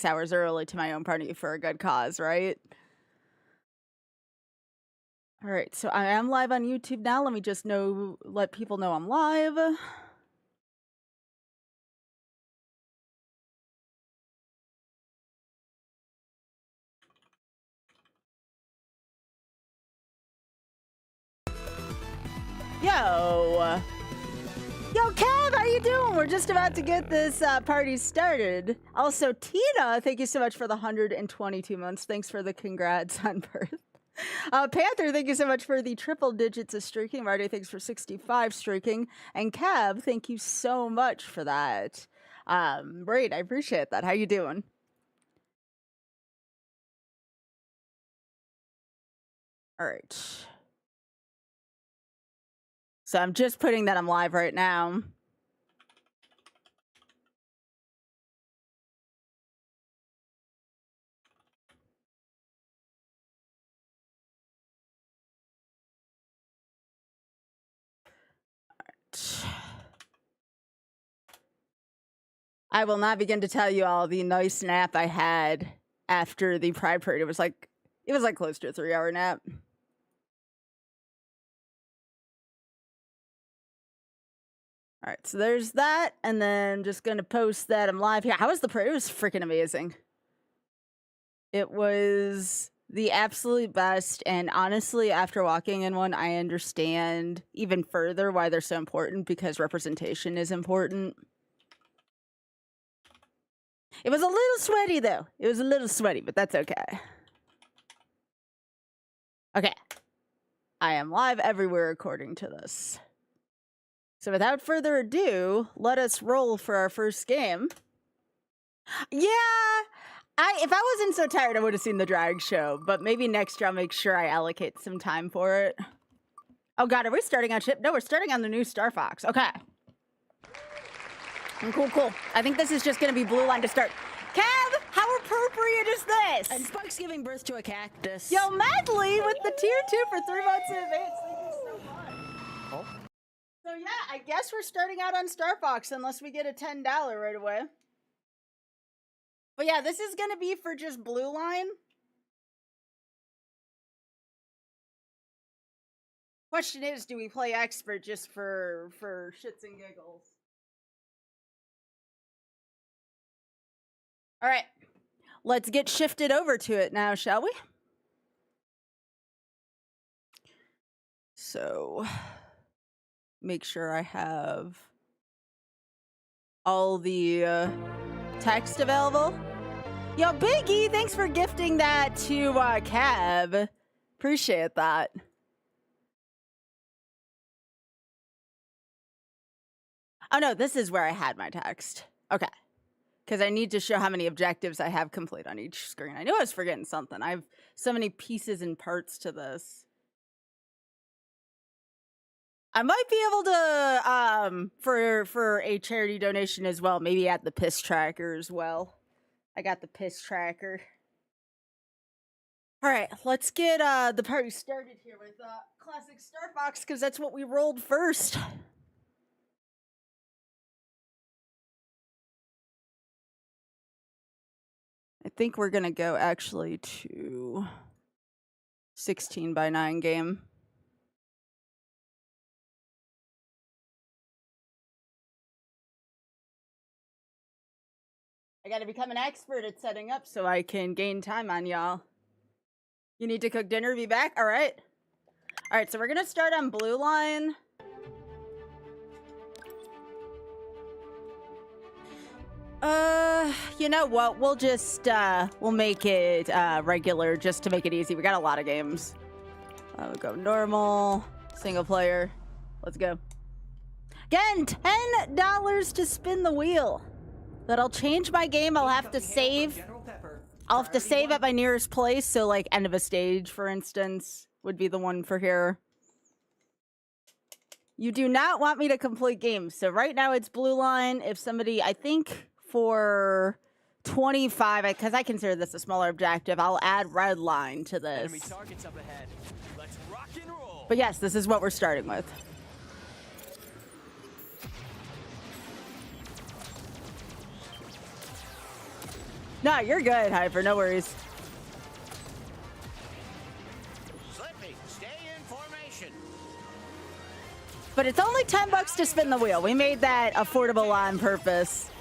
hours early to my own party for a good cause, right? All right, so I am live on YouTube now. Let me just let people know I'm live. Yo! Yo, Kev, how you doing? We're just about to get this party started. Also, Tina, thank you so much for the 122 months. Thanks for the congrats on birth. Panther, thank you so much for the triple digits of streaking. Marty, thanks for 65 streaking. And Kev, thank you so much for that. Great, I appreciate that. How you doing? All right. So I'm just putting that I'm live right now. I will not begin to tell you all the nice nap I had after the Pride Parade. It was like close to a 3-hour nap. All right, so there's that, and then just gonna post that I'm live here. How was the parade? It was freaking amazing. It was the absolute best, and honestly, after walking in one, I understand even further why they're so important, because representation is important. It was a little sweaty, though. It was a little sweaty, but that's okay. Okay. I am live everywhere according to this. So without further ado, let us roll for our first game. Yeah! If I wasn't so tired, I would have seen the drag show, but maybe next year I'll make sure I allocate some time for it. Oh god, are we starting on ship? No, we're starting on the new Star Fox. Okay. Cool. I think this is just gonna be Blue Line to start. Kev, how appropriate is this? And Spike's giving birth to a cactus. Yo, Medley with the tier 2 for 3 months in advance. Thank you so much. Oh. So yeah, I guess we're starting out on Star Fox unless we get a $10 right away. But yeah, this is gonna be for just Blue Line. Question is, do we play expert just for shits and giggles? All right, let's get shifted over to it now, shall we? So, make sure I have all the text available. Yo, Biggie, thanks for gifting that to Cab. Appreciate that. Oh no, this is where I had my text. Okay. Because I need to show how many objectives I have complete on each screen. I knew I was forgetting something. I have so many pieces and parts to this. I might be able to, for a charity donation as well, maybe add the piss tracker as well. I got the piss tracker. All right, let's get the party started here with classic Star Fox, because that's what we rolled first. I think we're gonna go actually to 16x9 game. I gotta become an expert at setting up so I can gain time on y'all. You need to cook dinner, be back? All right. All right, so we're gonna start on Blue Line. You know what? We'll just, we'll make it, regular just to make it easy. We got a lot of games. We'll go normal, single player. Let's go. Again, $10 to spin the wheel. That'll change my game. I'll have to save. I'll have to save at my nearest place. So like end of a stage, for instance, would be the one for here. You do not want me to complete games. So right now it's Blue Line. If somebody, I think for 25, because I consider this a smaller objective, I'll add Red Line to this. Enemy targets up ahead. Let's rock and roll. But yes, this is what we're starting with. No, you're good, Hyper. No worries. Slippy, stay in formation. But it's only $10 to spin the wheel. We made that affordable on purpose.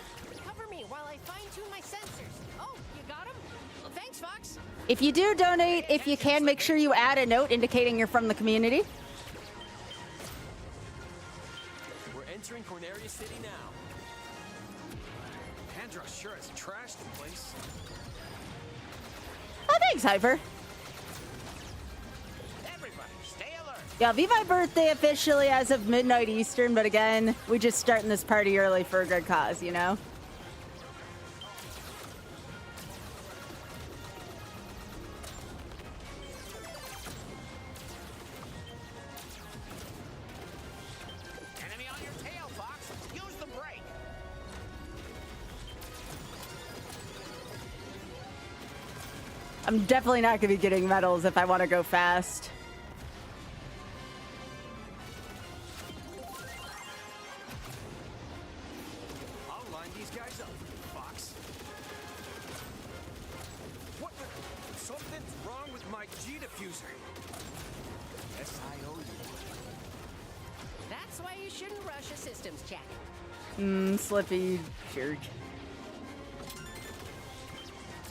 Cover me while I fine-tune my sensors. Oh, you got him? Well, thanks, Fox. If you do donate, if you can, make sure you add a note indicating you're from the community. We're entering Corneria City now. Pandra sure has trashed the place. Oh, thanks, Hyper. Everybody, stay alert. Yeah, it'll be my birthday officially as of midnight Eastern, but again, we're just starting this party early for a good cause, you know? Enemy on your tail, Fox. Use the brake. I'm definitely not going to be getting medals if I want to go fast. I'll line these guys up, Fox. What the? Something's wrong with my G diffuser. Yes, I owe you. That's why you shouldn't rush a systems check. Slippy jerk.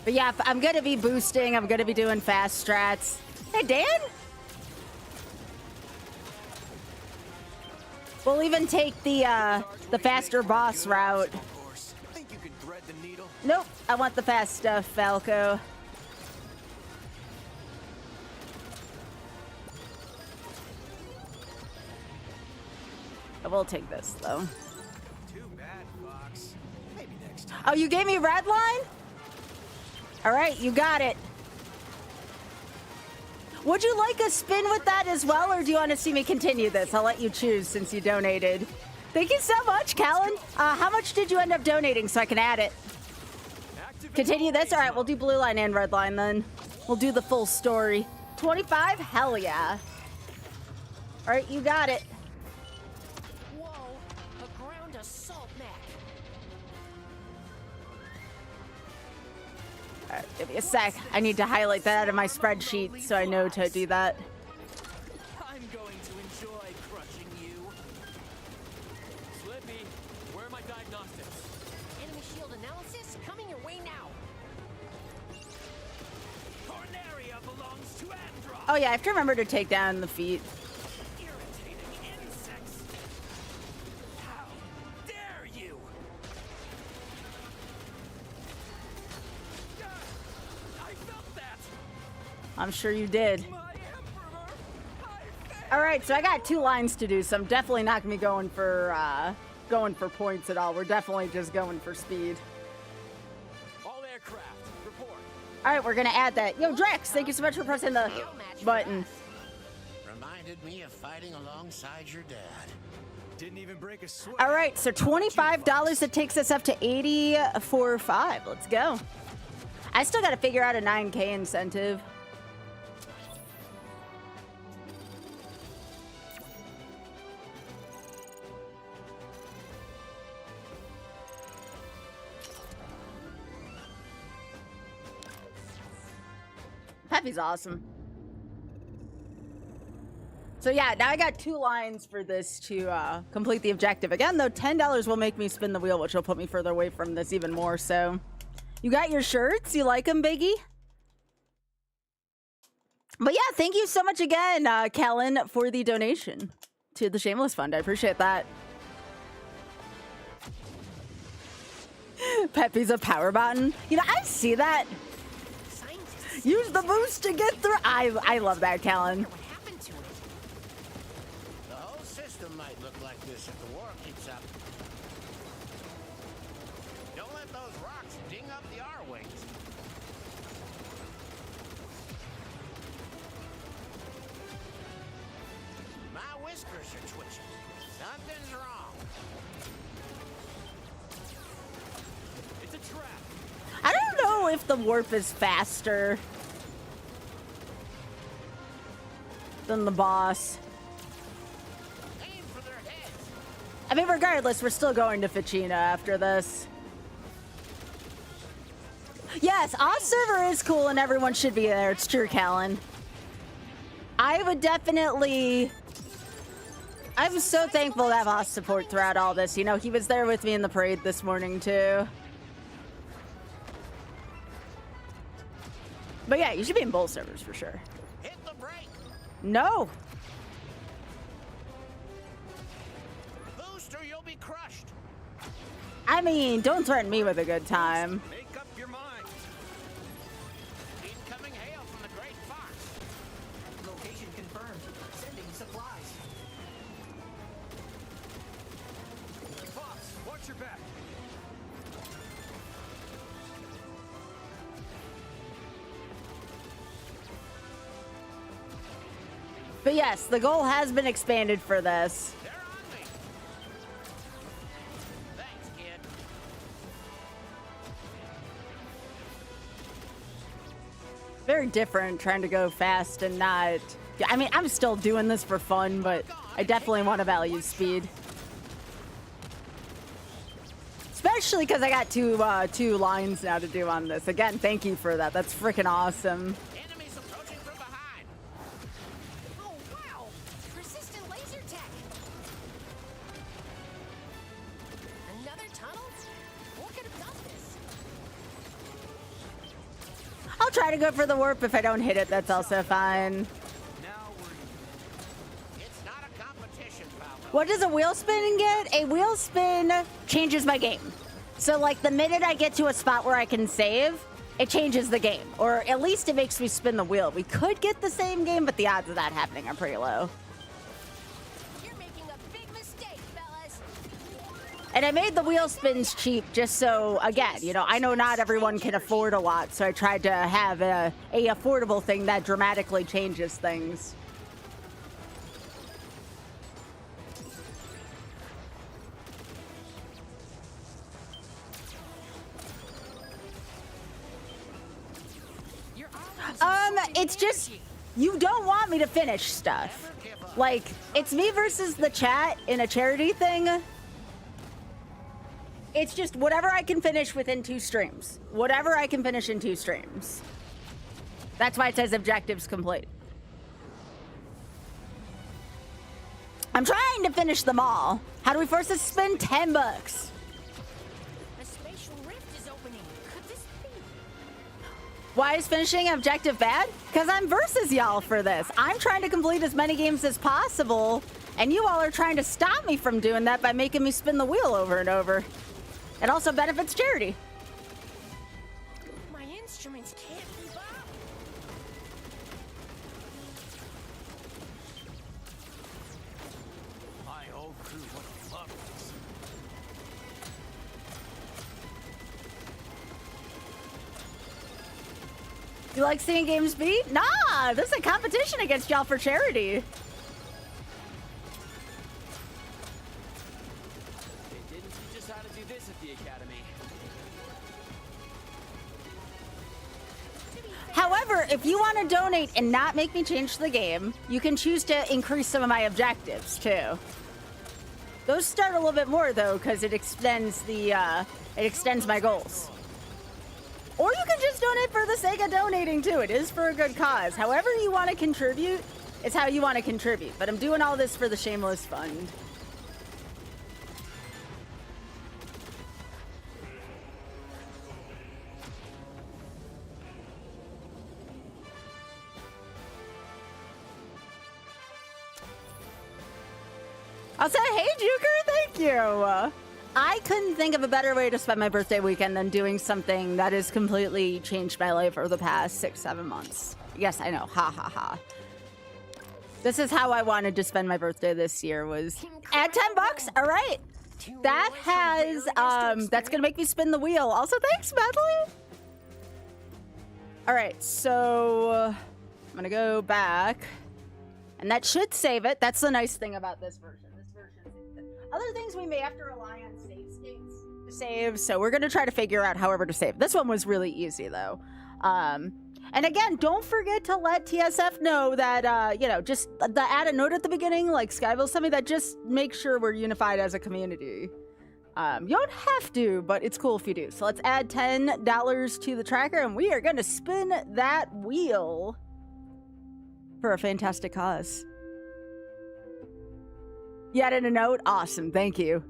But yeah, I'm going to be boosting. I'm going to be doing fast strats. Hey, Dan? We'll even take the faster boss route. Of course. Think you can thread the needle? Nope, I want the fast stuff, Falco. I will take this, though. Too bad, Fox. Maybe next time. Oh, you gave me red line? All right, you got it. Would you like a spin with that as well, or do you want to see me continue this? I'll let you choose since you donated. Thank you so much, Callan. How much did you end up donating so I can add it? Continue this? All right, we'll do blue line and red line then. We'll do the full story. 25? Hell yeah. All right, you got it. Whoa, a ground assault mech. All right, give me a sec. I need to highlight that out of my spreadsheet so I know to do that. I'm going to enjoy crushing you. Slippy, where are my diagnostics? Enemy shield analysis coming your way now. Corneria belongs to Android. Oh yeah, I have to remember to take down the feet. Irritating insects. How dare you? I felt that. I'm sure you did. My emperor. All right, so I got 2 lines to do, so I'm definitely not gonna be going for points at all. We're definitely just going for speed. All aircraft, report. All right, we're gonna add that. Yo, Drex, thank you so much for pressing the No match for button. us. Reminded me of fighting alongside your dad. Didn't even break a sweat. All right, so $25, that takes us up to 84.5. Let's go. I still got to figure out a 9K incentive. Peppy's awesome. So yeah, now I got 2 lines for this to complete the objective. Again, though, $10 will make me spin the wheel, which will put me further away from this even more. So, you got your shirts? You like them, Biggie? But yeah, thank you so much again, Kellen, for the donation to the Shameless Fund. I appreciate that. Peppy's a power button. You know, I see that. Scientists. Use the boost to get through. I love that, Kellen. What happened to it? The whole system might look like this if the war keeps up. Don't let those rocks ding up the R-wings. My whiskers are twitching. Something's wrong. It's a trap. I don't know if the warp is faster than the boss. Aim for their heads. I mean, regardless, we're still going to Ficina after this. Yes, Oz server is cool and everyone should be there. It's true, Callan. I would definitely... I'm so thankful to have Oz support throughout all this. You know, he was there with me in the parade this morning, too. But yeah, you should be in both servers for sure. Hit the brake. No. Booster, you'll be crushed. I mean, don't threaten me with a good time. Make up your mind. Incoming hail from the Great Fox. Location confirmed. Sending supplies. Fox, watch your back. But yes, the goal has been expanded for this. They're on me. Thanks, kid. Very different trying to go fast and not... I mean, I'm still doing this for fun, but I definitely want to value speed. Especially because I got two lines now to do on this. Again, thank you for that. That's freaking awesome. Enemies approaching from behind. Oh, wow! Persistent laser tech! Another tunnel? What could have done this? I'll try to go for the warp. If I don't hit it, that's also fine. Now we're It's not a competition, Paolo. What does a wheel spin get? A wheel spin changes my game. So like the minute I get to a spot where I can save, it changes the game. Or at least it makes me spin the wheel. We could get the same game, but the odds of that happening are pretty low. You're making a big mistake, fellas. And I made the wheel spins cheap just so, again, you know, I know not everyone can afford a lot, so I tried to have a affordable thing that dramatically changes things. You're always It's just, you don't want me to finish stuff. Like, it's me versus the chat in a charity thing. It's just whatever I can finish within 2 streams. Whatever I can finish in 2 streams. That's why it says objectives complete. I'm trying to finish them all. How do we force us to spend $10? A spatial rift is opening. Could this be? Why is finishing objective bad? Because I'm versus y'all for this. I'm trying to complete as many games as possible, and you all are trying to stop me from doing that by making me spin the wheel over and over. It also benefits charity. My instruments can't keep up. my whole crew would have loved this. You like seeing games beat? Nah, this is a competition against y'all for charity. They didn't teach us how to do this at the academy. However, if you want to donate and not make me change the game, you can choose to increase some of my objectives too. Those start a little bit more though, because it extends my goals. Or you can just donate for the sake of donating too. It is for a good cause. However you want to contribute, it's how you want to contribute. But I'm doing all this for the Shameless Fund. I'll say, hey, Juker, thank you. I couldn't think of a better way to spend my birthday weekend than doing something that has completely changed my life over the past 6-7 months. Yes, I know. Ha, ha, ha. This is how I wanted to spend my birthday this year was at $10. All right. That has, that's going to make me spin the wheel. Also, thanks, Medley. All right, so I'm going to go back. And that should save it. That's the nice thing about this version. Other things we may have to rely on save states to save, so we're going to try to figure out however to save. This one was really easy, though. And again, don't forget to let TSF know that, you know, just add a note at the beginning, like Skybilz, something that just makes sure we're unified as a community. You don't have to, but it's cool if you do. So let's add $10 to the tracker, and we are going to spin that wheel for a fantastic cause. You added a note? Awesome. Thank you.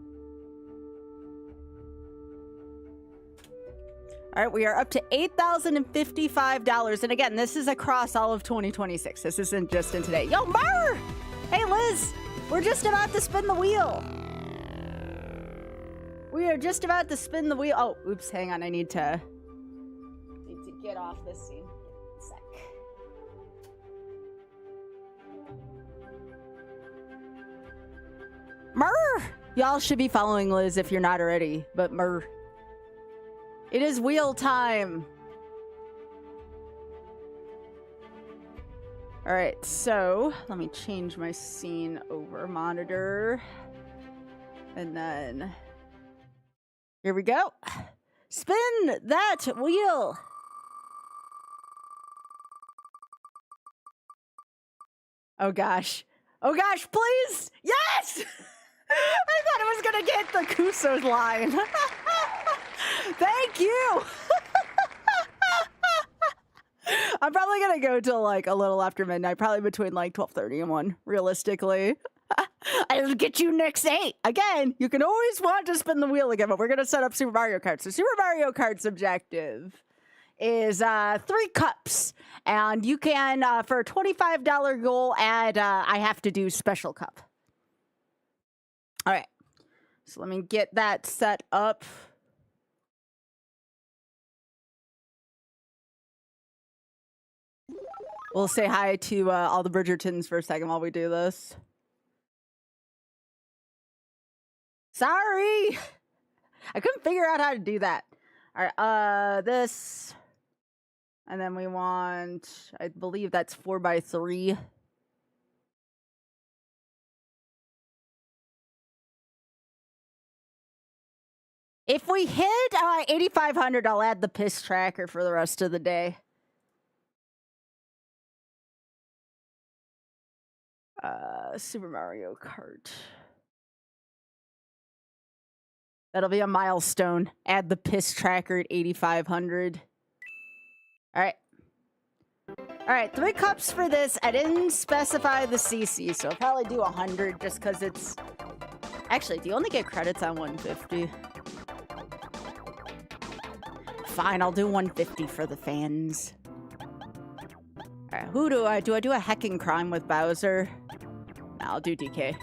All right, we are up to $8,055. And again, this is across all of 2026. This isn't just in today. Yo, Mar! Hey, Liz! We're just about to spin the wheel. We are just about to spin the wheel. Oh, oops, hang on. I need to get off this scene. A sec. Murr! Y'all should be following Liz if you're not already, but murr. It is wheel time. All right, so let me change my scene over monitor. And then here we go. Spin that wheel. Oh gosh. Oh gosh, please. Yes! I thought I was gonna get the Kuso's line. Thank you. I'm probably gonna go till like a little after midnight, probably between like 12:30 and 1, realistically. I'll get you next 8. Again, you can always want to spin the wheel again, but we're gonna set up Super Mario Kart. So Super Mario Kart's objective is 3 cups, and you can for a $25 goal add I have to do special cup. All right, so let me get that set up. We'll say hi to all the Bridgertons for a second while we do this. Sorry! I couldn't figure out how to do that. All right, this. And then we want, I believe that's 4x3. If we hit 8,500, I'll add the piss tracker for the rest of the day. Super Mario Kart. That'll be a milestone. Add the piss tracker at 8,500. All right. All right, 3 cups for this. I didn't specify the CC, so I'll probably do 100 just because it's... Actually, do you only get credits on 150? Fine, I'll do 150 for the fans. All right, who do I do? I do a heckin' crime with Bowser. Nah, I'll do DK.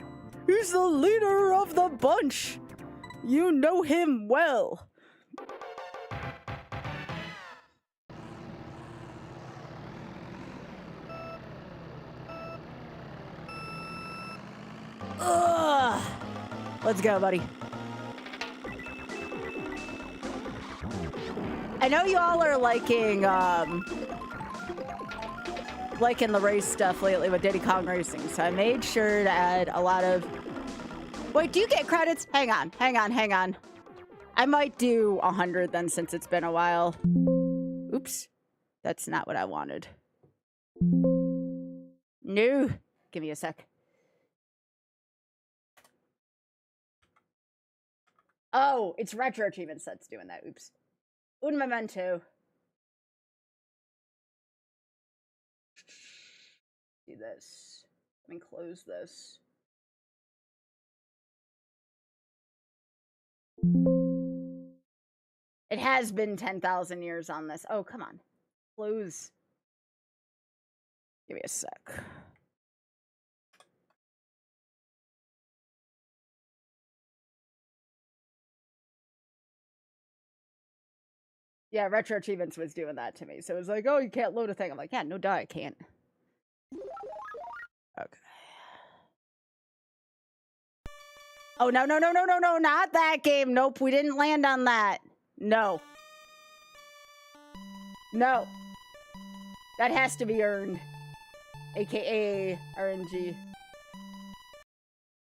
He's the leader of the bunch. You know him well. Ugh. Let's go, buddy. I know you all are liking the race stuff lately with Diddy Kong Racing, so I made sure to add a lot of... Wait, do you get credits? Hang on. I might do 100 then, since it's been a while. Oops. That's not what I wanted. No. Give me a sec. Oh, it's Retro Achievements that's doing that. Oops. Un momento. Do this. Let me close this. It has been 10,000 years on this. Oh, come on. Close. Give me a sec. Yeah, Retro Achievements was doing that to me. So it was like, oh, you can't load a thing. I'm like, yeah, no duh, I can't. Okay. Oh, no, not that game. Nope, we didn't land on that. No. No. That has to be earned. AKA RNG.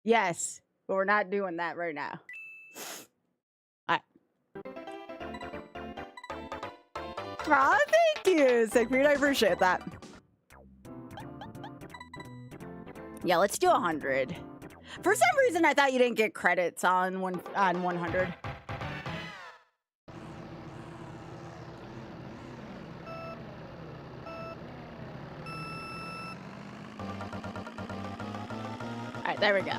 Yes, but we're not doing that right now. Alright. Aw, thank you, Siegfried. I appreciate that. Yeah, let's do 100. For some reason, I thought you didn't get credits on 100. All right, there we go.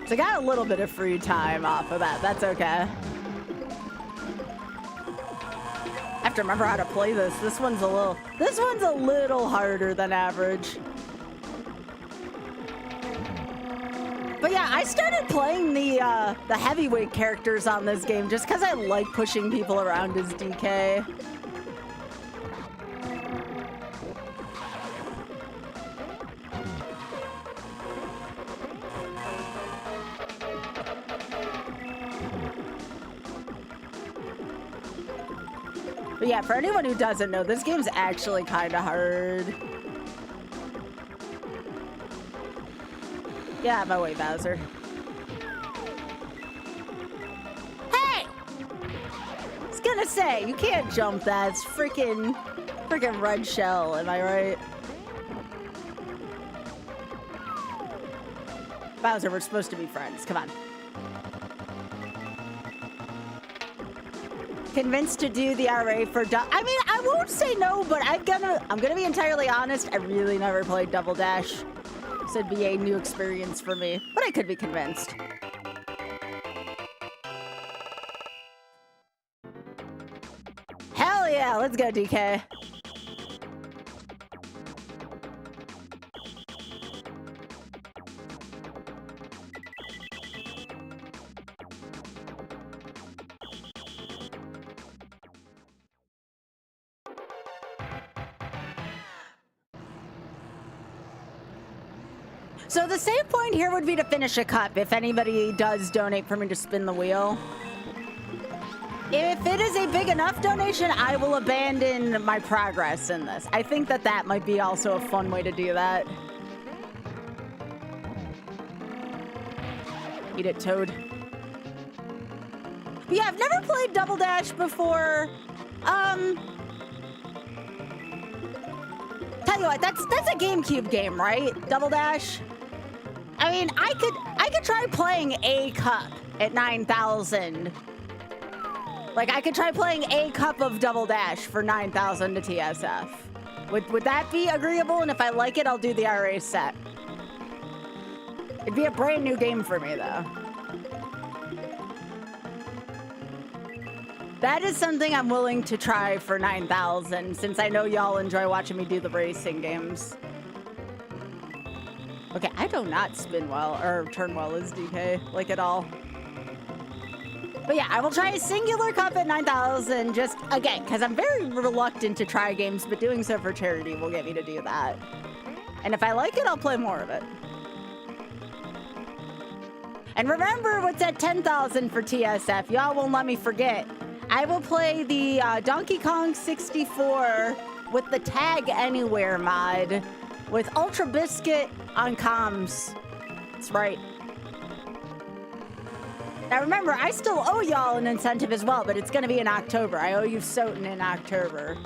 So I got a little bit of free time off of that. That's okay. I have to remember how to play this. This one's a little harder than average. But yeah, I started playing the heavyweight characters on this game just because I like pushing people around as DK. But yeah, for anyone who doesn't know, this game's actually kind of hard. Yeah, my way, Bowser. Hey! I was gonna say, you can't jump that. It's freaking red shell, am I right? Bowser, we're supposed to be friends. Come on. Convinced to do the RA for I mean, I won't say no, but I'm gonna be entirely honest. I really never played Double Dash. So it'd be a new experience for me, but I could be convinced. Hell yeah, let's go, DK. So the save point here would be to finish a cup if anybody does donate for me to spin the wheel. If it is a big enough donation, I will abandon my progress in this. I think that might be also a fun way to do that. Eat it, Toad. But yeah, I've never played Double Dash before. Tell you what, that's a GameCube game, right? Double Dash. I mean, I could try playing a cup at 9,000. Like, I could try playing a cup of Double Dash for 9,000 to TSF. Would that be agreeable? And if I like it, I'll do the RA set. It'd be a brand new game for me, though. That is something I'm willing to try for 9,000, since I know y'all enjoy watching me do the racing games. Okay, I do not spin well, or turn well as DK, like at all. But yeah, I will try a singular cup at 9,000, just, again, because I'm very reluctant to try games, but doing so for charity will get me to do that. And if I like it, I'll play more of it. And remember what's at 10,000 for TSF. Y'all won't let me forget. I will play the Donkey Kong 64 with the Tag Anywhere mod with Ultra Biscuit on comms. That's right. Now remember, I still owe y'all an incentive as well, but it's gonna be in October. I owe you Soten in October.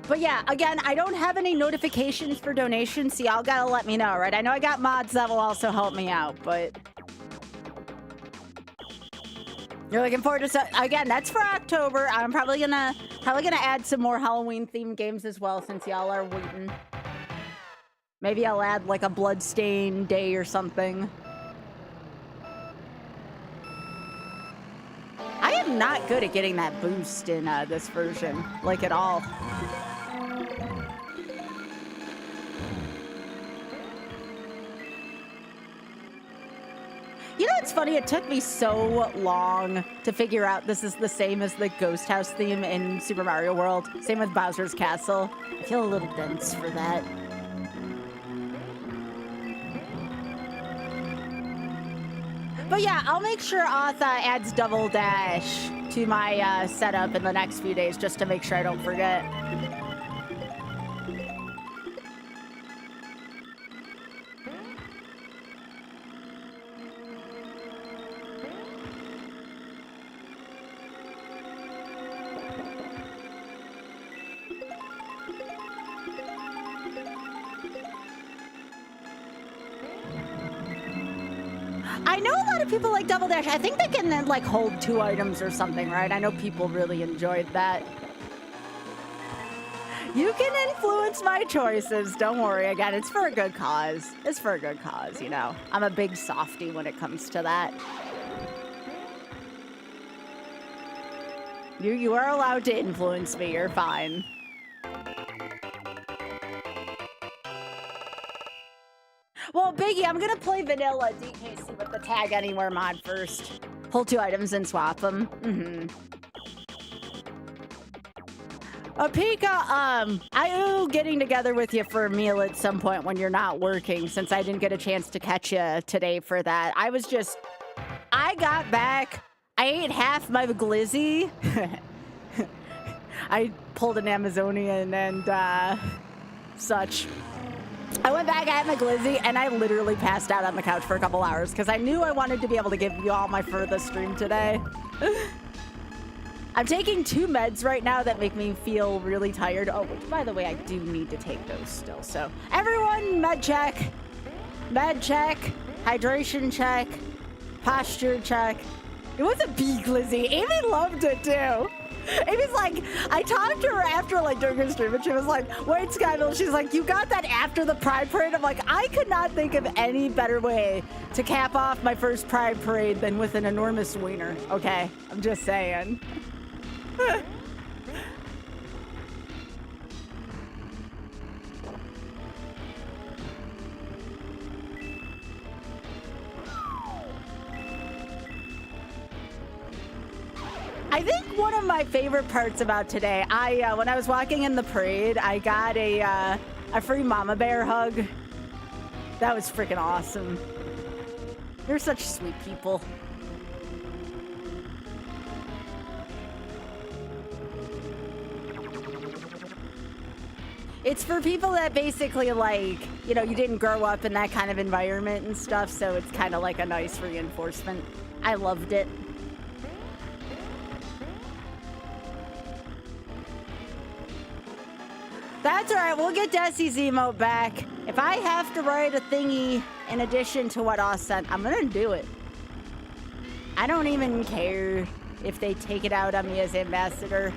But yeah, again, I don't have any notifications for donations, so y'all gotta let me know, right? I know I got mods that will also help me out, but... You're looking forward to... Again, that's for October. I'm probably gonna add some more Halloween-themed games as well, since y'all are waiting. Maybe I'll add, like, a Bloodstain Day or something. I am not good at getting that boost in this version, like, at all. You know, it's funny, it took me so long to figure out this is the same as the Ghost House theme in Super Mario World. Same with Bowser's Castle. I feel a little dense for that. But yeah, I'll make sure Atha adds Double Dash to my setup in the next few days just to make sure I don't forget. I know a lot of people like Double Dash. I think they can then like hold 2 items or something, right? I know people really enjoyed that. You can influence my choices. Don't worry. Again, it's for a good cause. It's for a good cause, you know. I'm a big softie when it comes to that. You are allowed to influence me. You're fine. Well, Biggie, I'm gonna play vanilla DKC with the Tag Anywhere mod first. Pull 2 items and swap them. Pika, I owe getting together with you for a meal at some point when you're not working, since I didn't get a chance to catch you today for that. I got back, I ate half my glizzy. I pulled an Amazonian and such. I went back, I had my glizzy, and I literally passed out on the couch for a couple hours because I knew I wanted to be able to give you all my furthest stream today. I'm taking 2 meds right now that make me feel really tired. Oh, which, by the way, I do need to take those still. So, everyone, med check, hydration check, posture check. It was a B glizzy. Amy loved it too. Amy's like, I talked to her after, like, during her stream, and she was like, wait, Skybilz, she's like, you got that after the Pride Parade? I'm like, I could not think of any better way to cap off my first Pride Parade than with an enormous wiener, okay? I'm just saying. I think one of my favorite parts about today, when I was walking in the parade, I got a free mama bear hug. That was freaking awesome. You're such sweet people. It's for people that basically, like, you know, you didn't grow up in that kind of environment and stuff, so it's kind of like a nice reinforcement. I loved it. That's alright, we'll get Desi's emote back. If I have to write a thingy in addition to what Oz sent, I'm gonna do it. I don't even care if they take it out on me as ambassador.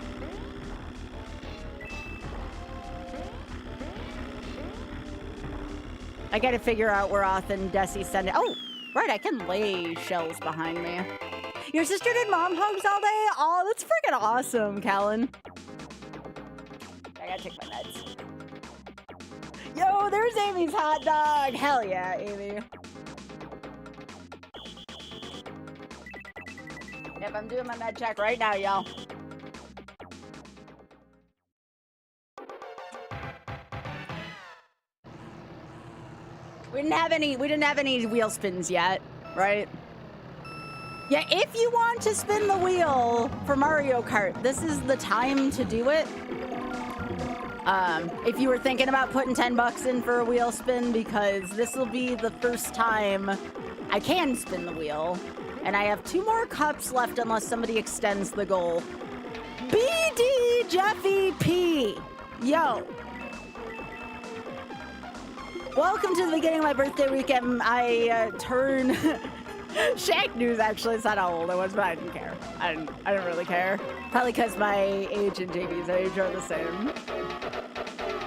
I gotta figure out where Oth and Desi send it. Oh, right, I can lay shells behind me. Your sister did mom hugs all day? Oh, that's freaking awesome, Callan. I gotta take my meds. Yo, there's Amy's hot dog. Hell yeah, Amy. Yep, I'm doing my med check right now, y'all. We didn't have any wheel spins yet, right? Yeah, if you want to spin the wheel for Mario Kart, this is the time to do it. If you were thinking about putting 10 bucks in for a wheel spin, because this will be the first time I can spin the wheel. And I have 2 more cups left unless somebody extends the goal. BD Jeffy P. Yo. Welcome to the beginning of my birthday weekend. I turn Shaq News, actually. It's not how old I was, but I didn't care. I didn't really care. Probably because my age and JB's age are the same.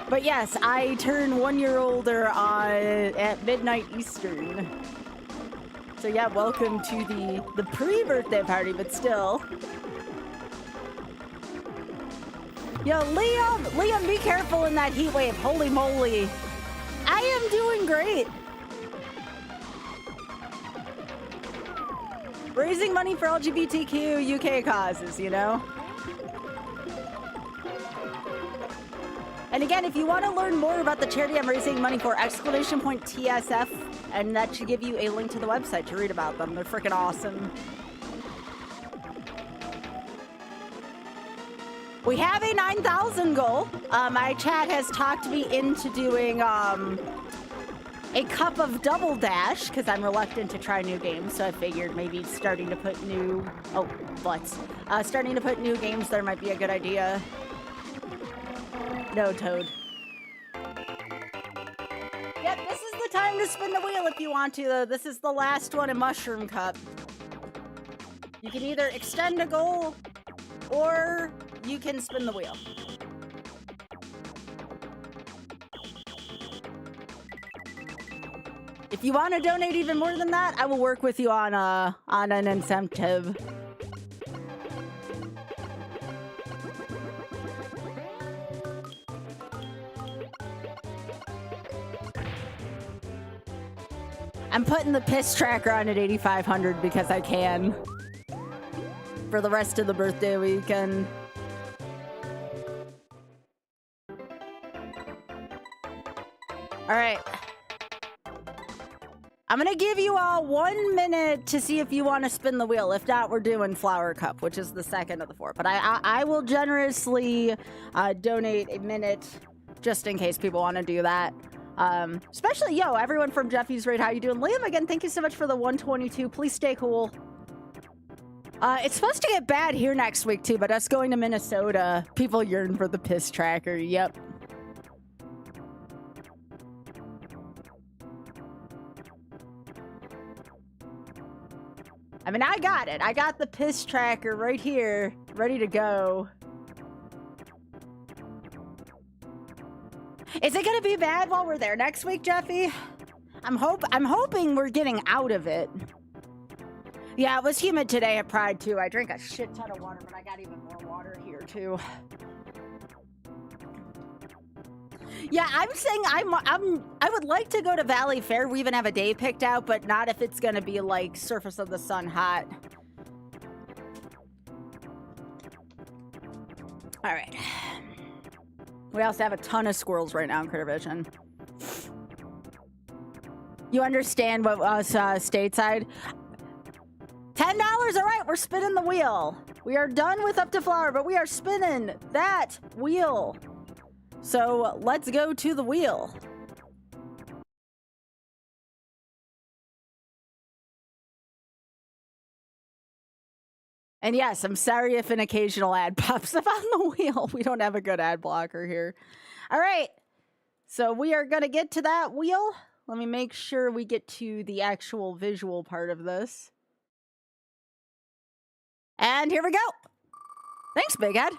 But yes, I turn 1 year older at midnight Eastern. So yeah, welcome to the pre-birthday party, but still. Yo, Liam, be careful in that heat wave. Holy moly. I am doing great. Raising money for LGBTQ UK causes, you know? And again, if you want to learn more about the charity I'm raising money for, !TSF, and that should give you a link to the website to read about them. They're freaking awesome. We have a 9,000 goal. My chat has talked me into doing a cup of Double Dash, because I'm reluctant to try new games, so I figured maybe starting to put new... Oh, butts. Starting to put new games there might be a good idea. No, Toad. Yep, this is the time time to spin the wheel if you want to, though. This is the last one in Mushroom Cup. You can either extend a goal, or you can spin the wheel. If you want to donate even more than that, I will work with you on an incentive. I'm putting the piss tracker on at 8,500 because I can. For the rest of the birthday weekend. All right. I'm gonna give you all 1 minute to see if you want to spin the wheel. If not, we're doing Flower Cup, which is the second of the four. But I will generously donate a minute just in case people want to do that. Especially, everyone from Jeffy's Raid, how you doing? Liam, again, thank you so much for the 122. Please stay cool. It's supposed to get bad here next week, too, but us going to Minnesota, people yearn for the piss tracker. Yep. I mean, I got it. I got the piss tracker right here, ready to go. Is it gonna be bad while we're there next week, Jeffy? I'm hoping we're getting out of it. Yeah, it was humid today at Pride too. I drank a shit ton of water, but I got even more water here too. Yeah, I'm saying I would like to go to Valley Fair. We even have a day picked out, but not if it's gonna be like surface of the sun hot. All right. We also have a ton of squirrels right now in Critter Vision. You understand what us stateside? $10. All right, we're spinning the wheel. We are done with Up to Flower, but we are spinning that wheel. So let's go to the wheel. And yes, I'm sorry if an occasional ad pops up on the wheel. We don't have a good ad blocker here. All right. So we are going to get to that wheel. Let me make sure we get to the actual visual part of this. And here we go. Thanks, Big Head.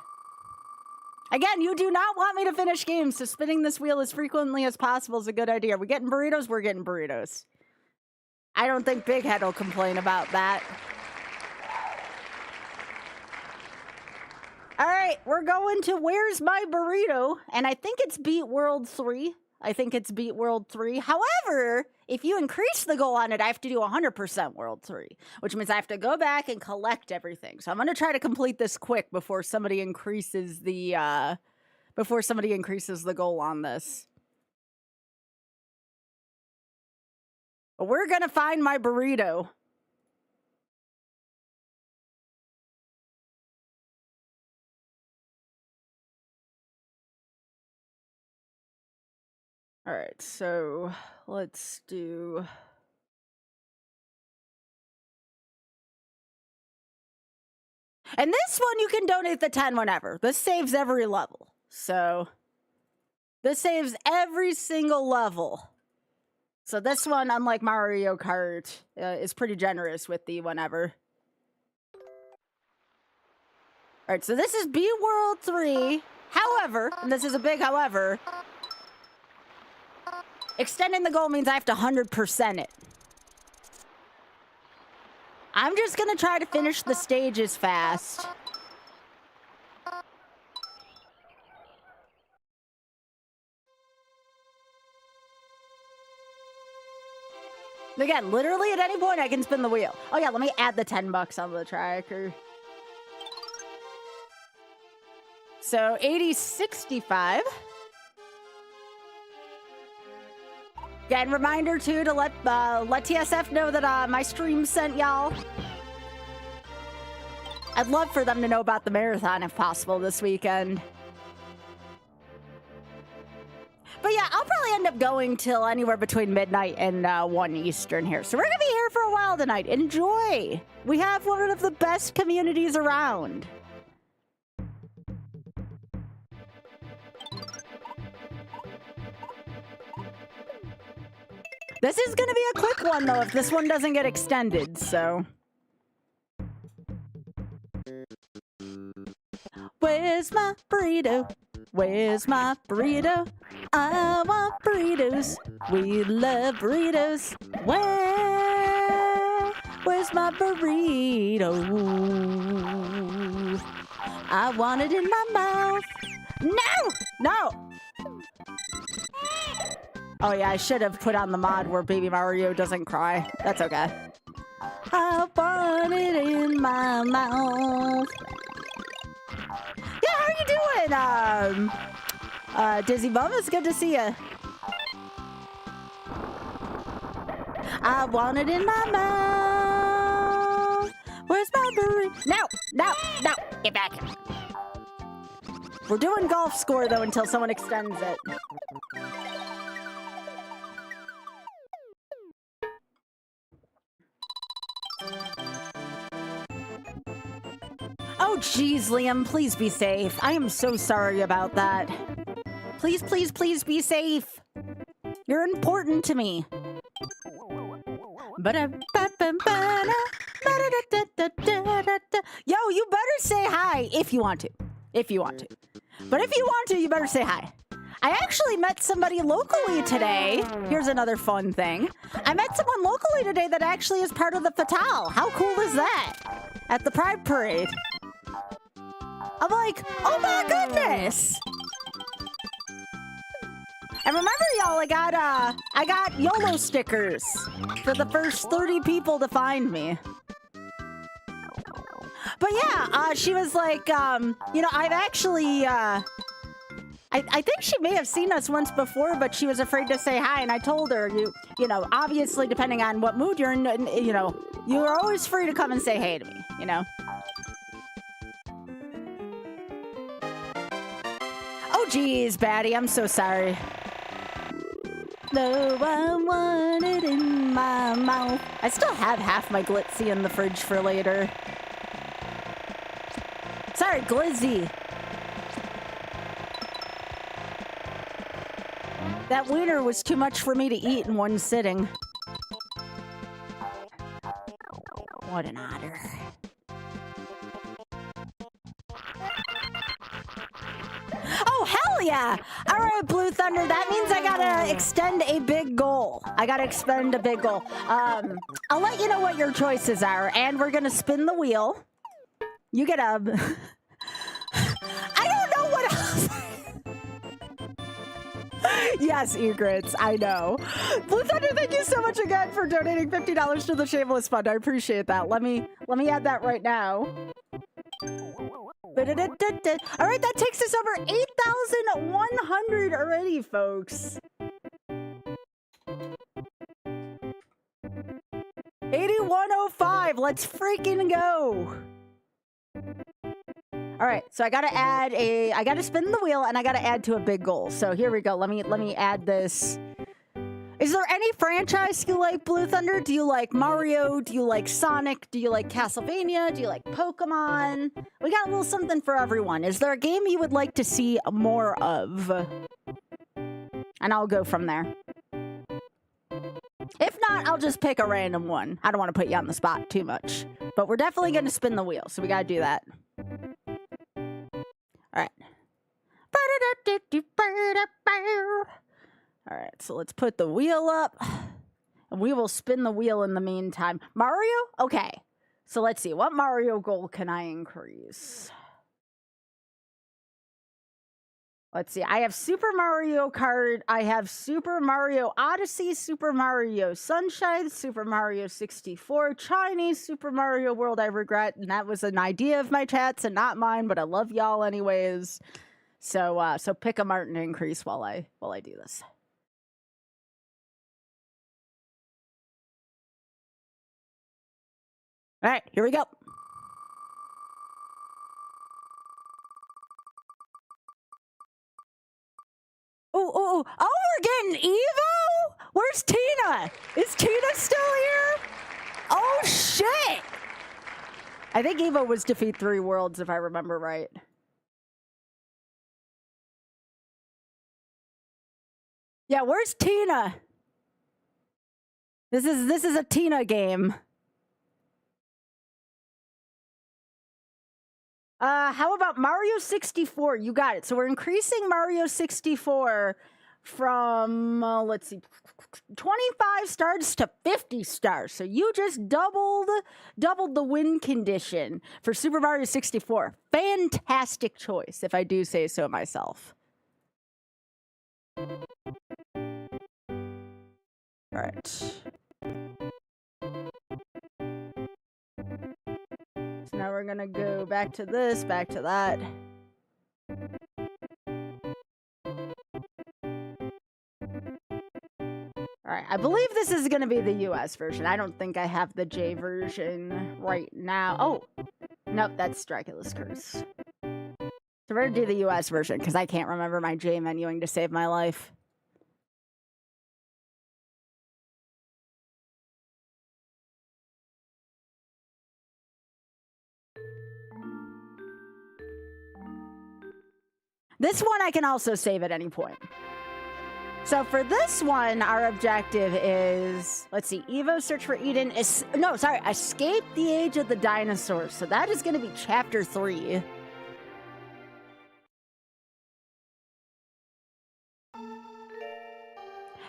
Again, you do not want me to finish games, so spinning this wheel as frequently as possible is a good idea. Are we getting burritos? We're getting burritos. I don't think Big Head will complain about that. All right, we're going to Where's My Burrito? And I think it's Beat World 3. However, if you increase the goal on it, I have to do 100% World 3, which means I have to go back and collect everything. So I'm going to try to complete this quick before somebody increases the goal on this. But we're going to find my burrito. All right, so let's do... And this one, you can donate the 10 whenever. This saves every level. So this saves every single level. So this one, unlike Mario Kart, is pretty generous with the whenever. All right, so this is B World 3. However, and this is a big however, extending the goal means I have to 100% it. I'm just going to try to finish the stages fast. Again, literally at any point I can spin the wheel. Oh yeah, let me add the $10 on the tracker. So 80.65. Again, reminder too to let TSF know that my stream sent y'all. I'd love for them to know about the marathon if possible this weekend. But yeah, I'll probably end up going till anywhere between midnight and 1 Eastern here. So we're gonna be here for a while tonight. Enjoy. We have one of the best communities around. This is gonna be a quick one, though, if this one doesn't get extended, so... Where's my burrito? Where's my burrito? I want burritos. We love burritos. Where's my burrito? I want it in my mouth. No! No! Oh yeah, I should have put on the mod where Baby Mario doesn't cry. That's okay. I want it in my mouth. Yeah, how are you doing? Dizzy Bum, it's good to see you. I want it in my mouth. Where's my burrito? No, no, no, get back. We're doing golf score though until someone extends it. Oh, geez, Liam, please be safe. I am so sorry about that. Please, please, please be safe. You're important to me. Yo, you better say hi if you want to. If you want to. But if you want to, you better say hi. I actually met somebody locally today. Here's another fun thing. I met someone locally today that actually is part of the Fatale. How cool is that? At the Pride Parade. I'm like, oh my goodness! And remember, y'all, I got YOLO stickers for the first 30 people to find me. But yeah, she was like, you know, I've actually, I think she may have seen us once before, but she was afraid to say hi, and I told her, you know, obviously, depending on what mood you're in, you know, you're always free to come and say hey to me, you know? Oh, geez, Batty, I'm so sorry. No, I want it in my mouth. I still have half my glitzy in the fridge for later. Sorry, glizzy. That wiener was too much for me to eat in one sitting. What an honor. Oh, hell yeah! All right, Blue Thunder, that means I gotta extend a big goal. I gotta expend a big goal. I'll let you know what your choices are, and we're gonna spin the wheel. You get a... I don't know what else... Yes, Egrets, I know. Blue Thunder, thank you so much again for donating $50 to the Shameless Fund. I appreciate that. Let me add that right now. All right, that takes us over 8,100 already, folks. 8105. Let's freaking go. All right, so I gotta spin the wheel and I gotta add to a big goal. So here we go. Let me add this. Is there any franchise you like, Blue Thunder? Do you like Mario? Do you like Sonic? Do you like Castlevania? Do you like Pokemon? We got a little something for everyone. Is there a game you would like to see more of? And I'll go from there. If not, I'll just pick a random one. I don't want to put you on the spot too much. But we're definitely going to spin the wheel, so we got to do that. All right. All right, so let's put the wheel up, and we will spin the wheel in the meantime. Mario? Okay, so let's see. What Mario goal can I increase? Let's see. I have Super Mario Kart. I have Super Mario Odyssey, Super Mario Sunshine, Super Mario 64, Chinese Super Mario World. I regret, and that was an idea of my chats and not mine, but I love y'all anyways. So pick a Martin increase while I do this. All right, here we go. Oh, we're getting Evo? Where's Tina? Is Tina still here? Oh, shit. I think Evo was defeat 3 worlds, if I remember right. Yeah, where's Tina? This is a Tina game. How about Mario 64? You got it. So we're increasing Mario 64 from, let's see, 25 stars to 50 stars. So you just doubled the win condition for Super Mario 64. Fantastic choice, if I do say so myself. All right. So now we're gonna go back to this, back to that. All right, I believe this is gonna be the US version. I don't think I have the J version right now. Oh, nope, that's Dracula's Curse. So we're gonna do the US version because I can't remember my J menuing to save my life. This one I can also save at any point. So for this one, our objective is, let's see, Evo Search for Eden is, no, sorry, Escape the Age of the Dinosaurs. So that is going to be Chapter 3.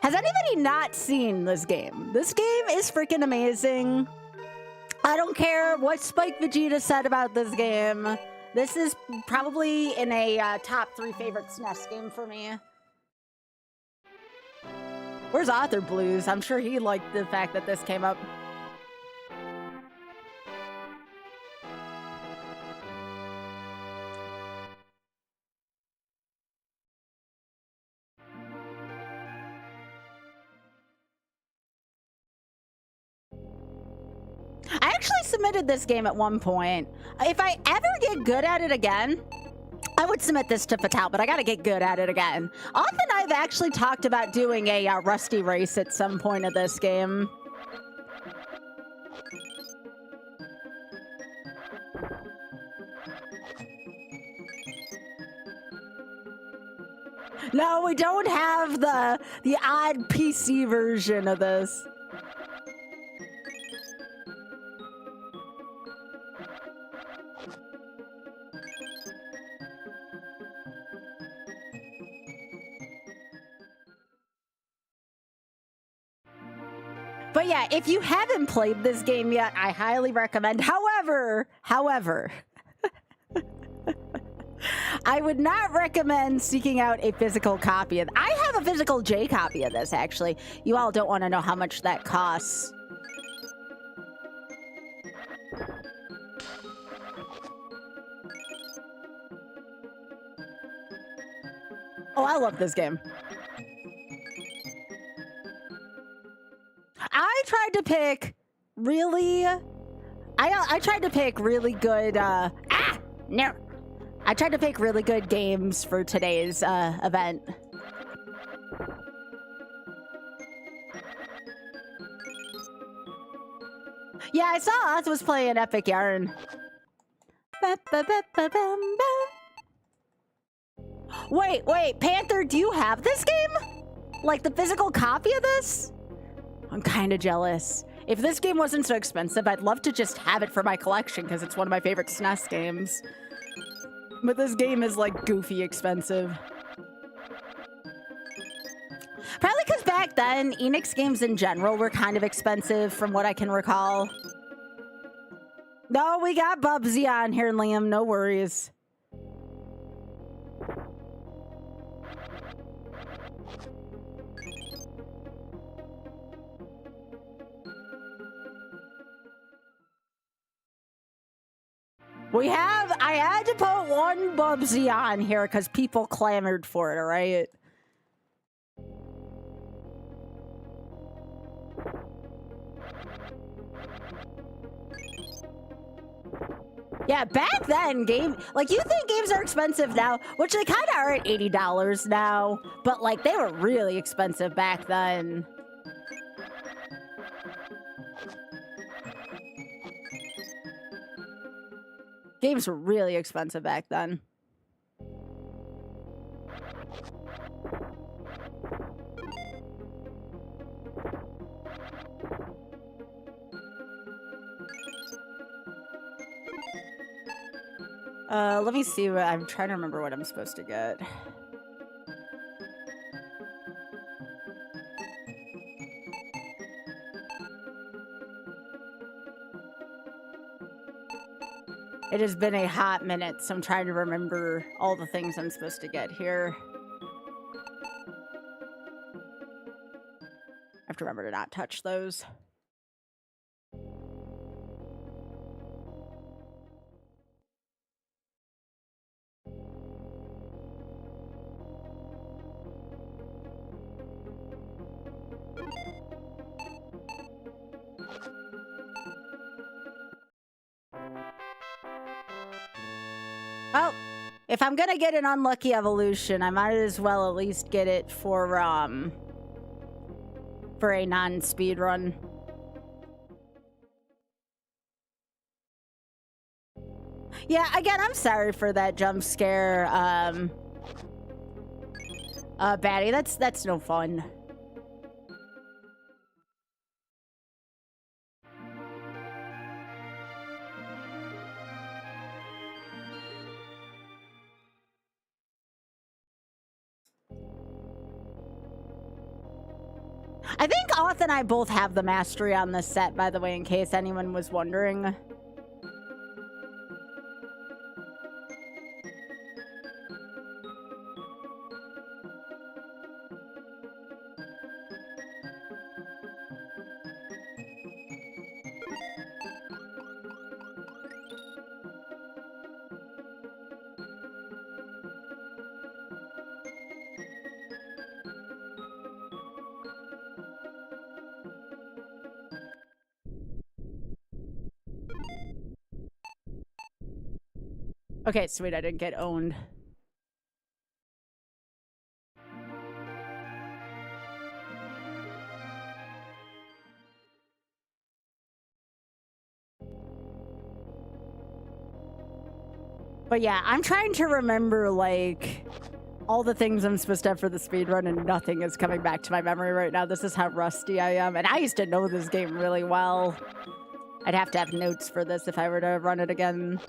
Has anybody not seen this game? This game is freaking amazing. I don't care what Spike Vegeta said about this game. This is probably in a top 3 favorite SNES game for me. Where's Author Blues? I'm sure he liked the fact that this came up. I actually submitted this game at one point. If I ever get good at it again, I would submit this to Fatal, but I gotta get good at it again. Often I've actually talked about doing a Rusty race at some point of this game. No, we don't have the odd PC version of this. But yeah, if you haven't played this game yet, I highly recommend. However, I would not recommend seeking out a physical copy of. I have a physical J copy of this, actually. You all don't want to know how much that costs. Oh, I love this game. I tried to pick really... I tried to pick really good... No. I tried to pick really good games for today's event. Yeah, I saw Oz was playing Epic Yarn. Wait, Panther, do you have this game? Like the physical copy of this? I'm kind of jealous. If this game wasn't so expensive, I'd love to just have it for my collection because it's one of my favorite SNES games. But this game is like goofy expensive. Probably because back then, Enix games in general were kind of expensive from what I can recall. No, we got Bubsy on here, Liam. No worries. I had to put one Bubsy on here because people clamored for it, right? Yeah, back then, like, you think games are expensive now, which they kind of are at $80 now, but, like, they were really expensive back then. Games were really expensive back then. Let me see what I'm trying to remember what I'm supposed to get. It has been a hot minute, so I'm trying to remember all the things I'm supposed to get here. I have to remember to not touch those. Oh, if I'm gonna get an unlucky evolution, I might as well at least get it for a non-speed run. Yeah, again, I'm sorry for that jump scare, baddie. That's no fun. I think Auth and I both have the mastery on this set, by the way, in case anyone was wondering. Okay, sweet, I didn't get owned. But yeah, I'm trying to remember, like, all the things I'm supposed to have for the speedrun, and nothing is coming back to my memory right now. This is how rusty I am. And I used to know this game really well. I'd have to have notes for this if I were to run it again.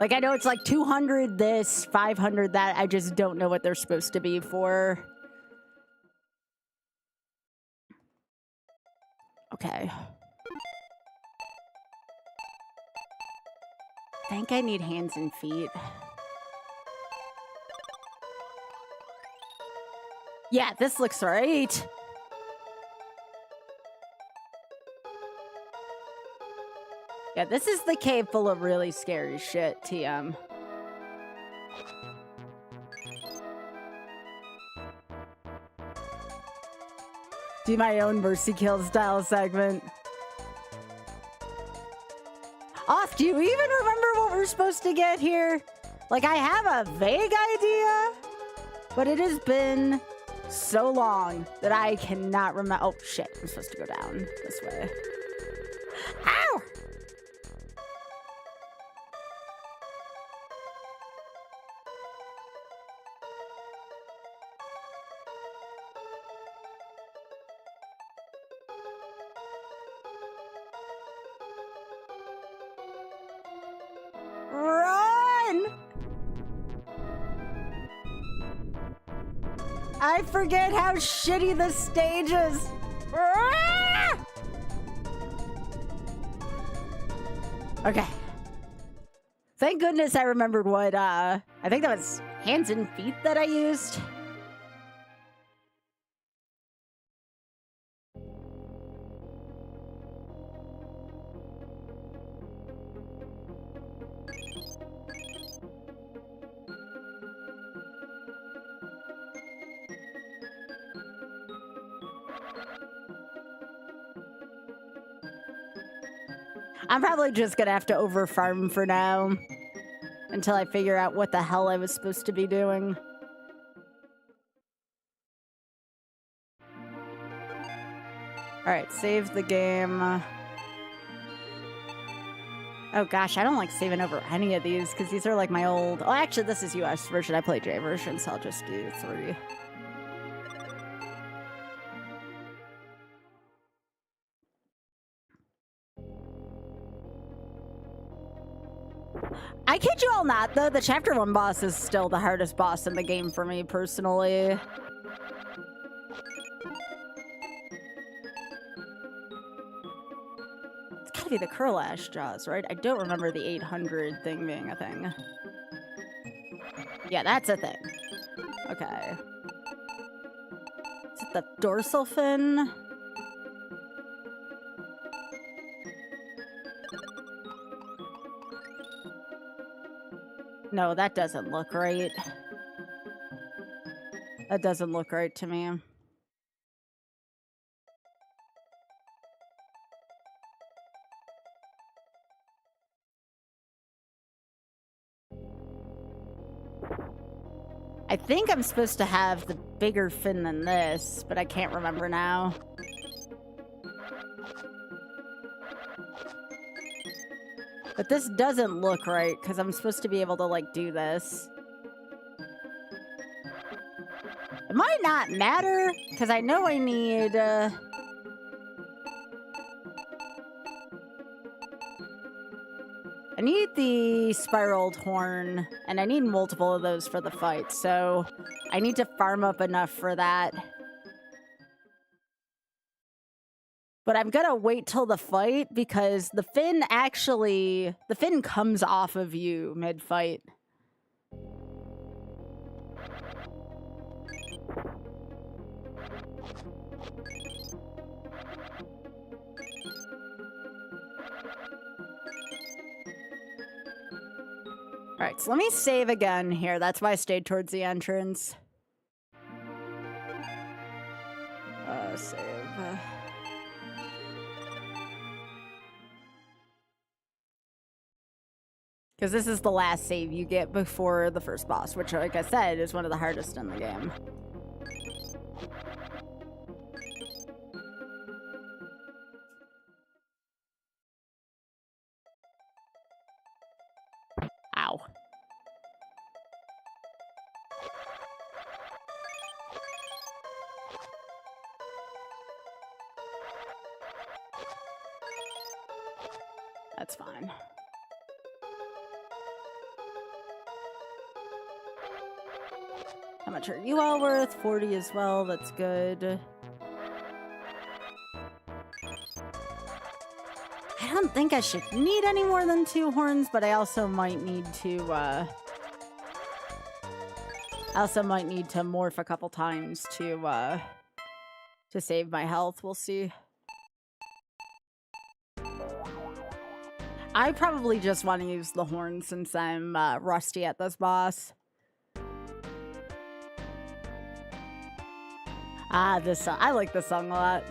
Like, I know it's like 200 this, 500 that. I just don't know what they're supposed to be for. Okay. I think I need hands and feet. Yeah, this looks right. Yeah, this is the cave full of really scary shit, TM. Do my own Mercy Kill style segment. Off, do you even remember what we're supposed to get here? Like, I have a vague idea, but it has been so long that I cannot remember. Oh, shit. I'm supposed to go down this way. Ow! Run! I forget how shitty this stage is. Ah! Okay. Thank goodness I remembered what, I think that was hands and feet that I used. I'm probably just gonna have to overfarm for now until I figure out what the hell I was supposed to be doing. Alright, save the game. Oh gosh, I don't like saving over any of these because these are like my old... Oh, actually, this is US version. I play J version, so I'll just do 3. I kid you all not, though. The Chapter 1 boss is still the hardest boss in the game for me, personally. It's gotta be the Kurlash Jaws, right? I don't remember the 800 thing being a thing. Yeah, that's a thing. Okay. Is it the dorsal fin? No, that doesn't look right. That doesn't look right to me. I think I'm supposed to have the bigger fin than this, but I can't remember now. But this doesn't look right, because I'm supposed to be able to, like, do this. It might not matter, because I know I need, I need the spiraled horn, and I need multiple of those for the fight, so I need to farm up enough for that. But I'm gonna wait till the fight, because the fin comes off of you mid-fight. Alright, so let me save again here. That's why I stayed towards the entrance. Save. Because this is the last save you get before the first boss, which, like I said, is one of the hardest in the game. Ow. That's fine. How much are you all worth? 40 as well. That's good. I don't think I should need any more than 2 horns, but I also might need to, morph a couple times to save my health. We'll see. I probably just want to use the horn since I'm rusty at this boss. Ah, this song. I like this song a lot.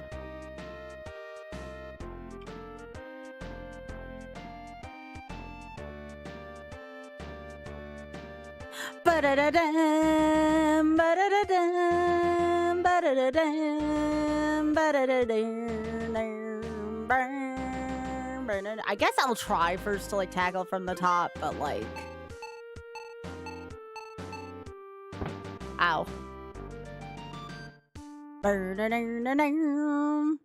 Ba-da-da-dum, ba-da-da-dum, ba-da-da-dum, ba-da-da-dum, ba-da-da. I guess I'll try first to like tackle from the top, but like, ow. Ba-da-da-dum.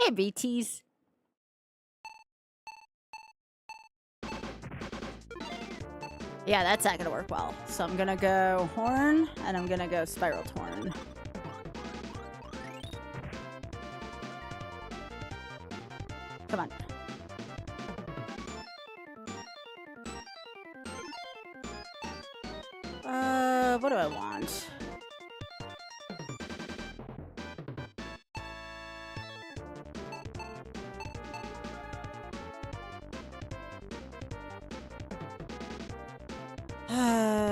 Hey, BTs. Yeah, that's not gonna work well. So I'm gonna go horn, and I'm gonna go spiral horn. Come on. What do I want?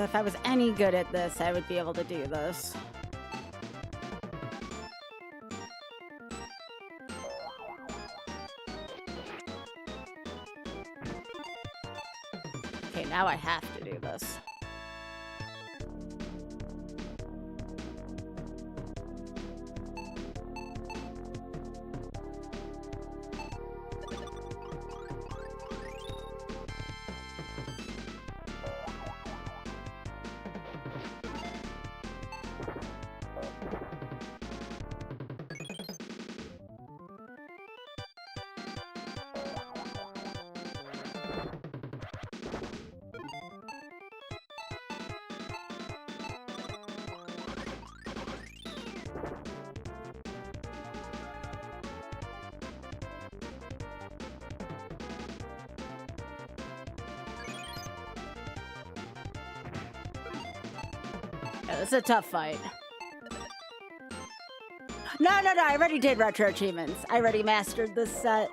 If I was any good at this, I would be able to do this. Okay, now I have to do this. it's a tough fight. No, I already did retro achievements. I already mastered this set.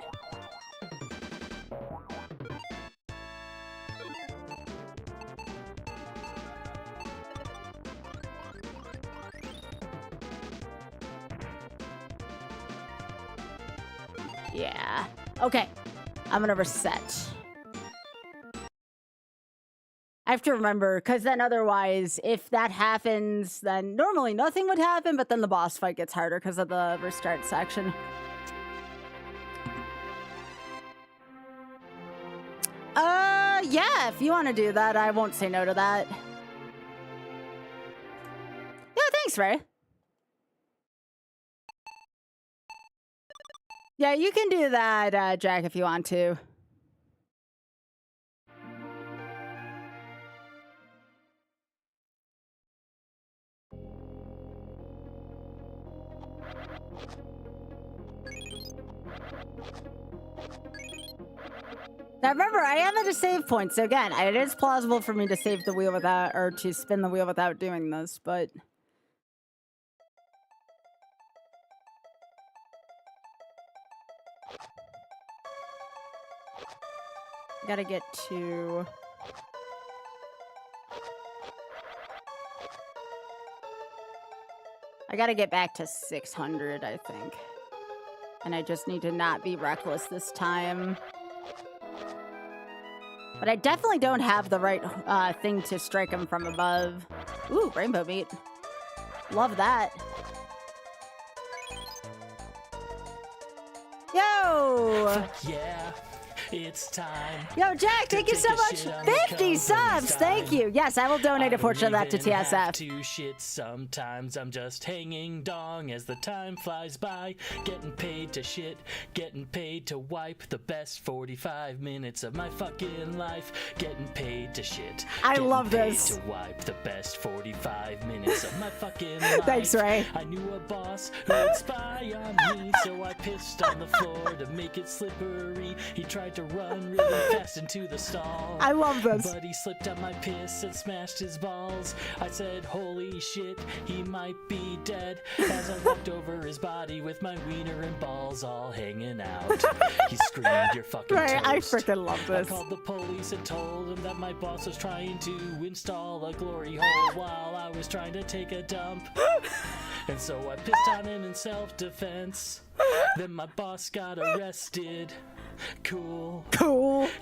Yeah. Okay. I'm gonna reset. I have to remember, because then otherwise, if that happens, then normally nothing would happen, but then the boss fight gets harder because of the restart section. Yeah, if you want to do that, I won't say no to that. Yeah, thanks, Ray. Yeah, you can do that, Jack, if you want to. Now remember, I am at a save point, so again, it is plausible for me to save the wheel without, or to spin the wheel without doing this, but... Gotta get to... I gotta get back to 600, I think. And I just need to not be reckless this time. But I definitely don't have the right thing to strike him from above. Ooh, rainbow meat. Love that. Yo! Fuck yeah. It's time. Yo, Jack, thank you so much. 50 subs. Thank you. Yes, I will donate a portion of that to TSF. To shit sometimes. I'm just hanging dong as the time flies by. Getting paid to shit. Getting paid to wipe the best 45 minutes of my fucking life. Getting paid to shit. I love this. To wipe the best 45 minutes of my fucking life. Thanks, Ray. I knew a boss who would spy on me, so I pissed on the floor to make it slippery. He tried to run really fast into the stall. I love this. But he slipped on my piss and smashed his balls. I said, holy shit, he might be dead. As I looked over his body with my wiener and balls all hanging out. He screamed, you're fucking Right, toast. I freaking love this. I called the police and told him that my boss was trying to install a glory hole while I was trying to take a dump. And so I pissed on him in self-defense. Then my boss got arrested. Cool.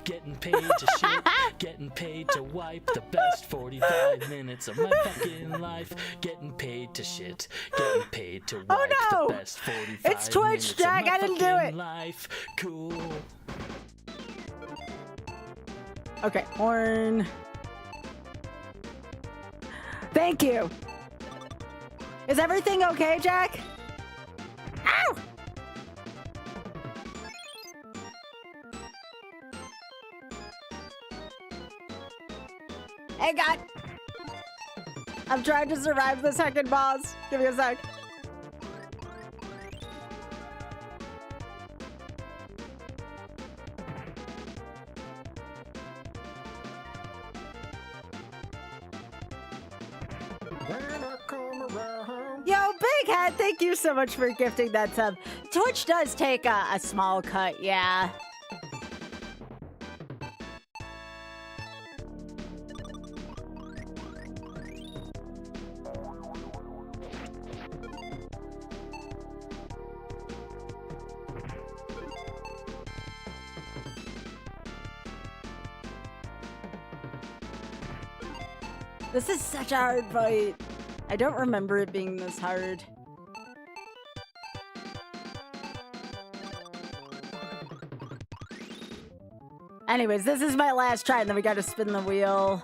Getting paid to shit. Getting paid to wipe the best 45 minutes of my fucking life. Getting paid to shit. Getting paid to wipe the best 45 it's Twitch, minutes Jack. of my I didn't do fucking it. life. Cool. Okay, horn. Thank you. Is everything okay, Jack? Ow! Hey, God. I'm trying to survive the second boss. Give me a sec. Yo, Big Head, thank you so much for gifting that sub. Twitch does take a small cut, yeah. This is such a hard fight. I don't remember it being this hard. Anyways, this is my last try, and then we gotta spin the wheel.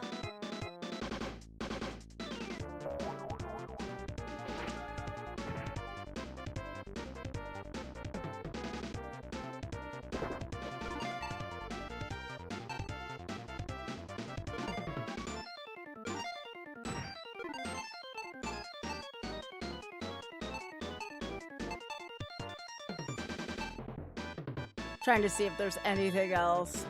Trying to see if there's anything else.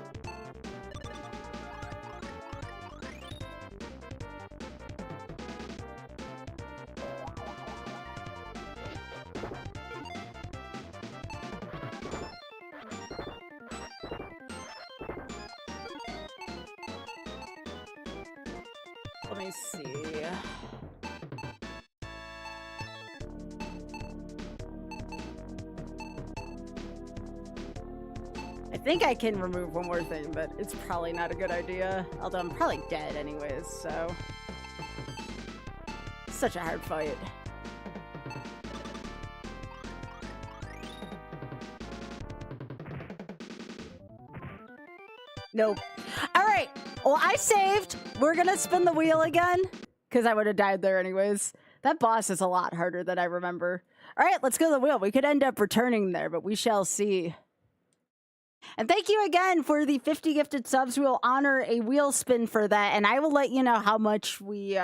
Let me see. I think I can remove one more thing, but it's probably not a good idea. Although I'm probably dead anyways, so... Such a hard fight. Nope. Alright, well I saved. We're gonna spin the wheel again, because I would have died there anyways. That boss is a lot harder than I remember. Alright, let's go to the wheel. We could end up returning there, but we shall see. And thank you again for the 50 gifted subs. We will honor a wheel spin for that, and I will let you know how much we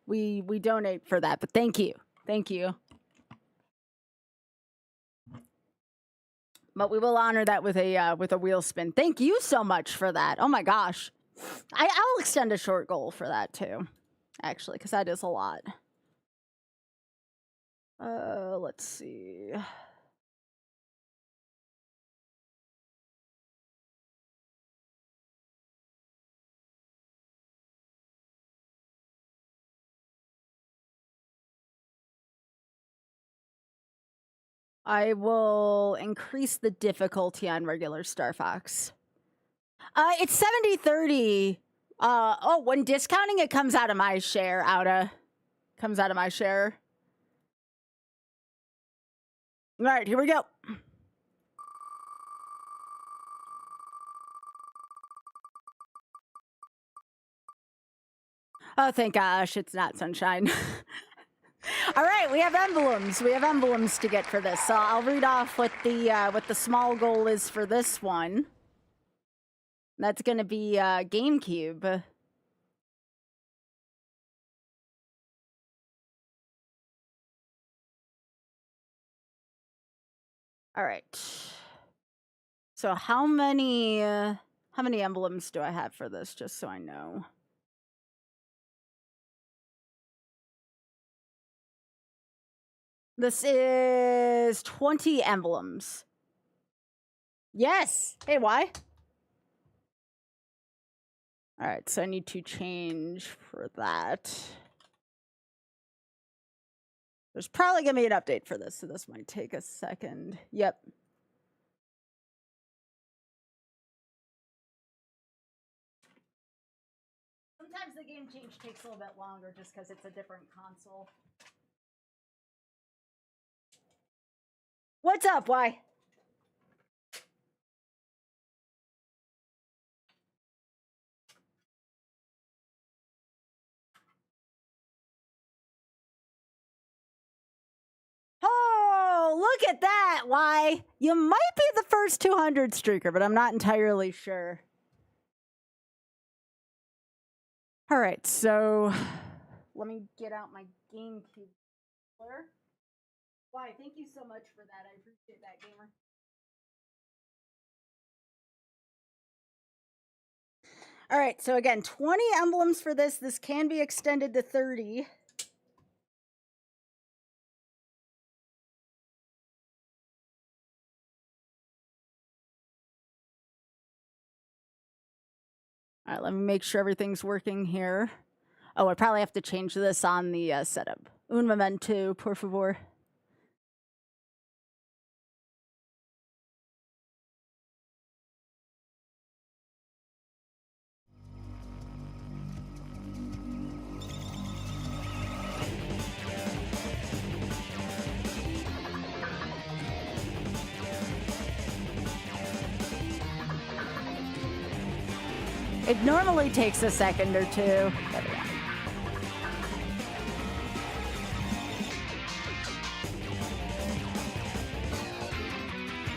donate for that. But thank you. Thank you. But we will honor that with a wheel spin. Thank you so much for that. Oh my gosh. I'll extend a short goal for that too, actually, because that is a lot. Let's see. I will increase the difficulty on regular Star Fox. It's 70-30. Oh, when discounting, it comes out of my share, comes out of my share. All right, here we go. Oh, thank gosh, it's not sunshine. All right, we have emblems. We have emblems to get for this. So I'll read off what the small goal is for this one. That's going to be GameCube. All right. So how many emblems do I have for this, just so I know? This is 20 emblems. Yes. Hey, why? All right, so I need to change for that. There's probably going to be an update for this, so this might take a second. Yep. Sometimes the game change takes a little bit longer just because it's a different console. What's up? Why? Oh, look at that. Why? You might be the first 200 streaker, but I'm not entirely sure. All right, so let me get out my GameCube. Why? Thank you so much for that. I appreciate that, gamer. All right, so again, 20 emblems for this. This can be extended to 30. All right, let me make sure everything's working here. Oh, I probably have to change this on the setup. Un momento, por favor. It normally takes a second or two.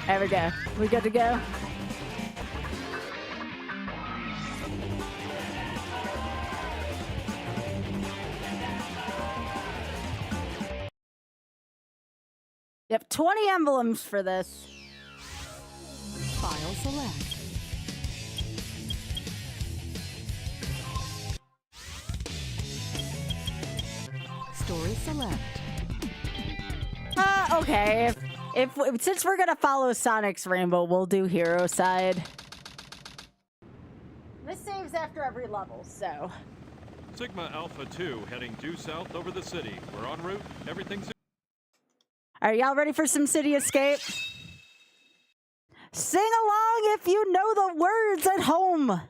There we go. We good to go? Yep, 20 emblems for this. File select. Story select. Okay. If since we're gonna follow Sonic's Rainbow, we'll do hero side. This saves after every level, so Sigma Alpha 2 heading due south over the city. We're en route. Everything's... Are y'all ready for some city escape? Sing along if you know the words at home. Woo!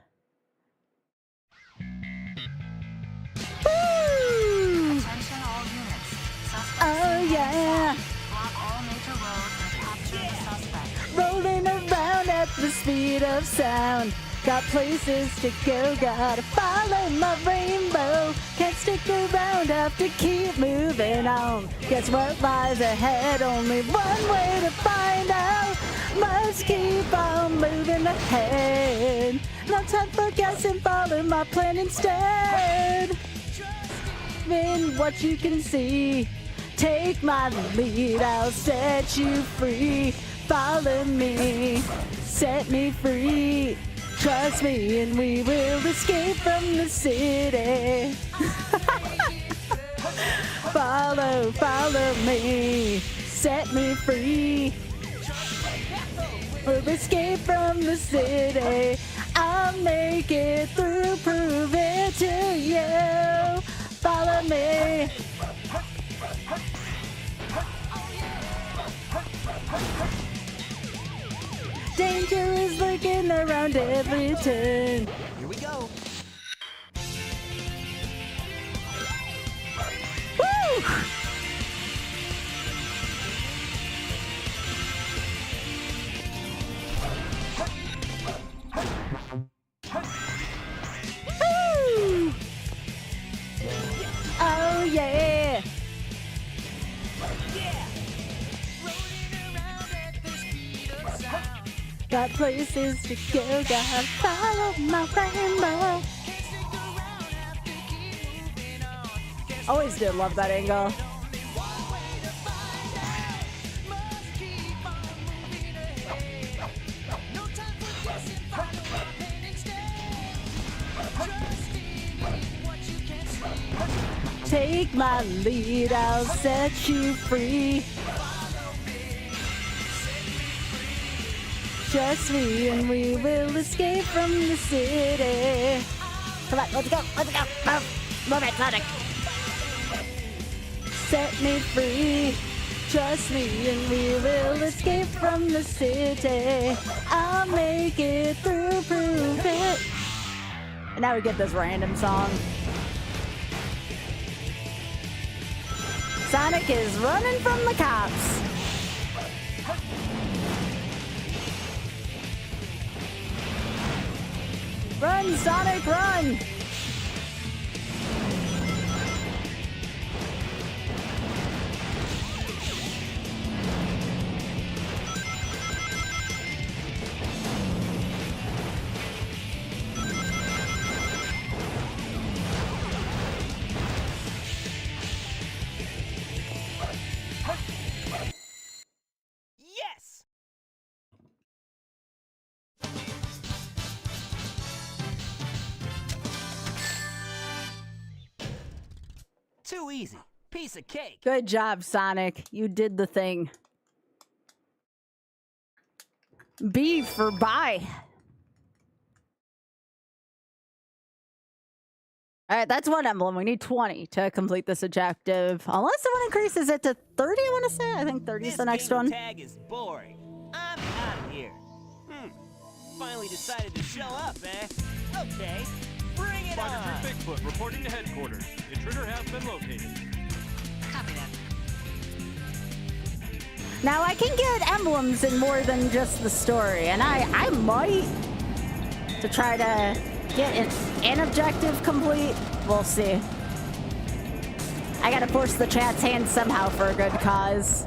Attention all units. Suspect Oh yeah. block all major roads and capture the suspect. Rolling around at the speed of sound. Got places to go, gotta follow my rainbow. Can't stick around, have to keep moving on. Guess what lies ahead? Only one way to find out. Must keep on moving ahead. No time for guessing, follow my plan instead. In what you can see, take my lead, I'll set you free. Follow me, set me free. Trust me and we will escape from the city. Follow me, set me free. We'll escape from the city. I'll make it through, prove it to you. Follow me. Danger is lurking around every turn. Here we go. Woo! Woo! Oh yeah! Got places to go, gotta follow my rainbow. Always did love that angle. Take my lead, I'll set you free. Trust me and we will escape from the city. Come on, let's go, move it, Sonic. Set me free. Trust me and we will escape from the city. I'll make it through, prove it. And now we get this random song. Sonic is running from the cops. Run, Sonic, run! Yes! Too easy. Piece of cake. Good job, Sonic. You did the thing. B for bye. All right, that's one emblem. We need 20 to complete this objective. Unless someone increases it to 30, I want to say. I think 30 is the next game one. Tag is boring. I'm out of here. Finally decided to show up, eh? Okay, bring it Spartan on. Bigfoot reporting to headquarters. Intruder has been located. Copy that. Now, I can get emblems in more than just the story, and I might to try to get an objective complete. We'll see. I gotta force the chat's hand somehow for a good cause.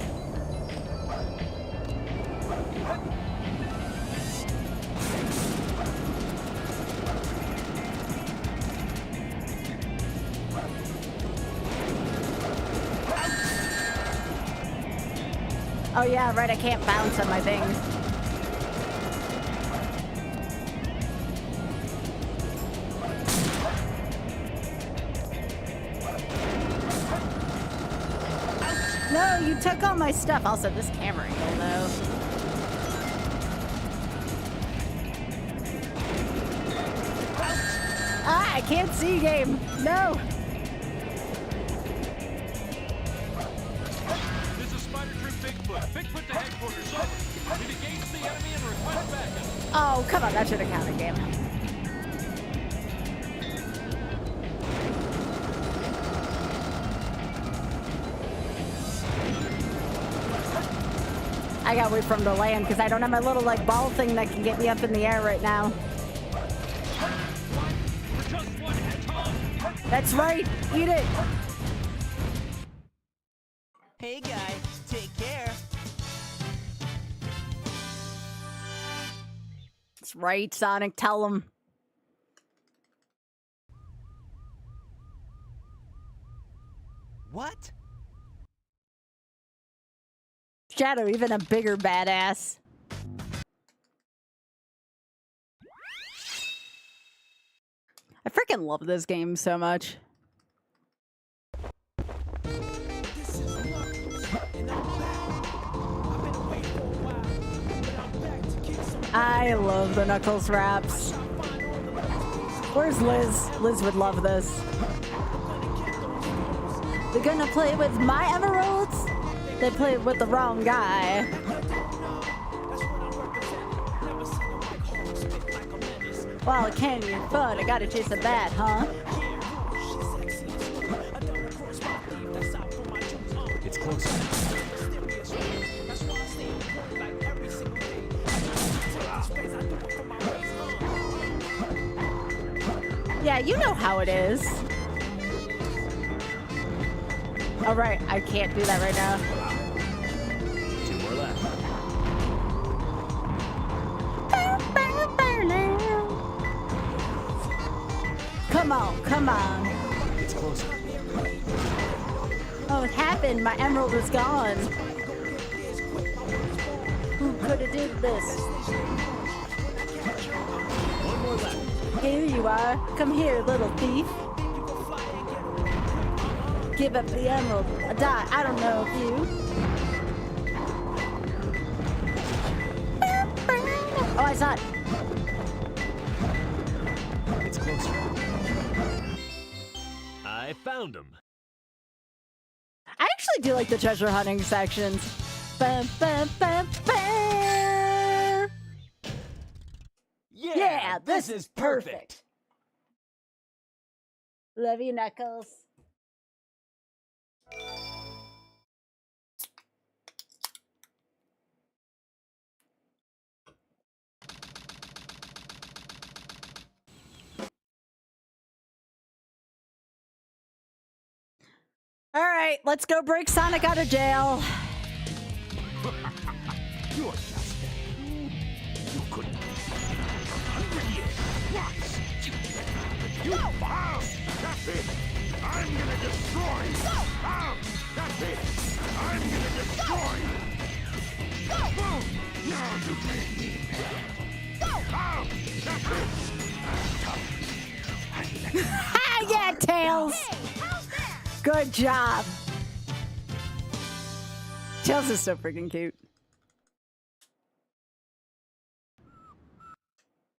Oh yeah, right, I can't bounce on my thing. No, you took all my stuff. Also, this camera angle, though. Ah! I can't see, game. No. This is Spider Troop Bigfoot. Bigfoot to headquarters. Over. Did engage the enemy and request backup. Oh, come on. That should have counted, game. I gotta wait for him to land because I don't have my little like ball thing that can get me up in the air right now. That's right. Eat it. Hey guys, take care. That's right, Sonic. Tell him. What? Shadow, even a bigger badass. I freaking love this game so much. I love the Knuckles raps. Where's Liz? Liz would love this. They're gonna play with my emeralds? They played with the wrong guy. Well, it can be fun. I gotta chase a bat, huh? It's close. Yeah, you know how it is. All right, I can't do that right now. 2 more left. Come on, come on. It's closer. Oh, it happened. My emerald is gone. Who could have did this? 1 more left. Here you are. Come here, little thief. Give up the emerald. Die. I don't know if you. Oh, I saw it. It's closer. I found him. I actually do like the treasure hunting sections. Bum, bum, bum, bum. Yeah, this is perfect. Love you, Knuckles. All right, let's go break Sonic out of jail. You're just a fool. You couldn't be 100 years. What? You bound! That's it! I'm gonna destroy you! Bound! That's it! I'm gonna destroy you! Go! Boom! Now you can't beat me! Go! Bound! That's it! Ha! Yeah, Tails! Good job. Tails is so freaking cute.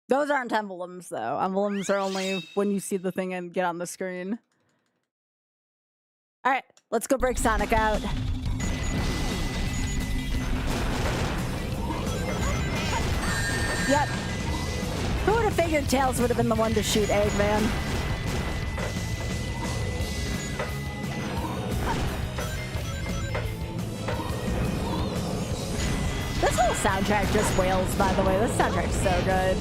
Those aren't emblems, though. Emblems are only when you see the thing and get on the screen. All right, let's go break Sonic out. Yep. Who would have figured Tails would have been the one to shoot Eggman? This whole soundtrack just wails, by the way. This soundtrack's so good.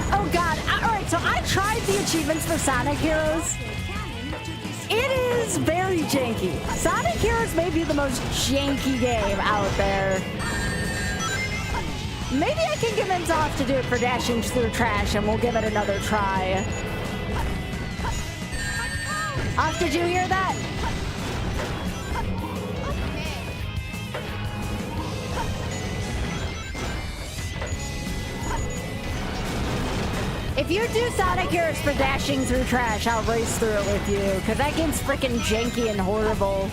Oh god, alright, so I tried the achievements for Sonic Heroes. It is very janky. Sonic Heroes may be the most janky game out there. Maybe I can convince Off to do it for dashing through trash and we'll give it another try. Off, did you hear that? If If you do Sonic Heroes for dashing through trash, I'll race through it with you, because that game's freaking janky and horrible.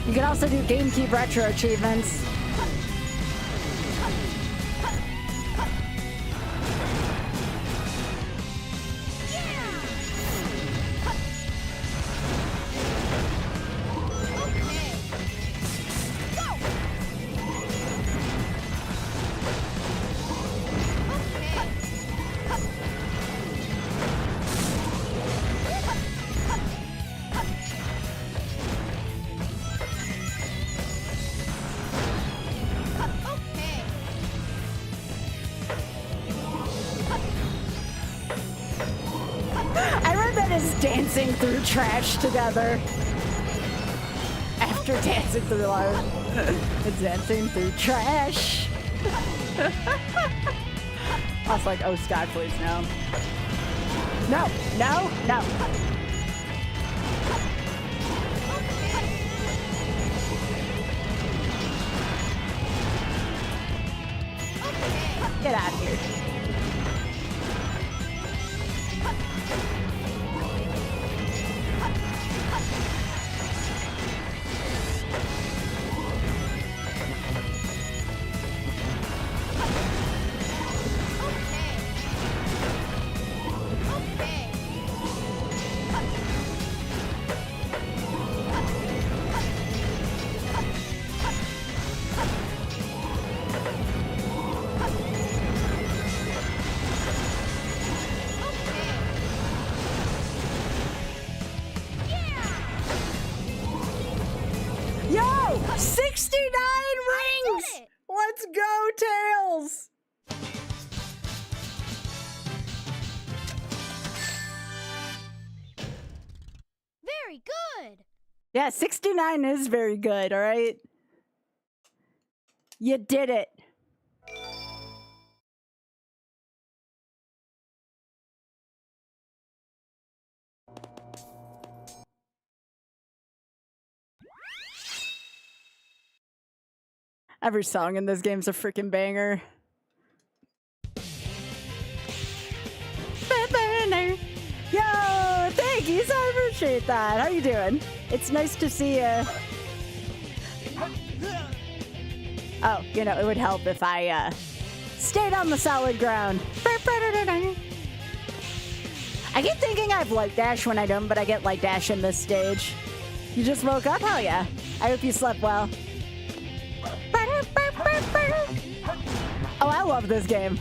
You can also do GameCube Retro achievements. Dancing through trash together. After dancing through life. It's dancing through trash. I was like, oh Sky, please, no. No, no, no. Get out of here. Yo! 69 rings! Let's go, Tails! Very good. Yeah, 69 is very good, alright? You did it. Every song in this game's a freaking banger. Yo, thank you, so I appreciate that. How you doing? It's nice to see you. Oh, you know, it would help if I stayed on the solid ground. I keep thinking I have light dash when I don't, but I get light dash in this stage. You just woke up? Hell yeah. I hope you slept well. Oh, I love this game.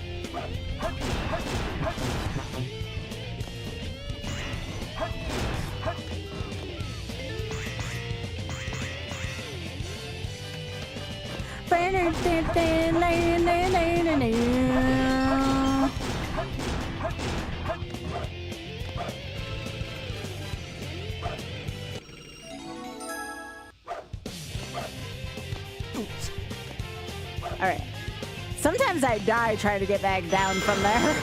All right. Sometimes I die trying to get back down from there.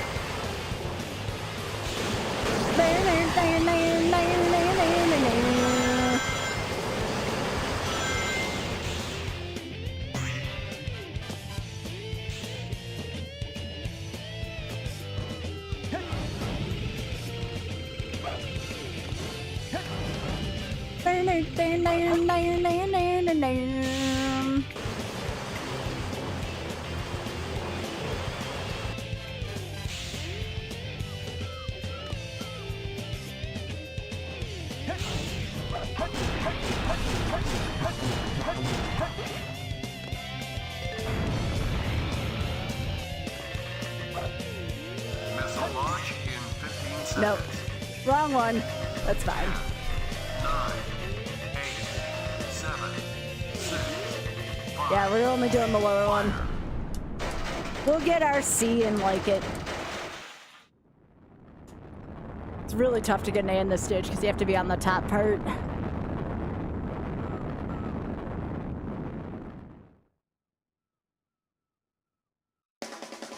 Missile launch in 15 seconds. Nope. Wrong one. That's fine. 9, 8, 7, 6, 5. Yeah, we're only doing the lower one. We'll get our C and like it. It's really tough to get an A in this stage because you have to be on the top part.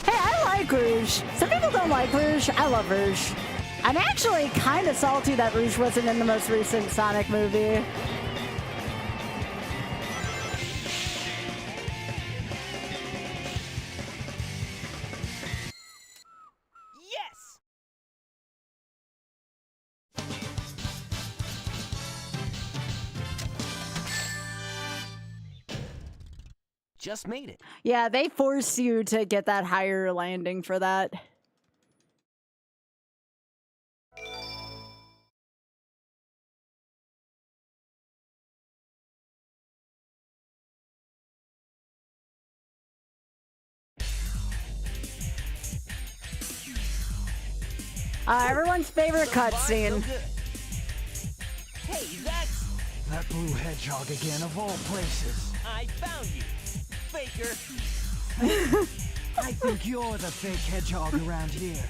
Hey, I like Rouge. Some people don't like Rouge. I love Rouge. I'm actually kind of salty that Rouge wasn't in the most recent Sonic movie. just made it. Yeah, they force you to get that higher landing for that. Everyone's favorite cutscene. Hey, that's... That blue hedgehog again, of all places. I found you, faker. I think you're the fake hedgehog around here.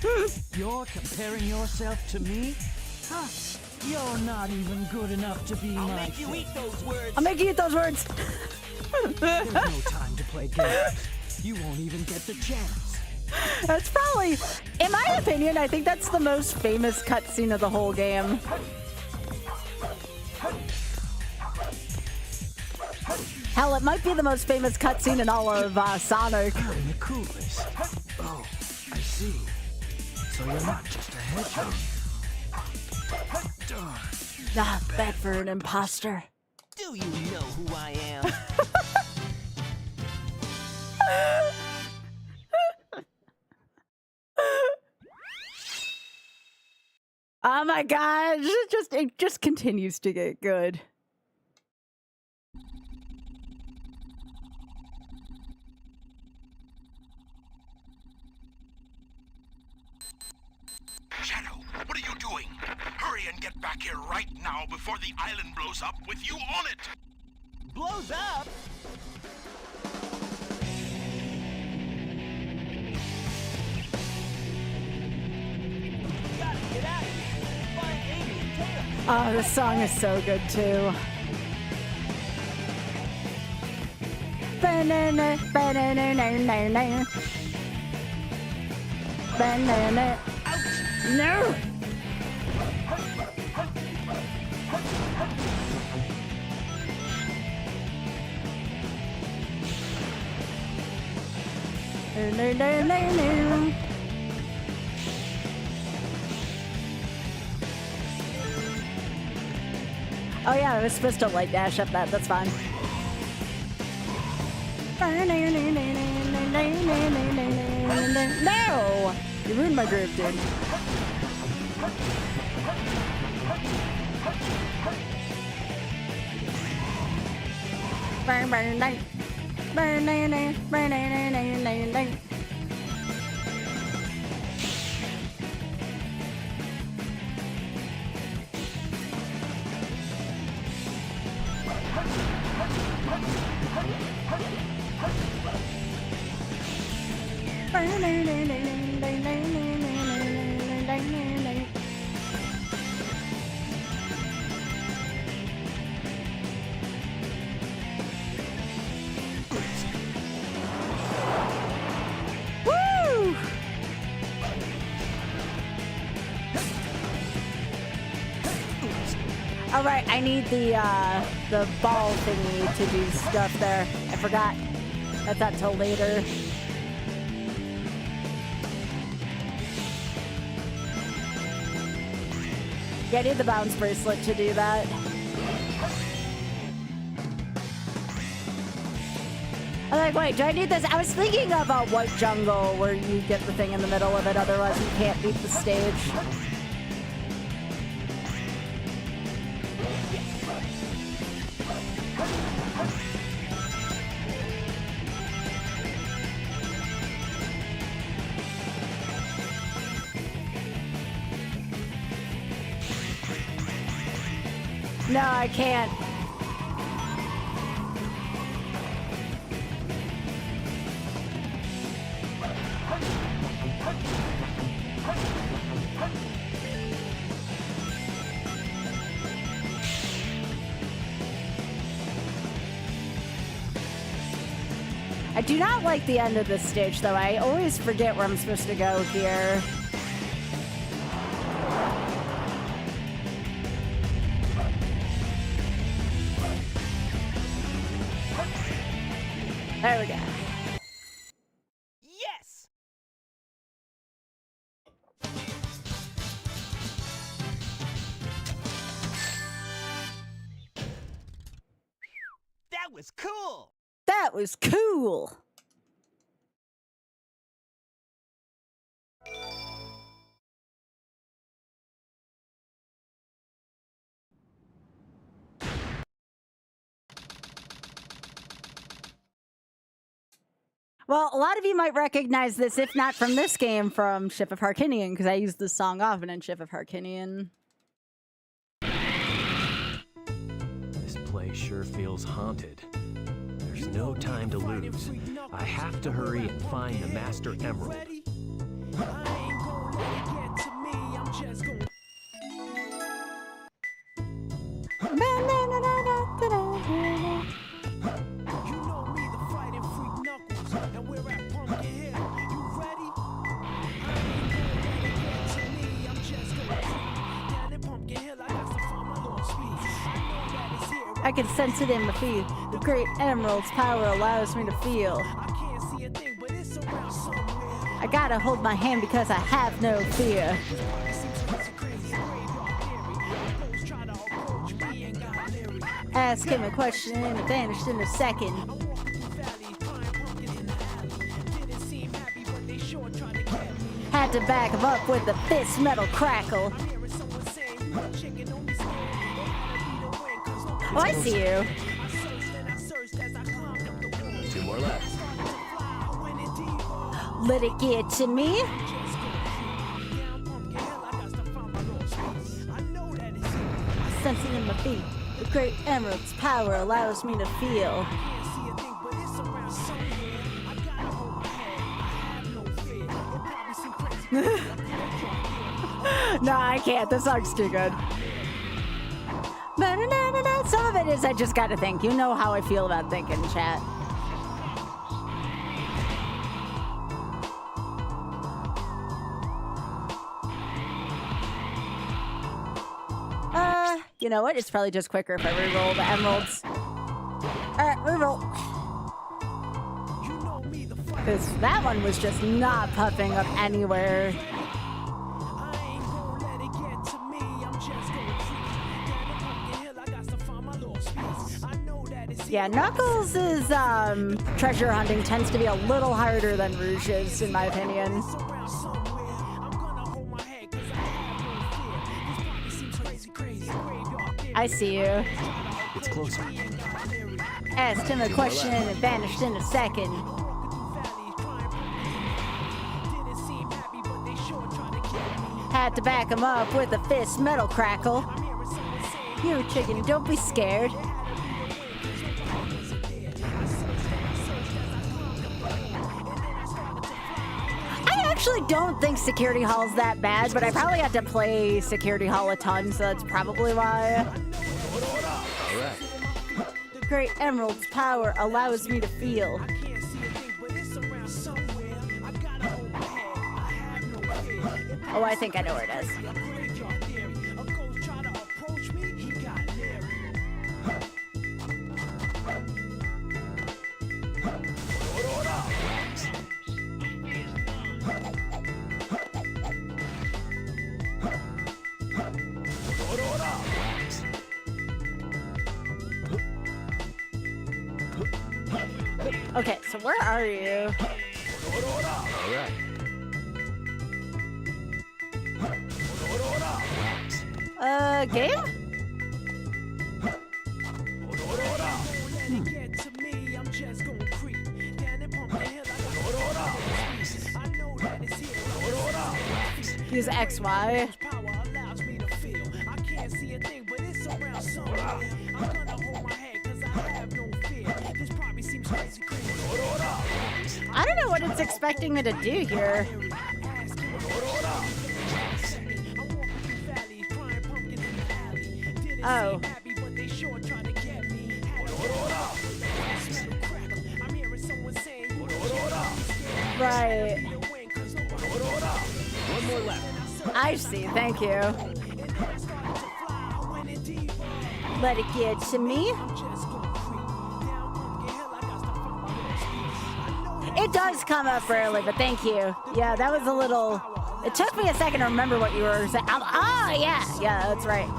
You're comparing yourself to me? Huh? You're not even good enough to be I'll my make you fake. eat those words. I'll make you eat those words. There's no time to play games. You won't even get the chance. That's probably, in my opinion, I think that's the most famous cutscene of the whole game. Hell, it might be the most famous cutscene in all of Sonic. I'm the coolest. Oh, I see. So you're not just a hedgehog. Darn. Not bad for an imposter. Do you know who I am? Oh my gosh, it just continues to get good. Shadow, what are you doing? Hurry and get back here right now before the island blows up with you on it! Blows up? Gotta get out of here. Find Amy and Tails. Oh, this song is so good too. Banana, banana, banana, banana. No! No, no, no, no. Oh yeah, I was supposed to light dash up that. That's fine. No! You ruined my groove, dude. Woo! All right, I need the ball thingy to do stuff there. I forgot. That's not till later. Yeah, I need the bounce bracelet to do that. I'm like, wait, do I need this? I was thinking of a White Jungle where you get the thing in the middle of it, otherwise you can't beat the stage. No, I can't. I do not like the end of this stage, though. I always forget where I'm supposed to go here. There we go. Yes! That was cool! That That was cool. Well, a lot of you might recognize this, if not from this game, from Ship of Harkinian, because I use this song often in Ship of Harkinian. This place sure feels haunted. There's no time to lose. I have to hurry and find the Master Emerald. I can sense it in my feet. The great emerald's power allows me to feel. I gotta hold my hand because I have no fear. Ask him a question and it vanished in a second. Had to back him up with the fist metal crackle. Oh, I see you. 2 more left. Let it get to me. Sense it in my feet. The great emerald's power allows me to feel. No, I can't. This song's too good. Some of it is I just gotta think. You know how I feel about thinking, chat. You know what? It's probably just quicker if I reroll the emeralds. Alright, reroll. Because that one was just not popping up anywhere. Yeah, Knuckles' treasure hunting tends to be a little harder than Rouge's, in my opinion. I see you. It's closer. Asked him a question and it vanished in a second. Had to back him up with a fist metal crackle. You chicken, don't be scared. I actually don't think Security Hall's that bad, but I probably have to play Security Hall a ton, so that's probably why. All right. Great Emerald's power allows me to feel. Oh, I think I know where it is. Okay, so where are you? All right. Game? Use XY. I don't know what it's expecting me to do here. Oh. Right. One more left. I see, thank you. Let it get to me. It does come up early, but thank you. Yeah, that was a little... It took me a second to remember what you were saying. Oh, yeah. Yeah, that's right.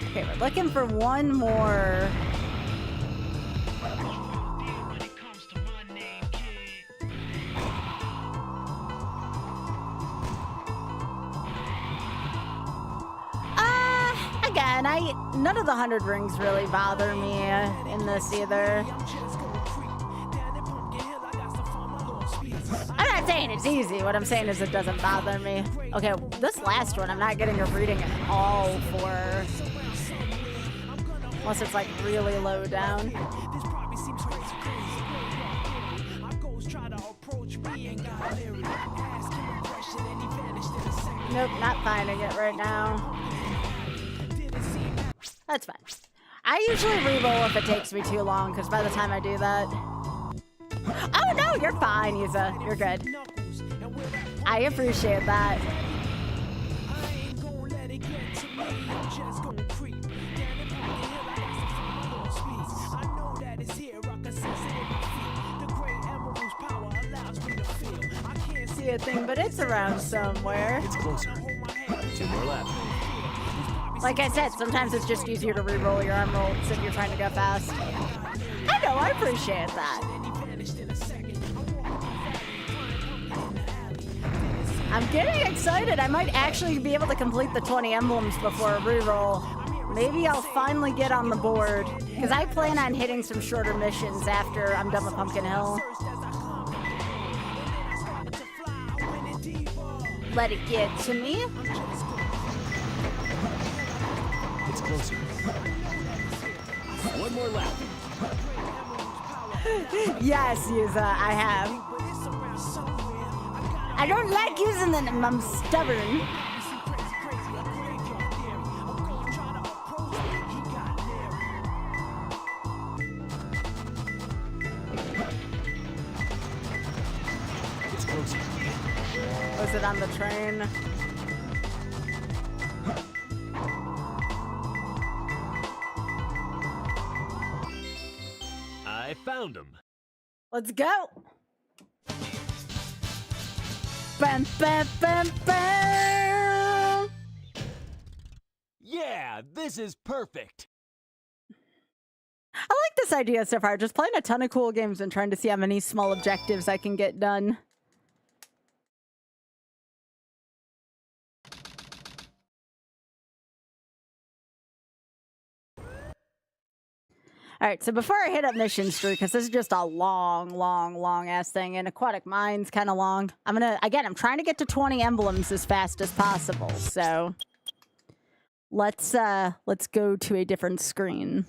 Okay, we're looking for one more. Again, none of the 100 rings really bother me in this either. I'm not saying it's easy. What I'm saying is it doesn't bother me. Okay, this last one I'm not getting a reading at all for. Unless it's like really low down. Nope, not finding it right now. That's fine. I usually re-roll if it takes me too long, because by the time I do that... Oh no, you're fine, Yuza. You're good. I appreciate that. Can't see a thing, but it's around somewhere. It's closer. 2 more left. Like I said, sometimes it's just easier to re-roll your arm rolls if you're trying to go fast. I know, I appreciate that. I'm getting excited. I might actually be able to complete the 20 emblems before a re-roll. Maybe I'll finally get on the board, because I plan on hitting some shorter missions after I'm done with Pumpkin Hill. Let it get to me. It's closer. 1 more left. Yes, Yuza, I have. I don't like using them. I'm stubborn. It's closer. Was it on the train? I found him. Let's go. Bam, bam, bam, bam. Yeah, this is perfect. I like this idea so far. Just playing a ton of cool games and trying to see how many small objectives I can get done. All right, so before I hit up Mission Street, because this is just a long ass thing, and Aquatic Mine's kind of long. I'm trying to get to 20 emblems as fast as possible. So let's go to a different screen.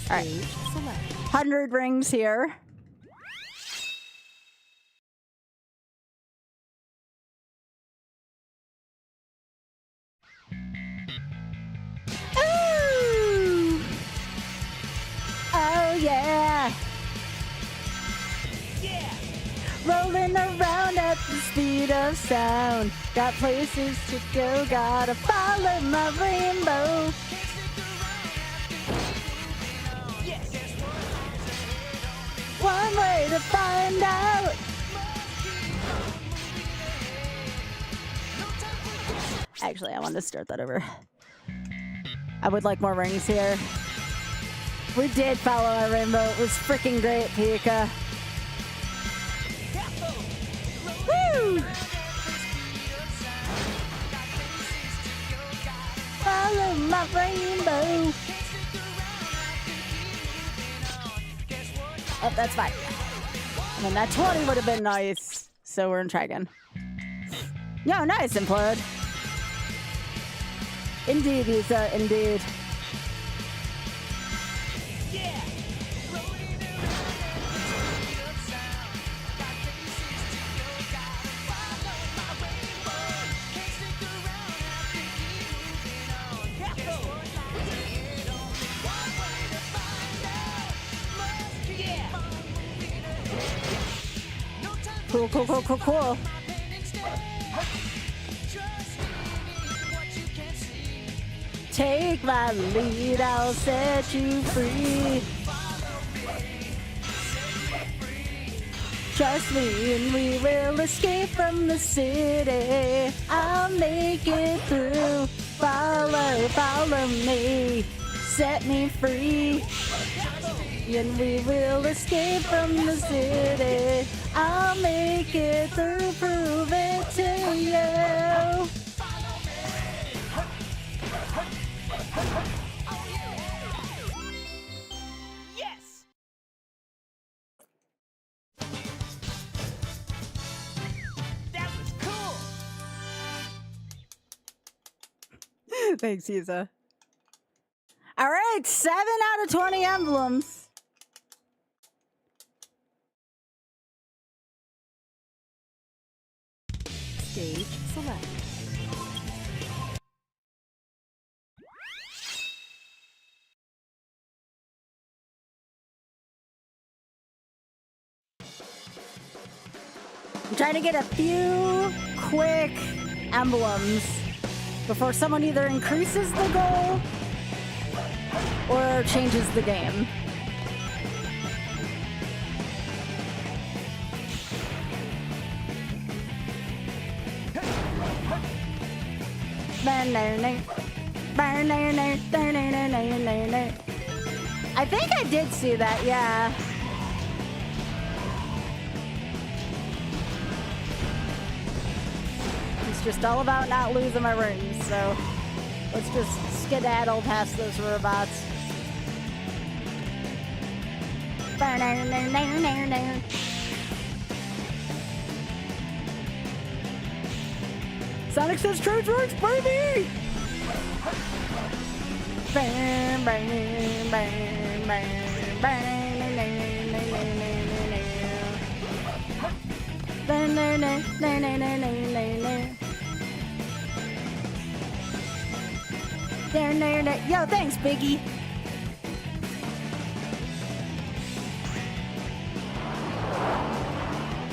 All right, 100 rings here. Ooh! Oh yeah! Yeah! Rolling around at the speed of sound. Got places to go, gotta follow my rainbow. Yes! One way to find out. Actually, I want to start that over. I would like more rings here. We did follow our rainbow. It was freaking great, Pika. Woo! Follow my rainbow. Oh, that's fine. I mean, that 20 would have been nice. So we're gonna try again. Yo, nice, Implode. Indeed, Yuza, indeed. Yeah! Cool, cool, cool, cool, cool. Take my lead, I'll set you free. Trust me and we will escape from the city. I'll make it through. Follow me. Set me free. And we will escape from the city. I'll make it through. Prove it to you. Yes! That was cool! Thanks, Isa. All right, 7 out of 20 emblems. Stage select. I'm trying to get a few quick emblems before someone either increases the goal or changes the game. I think I did see that, yeah. It's just all about not losing my rings, so let's just skedaddle past those robots. Sonic says trade works, baby! Bang, bang, bang, bang, bang, Yo, thanks, Biggie.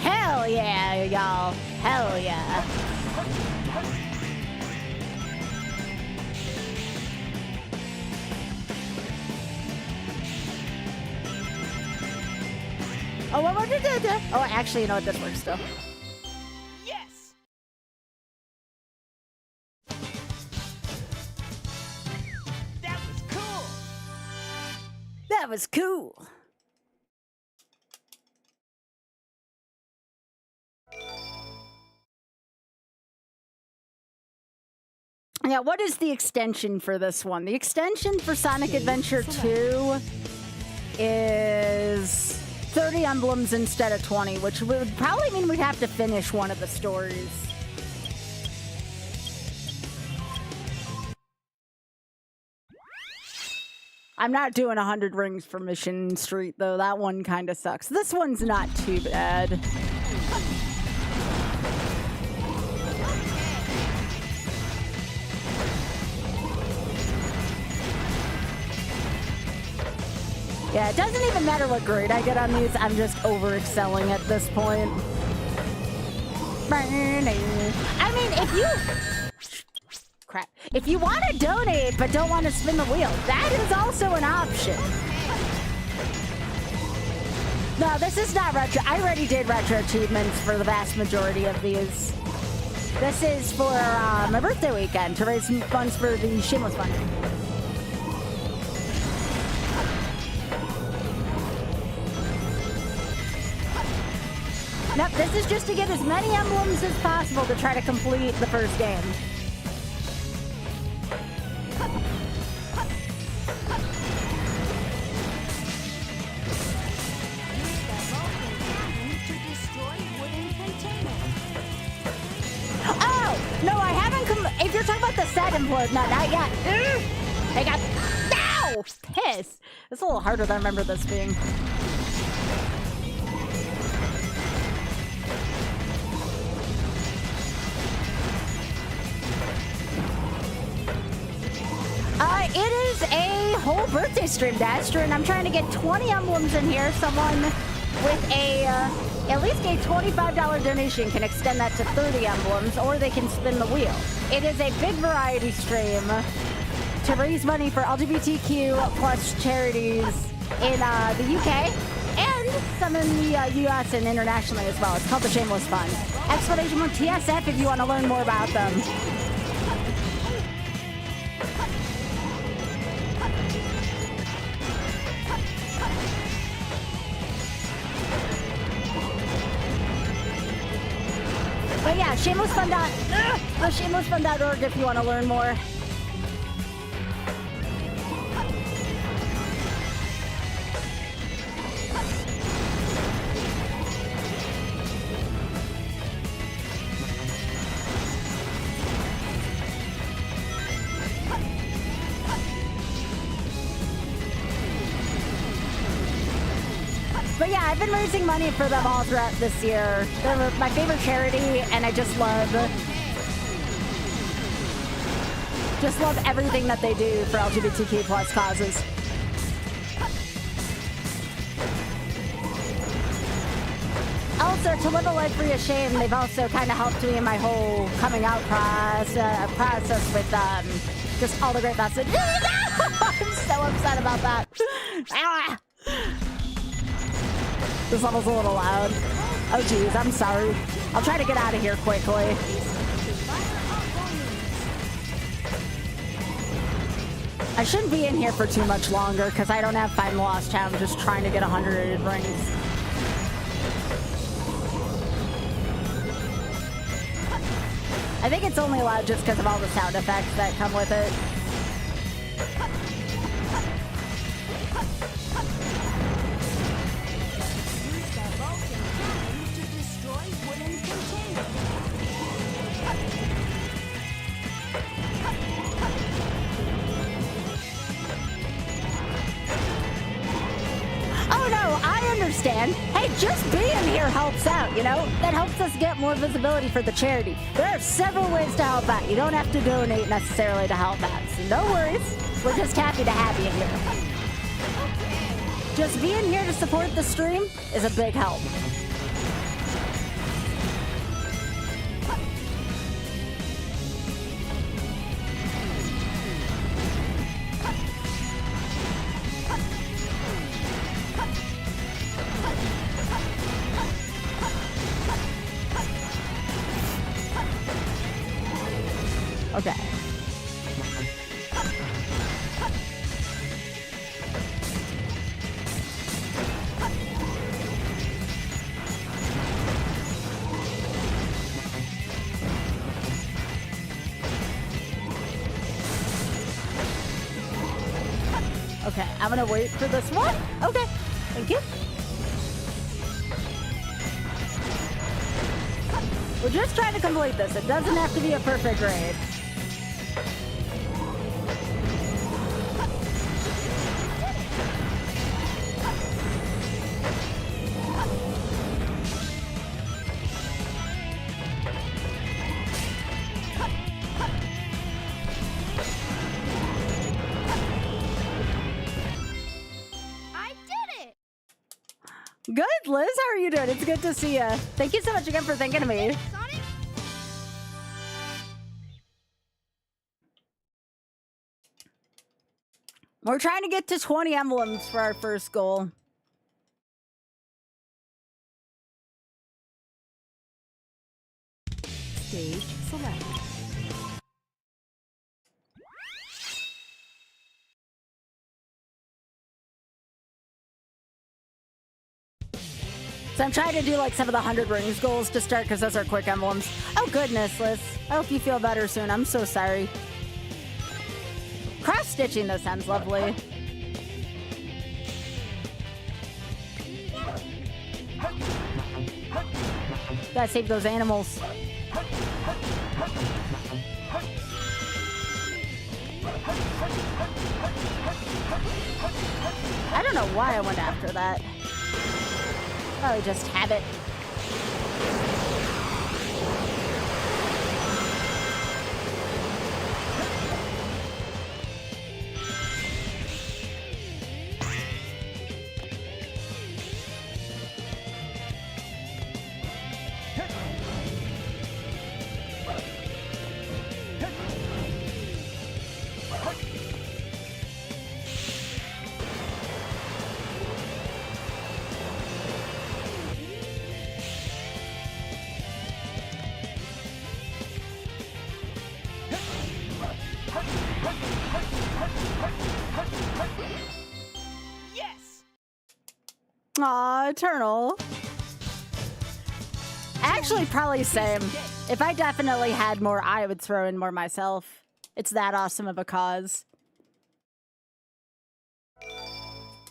Hell yeah, y'all. Hell yeah. Oh, what? Oh, actually, you know what? This works still. Yes! That was cool! That was cool. Yeah, what is the extension for this one? The extension for Sonic Adventure 2 is 30 emblems instead of 20, which would probably mean we'd have to finish one of the stories. I'm not doing 100 rings for Mission Street, though. That one kind of sucks. This one's not too bad. Yeah, it doesn't even matter what grade I get on these. I'm just over-excelling at this point. I mean, if you... Crap. If you want to donate but don't want to spin the wheel, that is also an option. No, this is not retro. I already did retro achievements for the vast majority of these. This is for my birthday weekend to raise some funds for the Shameless Fund. Nope, this is just to get as many emblems as possible to try to complete the first game. Oh! No, I haven't if you're talking about the set implode, no, not yet. I got... Ow! Piss! It's a little harder than I remember this being. It is a whole birthday stream, Dasher, and I'm trying to get 20 emblems in here. Someone with a, at least a $25 donation can extend that to 30 emblems, or they can spin the wheel. It is a big variety stream. to raise money for LGBTQ plus charities in the UK and some in the US and internationally as well. It's called the Shameless Fund. Explanation with TSF if you want to learn more about them. But yeah, shamelessfund.org if you want to learn more. But yeah, I've been raising money for them all throughout this year. They're my favorite charity, and I just love everything that they do for LGBTQ plus causes. Also, to live a life free of shame, they've also kind of helped me in my whole coming out process with just all the great messages. I'm so upset about that. This level's a little loud. Oh geez, I'm sorry. I'll try to get out of here quickly. I shouldn't be in here for too much longer because I don't have Find the Lost Town. I'm just trying to get 100 rings. I think it's only loud just because of all the sound effects that come with it. Hey, just being here helps out, you know? That helps us get more visibility for the charity. There are several ways to help out. You don't have to donate necessarily to help out. So no worries. We're just happy to have you here. Just being here to support the stream is a big help. Okay. Okay, I'm gonna wait for this one. Okay, thank you. We're just trying to complete this. It doesn't have to be a perfect raid. Good, Liz. How are you doing? It's good to see you. Thank you so much again for thinking of me. We're trying to get to 20 emblems for our first goal. Stage select. So I'm trying to do like some of the 100 rings goals to start because those are quick emblems. Oh goodness, Liz. I hope you feel better soon. I'm so sorry. Cross-stitching though sounds lovely. Gotta save those animals. I don't know why I went after that. Probably just habit. Yes! Aw, Eternal. Actually, probably same. If I definitely had more, I would throw in more myself. It's that awesome of a cause.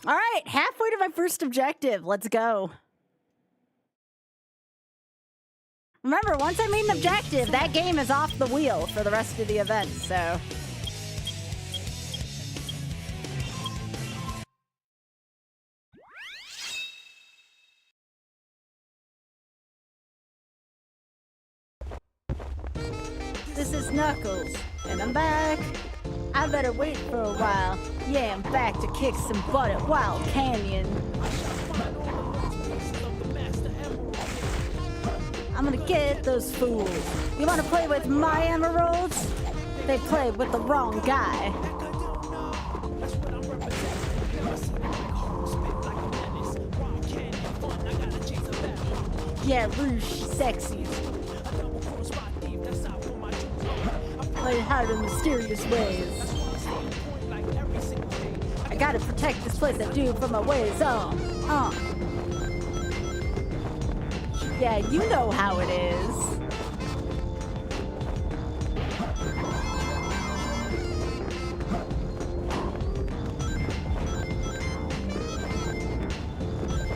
All right, halfway to my first objective. Let's go. Remember, once I meet an objective, that game is off the wheel for the rest of the event, so... This is Knuckles, and I'm back. I better wait for a while. Yeah, I'm back to kick some butt at Wild Canyon. I'm gonna get those fools. You wanna play with my emeralds? They played with the wrong guy. Yeah, Rouge, sexy. Play hard in mysterious ways. I gotta protect this place I do from my ways. Yeah, you know how it is.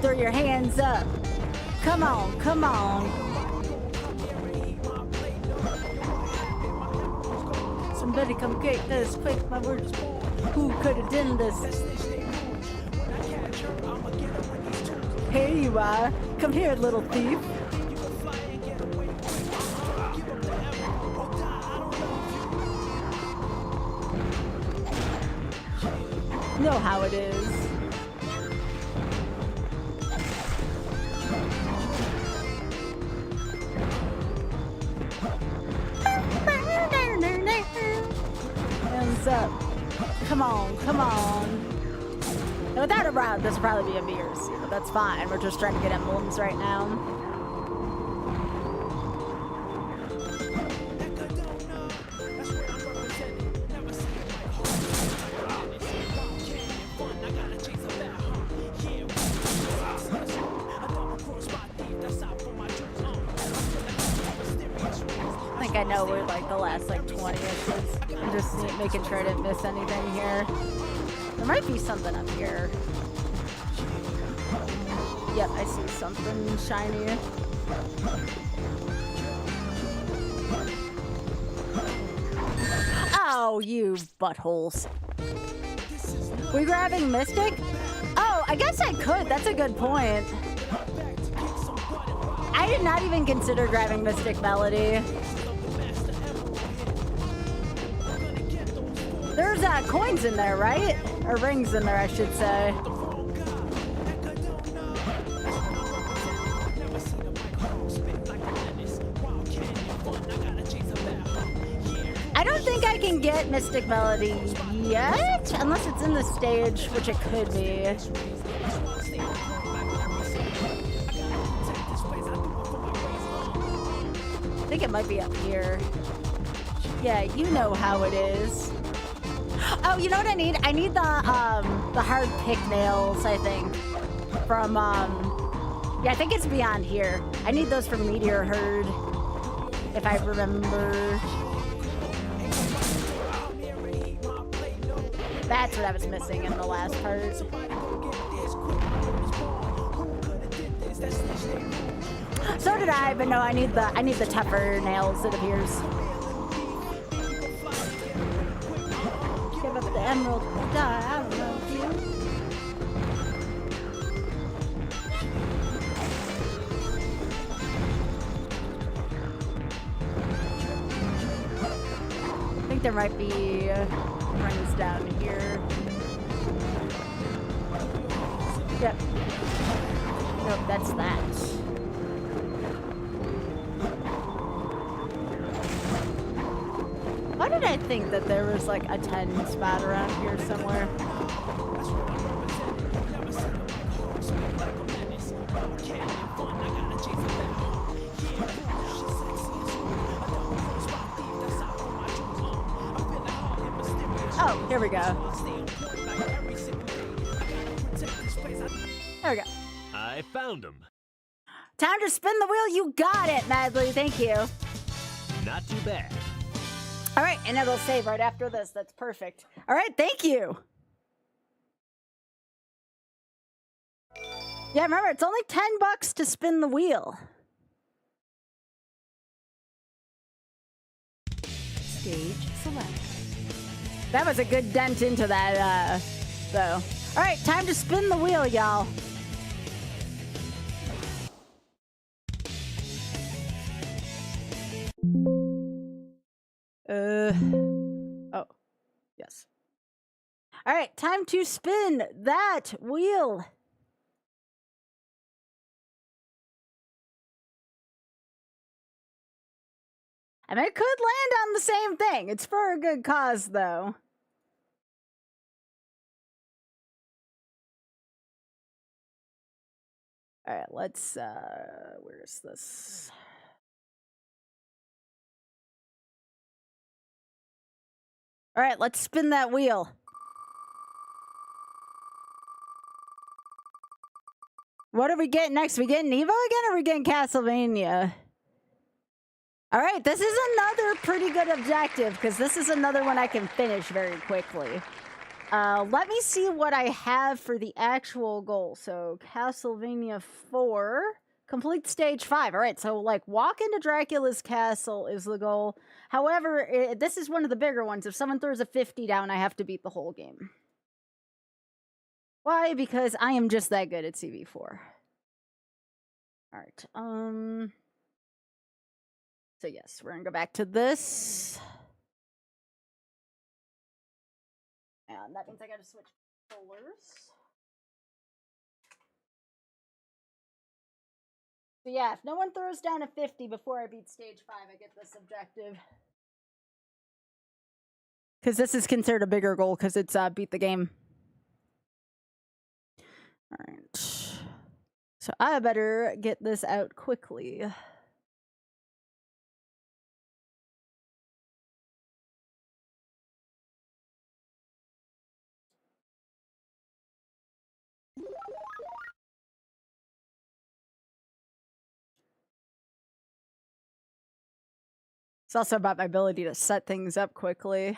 Throw your hands up. Come on, come on. Somebody come get this quick, my words. Who could have done this? Here you are. Come here, little thief. Know how it is. Hands up. Come on, come on. And without a route, this will probably be a VRC, but that's fine. We're just trying to get emblems right now. I think I know we're like the last like 20-ish. I'm just making sure I didn't miss anything here. There might be something up here. Yep, I see something shiny. Oh, you buttholes. We grabbing Mystic? Oh, I guess I could. That's a good point. I did not even consider grabbing Mystic Melody. There's coins in there, right? Or rings in there, I should say. I don't think I can get Mystic Melody yet, unless it's in the stage, which it could be. I think it might be up here. Yeah, you know how it is. Oh, you know what I need? I need the hard pick nails, I think. From, yeah, I think it's beyond here. I need those from Meteor Herd, if I remember. That's what I was missing in the last part. So did I, but no, I need the tougher nails, it appears. Give up the emerald, die, I don't know you. I think there might be rings down here. Yep. Nope, that's that. Why did I think that there was like a 10 spot around here somewhere? Oh, here we go. There we go. I found him. Time to spin the wheel. You got it, Madly. Thank you. Not too bad. All right, and it'll save right after this. That's perfect. All right, thank you. Yeah, remember, it's only $10 to spin the wheel. Stage select. That was a good dent into that, though. All right, time to spin the wheel, y'all. Oh, yes. All right, time to spin that wheel. I mean, it could land on the same thing. It's for a good cause, though. All right, let's, where's this? All right, let's spin that wheel. What are we getting next? We getting Evo again, or are we getting Castlevania? All right, this is another pretty good objective, because this is another one I can finish very quickly. Let me see what I have for the actual goal. So, Castlevania 4, complete stage 5. All right, so, like, walk into Dracula's castle is the goal. However, this is one of the bigger ones. If someone throws a 50 down, I have to beat the whole game. Why? Because I am just that good at CV4. All right, so yes, we're gonna go back to this. And that means I gotta switch controllers. So yeah, if no one throws down a 50 before I beat stage 5, I get this objective. Because this is considered a bigger goal, because it's beat the game. Alright. So I better get this out quickly. It's also about my ability to set things up quickly.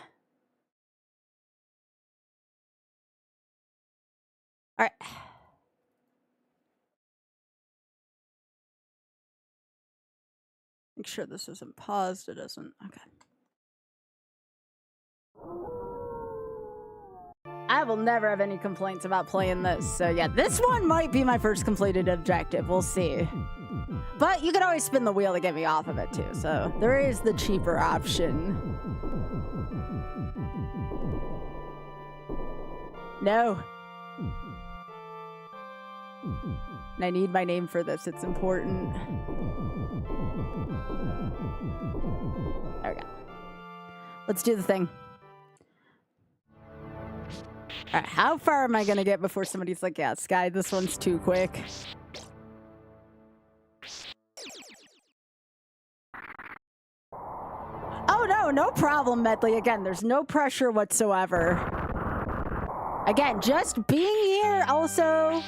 All right. Make sure this isn't paused. It isn't. Okay. I will never have any complaints about playing this. So yeah, this one might be my first completed objective. We'll see. But you can always spin the wheel to get me off of it too. So there is the cheaper option. No. And I need my name for this. It's important. There we go. Let's do the thing. All right, how far am I going to get before somebody's like, yeah, Sky, this one's too quick? Oh, no, no problem, Medley. Again, there's no pressure whatsoever. Again, just being here also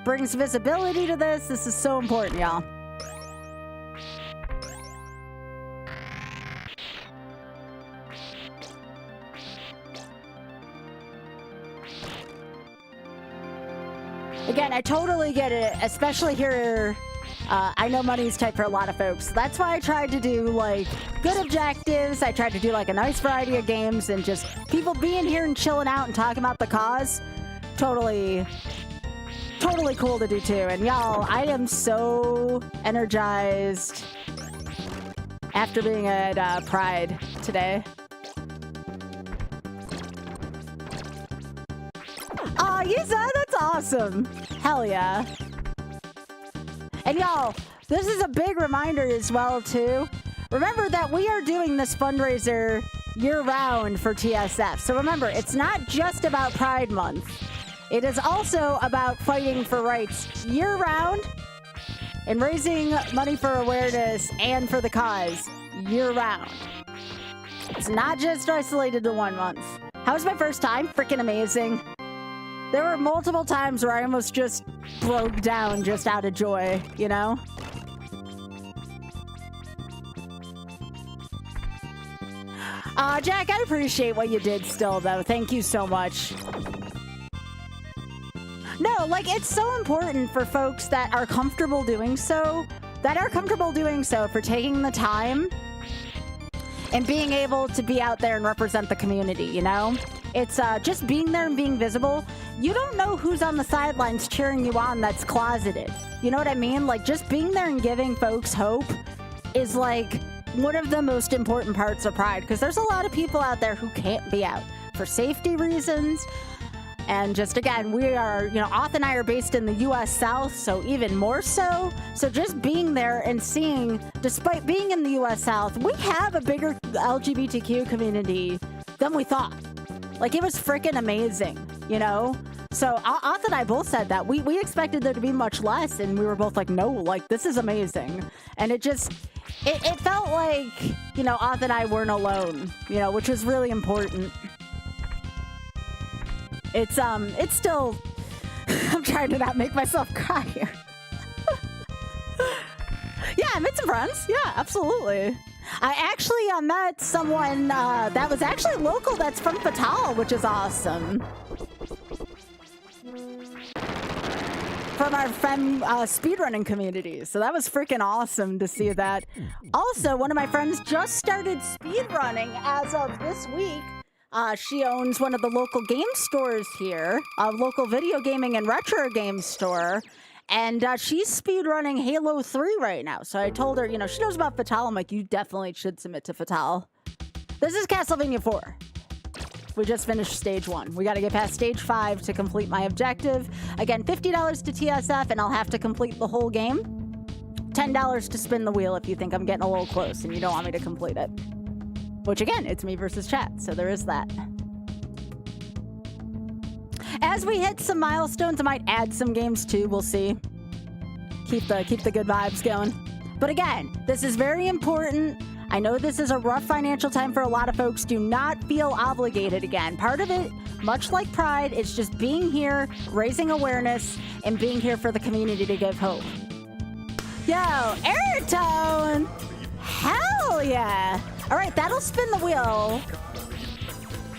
brings visibility to this. This is so important, y'all. Again, I totally get it, especially here. I know money's tight for a lot of folks. That's why I tried to do, like, good objectives. I tried to do, like, a nice variety of games, and just people being here and chilling out and talking about the cause. Totally cool to do, too. And, y'all, I am so energized after being at Pride today. Aw, Yuza, that's awesome. Hell yeah. And y'all, this is a big reminder as well, too. Remember that we are doing this fundraiser year-round for TSF. So remember, it's not just about Pride Month. It is also about fighting for rights year-round and raising money for awareness and for the cause year-round. It's not just isolated to 1 month. How was my first time? Freaking amazing. There were multiple times where I almost just broke down just out of joy, you know? Jack, I appreciate what you did still, though. Thank you so much. No, like, it's so important for folks that are comfortable doing so, for taking the time and being able to be out there and represent the community, you know? It's just being there and being visible. You don't know who's on the sidelines cheering you on that's closeted. You know what I mean? Like, just being there and giving folks hope is, like, one of the most important parts of Pride, because there's a lot of people out there who can't be out for safety reasons. And just, again, we are, you know, Auth and I are based in the U.S. South, so even more so. So just being there and seeing, despite being in the U.S. South, we have a bigger LGBTQ community than we thought. Like, it was freaking amazing, you know? So Auth and I both said that. We expected there to be much less, and we were both like, no, like, this is amazing. And it just, it felt like, you know, Auth and I weren't alone, you know, which was really important. It's still, I'm trying to not make myself cry here. Yeah, I met some friends. Yeah, absolutely. I actually met someone that was actually local that's from Fatal, which is awesome. From our speedrunning community. So that was freaking awesome to see that. Also, one of my friends just started speedrunning as of this week. She owns one of the local game stores here, a local video gaming and retro game store. And she's speedrunning Halo 3 right now. So I told her, you know, she knows about Fatal. I'm like, you definitely should submit to Fatal. This is Castlevania 4. We just finished stage 1. We got to get past stage 5 to complete my objective. Again, $50 to TSF, and I'll have to complete the whole game. $10 to spin the wheel if you think I'm getting a little close and you don't want me to complete it. Which, again, it's me versus chat, so there is that. As we hit some milestones, I might add some games too. We'll see. Keep the good vibes going. But again, this is very important. I know this is a rough financial time for a lot of folks. Do not feel obligated again. Part of it, much like Pride, is just being here, raising awareness, and being here for the community to give hope. Yo, Airtone! Hell yeah! All right, that'll spin the wheel.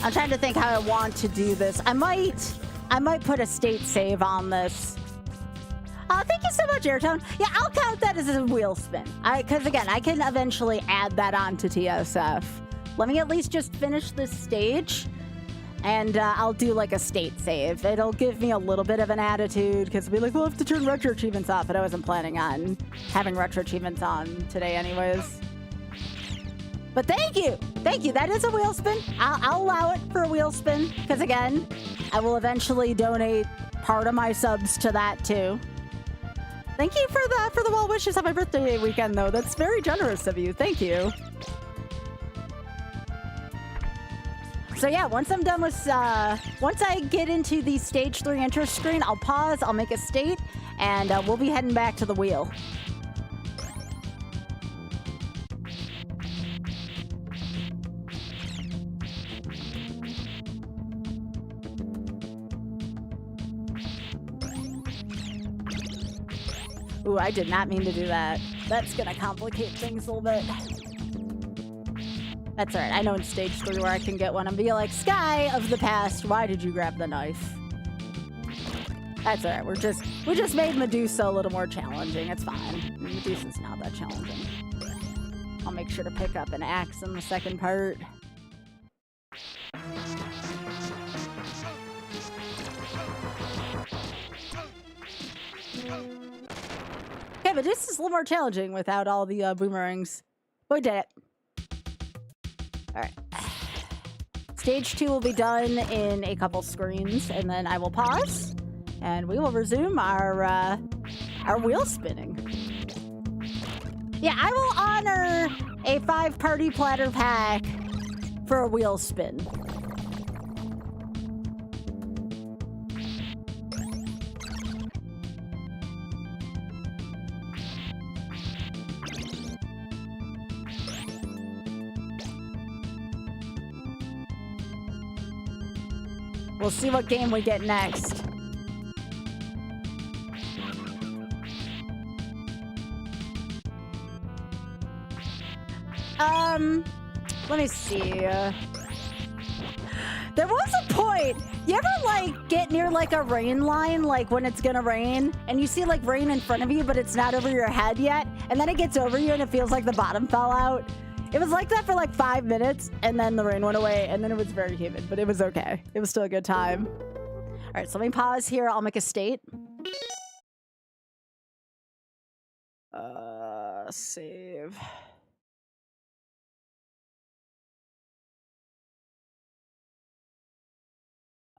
I'm trying to think how I want to do this. I might put a state save on this. Thank you so much, Airtone. Yeah, I'll count that as a wheel spin. Because again, I can eventually add that on to TSF. Let me at least just finish this stage, and I'll do like a state save. It'll give me a little bit of an attitude, because we'll be like, we'll have to turn retro achievements off, but I wasn't planning on having retro achievements on today anyways. But thank you. Thank you. That is a wheel spin. I'll allow it for a wheel spin, because again, I will eventually donate part of my subs to that too. Thank you for the well wishes on my birthday weekend, though. That's very generous of you. Thank you. So yeah, once I'm done with, once I get into the stage 3 intro screen, I'll pause, I'll make a state, and we'll be heading back to the wheel. Ooh, I did not mean to do that. That's gonna complicate things a little bit. That's alright. I know in stage 3 where I can get one and be like, Sky of the past, why did you grab the knife? That's alright. We just made Medusa a little more challenging. It's fine. Medusa's not that challenging. I'll make sure to pick up an axe in the second part. Okay, but this is a little more challenging without all the boomerangs. We did it. Alright. Stage 2 will be done in a couple screens, and then I will pause, and we will resume our wheel spinning. Yeah, I will honor a 5-party platter pack for a wheel spin. We'll see what game we get next. Let me see. There was a point. You ever like get near like a rain line, like when it's gonna rain, and you see like rain in front of you, but it's not over your head yet, and then it gets over you and it feels like the bottom fell out? It was like that for like 5 minutes, and then the rain went away, and then it was very humid, but it was okay. It was still a good time. All right, so let me pause here. I'll make a state. Save.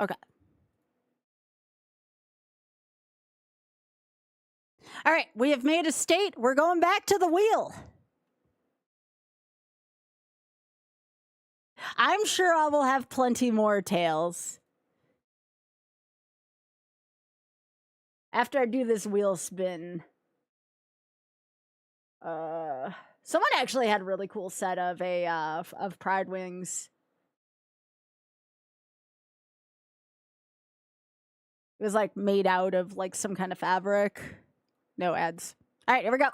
Okay. All right, we have made a state. We're going back to the wheel. I'm sure I will have plenty more tales after I do this wheel spin. Someone actually had a really cool set of of Pride Wings. It was like made out of like some kind of fabric. No ads. All right, here we go.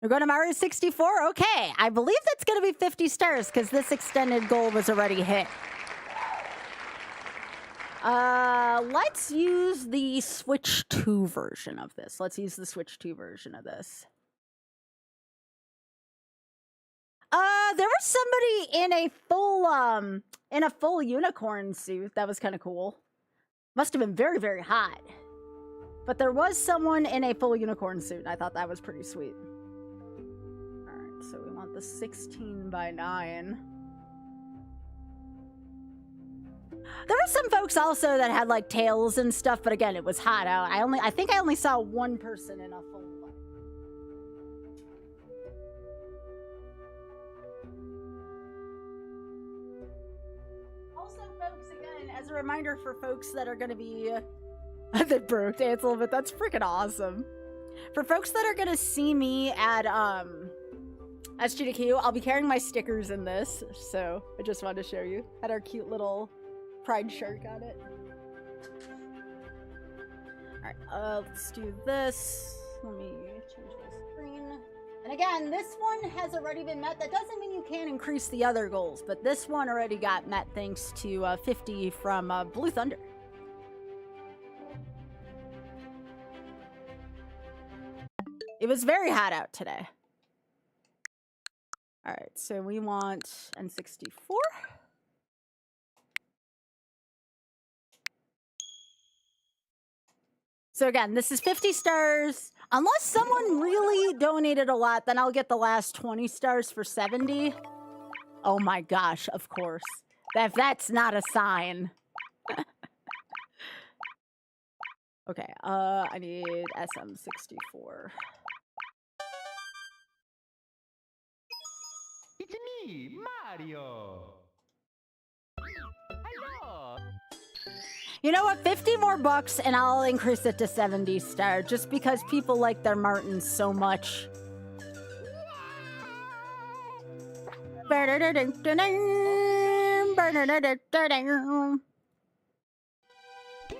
We're going to Mario 64. Okay, I believe that's going to be 50 stars because this extended goal was already hit. Let's use the Switch 2 version of this. Let's use the Switch 2 version of this. There was somebody in a full unicorn suit. That was kind of cool. Must have been very, very hot. But there was someone in a full unicorn suit. And I thought that was pretty sweet. All right, so we want the 16:9. There were some folks also that had like tails and stuff, but again, it was hot out. I think I only saw one person in a full one. Also, folks, again, as a reminder for folks that are going to be that broke dance a little bit, that's freaking awesome. For folks that are going to see me at SGDQ, I'll be carrying my stickers in this, so I just wanted to show you. Had our cute little Pride shirt, got it. All right, let's do this. Let me change my screen. And again, this one has already been met. That doesn't mean you can't increase the other goals, but this one already got met thanks to 50 from Blue Thunder. It was very hot out today. All right, so we want N64. So again, this is 50 stars. Unless someone really donated a lot, then I'll get the last 20 stars for 70. Oh my gosh, of course. If that's not a sign. Okay, I need SM64. It's me, Mario. Hello. You know what? 50 more bucks and I'll increase it to 70 star just because people like their Martins so much. Dear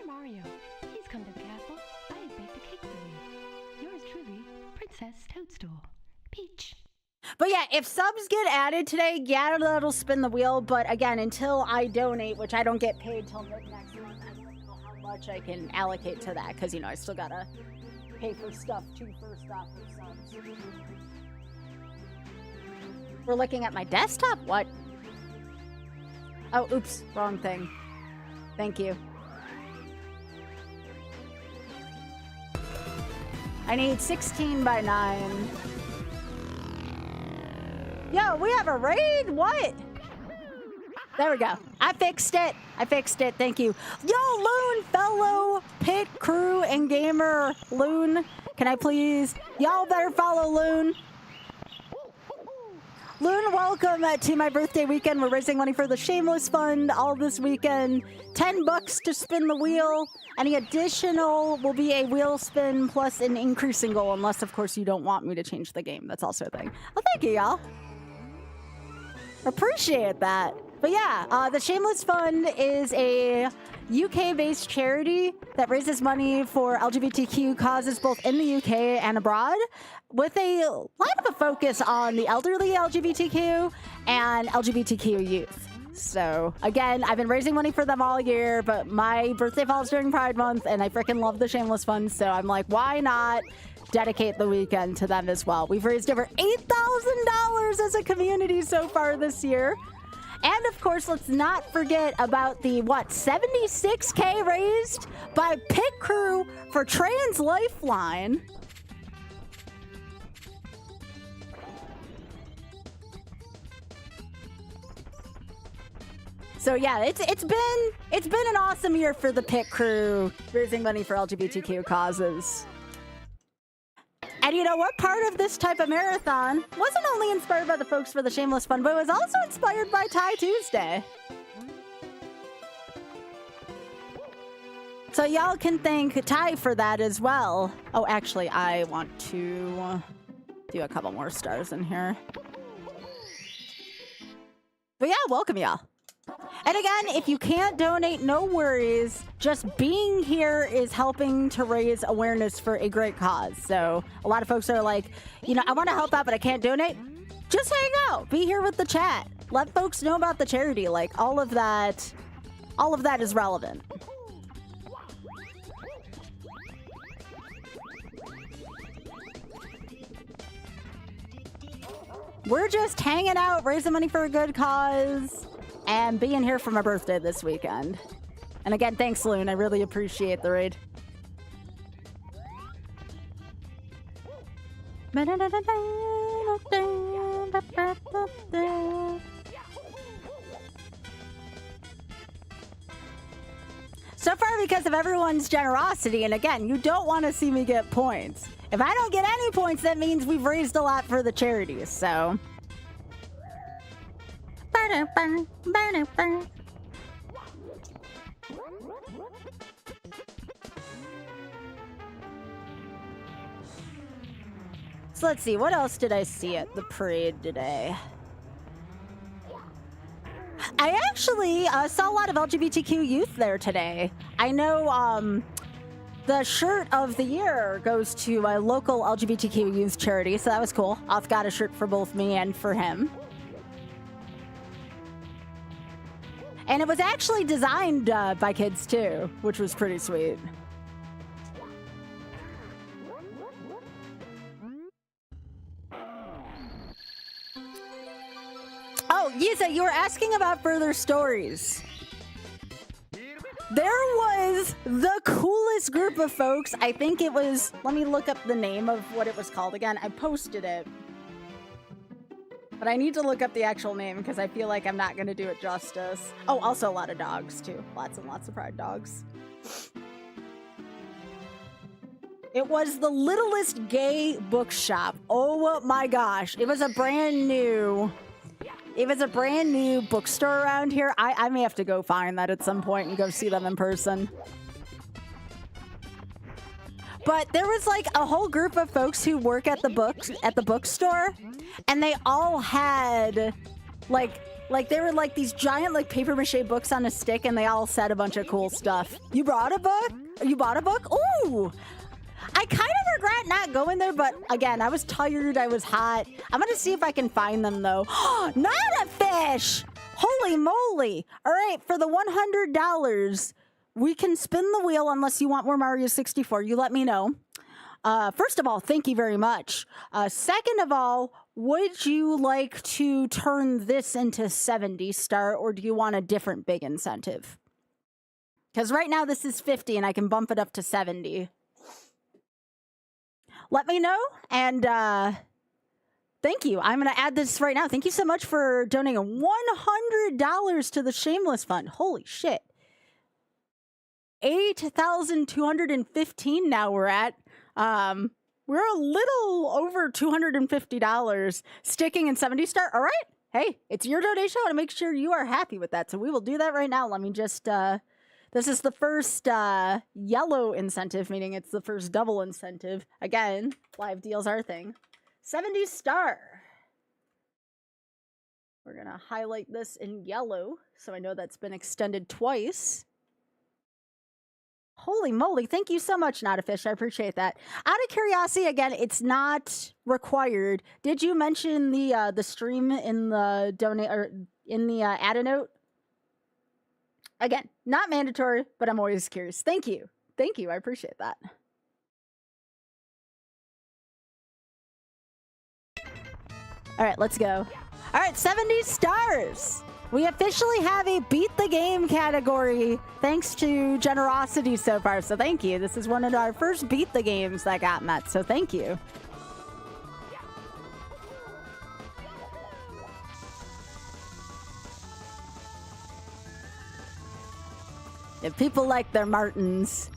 Mario, please come to the castle. I have baked a cake for you. Yours truly, Princess Toadstool. Peach. But yeah, if subs get added today, yeah, that'll spin the wheel. But again, until I donate, which I don't get paid till mid next month, I don't know how much I can allocate to that because, you know, I still gotta pay for stuff too first off for subs. We're looking at my desktop? What? Oh, oops, wrong thing. Thank you. I need 16:9. Yo, we have a raid? What? There we go. I fixed it. I fixed it. Thank you. Yo, Loon, fellow pit crew and gamer Loon. Can I please? Y'all better follow Loon. Loon, welcome to my birthday weekend. We're raising money for the Shameless Fund all this weekend. 10 bucks to spin the wheel. Any additional will be a wheel spin plus an increasing goal, unless, of course, you don't want me to change the game. That's also a thing. Well, thank you, y'all. Appreciate that. But yeah, the Shameless Fund is a UK-based charity that raises money for LGBTQ causes both in the UK and abroad, with a lot of a focus on the elderly LGBTQ and LGBTQ youth. So, again, I've been raising money for them all year, but my birthday falls during Pride Month, and I freaking love the Shameless Fund, so I'm like, why not dedicate the weekend to them as well? We've raised over $8,000 as a community so far this year. And of course, let's not forget about the, what, 76K raised by Pit Crew for Trans Lifeline. So yeah, it's been an awesome year for the Pit Crew, raising money for LGBTQ causes. And you know what? Part of this type of marathon wasn't only inspired by the folks for the Shameless Fund, but it was also inspired by Tie Tuesday. So y'all can thank Ty for that as well. Oh, actually, I want to do a couple more stars in here. But yeah, welcome y'all. And again, if you can't donate, no worries. Just being here is helping to raise awareness for a great cause. So a lot of folks are like, you know, I want to help out, but I can't donate. Just hang out. Be here with the chat. Let folks know about the charity. Like, all of that is relevant. We're just hanging out, raising money for a good cause, and being here for my birthday this weekend. And again, thanks, Loon. I really appreciate the raid. So far, because of everyone's generosity, and again, you don't want to see me get points. If I don't get any points, that means we've raised a lot for the charities, so... So let's see, what else did I see at the parade today? I actually saw a lot of LGBTQ youth there today. I know the shirt of the year goes to a local LGBTQ youth charity, so that was cool. I've got a shirt for both me and for him. And it was actually designed by kids too, which was pretty sweet. Oh, Yisa, you were asking about further stories. There was the coolest group of folks. I think it was, let me look up the name of what it was called again. I posted it. But I need to look up the actual name because I feel like I'm not going to do it justice. Oh, also a lot of dogs too. Lots and lots of pride dogs. It was the Littlest Gay Bookshop. Oh my gosh. It was a brand new bookstore around here. I may have to go find that at some point and go see them in person. But there was like a whole group of folks who work at the bookstore, and they all had like they were like these giant like paper mache books on a stick, and they all said a bunch of cool stuff. You brought a book? You bought a book? Ooh. I kind of regret not going there, but again, I was tired, I was hot. I'm gonna see if I can find them though. Not a fish! Holy moly! All right, for the $100, we can spin the wheel unless you want more Mario 64. You let me know. First of all, thank you very much. Second of all, would you like to turn this into 70 star, or do you want a different big incentive? Because right now this is 50 and I can bump it up to 70. Let me know, and thank you. I'm going to add this right now. Thank you so much for donating $100 to the Shameless Fund. Holy shit. 8,215 now we're at. We're a little over $250. Sticking in 70 star. All right. Hey, it's your donation. I want to make sure you are happy with that. So we will do that right now. Let me just... This is the first yellow incentive, meaning it's the first double incentive. Again, live deals are a thing. 70 star. We're going to highlight this in yellow, so I know that's been extended twice. Holy moly, thank you so much, Not a Fish. I appreciate that. Out of curiosity, again, it's not required. Did you mention the stream in the donate or in the add a note? Again, not mandatory, but I'm always curious. Thank you. Thank you. I appreciate that. All right, let's go. All right, 70 stars. We officially have a Beat the Game category thanks to generosity so far. So thank you. This is one of our first Beat the Games that got met. So thank you. If people like their Martins.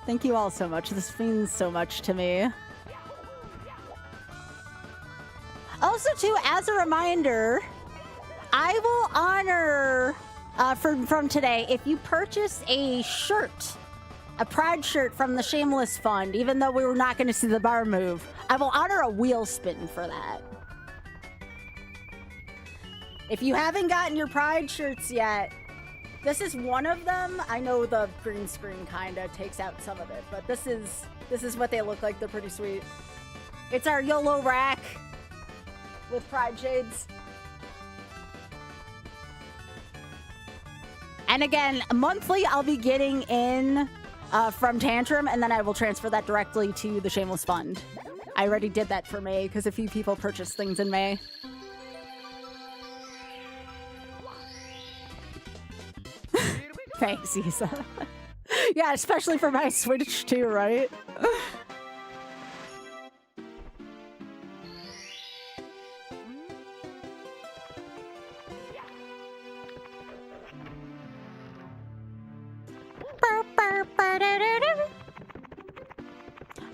Thank you all so much. This means so much to me. Also, too, as a reminder, I will honor from today, if you purchase a shirt, a Pride shirt from the Shameless Fund, even though we were not going to see the bar move, I will honor a wheel spin for that. If you haven't gotten your Pride shirts yet, this is one of them. I know the green screen kind of takes out some of it, but this is what they look like. They're pretty sweet. It's our YOLO rack with Pride shades. And again, monthly I'll be getting in from Tantrum, and then I will transfer that directly to the Shameless Fund. I already did that for May because a few people purchased things in May. Thanks, Isa. Yeah, especially for my Switch too, right?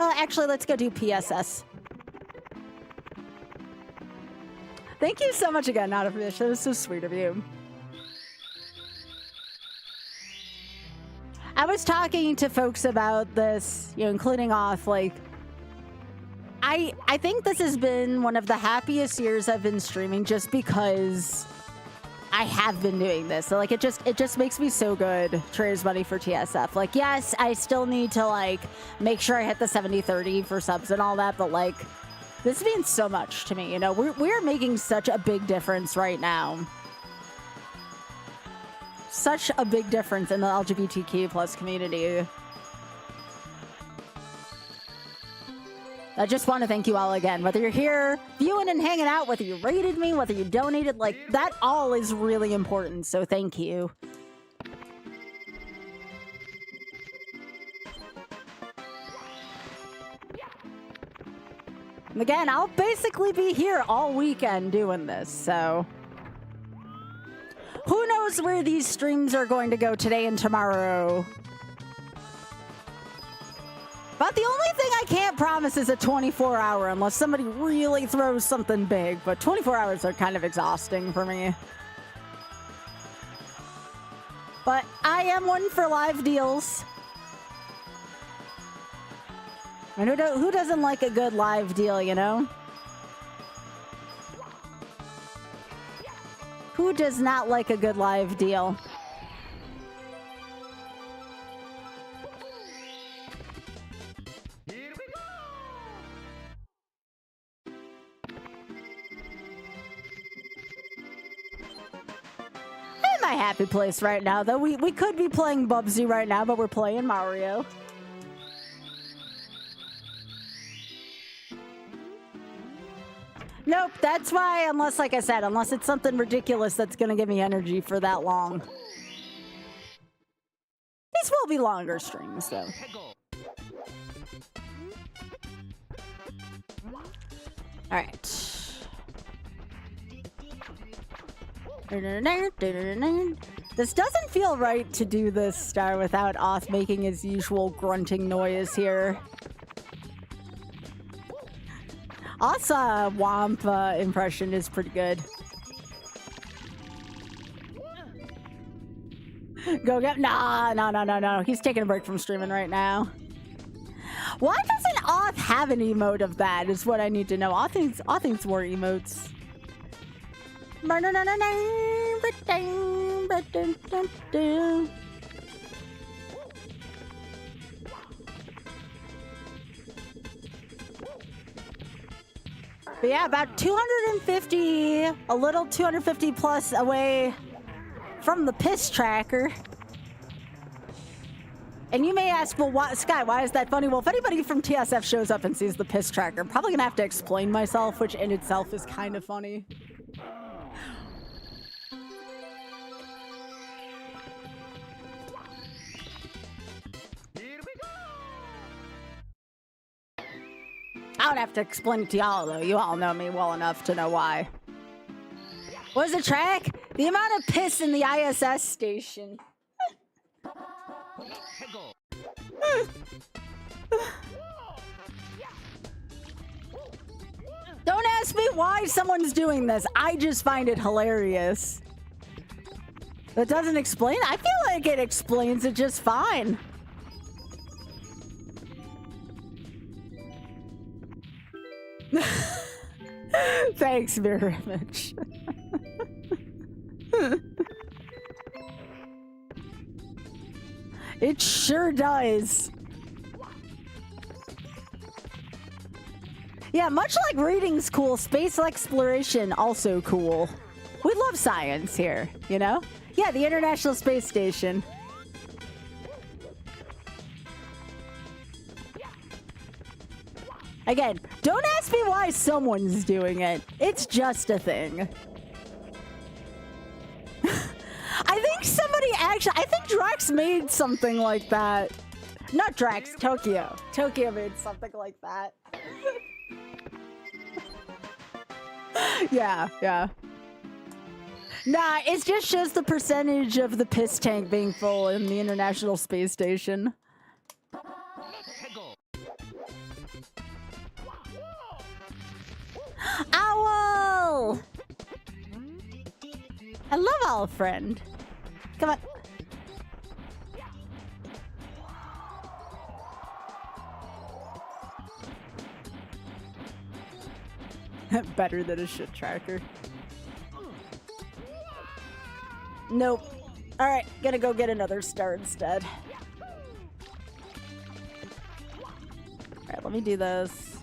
Oh, actually, let's go do PSS. Thank you so much again, Not a Fish. That was so sweet of you. I was talking to folks about this, you know, including off, like, I think this has been one of the happiest years I've been streaming just because I have been doing this. So, like, it just makes me so good to raise money for TSF. Like, yes, I still need to, like, make sure I hit the 70-30 for subs and all that, but, like, this means so much to me. You know, we're making such a big difference right now. Such a big difference in the LGBTQ plus community. I just want to thank you all again. Whether you're here viewing and hanging out, whether you rated me, whether you donated, like, that all is really important. So thank you. And again, I'll basically be here all weekend doing this, so... Who knows where these streams are going to go today and tomorrow? But the only thing I can't promise is a 24-hour unless somebody really throws something big. But 24 hours are kind of exhausting for me. But I am one for live deals. And who doesn't like a good live deal, you know? Who does not like a good live deal? In my happy place right now, though. We could be playing Bubsy right now, but we're playing Mario. Nope, that's why, unless, like I said, unless it's something ridiculous that's gonna give me energy for that long. These will be longer streams, though. Alright. This doesn't feel right to do this star without Oth making his usual grunting noise here. Oth's Womp impression is pretty good. Go get... No. He's taking a break from streaming right now. Why doesn't Oth have an emote of that is what I need to know. Oth needs more emotes. But yeah, about 250, a little 250 plus away from the piss tracker. And you may ask, well, why, Sky, why is that funny? Well, if anybody from TSF shows up and sees the piss tracker, I'm probably gonna have to explain myself, which in itself is kind of funny. I don't have to explain it to y'all, though. You all know me well enough to know why. What is the track? The amount of piss in the ISS station. Don't ask me why someone's doing this. I just find it hilarious. That doesn't explain. I feel like it explains it just fine. Thanks, mirror image. It sure does. Yeah, much like reading's cool, space exploration also cool. We love science here, you know? Yeah, the International Space Station. Again, don't ask me why someone's doing it. It's just a thing. I think somebody actually... I think Drax made something like that. Not Drax, Tokyo. Tokyo made something like that. Yeah. Nah, it just shows the percentage of the piss tank being full in the International Space Station. Owl! I love Owl Friend. Come on. Better than a shit tracker. Nope. Alright, gonna go get another star instead. Alright, let me do this.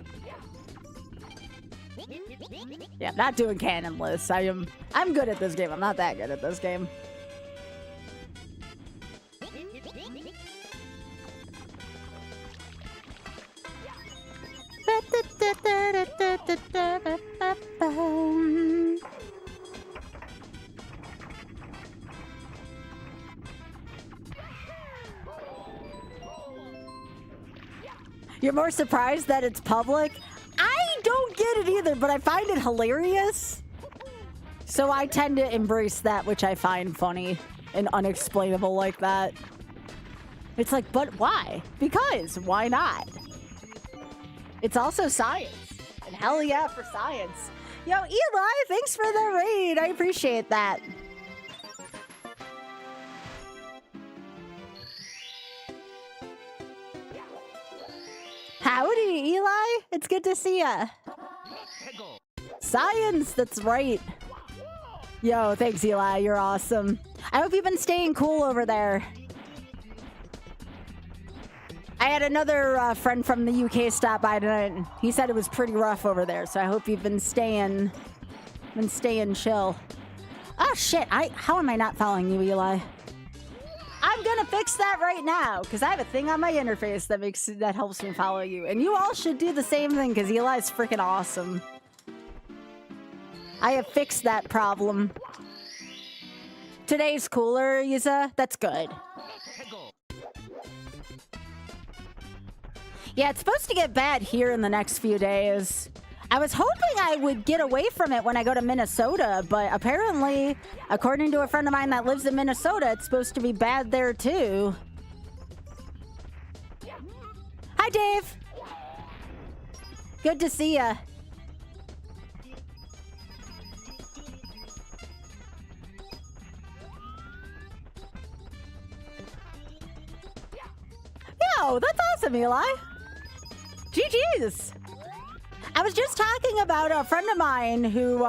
Yeah, I'm not doing cannonless. I'm good at this game. I'm not that good at this game. You're more surprised that it's public? I don't get it either, but I find it hilarious. So I tend to embrace that, which I find funny and unexplainable like that. It's like, but why? Because, why not? It's also science. And hell yeah for science. Yo, Eli, thanks for the raid. I appreciate that. Howdy, Eli. It's good to see ya. Science, that's right. Yo, thanks, Eli. You're awesome. I hope you've been staying cool over there. I had another friend from the UK stop by tonight, and he said it was pretty rough over there, so I hope you've been staying chill. Oh, shit. How am I not following you, Eli? I'm gonna fix that right now, because I have a thing on my interface that helps me follow you. And you all should do the same thing, because Eli's freaking awesome. I have fixed that problem. Today's cooler, Yuza. That's good. Yeah, it's supposed to get bad here in the next few days. I was hoping I would get away from it when I go to Minnesota, but apparently, according to a friend of mine that lives in Minnesota, it's supposed to be bad there too. Hi, Dave. Good to see ya. Yo, that's awesome, Eli. GG's. I was just talking about a friend of mine who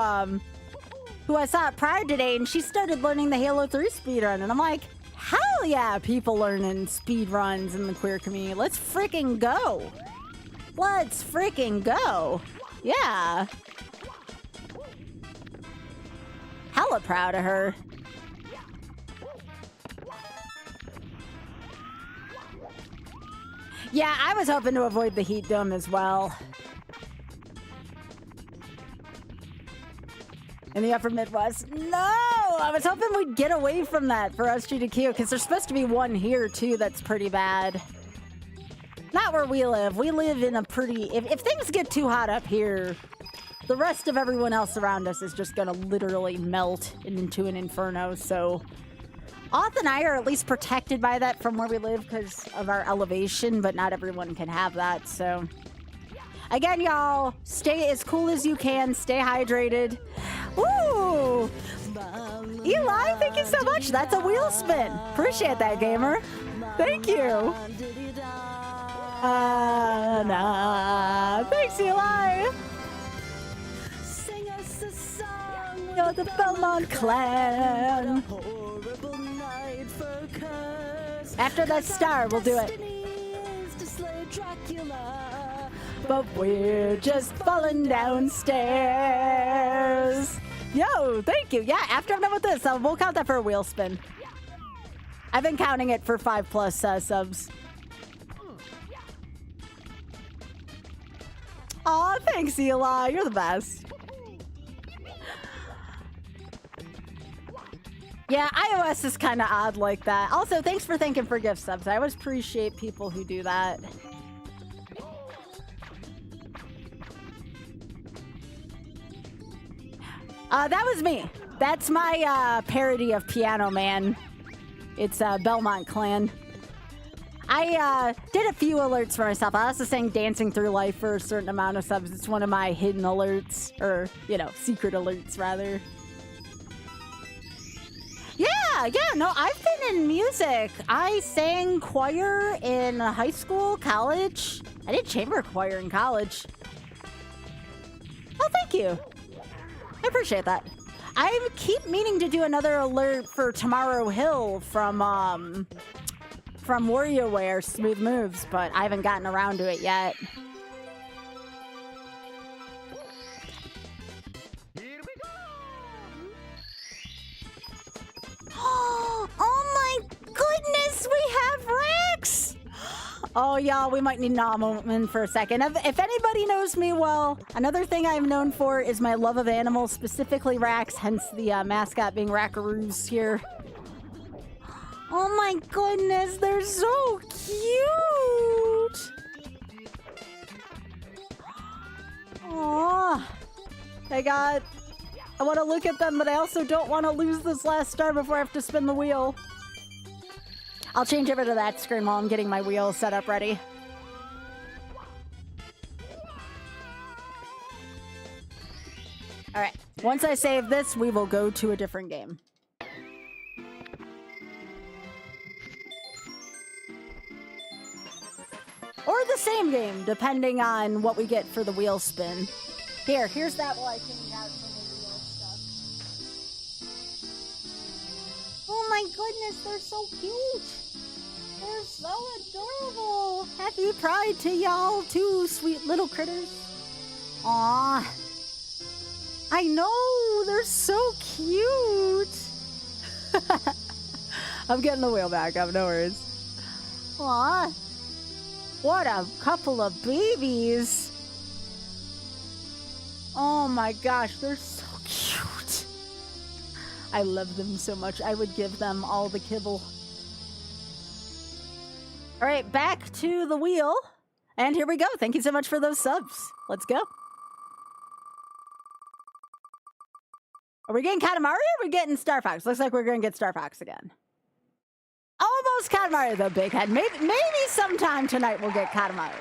who I saw at Pride today, and she started learning the Halo 3 speedrun, and I'm like, hell yeah, people learning speedruns in the queer community. Let's freaking go. Let's freaking go. Yeah. Hella proud of her. Yeah, I was hoping to avoid the heat dome as well. In the upper Midwest. No! I was hoping we'd get away from that for SG2Q, because there's supposed to be one here, too, that's pretty bad. Not where we live. We live in a pretty... If things get too hot up here, the rest of everyone else around us is just gonna literally melt into an inferno, so... Auth and I are at least protected by that from where we live because of our elevation, but not everyone can have that, so... Again, y'all, stay as cool as you can, stay hydrated. Ooh! Eli, thank you so much. That's a wheel spin. Appreciate that, gamer. Thank you. Thanks, Eli. Sing us a song. You're the Belmont clan. After that star, we'll do it. But we're just falling downstairs. Yo, thank you. Yeah, after I'm done with this, we'll count that for a wheel spin. I've been counting it for 5+ subs. Aw, thanks, Eli. You're the best. Yeah, iOS is kind of odd like that. Also, thanks for thanking for gift subs. I always appreciate people who do that. That was me. That's my parody of Piano Man. It's Belmont Clan. I did a few alerts for myself. I also sang Dancing Through Life for a certain amount of subs. It's one of my hidden alerts, or, you know, secret alerts, rather. Yeah, no, I've been in music. I sang choir in high school, college. I did chamber choir in college. Oh, thank you. I appreciate that. I keep meaning to do another alert for Tomorrow Hill from WarioWare Smooth Moves, but I haven't gotten around to it yet. Here we go. Oh my goodness, we have Rex! Oh, y'all, we might need an awe moment for a second. If anybody knows me well, another thing I'm known for is my love of animals, specifically Rax, hence the mascot being Rackaroos here. Oh my goodness, they're so cute! Aww. I want to look at them, but I also don't want to lose this last star before I have to spin the wheel. I'll change over to that screen while I'm getting my wheel set up ready. Alright, once I save this, we will go to a different game. Or the same game, depending on what we get for the wheel spin. Here's that while I change out some of the wheel stuff. Oh my goodness, they're so cute! They're so adorable! Happy Pride to y'all too, sweet little critters. Aww. I know, they're so cute! I'm getting the wheel back up, no worries. Aww. What a couple of babies! Oh my gosh, they're so cute! I love them so much. I would give them all the kibble. Alright, back to the wheel. And here we go. Thank you so much for those subs. Let's go. Are we getting Katamari or are we getting Star Fox? Looks like we're going to get Star Fox again. Almost Katamari though, Big Head. Maybe sometime tonight we'll get Katamari.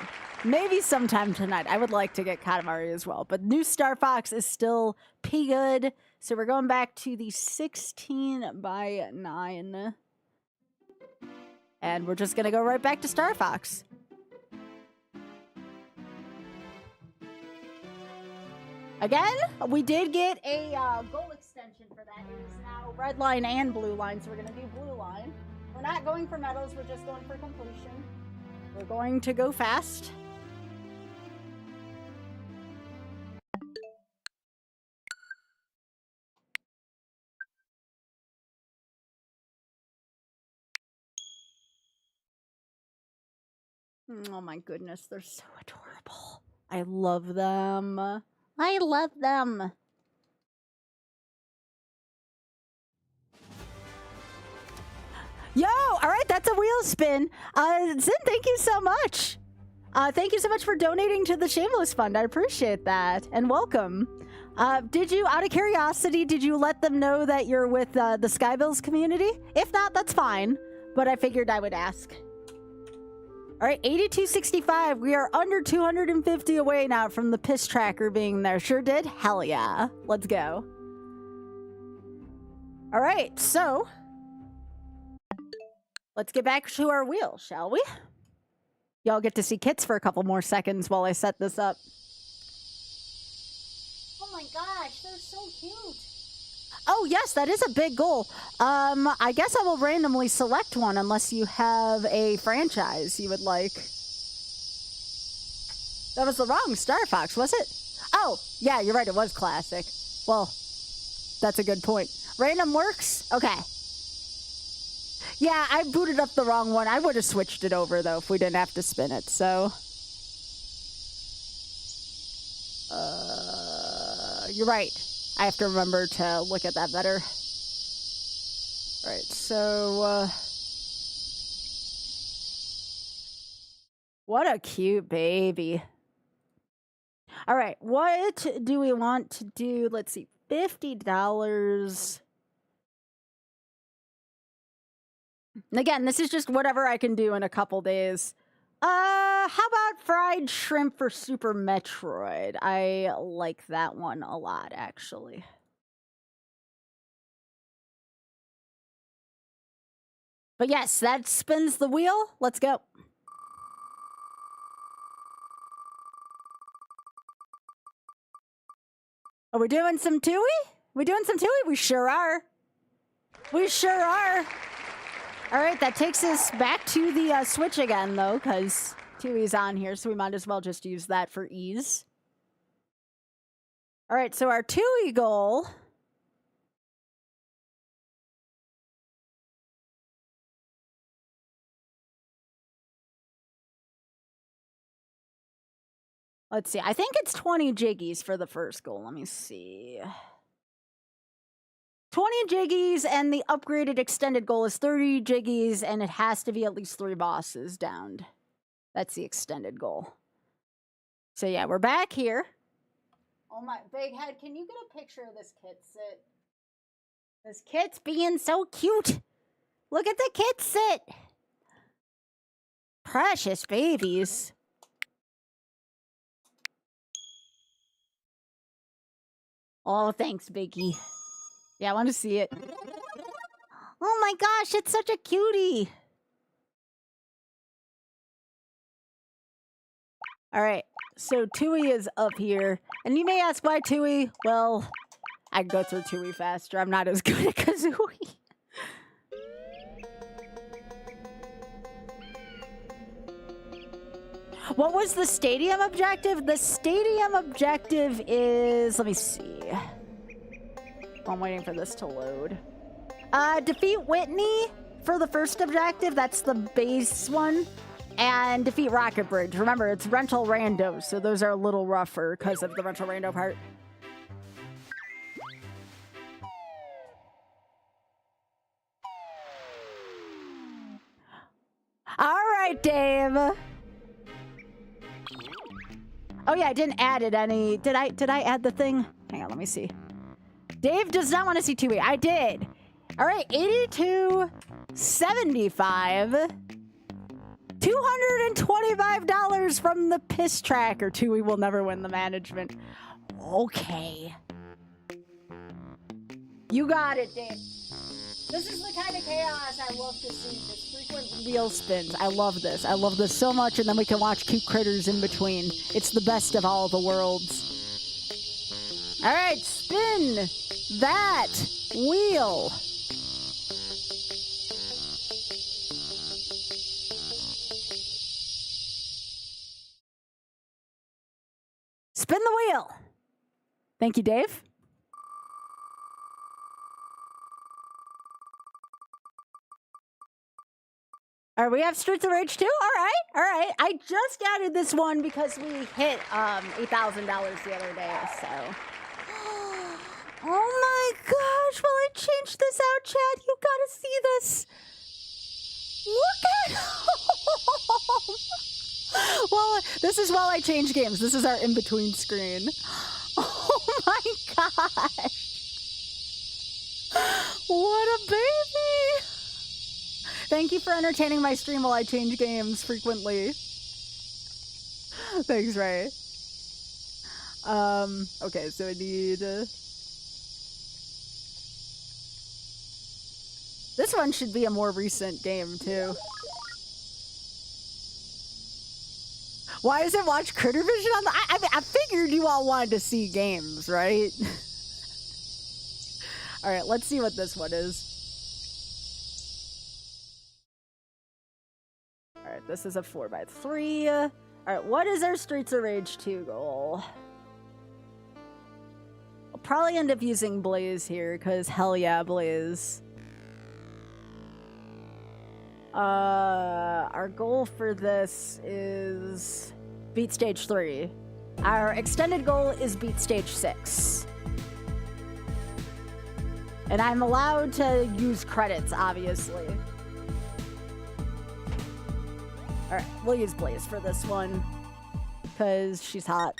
Maybe sometime tonight. I would like to get Katamari as well. But new Star Fox is still P-good. So we're going back to the 16:9. And we're just going to go right back to Star Fox. Again, we did get a goal extension. extension for that. It is now red line and blue line, so we're going to do blue line. We're not going for medals, we're just going for completion. We're going to go fast. Oh my goodness, they're so adorable. I love them. I love them. Yo, all right, that's a wheel spin. Zin, thank you so much. Thank you so much for donating to the Shameless Fund. I appreciate that. And welcome. Did you, out of curiosity, did you let them know that you're with the Skybilz community? If not, that's fine. But I figured I would ask. All right, 8265. We are under 250 away now from the piss tracker being there. Sure did? Hell yeah. Let's go. All right, so let's get back to our wheel, shall we? Y'all get to see Kits for a couple more seconds while I set this up. Oh my gosh, they're so cute. Oh yes, that is a big goal. I guess I will randomly select one unless you have a franchise you would like. That was the wrong Star Fox, was it? Oh, yeah, you're right, it was classic. Well, that's a good point. Random works? Okay. Yeah, I booted up the wrong one. I would have switched it over, though, if we didn't have to spin it, so... You're right. I have to remember to look at that better. Alright, so, what a cute baby. Alright, what do we want to do? Let's see, $50. And again, this is just whatever I can do in a couple days. How about fried shrimp for Super Metroid? I like that one a lot, actually. But yes, that spins the wheel. Let's go. Are we doing some Tui? We doing some Tui? We sure are. We sure are. All right, that takes us back to the Switch again, though, because Tui's on here, so we might as well just use that for ease. All right, so our Tui goal... Let's see, I think it's 20 jiggies for the first goal. Let me see. 20 jiggies, and the upgraded extended goal is 30 jiggies, and it has to be at least 3 bosses downed. That's the extended goal. So yeah, we're back here. Oh my, Big Head, can you get a picture of this kit sit? This kit's being so cute. Look at the kit sit. Precious babies. Oh, thanks, Biggie. Yeah, I want to see it. Oh my gosh, it's such a cutie. All right, so Tui is up here. And you may ask why Tui? Well, I can go through Tui faster. I'm not as good at Kazooie. What was the stadium objective? The stadium objective is... Let me see. I'm waiting for this to load. Defeat Whitney for the first objective. That's the base one. And defeat Rocket Bridge. Remember, it's rental randos, so those are a little rougher because of the rental rando part. All right, Dave. Oh yeah, I didn't add it any. Did I add the thing? Hang on, let me see. Dave does not want to see Tui. I did. All right, 82.75. $225 from the piss tracker. Tui will never win the management. Okay. You got it, Dave. This is the kind of chaos I love to see. Just frequent wheel spins. I love this. I love this so much, and then we can watch cute critters in between. It's the best of all the worlds. All right, spin. that wheel. Spin the wheel. Thank you, Dave. All right, we have Streets of Rage 2? All right. I just added this one because we hit $8,000 the other day, so. Oh my gosh, while I change this out, Chad, you gotta see this. Look at Well, this is while I change games. This is our in-between screen. Oh my gosh. What a baby. Thank you for entertaining my stream while I change games frequently. Thanks, Ray. Okay, so I need... This one should be a more recent game, too. Why is it watch Critter Vision on the... I figured you all wanted to see games, right? Alright, let's see what this one is. Alright, this is a 4x3. Alright, what is our Streets of Rage 2 goal? I'll probably end up using Blaze here, because hell yeah, Blaze. Our goal for this is beat stage 3. Our extended goal is beat stage 6. And I'm allowed to use credits, obviously. Alright, we'll use Blaze for this one, because she's hot.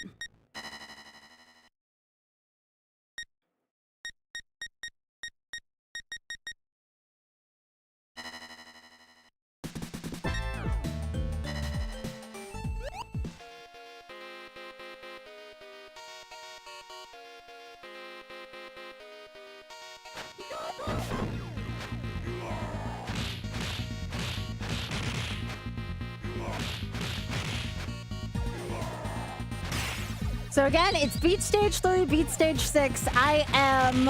So again, it's beat stage 3, beat stage 6. I am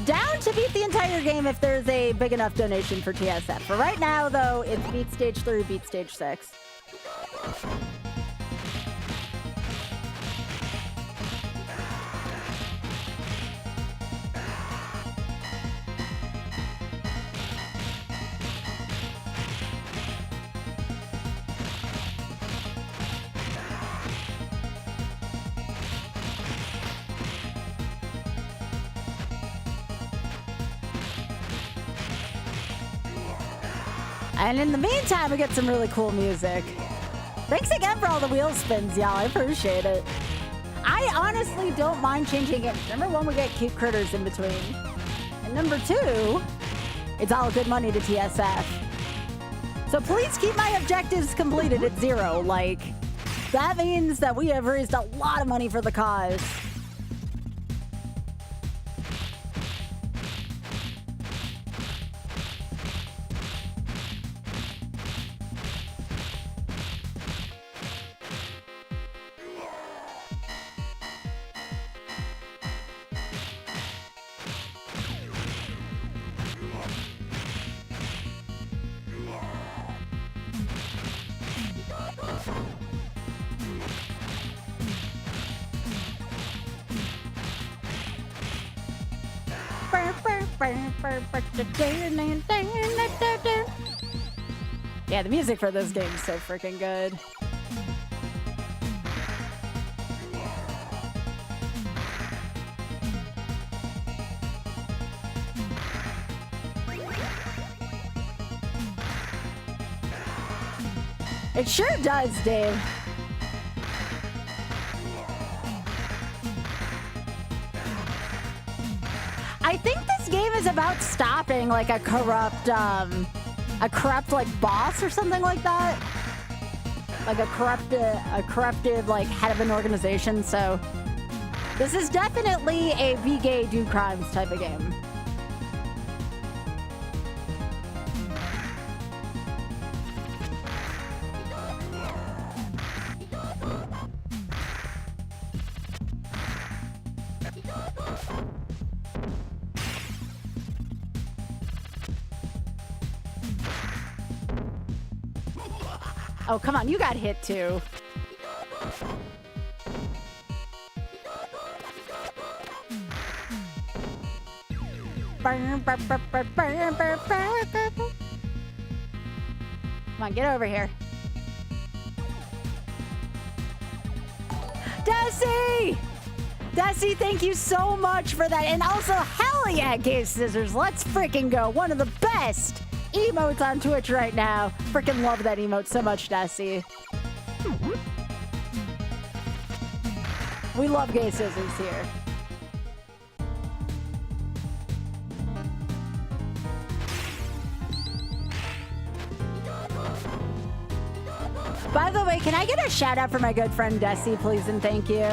down to beat the entire game if there's a big enough donation for TSF. For right now, though, it's beat stage 3, beat stage 6. And in the meantime, we get some really cool music. Thanks again for all the wheel spins, y'all. I appreciate it. I honestly don't mind changing it. Number one, we get cute critters in between. And number two, it's all good money to TSF. So please keep my objectives completed at 0. Like, that means that we have raised a lot of money for the cause. Yeah, the music for this game is so freaking good. It sure does, Dave. I think this game is about stopping like a corrupt like boss or something like that. Like a corrupted like head of an organization. So this is definitely a be gay, do crimes type of game. Oh, come on, you got hit too. Come on, get over here. Desi! Desi, thank you so much for that. And also, hell yeah, Gay Scissors. Let's freaking go. One of the best emotes on Twitch right now. Freaking love that emote so much, Desi. We love Gay Scissors here. By the way, can I get a shout out for my good friend Desi, please, and thank you?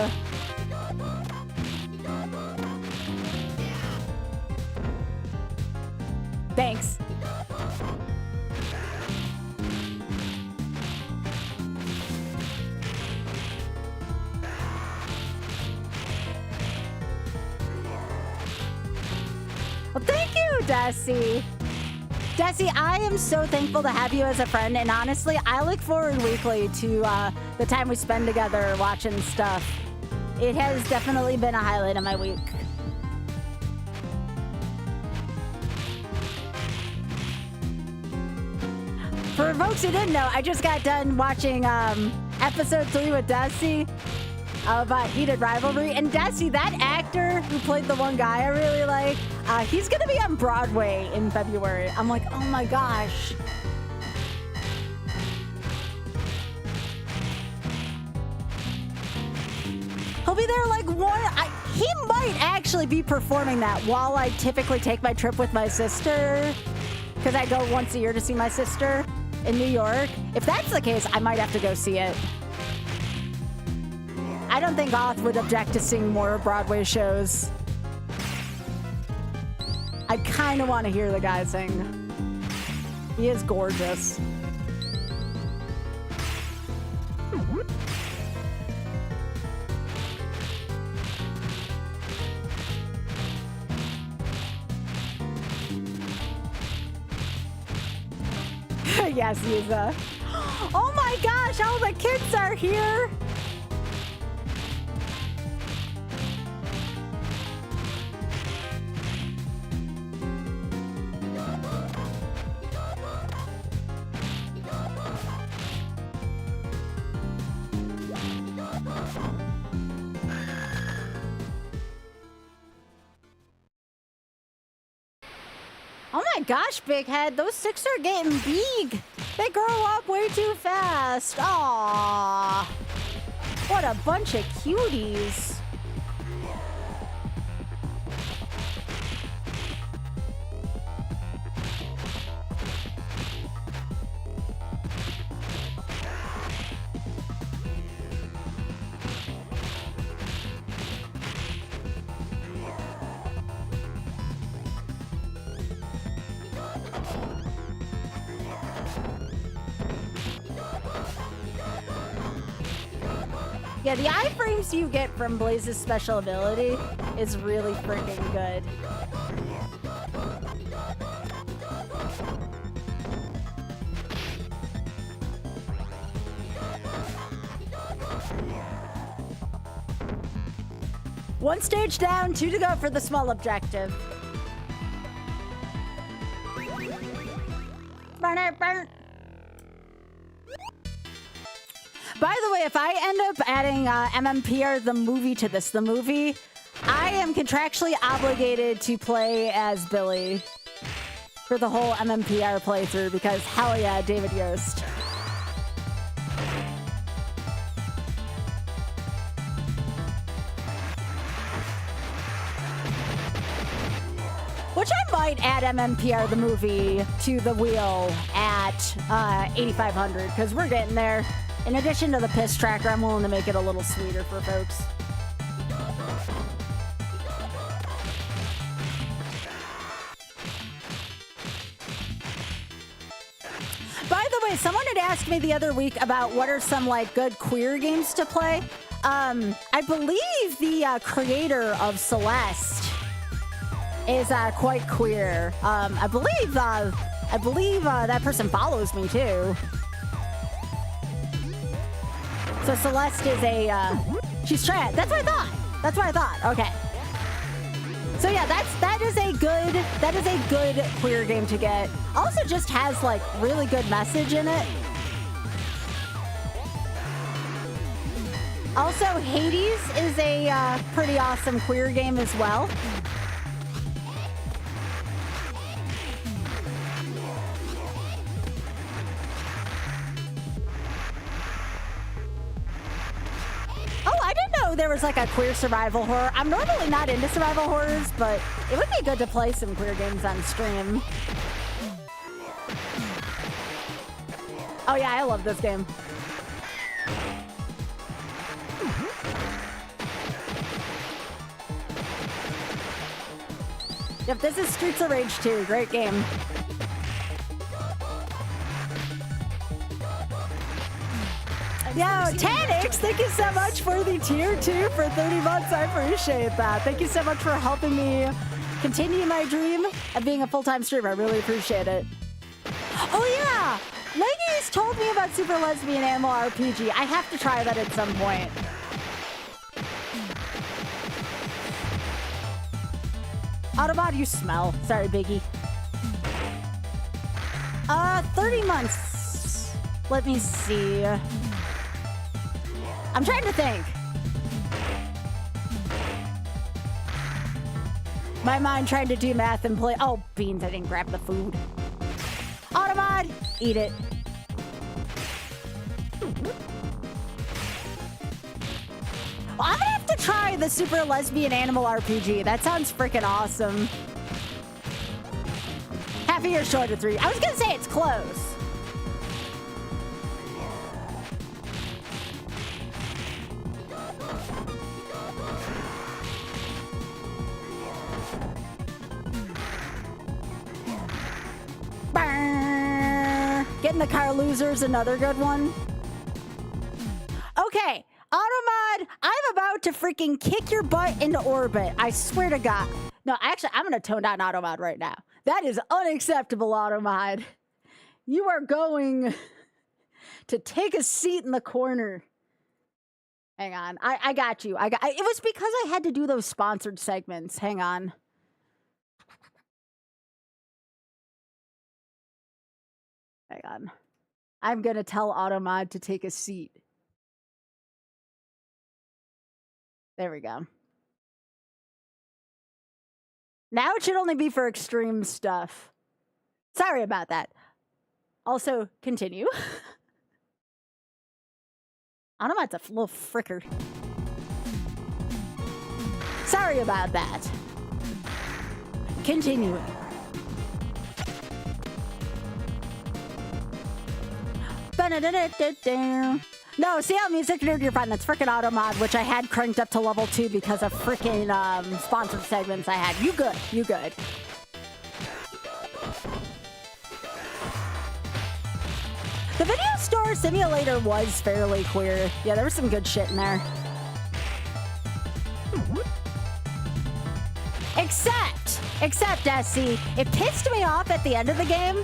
Thanks. Well, thank you, Desi. Desi, I am so thankful to have you as a friend, and honestly, I look forward weekly to the time we spend together watching stuff. It has definitely been a highlight of my week. For folks who didn't know, I just got done watching episode 3 with Desi of Heated Rivalry, and Desi, that actor who played the one guy I really like, he's gonna be on Broadway in February. I'm like, oh my gosh. He'll be there like he might actually be performing that while I typically take my trip with my sister, because I go once a year to see my sister in New York. If that's the case, I might have to go see it. I don't think Oth would object to seeing more Broadway shows. I kind of want to hear the guy sing. He is gorgeous. Yes, Yuza. Oh my gosh, all the kids are here. Oh my gosh, Big Head, those sticks are getting big. They grow up way too fast. Aww. What a bunch of cuties. Yeah, the iframes you get from Blaze's special ability is really freaking good. One stage down, 2 to go for the small objective. Burn it, burn. By the way, if I end up adding MMPR the movie to this, I am contractually obligated to play as Billy for the whole MMPR playthrough because hell yeah, David Yost. Which I might add MMPR the movie to the wheel at 8,500 because we're getting there. In addition to the piss tracker, I'm willing to make it a little sweeter for folks. By the way, someone had asked me the other week about what are some like good queer games to play. I believe the creator of Celeste is quite queer. I believe that person follows me too. So Celeste is a, she's trans. That's what I thought. That's what I thought. Okay. So yeah, that is a good queer game to get. Also just has like really good message in it. Also, Hades is a pretty awesome queer game as well. Oh, I didn't know there was like a queer survival horror. I'm normally not into survival horrors, but it would be good to play some queer games on stream. Oh yeah, I love this game. Yep, this is Streets of Rage 2. Great game. Yo, Tanix, thank you so much for the tier 2 for 30 months. I appreciate that. Thank you so much for helping me continue my dream of being a full-time streamer. I really appreciate it. Oh yeah, Leggies told me about Super Lesbian Animal RPG. I have to try that at some point. Autobot, you smell. Sorry, Biggie. 30 months. Let me see. I'm trying to think. My mind trying to do math and play. Oh, beans, I didn't grab the food. Autobot, eat it. Well, I'm gonna have to try the Super Lesbian Animal RPG. That sounds freaking awesome. Half a year short of 3. I was gonna say it's close. Brr. Getting the car loser's another good one. Okay. Automod, I'm about to freaking kick your butt into orbit. I swear to God. No, actually, I'm going to tone down Automod right now. That is unacceptable, Automod. You are going to take a seat in the corner. Hang on. I got you. It was because I had to do those sponsored segments. Hang on. Hang on. I'm going to tell Automod to take a seat. There we go. Now it should only be for extreme stuff. Sorry about that. Also, continue. Automod's a little fricker. Sorry about that. Continuing. No, see how music nerd, you're fine. That's freaking Automod, which I had cranked up to level 2 because of freaking sponsored segments I had. You good. You good. The video store simulator was fairly queer. Yeah, there was some good shit in there. Except, SC, it pissed me off at the end of the game.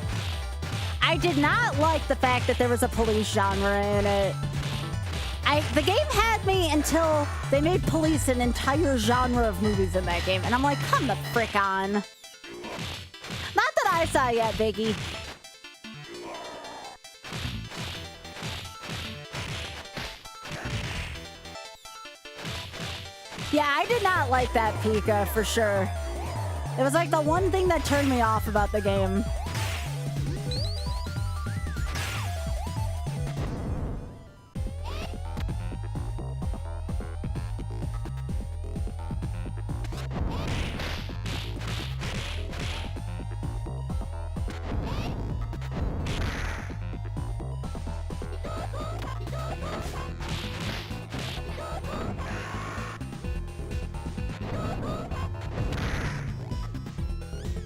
I did not like the fact that there was a police genre in it. The game had me until they made police an entire genre of movies in that game. And I'm like, come the frick on. Not that I saw yet, Biggie. Yeah, I did not like that Pika, for sure. It was like the one thing that turned me off about the game.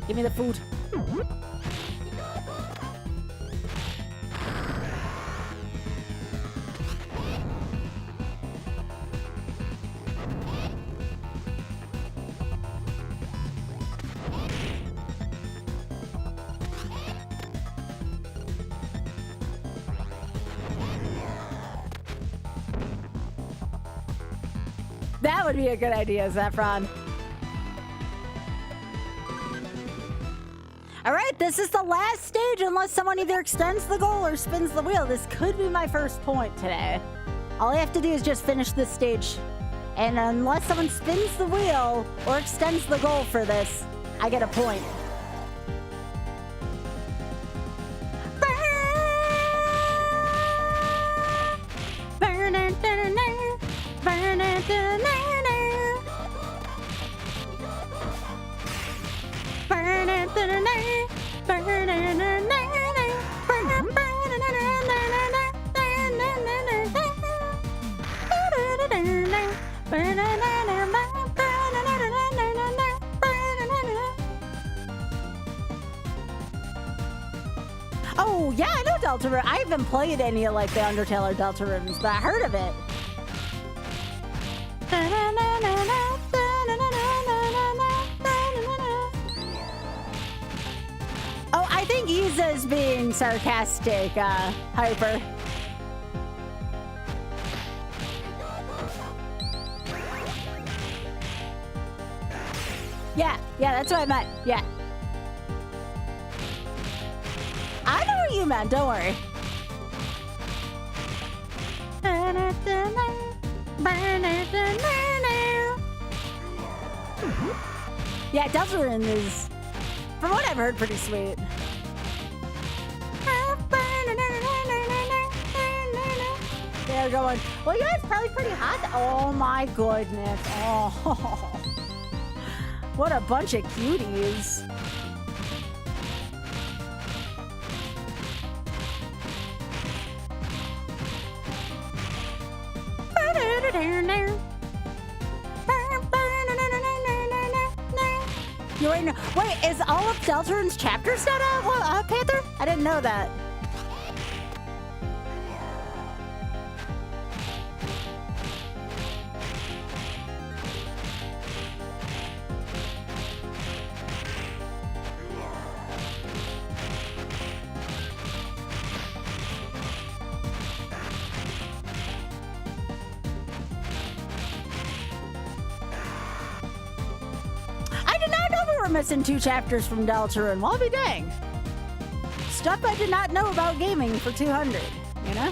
Give me the food. That would be a good idea, Zephron. All right, this is the last stage unless someone either extends the goal or spins the wheel. This could be my first point today. All I have to do is just finish this stage. And unless someone spins the wheel or extends the goal for this, I get a point. Oh, yeah, I know Deltarune. I haven't played any of like the Undertale or Deltarunes, but I heard of it. Oh, I think Iza's being sarcastic, Hyper. Yeah, that's what I meant. Yeah. I know what you meant, don't worry. Yeah, Deltarune is, from what I've heard, pretty sweet. They're going, well, yeah, it's probably pretty hot. Oh my goodness. Oh, what a bunch of cuties. Wait, is all of Deltarune's chapters done out, Panther? I didn't know that. Missing 2 chapters from Deltarune. Well, I'll be dang. Stuff I did not know about gaming for 200, you know?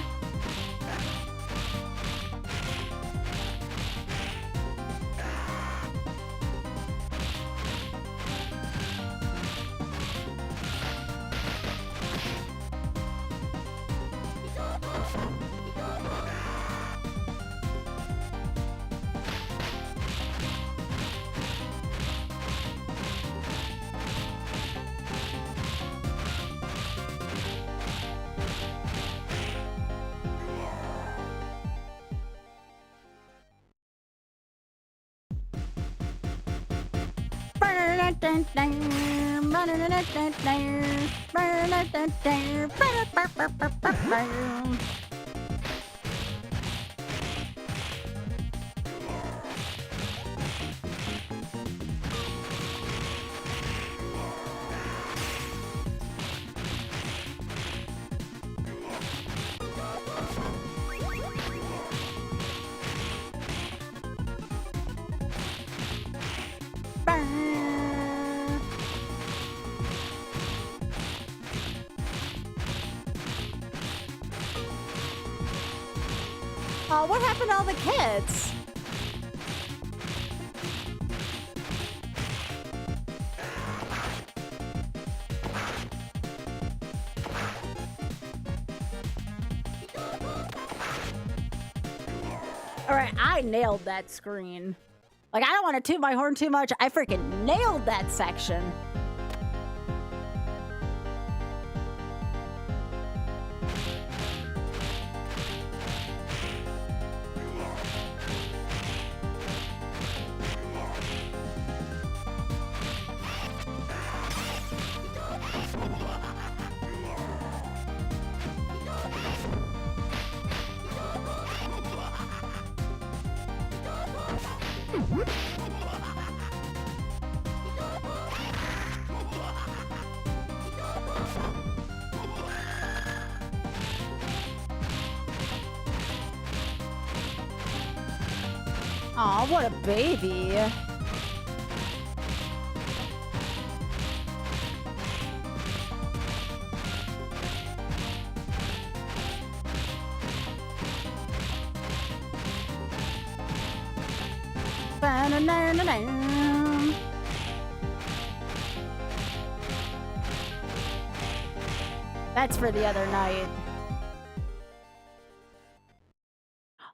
Oh, what happened to all the kids? All right, I nailed that screen. Like, I don't want to toot my horn too much. I freaking nailed that section. Aw, what a baby. That's for the other night.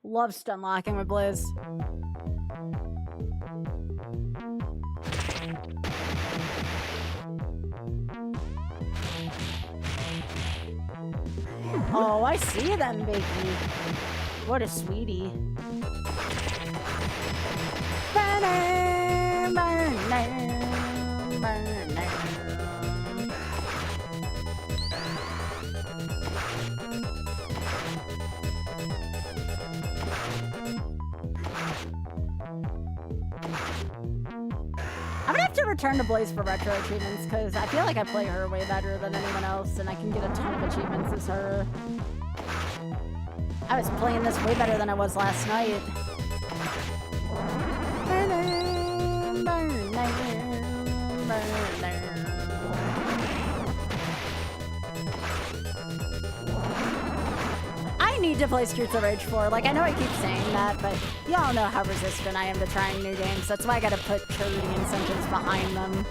Love stun locking with Blaze. Oh, I see them, baby. What a sweetie. I'm gonna have to return to Blaze for retro achievements because I feel like I play her way better than anyone else and I can get a ton of achievements as her. I was playing this way better than I was last night. I need to play Streets of Rage 4. Like, I know I keep saying that, but y'all know how resistant I am to trying new games. That's why I gotta put charity incentives behind them.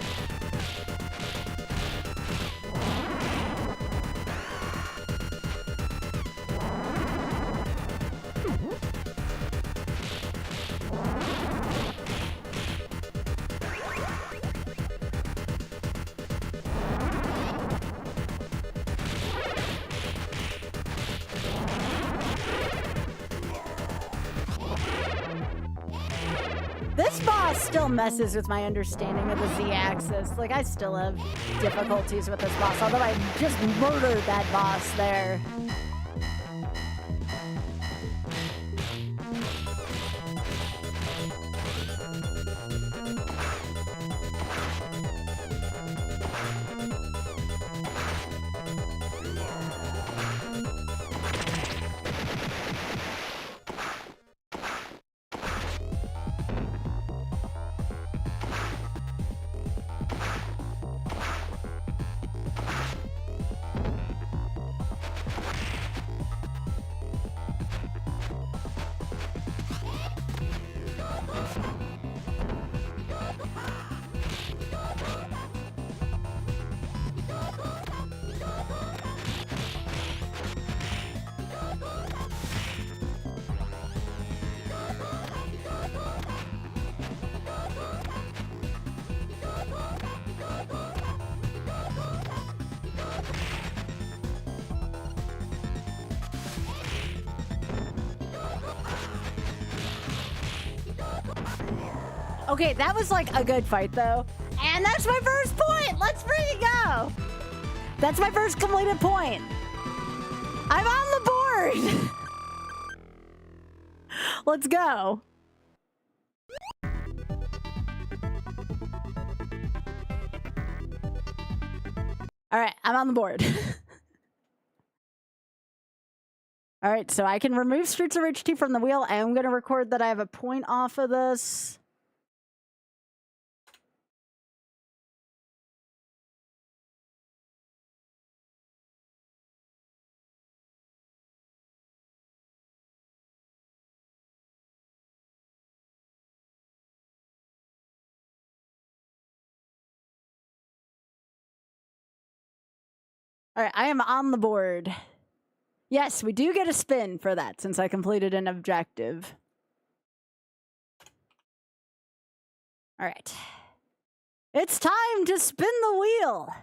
This boss still messes with my understanding of the Z-axis. Like, I still have difficulties with this boss, although I just murdered that boss there. Okay, that was like a good fight though. And that's my first point! Let's freaking go! That's my first completed point. I'm on the board! Let's go. Alright, I'm on the board. Alright, so I can remove Streets of Rage 2 from the wheel. I am going to record that I have a point off of this. All right, I am on the board. Yes, we do get a spin for that since I completed an objective. All right. It's time to spin the wheel.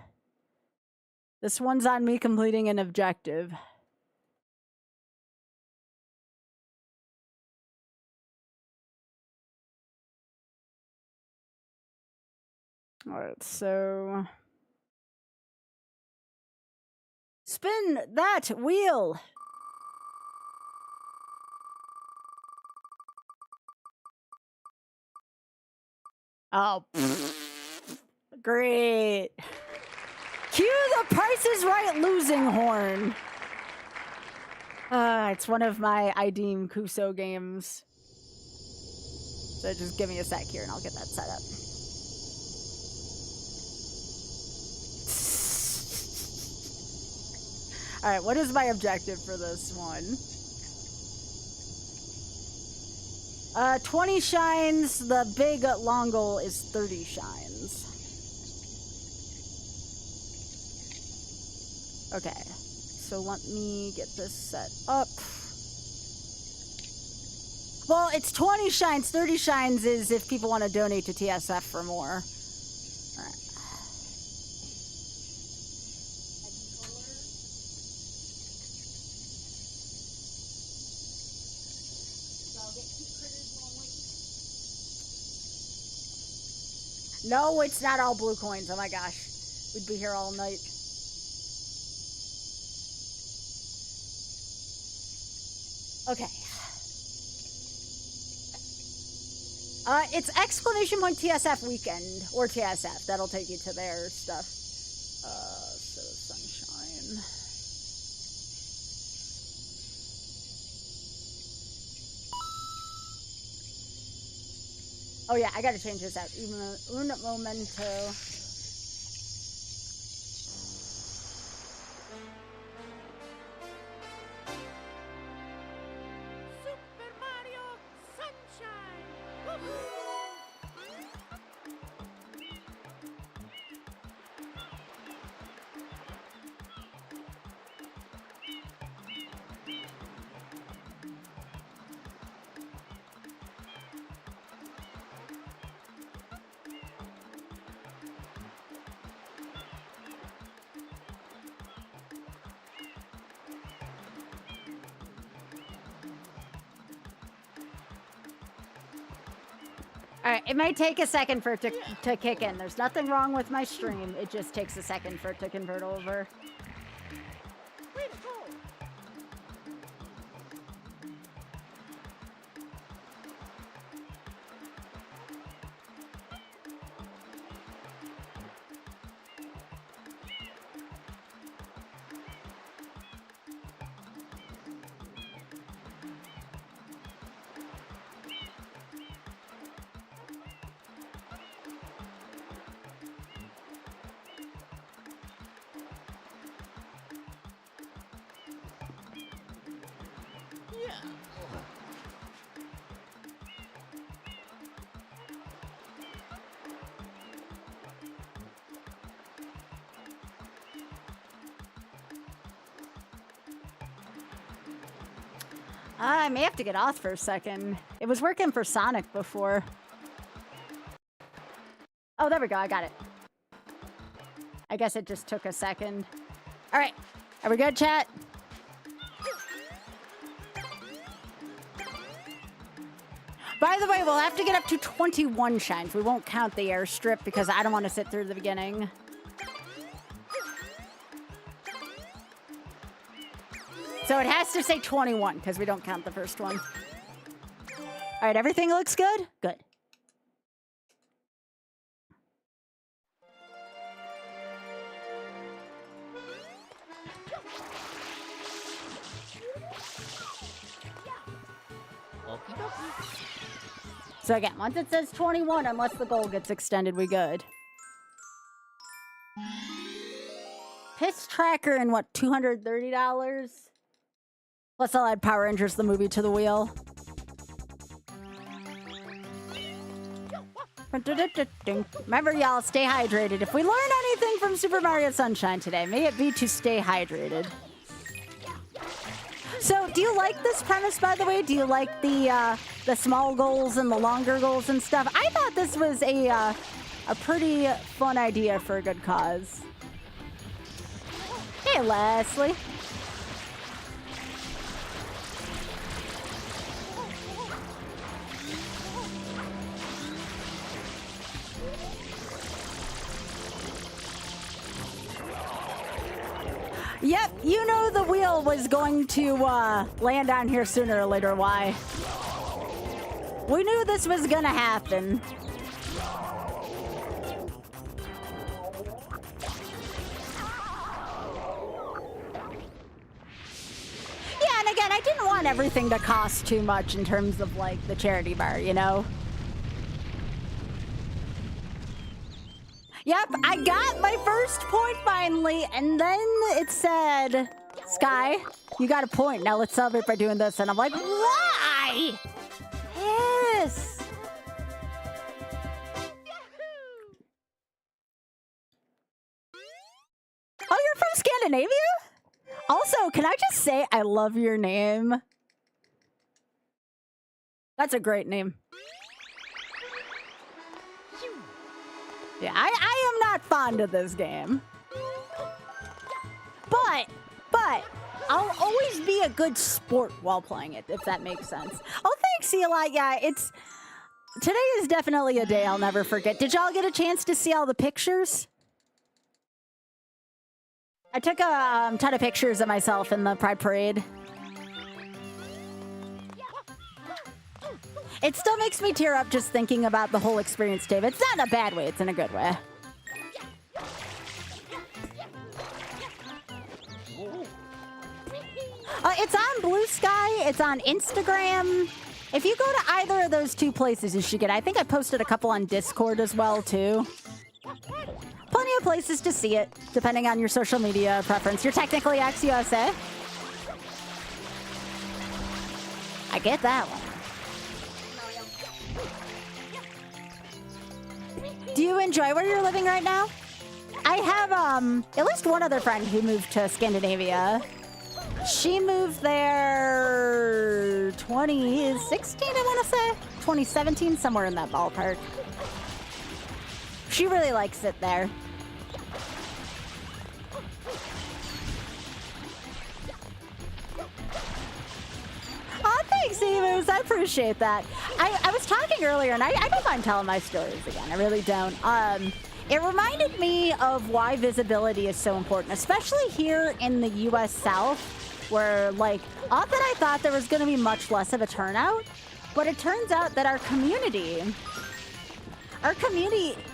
This one's on me completing an objective. All right, so... spin that wheel! Oh, great. Cue the Price is Right losing horn. It's one of my I Deem Kuso games. So just give me a sec here and I'll get that set up. Alright, what is my objective for this one? 20 shines. The big long goal is 30 shines. Okay, so let me get this set up. Well, it's 20 shines. 30 shines is if people want to donate to TSF for more. All right. No, it's not all blue coins. Oh my gosh. We'd be here all night. Okay. It's exclamation point TSF weekend or TSF. That'll take you to their stuff. So sunshine. Oh yeah, I gotta change this out. Un momento. Super Mario Sunshine! Woohoo! Alright, it might take a second for it to kick in. There's nothing wrong with my stream. It just takes a second for it to convert over. Way to go! I may have to get off for a second. It was working for Sonic before. Oh, there we go. I got it. I guess it just took a second. All right. Are we good, chat? By the way, we'll have to get up to 21 shines. We won't count the airstrip because I don't want to sit through the beginning. So it has to say 21 because we don't count the first one. All right, everything looks good? Good. So again, once it says 21, unless the goal gets extended, we good. Piss tracker and what, $230? Plus I'll add Power Rangers the movie to the wheel. Remember, y'all, stay hydrated. If we learned anything from Super Mario Sunshine today, may it be to stay hydrated. So, do you like this premise, by the way? Do you like the small goals and the longer goals and stuff? I thought this was a pretty fun idea for a good cause. Hey, Leslie. Yep, you know the wheel was going to land on here sooner or later. Why? We knew this was gonna happen. Yeah, and again, I didn't want everything to cost too much in terms of, like, the charity bar, you know? Yep, I got my first point finally, and then it said, Sky, you got a point. Now let's celebrate by doing this. And I'm like, why? Yes. Oh, you're from Scandinavia? Also, can I just say I love your name? That's a great name. Yeah, I am not fond of this game. But I'll always be a good sport while playing it, if that makes sense. Oh, thanks, Eli. Yeah, today is definitely a day I'll never forget. Did y'all get a chance to see all the pictures? I took a ton of pictures of myself in the Pride Parade. It still makes me tear up just thinking about the whole experience, Dave. It's not in a bad way, it's in a good way. It's on Blue Sky, it's on Instagram. If you go to either of those two places, you should get it. I think I posted a couple on Discord as well, too. Plenty of places to see it, depending on your social media preference. You're technically ex-USA. I get that one. Do you enjoy where you're living right now? I have at least one other friend who moved to Scandinavia. She moved there 2016, I want to say. 2017, somewhere in that ballpark. She really likes it there. Oh, thanks, Emus. I appreciate that. I was talking earlier, and I don't mind telling my stories again. I really don't. It reminded me of why visibility is so important, especially here in the U.S. South, where, like, often I thought there was going to be much less of a turnout, but it turns out that our community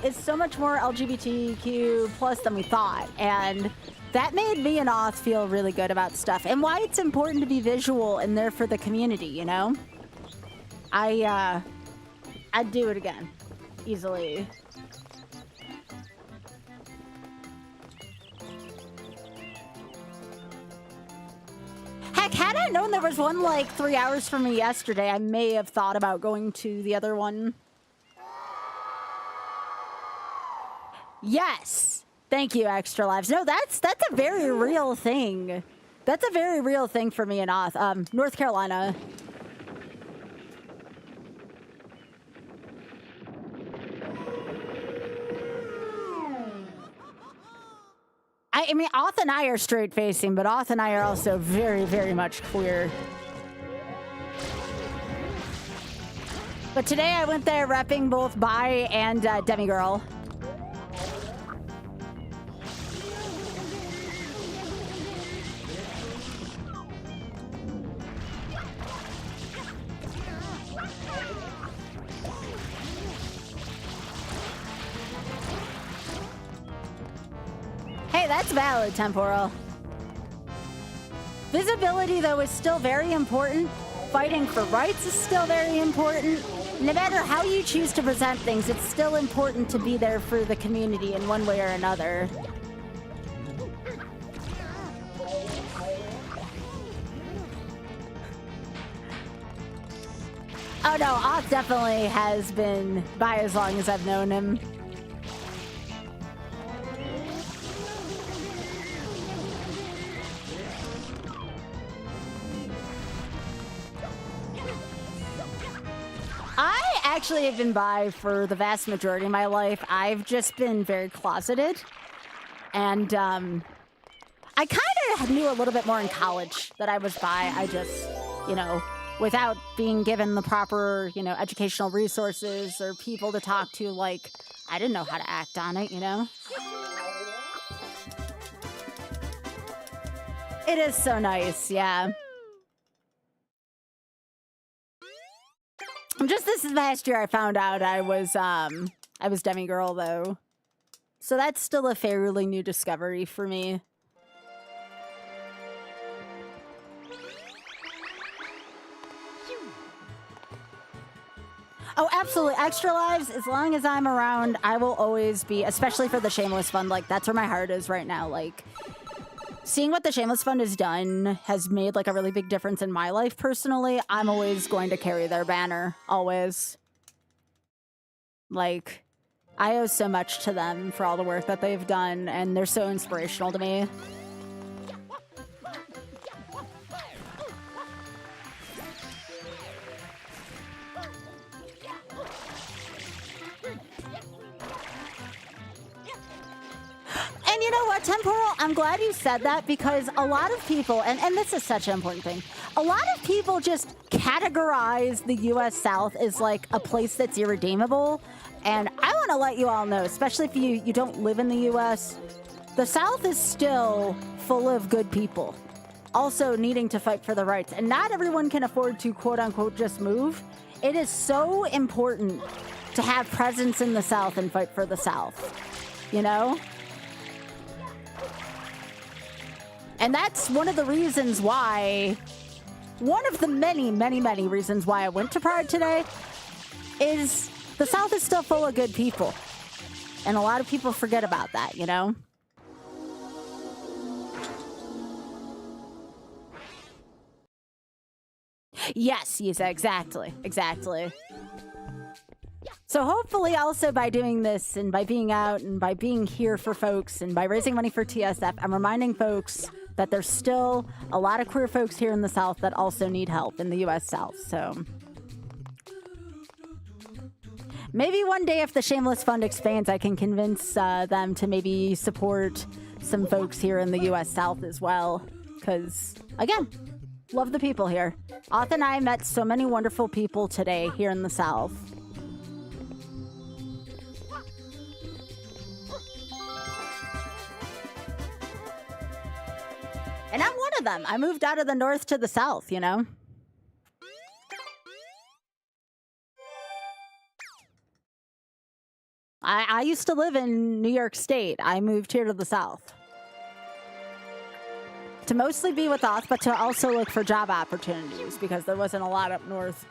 is so much more LGBTQ plus than we thought, and that made me and Oth feel really good about stuff, and why it's important to be visual and there for the community, you know? I'd do it again, easily. Heck, had I known there was one like 3 hours from me yesterday, I may have thought about going to the other one. Yes. Thank you, Extra Lives. No, that's a very real thing. That's a very real thing for me and Oth. North Carolina. I mean, Oth and I are straight facing, but Oth and I are also very, very much queer. But today I went there repping both bi and demigirl. Hey, that's valid, Temporal. Visibility, though, is still very important. Fighting for rights is still very important. No matter how you choose to present things, it's still important to be there for the community in one way or another. Oh no, Oth definitely has been bi as long as I've known him. I actually have been bi for the vast majority of my life. I've just been very closeted. And I kind of knew a little bit more in college that I was bi. I just, you know, without being given the proper, you know, educational resources or people to talk to, like, I didn't know how to act on it, you know? It is so nice, yeah. Just this last year I found out I was demigirl, though. So that's still a fairly new discovery for me. Oh, absolutely. Extra lives, as long as I'm around, I will always be, especially for the Shameless Fund. Like, that's where my heart is right now. Like, seeing what the Shameless Fund has done has made, like, a really big difference in my life personally. I'm always going to carry their banner. Always. Like, I owe so much to them for all the work that they've done, and they're so inspirational to me. And you know what, Temporal? I'm glad you said that, because a lot of people, and this is such an important thing, a lot of people just categorize the U.S. South as like a place that's irredeemable. And I want to let you all know, especially if you don't live in the U.S., the South is still full of good people, also needing to fight for their rights. And not everyone can afford to, quote unquote, just move. It is so important to have presence in the South and fight for the South, you know? And that's one of the reasons why, one of the many, many, many reasons why I went to Pride today is the South is still full of good people. And a lot of people forget about that, you know? Yes, exactly. So hopefully also by doing this and by being out and by being here for folks and by raising money for TSF, I'm reminding folks that there's still a lot of queer folks here in the South that also need help in the U.S. South. So maybe one day if the Shameless Fund expands, I can convince them to maybe support some folks here in the U.S. South as well. Because, again, love the people here. Auth and I met so many wonderful people today here in the South. And I'm one of them. I moved out of the North to the South, you know? I used to live in New York State. I moved here to the South. To mostly be with Auth, but to also look for job opportunities because there wasn't a lot up north.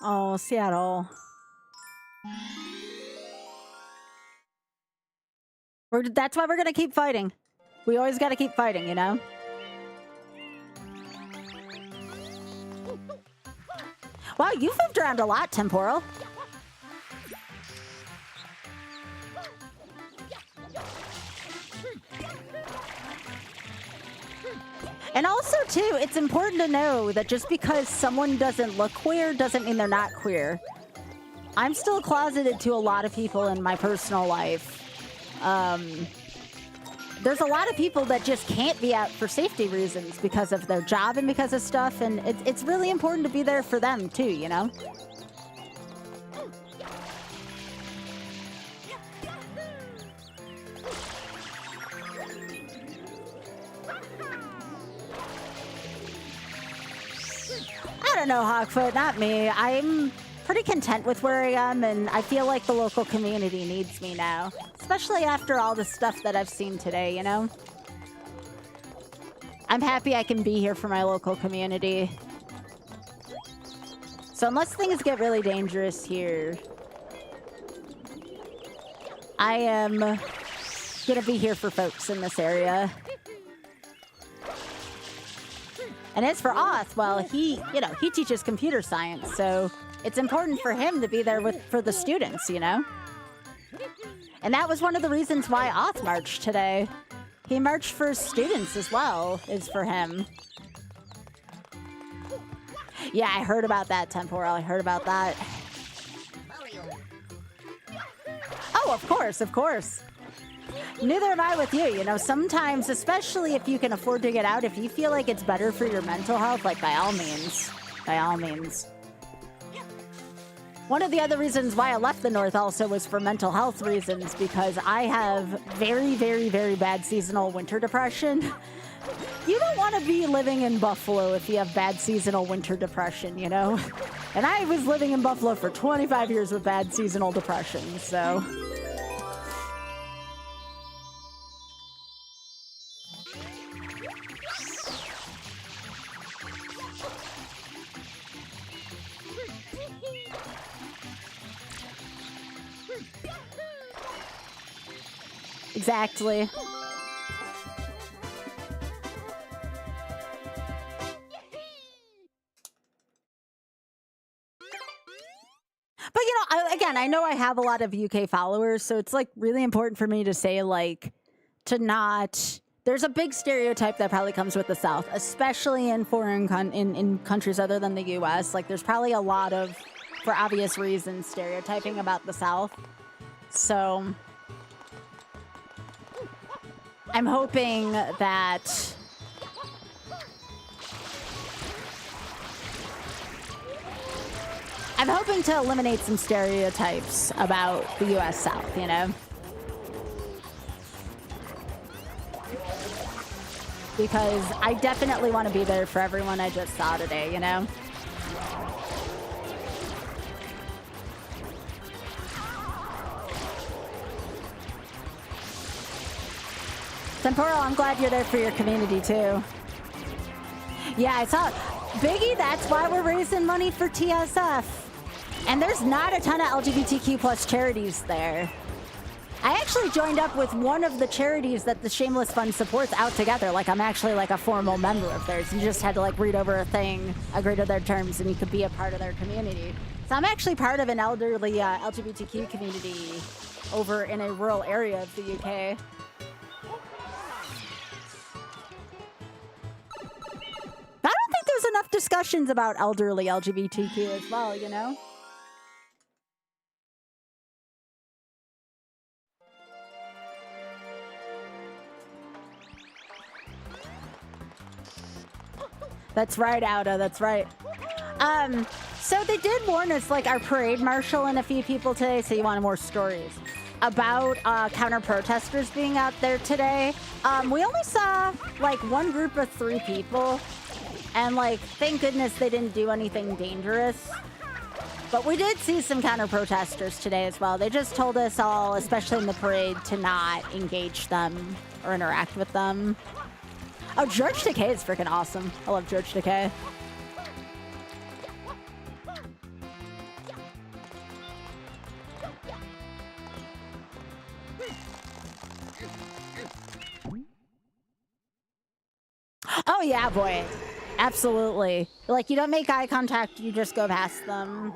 Oh, Seattle. That's why we're gonna keep fighting. We always gotta keep fighting, you know? Wow, you've moved around a lot, Temporal. And also, too, it's important to know that just because someone doesn't look queer doesn't mean they're not queer. I'm still closeted to a lot of people in my personal life. There's a lot of people that just can't be out for safety reasons because of their job and because of stuff, and it's really important to be there for them, too, you know? I don't know, Hawkfoot, not me. I'm pretty content with where I am, and I feel like the local community needs me now. Especially after all the stuff that I've seen today, you know? I'm happy I can be here for my local community. So unless things get really dangerous here, I am gonna be here for folks in this area. And as for Auth, well, he teaches computer science, so it's important for him to be there for the students, you know? And that was one of the reasons why Auth marched today. He marched for students as well, is for him. Yeah, I heard about that, Temporal. I heard about that. Oh, of course, of course. Neither am I with you, you know, sometimes, especially if you can afford to get out, if you feel like it's better for your mental health, like by all means. By all means. One of the other reasons why I left the North also was for mental health reasons, because I have very, very, very bad seasonal winter depression. You don't want to be living in Buffalo if you have bad seasonal winter depression, you know? And I was living in Buffalo for 25 years with bad seasonal depression, so... Exactly. But you know, again, I know I have a lot of UK followers, so it's like really important for me to say like to not. There's a big stereotype that probably comes with the South, especially in foreign in countries other than the U.S. Like there's probably a lot of, for obvious reasons, stereotyping about the South. So I'm hoping that. I'm hoping to eliminate some stereotypes about the U.S. South, you know? Because I definitely want to be there for everyone I just saw today, you know? Temporal, I'm glad you're there for your community, too. Yeah, I saw... Biggie, that's why we're raising money for TSF. And there's not a ton of LGBTQ plus charities there. I actually joined up with one of the charities that the Shameless Fund supports out together. Like, I'm actually like a formal member of theirs. You just had to like read over a thing, agree to their terms, and you could be a part of their community. So I'm actually part of an elderly LGBTQ community over in a rural area of the UK. I don't think there's enough discussions about elderly LGBTQ as well, you know? That's right, Auda, that's right. So they did warn us, like our parade marshal and a few people today, so you want more stories, about counter-protesters being out there today. We only saw like one group of 3 people, and like, thank goodness they didn't do anything dangerous. But we did see some counter-protesters today as well. They just told us all, especially in the parade, to not engage them or interact with them. Oh, George Takei is freaking awesome. I love George Takei. Oh yeah, boy. Absolutely. Like, you don't make eye contact, you just go past them.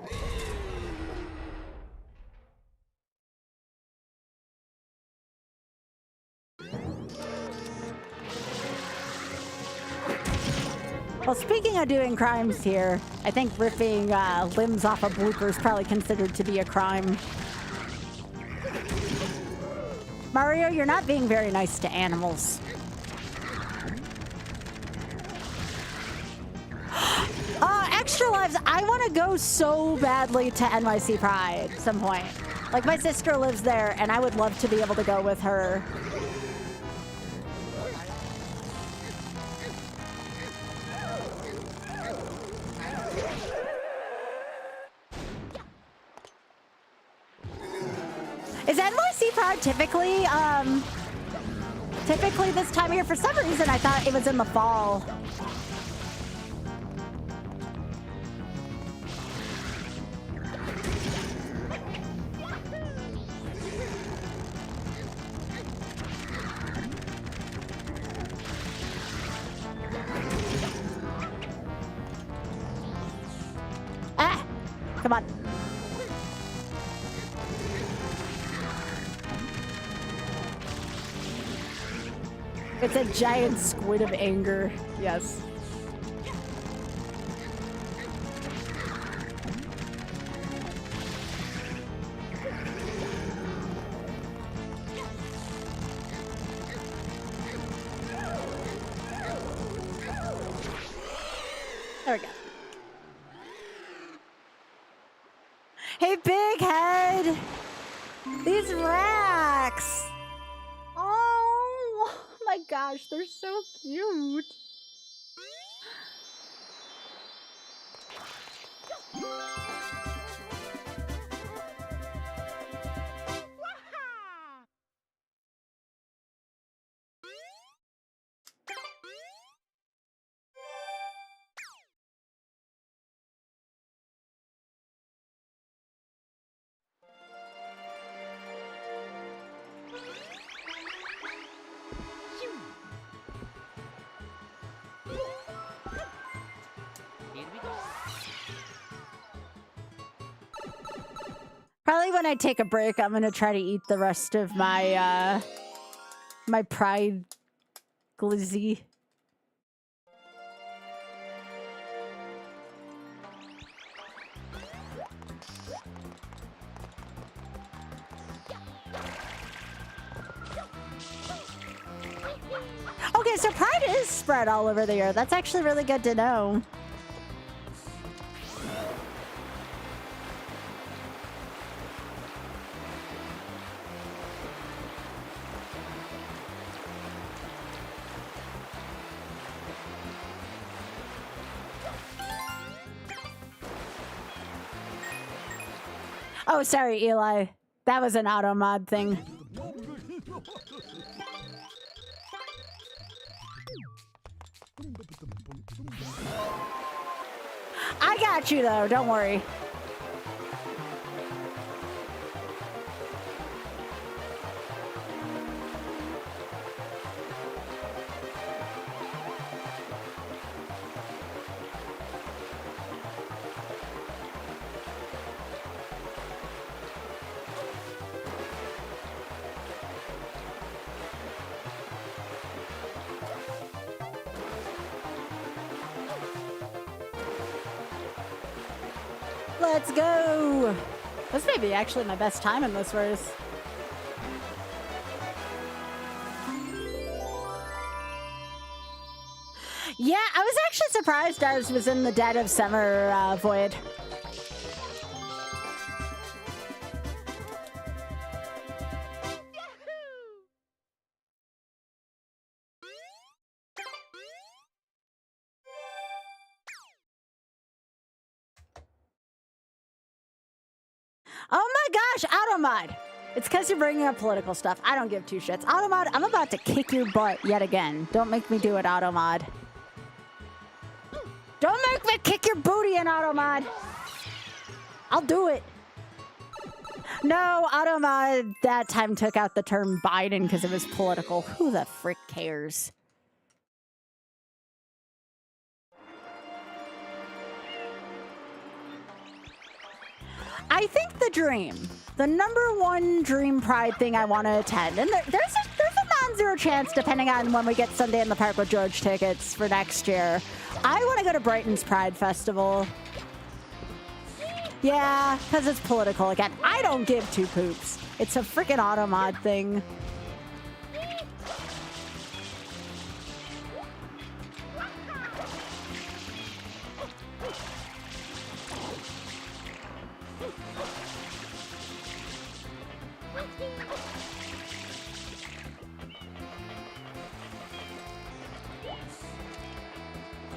Well, speaking of doing crimes here, I think ripping limbs off a blooper is probably considered to be a crime. Mario, you're not being very nice to animals. Extra Lives, I want to go so badly to NYC Pride at some point. Like, my sister lives there, and I would love to be able to go with her. Is NYC Pride typically this time of year? For some reason, I thought it was in the fall. Ah! Come on. It's a giant squid of anger. Yes. There we go. Hey, Big Head! These racks! Oh my gosh, they're so cute! Probably when I take a break, I'm gonna try to eat the rest of my my pride glizzy. Okay, so pride is spread all over the earth. That's actually really good to know. Oh, sorry, Eli. That was an auto mod thing. I got you, though. Don't worry. Let's go! This may be actually my best time in this race. Yeah, I was actually surprised ours was in the Dead of Summer void. Oh my gosh, Automod! It's because you're bringing up political stuff. I don't give two shits. Automod, I'm about to kick your butt yet again. Don't make me do it, Automod. Don't make me kick your booty in Automod. I'll do it. No, Automod that time took out the term Biden because it was political. Who the frick cares? I think the dream, the #1 dream pride thing I want to attend, and there's a non-zero chance, depending on when we get Sunday in the Park with George tickets for next year. I want to go to Brighton's Pride Festival. Yeah, because it's political again. I don't give two poops. It's a freaking Automod thing.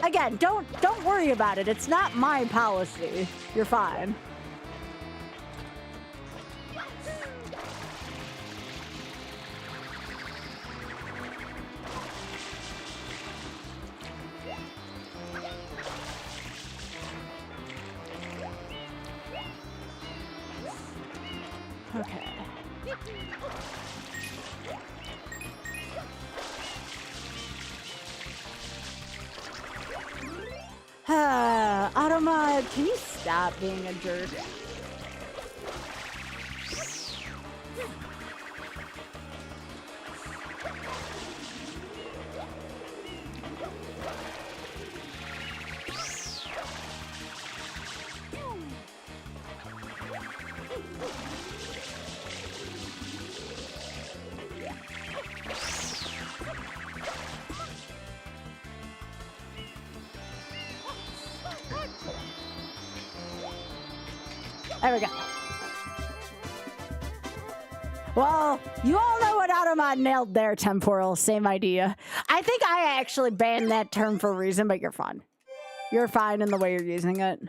Again, don't worry about it. It's not my policy. You're fine. Okay. Automod, can you stop being a jerk? There we go. Well, you all know what Automod nailed there, Temporal. Same idea. I think I actually banned that term for a reason, but you're fine. You're fine in the way you're using it.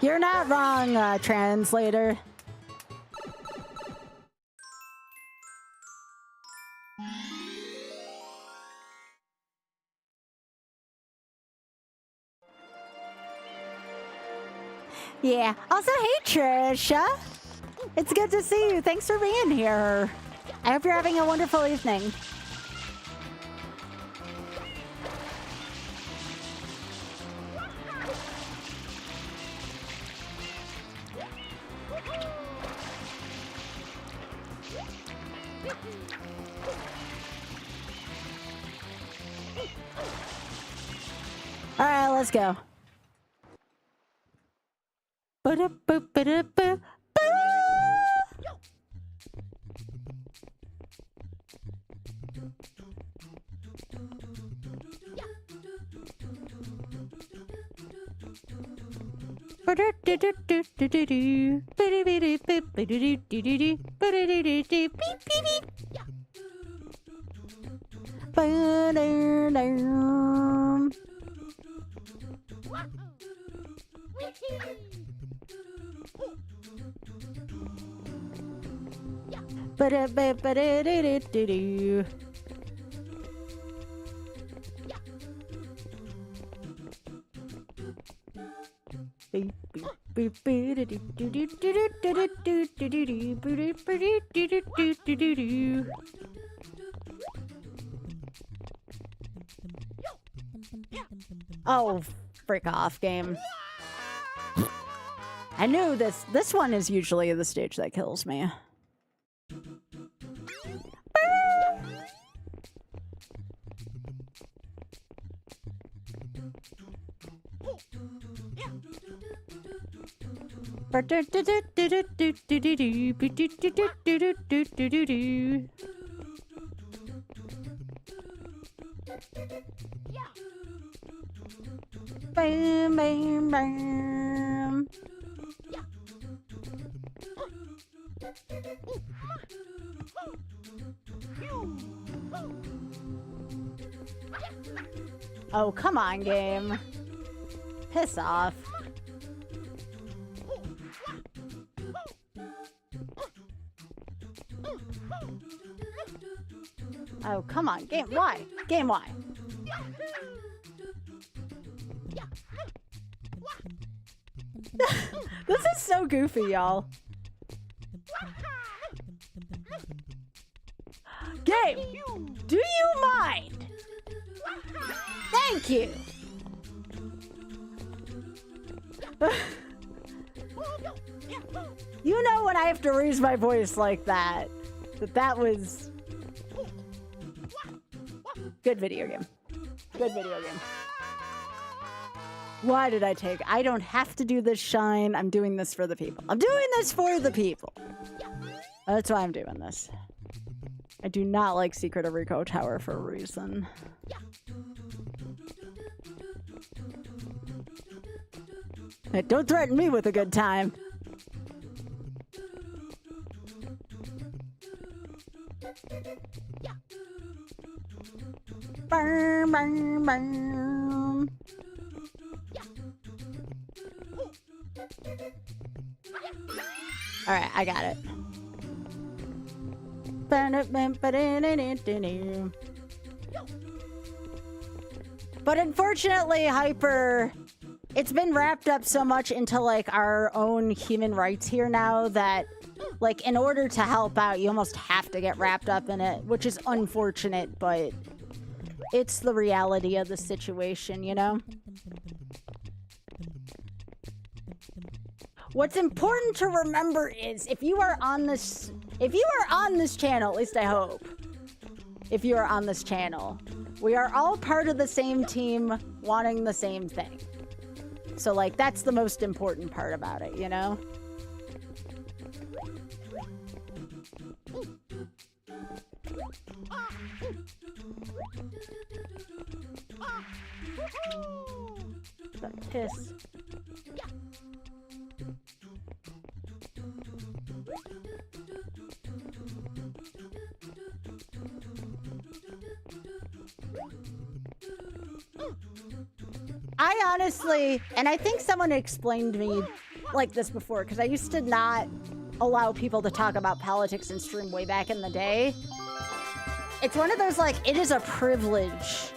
You're not wrong, translator. Yeah. Also, hey, Trisha. It's good to see you. Thanks for being here. I hope you're having a wonderful evening. All right, let's go. Ba-da-ba-ba-da-ba. Oh, frick off, game. I knew this one is usually the stage that kills me. Bam, bam, bam. Oh, come on, game. Piss off. Oh, come on, game. Why? Game, why? This is so goofy, y'all. Game, do you mind? Thank you. You know when I have to raise my voice like that, that was good video game. Good video game. Why did I take? I don't have to do this shine. I'm doing this for the people. I'm doing this for the people. That's why I'm doing this. I do not like Secret of Rico Tower for a reason. Hey, don't threaten me with a good time. Burn, burn, burn. All right, I got it. But unfortunately, Hyper, it's been wrapped up so much into like our own human rights here now that like in order to help out, you almost have to get wrapped up in it, which is unfortunate, but it's the reality of the situation, you know? What's important to remember is if you are on this channel, at least I hope, if you are on this channel, we are all part of the same team wanting the same thing. So like, that's the most important part about it, you know? That piss. I honestly, and I think someone explained to me like this before, because I used to not allow people to talk about politics in stream way back in the day. It's one of those, like, it is a privilege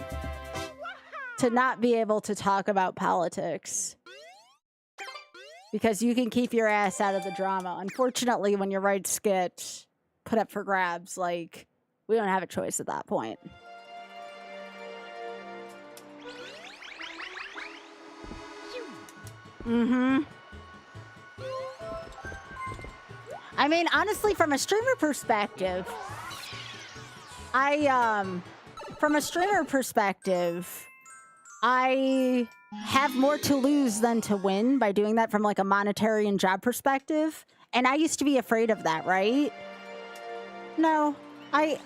to not be able to talk about politics. because you can keep your ass out of the drama. Unfortunately, when your rights get put up for grabs, like, we don't have a choice at that point. Mm-hmm. I mean, honestly, from a streamer perspective, I have more to lose than to win by doing that from like a monetary and job perspective. And I used to be afraid of that, right? No, I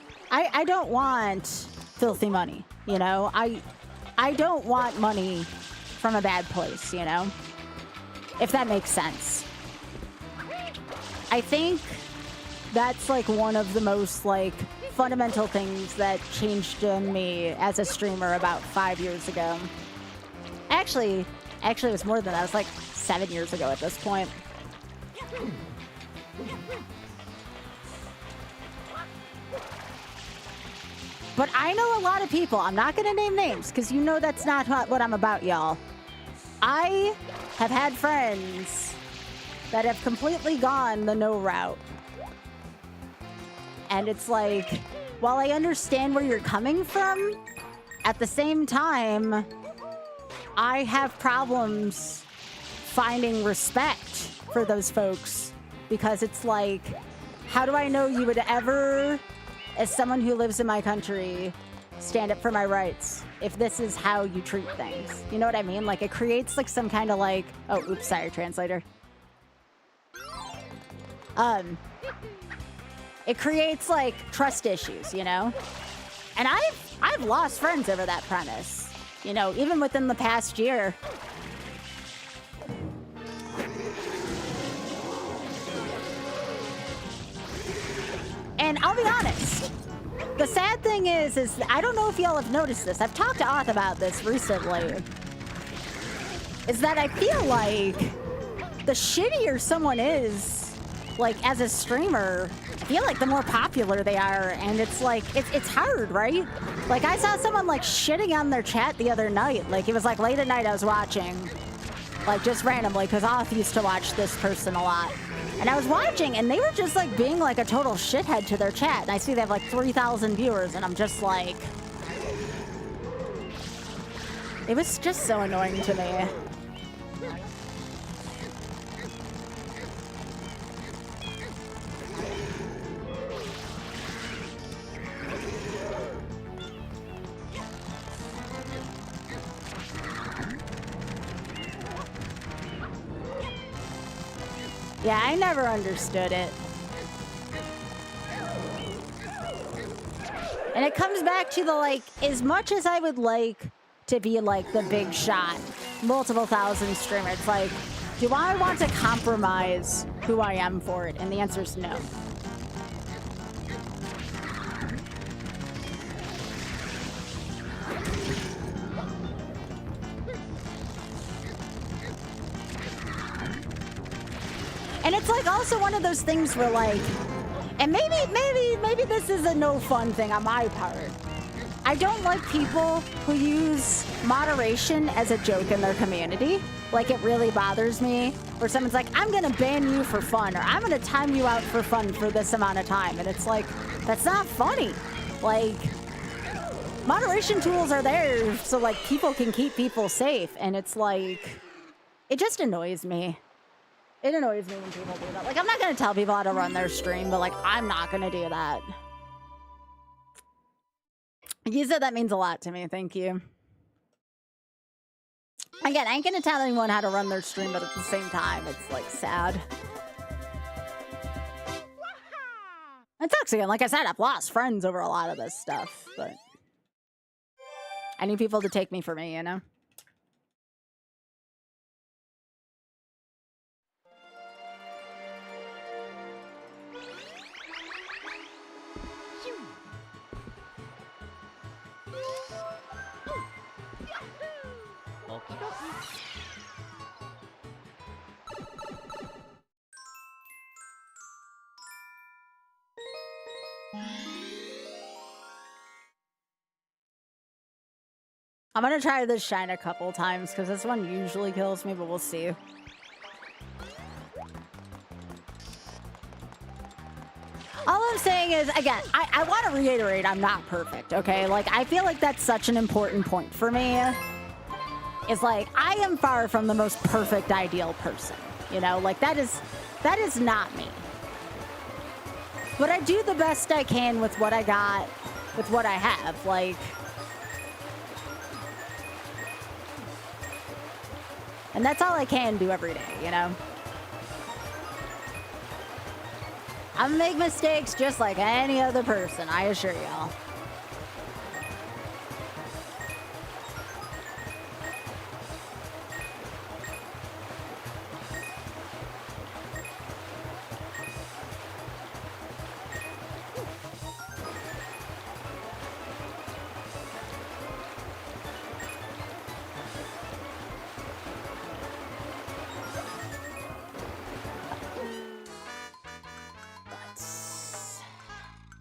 don't want filthy money, you know? I don't want money from a bad place, you know? If that makes sense. I think that's like one of the most like fundamental things that changed in me as a streamer about 5 years ago. Actually, it was more than that. It was like 7 years ago at this point. But I know a lot of people. I'm not going to name names because you know that's not what I'm about, y'all. I have had friends that have completely gone the no route. And it's like, while I understand where you're coming from, at the same time, I have problems finding respect for those folks. Because it's like, how do I know you would ever, as someone who lives in my country, stand up for my rights if this is how you treat things? You know what I mean? Like, it creates like some kind of like, oh, oops, sorry, translator. It creates like trust issues, you know? And I've lost friends over that premise, you know, even within the past year. And I'll be honest, the sad thing is I don't know if y'all have noticed this. I've talked to Auth about this recently. Is that I feel like the shittier someone is, like, as a streamer, I feel like the more popular they are, and it's like, it's hard, right? Like, I saw someone, like, shitting on their chat the other night. Like, it was, like, late at night I was watching, like, just randomly, because Auth used to watch this person a lot. And I was watching, and they were just, like, being, like, a total shithead to their chat. And I see they have, like, 3,000 viewers, and I'm just like... It was just so annoying to me. Yeah, I never understood it. And it comes back to the, like, as much as I would like to be, like, the big shot, multiple thousand streamer, it's like, do I want to compromise who I am for it? And the answer is no. And it's like also one of those things where like, and maybe this is a no fun thing on my part. I don't like people who use moderation as a joke in their community. Like, it really bothers me. Where someone's like, I'm gonna ban you for fun, or I'm gonna time you out for fun for this amount of time. And it's like, that's not funny. Like, moderation tools are there so like people can keep people safe. And it's like, it just annoys me. It annoys me when people do that. Like, I'm not gonna tell people how to run their stream, but like, I'm not gonna do that. You said that means a lot to me. Thank you. Again, I ain't gonna tell anyone how to run their stream, but at the same time, it's like sad. It sucks again. Like I said, I've lost friends over a lot of this stuff, but I need people to take me for me, you know? I'm gonna try this shine a couple times because this one usually kills me, but we'll see. I'm saying is, again, I want to reiterate I'm not perfect, okay? Like, I feel like that's such an important point for me. Is like, I am far from the most perfect ideal person, you know? Like, that is not me. But I do the best I can with what I got, with what I have, like... And that's all I can do every day, you know? I make mistakes just like any other person, I assure y'all.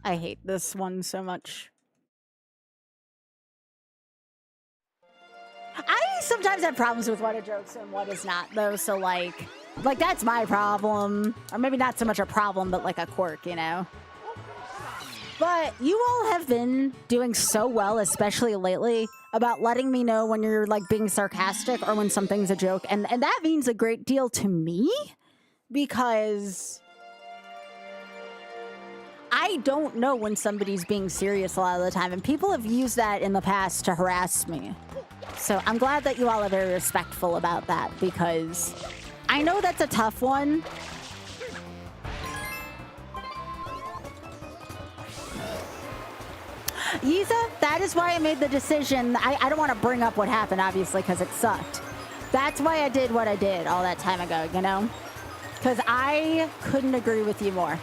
I hate this one so much. I sometimes have problems with what a joke's and what is not, though, so, like, that's my problem. Or maybe not so much a problem, but, like, a quirk, you know? But you all have been doing so well, especially lately, about letting me know when you're, like, being sarcastic or when something's a joke. And that means a great deal to me, because... I don't know when somebody's being serious a lot of the time, and people have used that in the past to harass me. So I'm glad that you all are very respectful about that, because I know that's a tough one. Yiza, that is why I made the decision. I don't want to bring up what happened, obviously, because it sucked. That's why I did what I did all that time ago, you know? Because I couldn't agree with you more.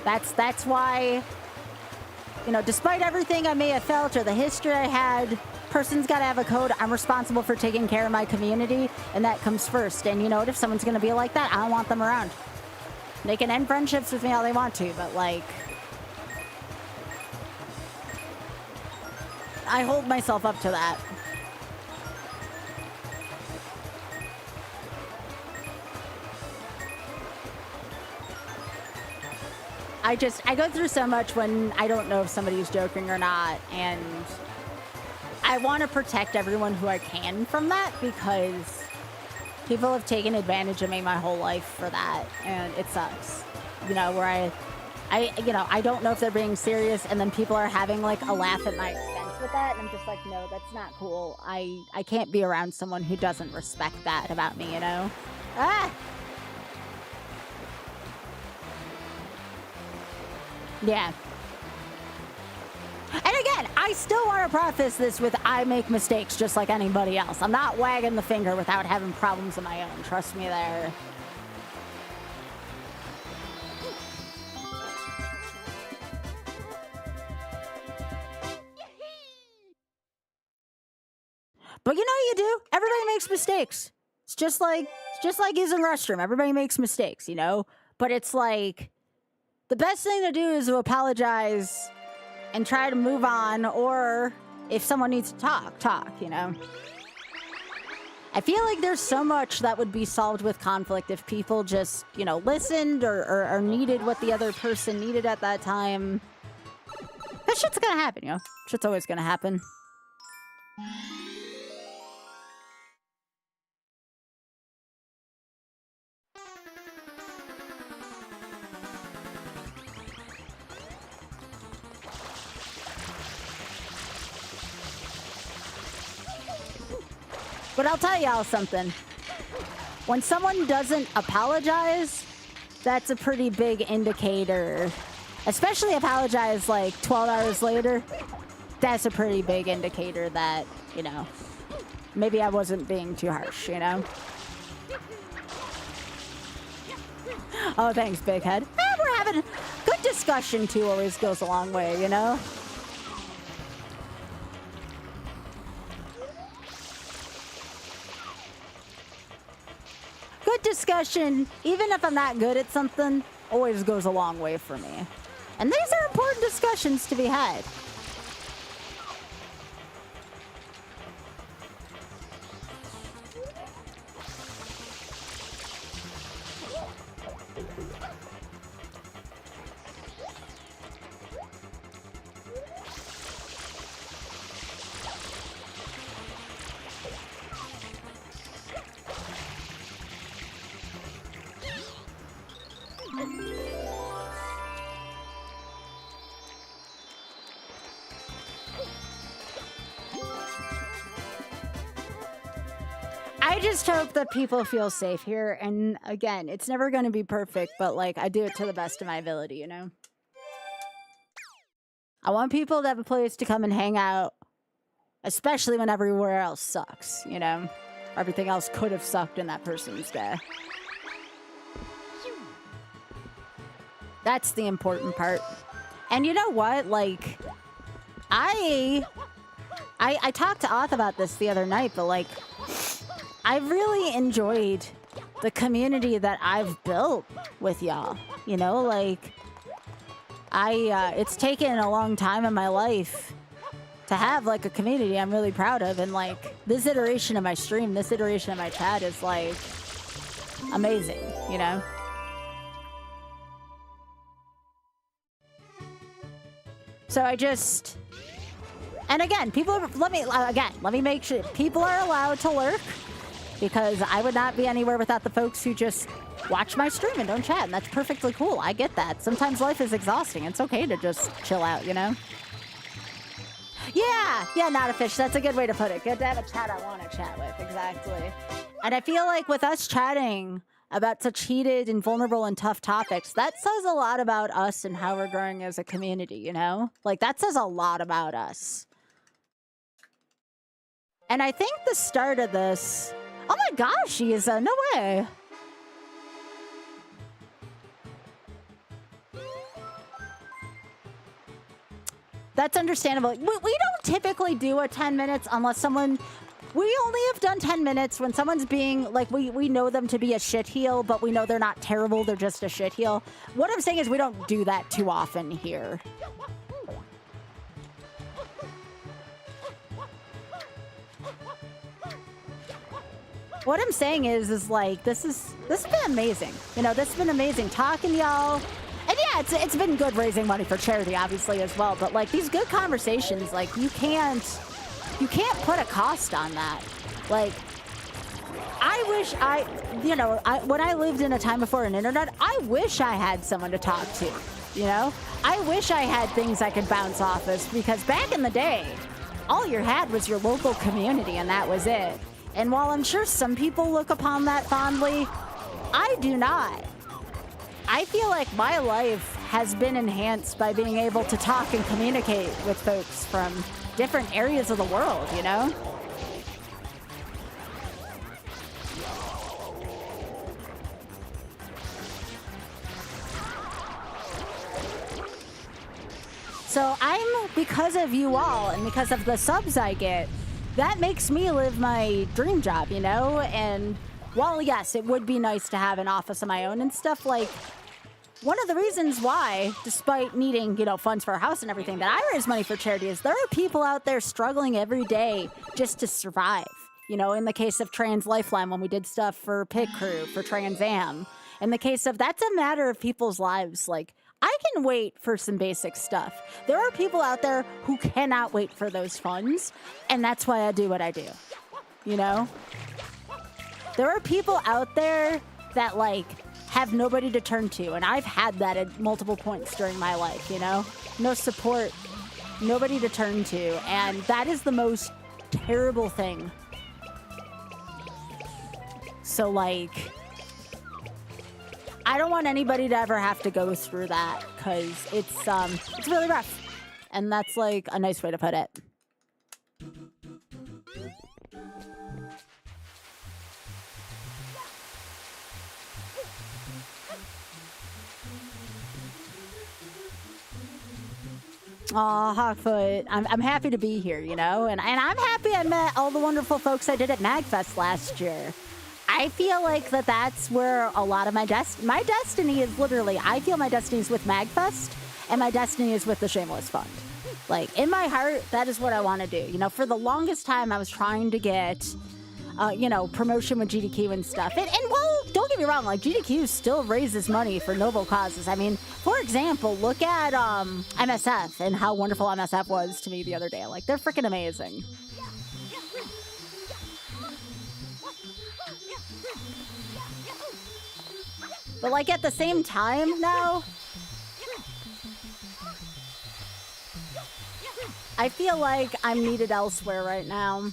That's why, you know, despite everything I may have felt or the history I had, person's got to have a code. I'm responsible for taking care of my community, and that comes first. And you know what? If someone's going to be like that, I don't want them around. They can end friendships with me all they want to, but, like, I hold myself up to that. I go through so much when I don't know if somebody's joking or not, and I want to protect everyone who I can from that, because people have taken advantage of me my whole life for that, and it sucks. You know, where I don't know if they're being serious, and then people are having, like, a laugh at my expense with that, and I'm just like, no, that's not cool. I can't be around someone who doesn't respect that about me, you know? Ah! Yeah. And again, I still want to preface this with I make mistakes just like anybody else. I'm not wagging the finger without having problems of my own. Trust me there. But you know what you do? Everybody makes mistakes. It's just like using the restroom. Everybody makes mistakes, you know? But it's like, the best thing to do is to apologize and try to move on, or if someone needs to talk, you know? I feel like there's so much that would be solved with conflict if people just, you know, listened or needed what the other person needed at that time. That shit's gonna happen, you know? Shit's always gonna happen. But I'll tell y'all something. When someone doesn't apologize, that's a pretty big indicator. Especially apologize like 12 hours later. That's a pretty big indicator that, you know, maybe I wasn't being too harsh, you know? Oh, thanks, Big Head. We're having good discussion, too, always goes a long way, you know? Good discussion, even if I'm not good at something, always goes a long way for me. And these are important discussions to be had. I just hope that people feel safe here. And again, it's never going to be perfect, but like I do it to the best of my ability, you know? I want people to have a place to come and hang out, especially when everywhere else sucks, you know? Everything else could have sucked in that person's day. That's the important part. And you know what? Like, I talked to Oth about this the other night, but like, I really enjoyed the community that I've built with y'all. You know, like, it's taken a long time in my life to have like a community I'm really proud of, and like this iteration of my stream, this iteration of my chat is like amazing, you know? So I just, and again, people, let me make sure people are allowed to lurk, because I would not be anywhere without the folks who just watch my stream and don't chat, and that's perfectly cool. I get that. Sometimes life is exhausting. It's okay to just chill out, you know? Yeah, not a fish. That's a good way to put it. Good to have a chat I want to chat with, exactly. And I feel like with us chatting about such heated and vulnerable and tough topics, that says a lot about us and how we're growing as a community, you know? Like, that says a lot about us. And I think the start of this... Oh my gosh, Isa, no way! That's understandable. We don't typically do a 10 minutes unless someone... We only have done 10 minutes when someone's being... Like, we know them to be a shitheel, but we know they're not terrible, they're just a shitheel. What I'm saying is we don't do that too often here. What I'm saying is like, this has been amazing. You know, this has been amazing talking to y'all. And yeah, it's been good raising money for charity, obviously, as well. But like these good conversations, like you can't put a cost on that. Like, I wish when I lived in a time before an internet, I wish I had someone to talk to, you know? I wish I had things I could bounce off of, because back in the day, all you had was your local community and that was it. And while I'm sure some people look upon that fondly, I do not. I feel like my life has been enhanced by being able to talk and communicate with folks from different areas of the world, you know? So because of you all and because of the subs I get, that makes me live my dream job, you know? And while, yes, it would be nice to have an office of my own and stuff, like, one of the reasons why, despite needing, you know, funds for a house and everything, that I raise money for charity is there are people out there struggling every day just to survive. You know, in the case of Trans Lifeline, when we did stuff for Pit Crew, for Trans Am. In the case of, that's a matter of people's lives. Like, I can wait for some basic stuff. There are people out there who cannot wait for those funds, and that's why I do what I do. You know? There are people out there that, like, have nobody to turn to, and I've had that at multiple points during my life, you know? No support, nobody to turn to, and that is the most terrible thing. So, like, I don't want anybody to ever have to go through that, because it's really rough. And that's, like, a nice way to put it. Aw, Hawkfoot, I'm happy to be here, you know? And I'm happy I met all the wonderful folks I did at MagFest last year. I feel like that's where a lot of my destiny is literally, I feel my destiny is with MagFest, and my destiny is with the Shameless Fund. Like, in my heart, that is what I want to do. You know, for the longest time, I was trying to get, you know, promotion with GDQ and stuff. And well, don't get me wrong, like, GDQ still raises money for noble causes. I mean, for example, look at MSF and how wonderful MSF was to me the other day. Like, they're freaking amazing. But, like, at the same time now, I feel like I'm needed elsewhere right now.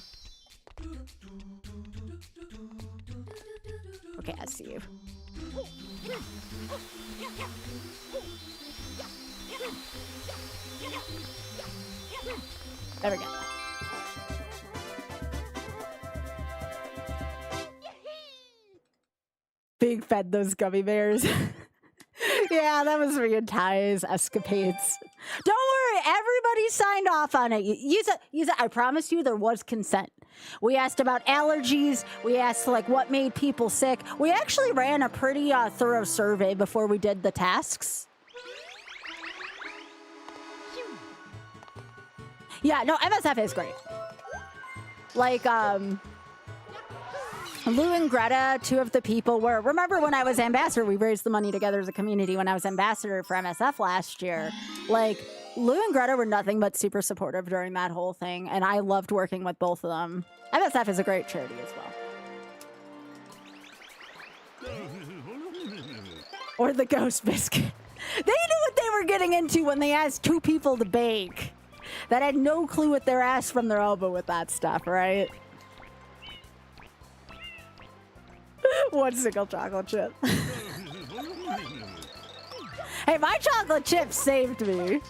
Okay, I see you. There we go. Being fed those gummy bears. Yeah, that was me and Ty's escapades. Don't worry, everybody signed off on it. Use it. I promise you there was consent. We asked about allergies. We asked like what made people sick. We actually ran a pretty thorough survey before we did the tasks. Yeah, no, MSF is great. Like, Lou and Greta, two of the people were, remember when I was ambassador, we raised the money together as a community when I was ambassador for MSF last year. Like, Lou and Greta were nothing but super supportive during that whole thing, and I loved working with both of them. MSF is a great charity as well. Or the Ghost Biscuit. They knew what they were getting into when they asked two people to bake. That had no clue what their ass from their elbow with that stuff, right? One single chocolate chip. Hey, my chocolate chip saved me.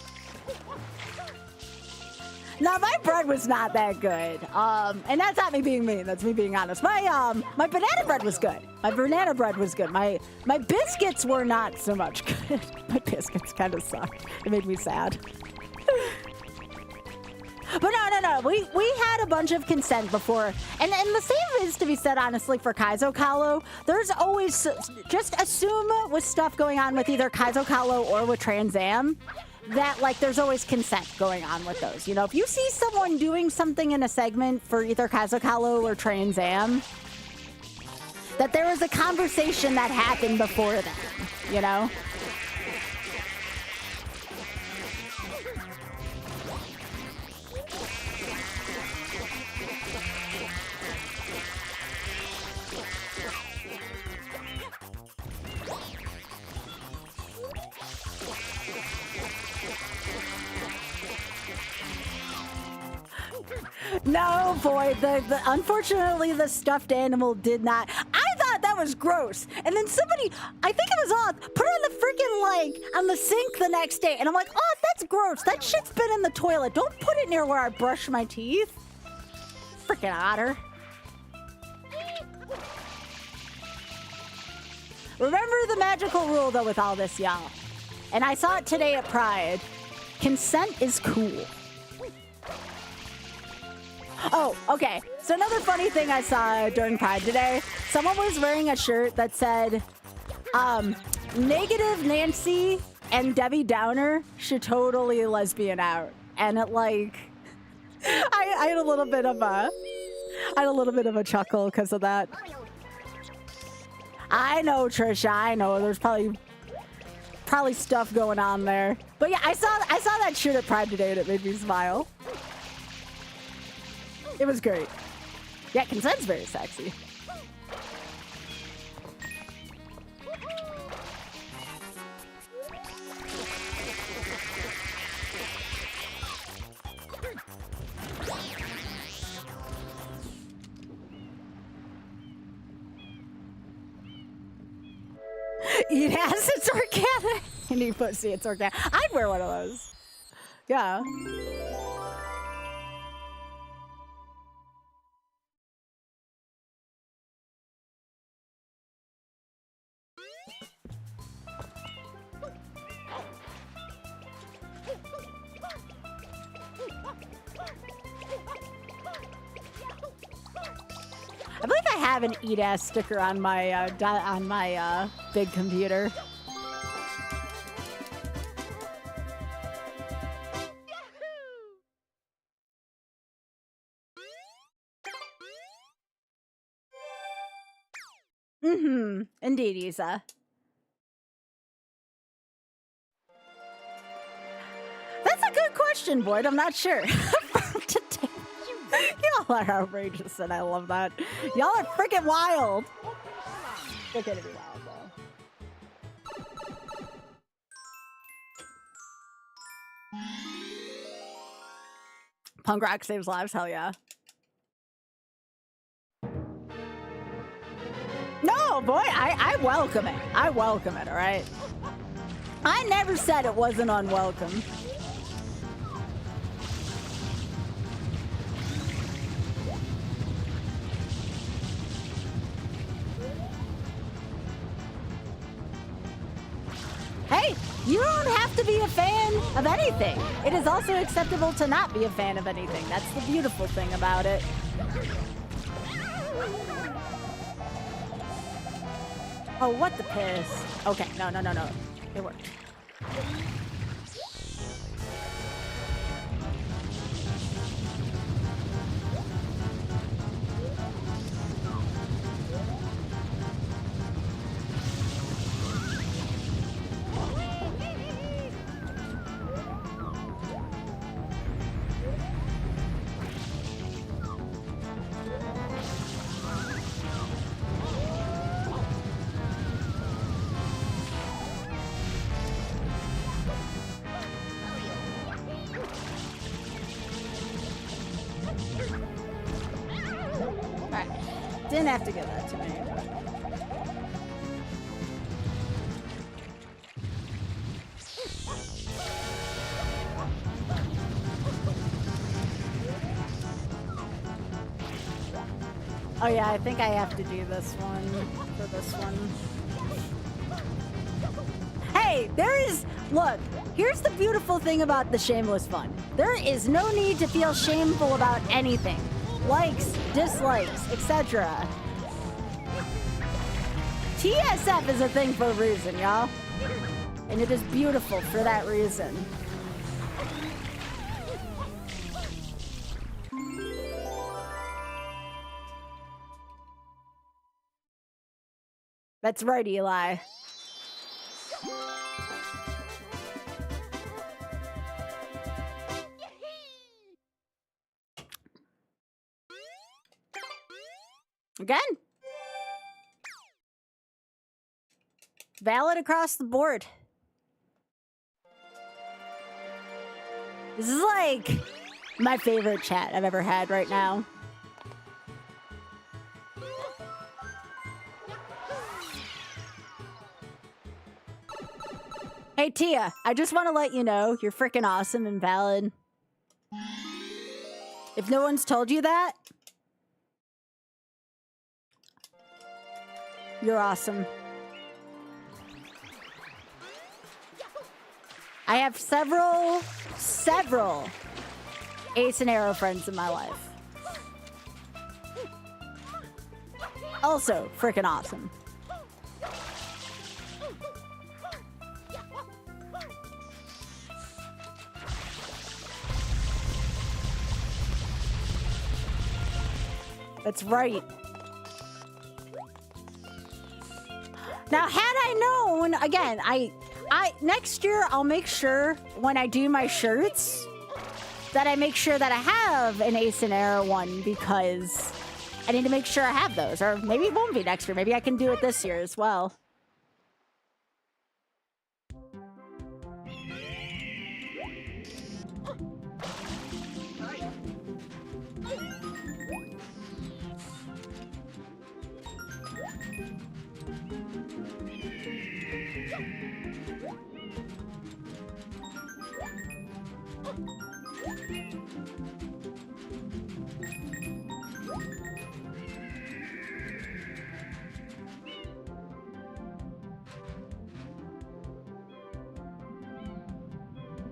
No, my bread was not that good. And that's not me being mean. That's me being honest. My banana bread was good. My banana bread was good. My biscuits were not so much good. My biscuits kind of sucked. It made me sad. But no. We had a bunch of consent before. And the same is to be said, honestly, for Kaizo Kalo. There's always, just assume with stuff going on with either Kaizo Kalo or with Trans Am, that, like, there's always consent going on with those. You know, if you see someone doing something in a segment for either Kaizo Kalo or Trans Am, that there was a conversation that happened before then, you know? No, boy, unfortunately, the stuffed animal did not. I thought that was gross. And then somebody, I think it was off, put it on the freaking, like, on the sink the next day. And I'm like, oh, that's gross. That shit's been in the toilet. Don't put it near where I brush my teeth. Freaking otter. Remember the magical rule, though, with all this, y'all. And I saw it today at Pride. Consent is cool. Oh, okay. So another funny thing I saw during Pride today, someone was wearing a shirt that said, Negative Nancy and Debbie Downer should totally lesbian out. And it, like, I had a little bit of a chuckle because of that. I know, Trisha, I know. There's probably stuff going on there. But yeah, I saw that shirt at Pride today and it made me smile. It was great. Yeah, consent's very sexy. Eat ass, it's organic. And eat pussy, it's organic. I'd wear one of those. Yeah. I believe I have an eat ass sticker on my big computer. Mm-hmm. Indeed, Isa. That's a good question, Boyd. I'm not sure. Y'all are outrageous, and I love that. Y'all are freaking wild. They're gonna be wild, though. Punk rock saves lives, hell yeah. No, boy, I welcome it. I welcome it, all right? I never said it wasn't unwelcome. Hey, you don't have to be a fan of anything. It is also acceptable to not be a fan of anything. That's the beautiful thing about it. Oh, what the piss? Okay, no. It worked. Didn't have to give that to me. Oh yeah, I think I have to do this one for this one. Hey, look, here's the beautiful thing about the shameless fun. There is no need to feel shameful about anything. Likes, dislikes, etc. TSF is a thing for a reason, y'all. And it is beautiful for that reason. That's right, Eli. Again. Valid across the board. This is like my favorite chat I've ever had right now. Hey Tia, I just want to let you know you're freaking awesome and valid. If no one's told you that, you're awesome. I have several Ace and Arrow friends in my life. Also, freaking awesome. That's right. Now, had I known, again, I next year I'll make sure when I do my shirts that I make sure that I have an Ace and Arrow one because I need to make sure I have those. Or maybe it won't be next year. Maybe I can do it this year as well.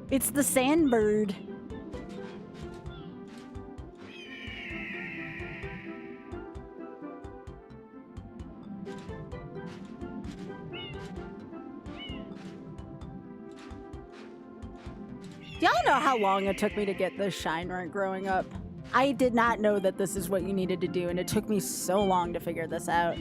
It's the sandbird. Y'all know how long it took me to get this shine rank growing up? I did not know that this is what you needed to do, and it took me so long to figure this out.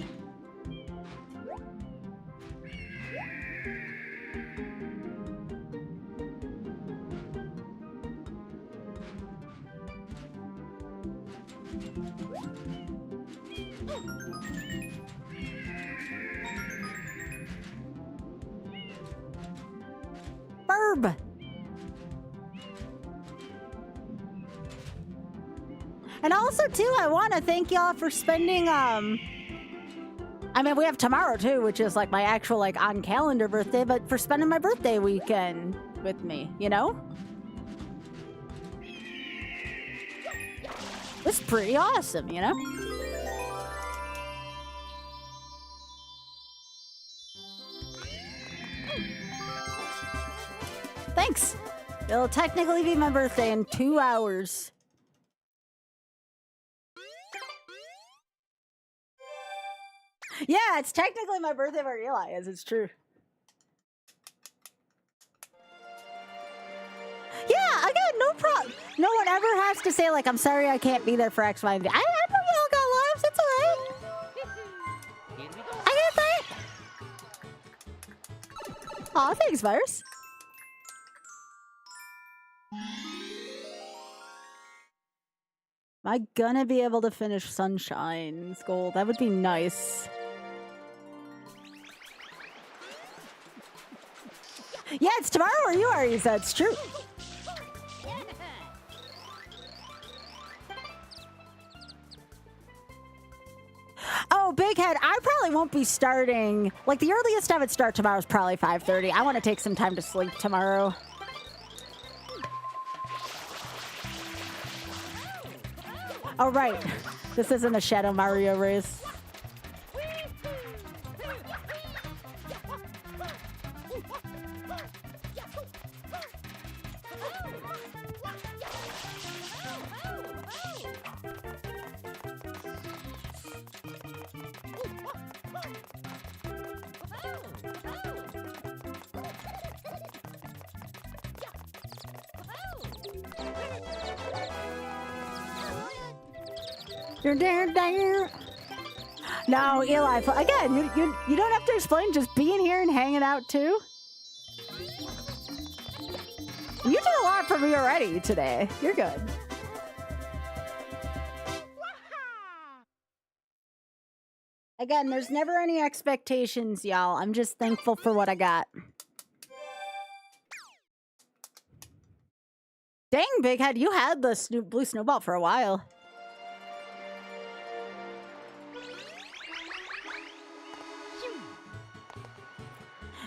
Burb! And also, too, I want to thank y'all for spending, I mean, we have tomorrow too, which is like my actual like on calendar birthday, but for spending my birthday weekend with me, you know? It's pretty awesome, you know? Thanks. It'll technically be my birthday in 2 hours. Yeah, it's technically my birthday where Eli is. It's true. Yeah, again, no problem. No one ever has to say, like, I'm sorry I can't be there for X, Y, and Z. I know y'all got lives. It's alright. I get that. Aw, thanks, Virus. Am I gonna be able to finish Sunshine's goal? That would be nice. Yeah, it's tomorrow where you are, Isa. It's true. Oh, Big Head, I probably won't be starting. Like, the earliest I would start tomorrow is probably 5:30. I want to take some time to sleep tomorrow. Oh, right. This isn't a Shadow Mario race. No, Eli, again, you don't have to explain, just being here and hanging out too. You did a lot for me already today. You're good. Again, there's never any expectations, y'all. I'm just thankful for what I got. Dang, Big Head, you had the blue snowball for a while.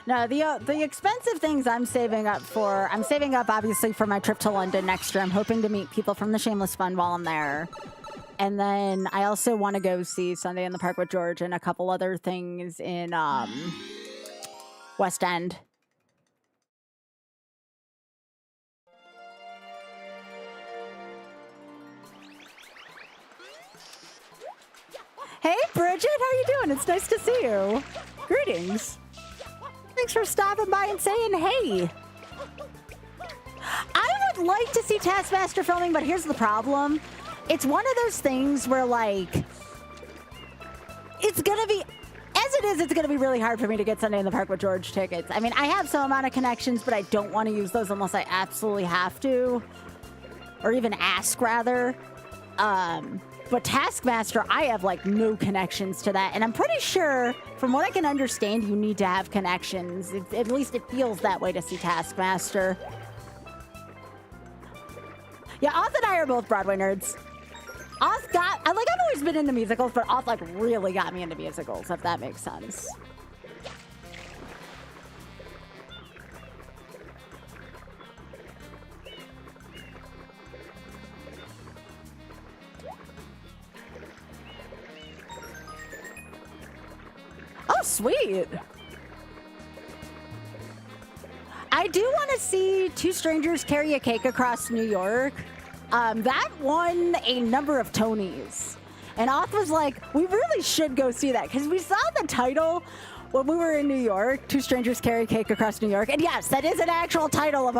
No, the expensive things I'm saving up obviously for my trip to London next year. I'm hoping to meet people from the Shameless Fund while I'm there. And then I also want to go see Sunday in the Park with George and a couple other things in West End. Hey, Bridget, how are you doing? It's nice to see you. Greetings. Thanks for stopping by and saying hey. I would like to see Taskmaster filming, but here's the problem. It's one of those things where, like, it's gonna be, as it is, it's gonna be really hard for me to get Sunday in the Park with George tickets. I mean, I have some amount of connections, but I don't want to use those unless I absolutely have to. Or even ask, rather. But Taskmaster, I have, like, no connections to that. And I'm pretty sure, from what I can understand, you need to have connections. At least it feels that way to see Taskmaster. Yeah, Oth and I are both Broadway nerds. Oth got... I've always been into musicals, but Oth, like, really got me into musicals, if that makes sense. Oh, sweet. I do want to see Two Strangers Carry a Cake Across New York. That won a number of Tonys. And Oth was like, we really should go see that. Because we saw the title when we were in New York, Two Strangers Carry a Cake Across New York. And yes, that is an actual title of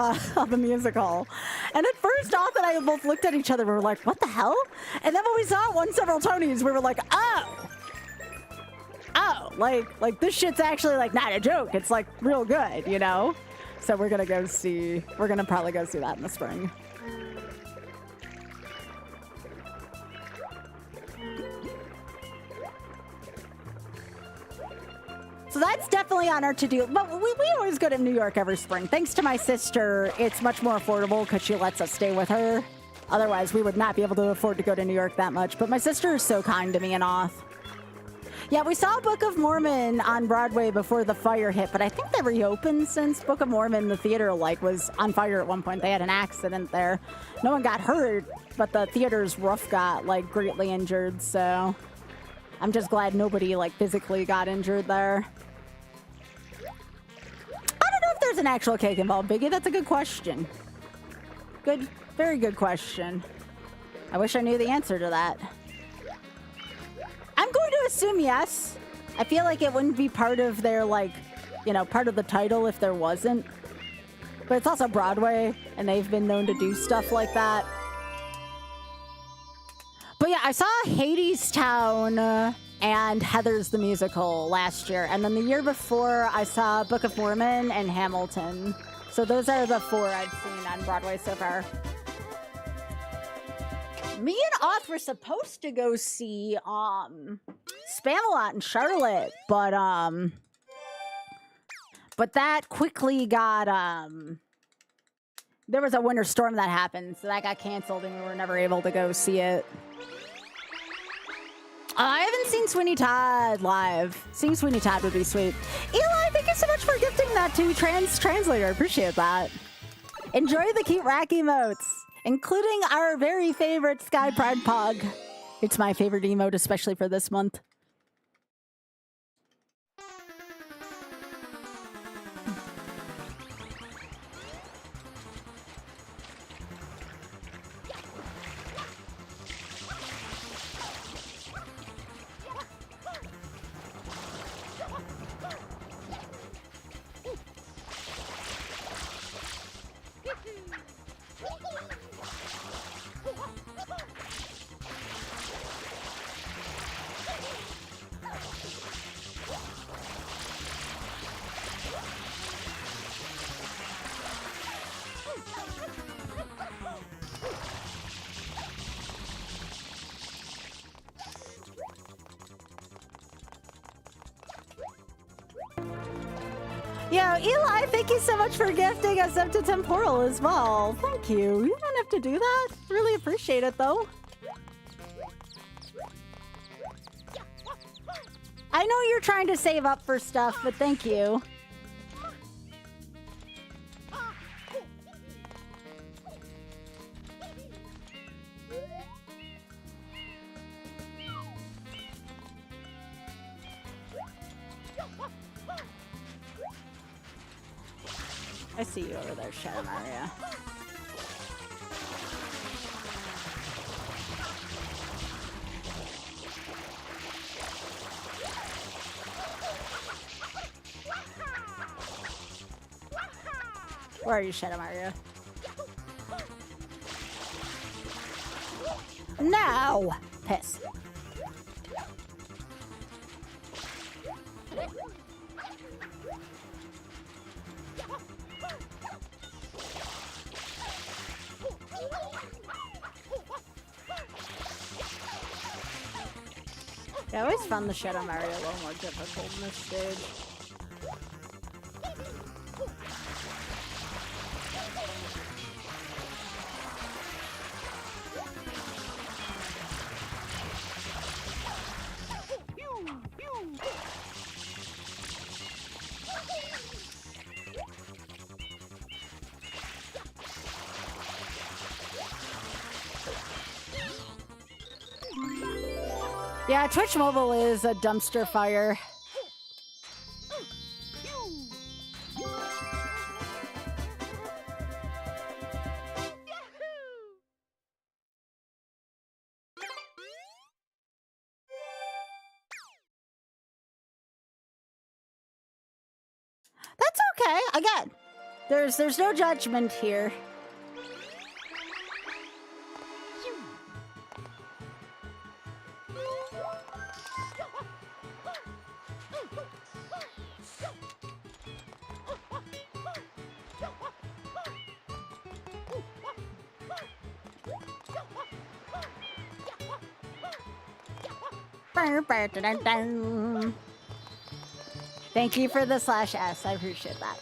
a musical. And at first, Oth and I both looked at each other. We were like, what the hell? And then when we saw it won several Tonys, we were like, oh, like this shit's actually like not a joke. It's like real good, you know? So we're gonna probably go see that in the spring. So that's definitely on our to-do. But we always go to New York every spring. Thanks to my sister, it's much more affordable because she lets us stay with her. Otherwise, we would not be able to afford to go to New York that much. But my sister is so kind to me and Oth. Yeah, we saw Book of Mormon on Broadway before the fire hit, but I think they reopened since Book of Mormon. The theater like was on fire at one point. They had an accident there. No one got hurt, but the theater's roof got like greatly injured. So I'm just glad nobody like physically got injured there. I don't know if there's an actual cake involved, Biggie. That's a good question. Good, very good question. I wish I knew the answer to that. I'm going to assume yes. I feel like it wouldn't be part of their, like, you know, part of the title if there wasn't. But it's also Broadway, and they've been known to do stuff like that. But yeah, I saw Hadestown and Heathers the Musical last year. And then the year before, I saw Book of Mormon and Hamilton. So those are the 4 I've seen on Broadway so far. Me and Oth were supposed to go see Spamalot in Charlotte, but that quickly got there was a winter storm that happened, so that got canceled and we were never able to go see it. I haven't seen Sweeney Todd live. Seeing Sweeney Todd would be sweet. Eli, thank you so much for gifting that to Translator. I appreciate that. Enjoy the cute rack emotes, including our very favorite Sky Pride Pog. It's my favorite emote, especially for this month. Yo, Eli, thank you so much for gifting us up to Temporal as well. Thank you. You don't have to do that. Really appreciate it, though. I know you're trying to save up for stuff, but thank you. I see you over there, Shadow Maria. Where are you, Shadow Maria? No! Piss. I always found the Shadow Mario a little more difficult in this stage. Yeah, Twitch Mobile is a dumpster fire. That's okay. Again, there's no judgment here. Thank you for the /S. I appreciate that.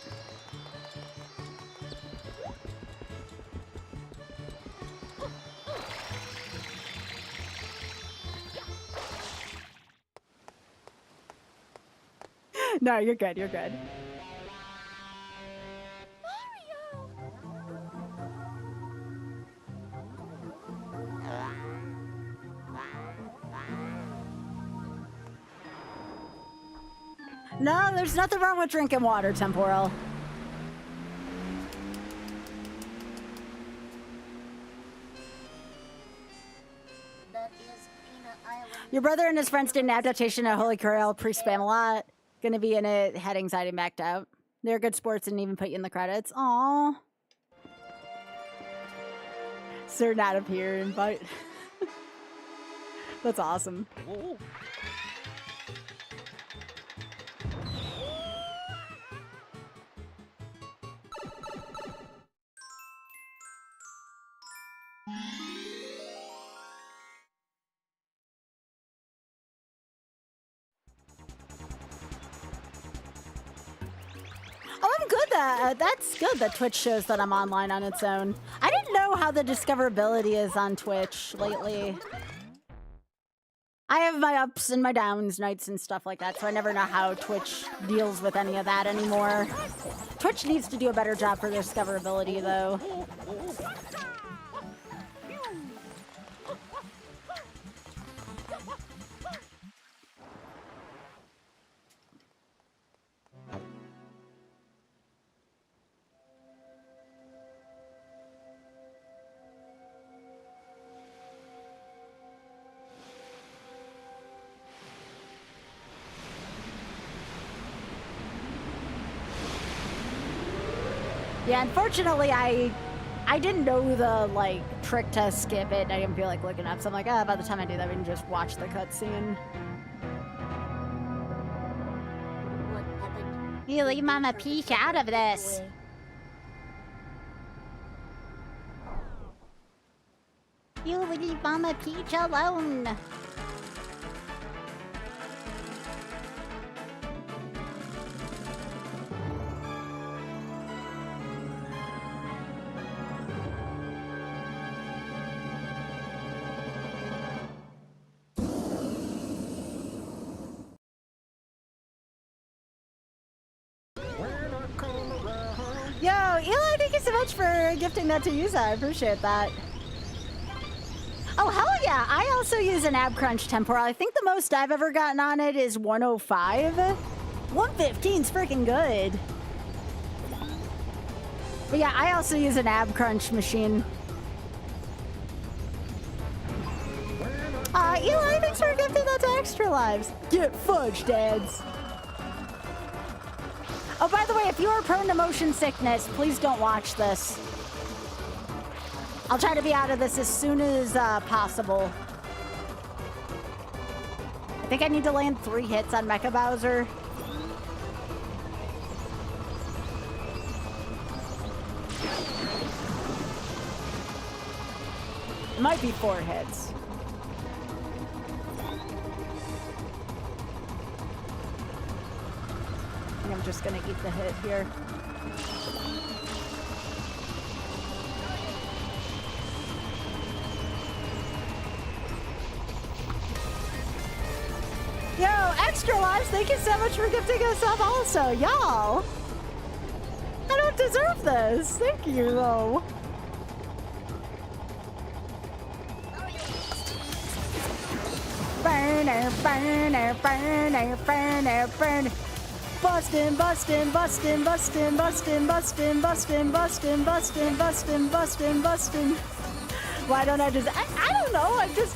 No, you're good. You're good. No, there's nothing wrong with drinking water, Temporal. Your brother and his friends did an adaptation of Holy Grail pre-spam a lot. Gonna be in it, had anxiety maxed out. They're good sports and even put you in the credits. Aww. Sir not appear invite. That's awesome. Oh, I'm good. That's good that Twitch shows that I'm online on its own. I didn't know how the discoverability is on Twitch lately. I have my ups and my downs nights and stuff like that, so I never know how Twitch deals with any of that anymore. Twitch needs to do a better job for discoverability, though. Yeah, unfortunately, I didn't know the, like, trick to skip it. I didn't feel like looking up, so I'm like, by the time I do that, we can just watch the cutscene. You leave Mama Peach out of this. You leave Mama Peach alone. Yo, Eli, thank you so much for gifting that to Yuza. I appreciate that. Oh, hell yeah. I also use an ab crunch temporal. I think the most I've ever gotten on it is 105. 115's freaking good. But yeah, I also use an ab crunch machine. Eli, thanks for gifting that to Extra Lives. Get fudged, dads. Oh, by the way, if you are prone to motion sickness, please don't watch this. I'll try to be out of this as soon as possible. I think I need to land 3 hits on Mecha Bowser. It might be 4 hits. I'm just gonna eat the hit here. Yo, Extra Lives, thank you so much for gifting us up also. Y'all, I don't deserve this. Thank you, though. Burner, burner, burner, burner, burner. Bustin', bustin', bustin', bustin', bustin', bustin', bustin', bustin', bustin', bustin', bustin', bustin'. Why don't I just, I don't know, I just,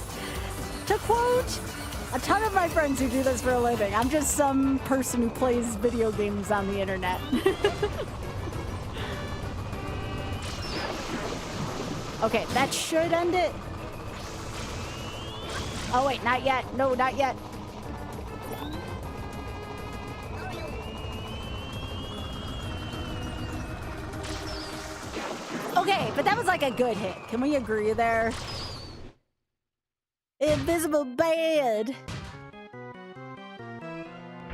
to quote a ton of my friends who do this for a living, I'm just some person who plays video games on the internet. Okay, that should end it. Oh wait, not yet, no, not yet. Okay, but that was like a good hit. Can we agree there? Invisible Bad!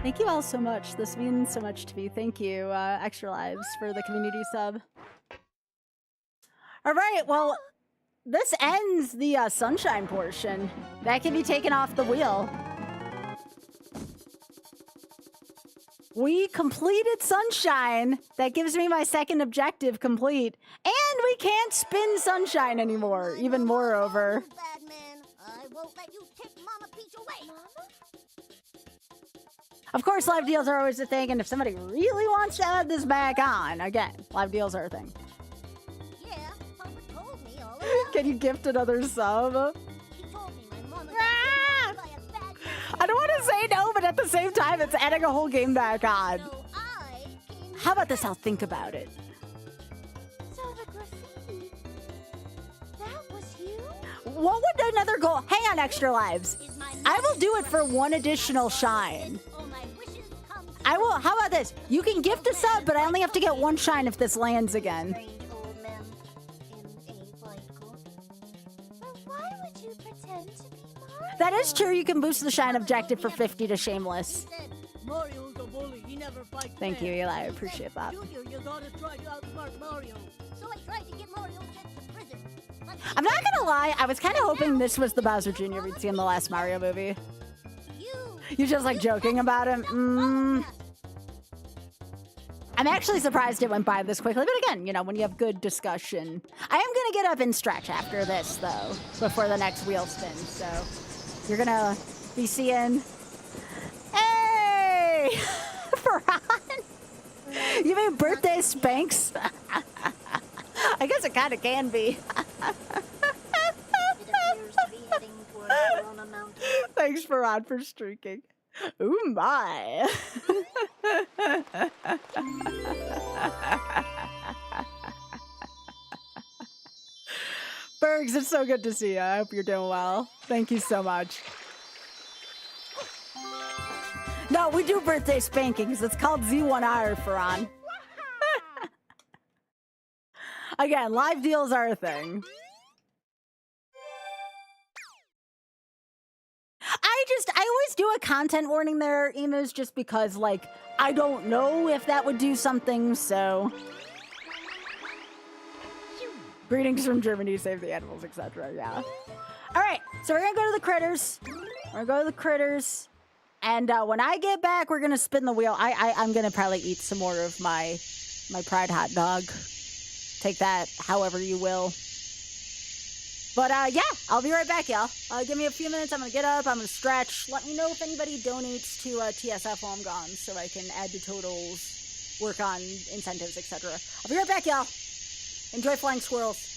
Thank you all so much. This means so much to me. Thank you, Extra Lives, for the community sub. Alright, well, this ends the sunshine portion. That can be taken off the wheel. We completed Sunshine. That gives me my second objective complete. And we can't spin Sunshine anymore. Even moreover. Bad man. I won't let you take Mama Peach away. Of course, live deals are always a thing, and if somebody really wants to add this back on, again, live deals are a thing. Yeah, Papa told me all about Can you gift another sub? He told me my mama Ah! got killed by a bad man. I don't want to say no, but at the same time, it's adding a whole game back on. So I came How about this? I'll think about it. So the graffiti. That was you? What would another goal? Hang on, Extra Lives. Is my I will do it for one additional shine. all my wishes come true. I will. How about this? You can gift a sub, but I only have to get one shine if this lands again. Strange old man in a white coat. But why would you pretend to be Mario? That is true. You can boost the shine objective for 50 to Shameless. Said, Mario's a bully. He never fights Thank you, fair. Eli. I appreciate that. Junior, you gotta try to outsmart Mario. So I tried to get Mario sent to prison. But I'm not gonna lie. I was kind of hoping this was the Bowser Jr. we'd see in the last Mario movie. You're just like joking about him. I'm actually surprised it went by this quickly. But again, you know, when you have good discussion. I am gonna get up and stretch after this though, before the next wheel spin. So you're gonna be seeing. Hey, Farhan. You mean birthday spanks? I guess it kind of can be. it appears to be heading toward Corona Mountain. Thanks, Farhan, for streaking. Ooh, my. Bergs, it's so good to see you. I hope you're doing well. Thank you so much. No, we do birthday spankings. It's called Z1R, Farhan. Again, live deals are a thing. I always do a content warning there, Emus, just because, like, I don't know if that would do something, so. Greetings from Germany, save the animals, etc. Yeah. All right, so we're gonna go to the critters. And when I get back, we're gonna spin the wheel. I'm gonna probably eat some more of my pride hot dog. Take that however you will. But yeah, I'll be right back, y'all. Give me a few minutes. I'm gonna get up. I'm gonna stretch. Let me know if anybody donates to TSF while I'm gone, so I can add to totals, work on incentives, etc. I'll be right back, y'all. Enjoy flying squirrels.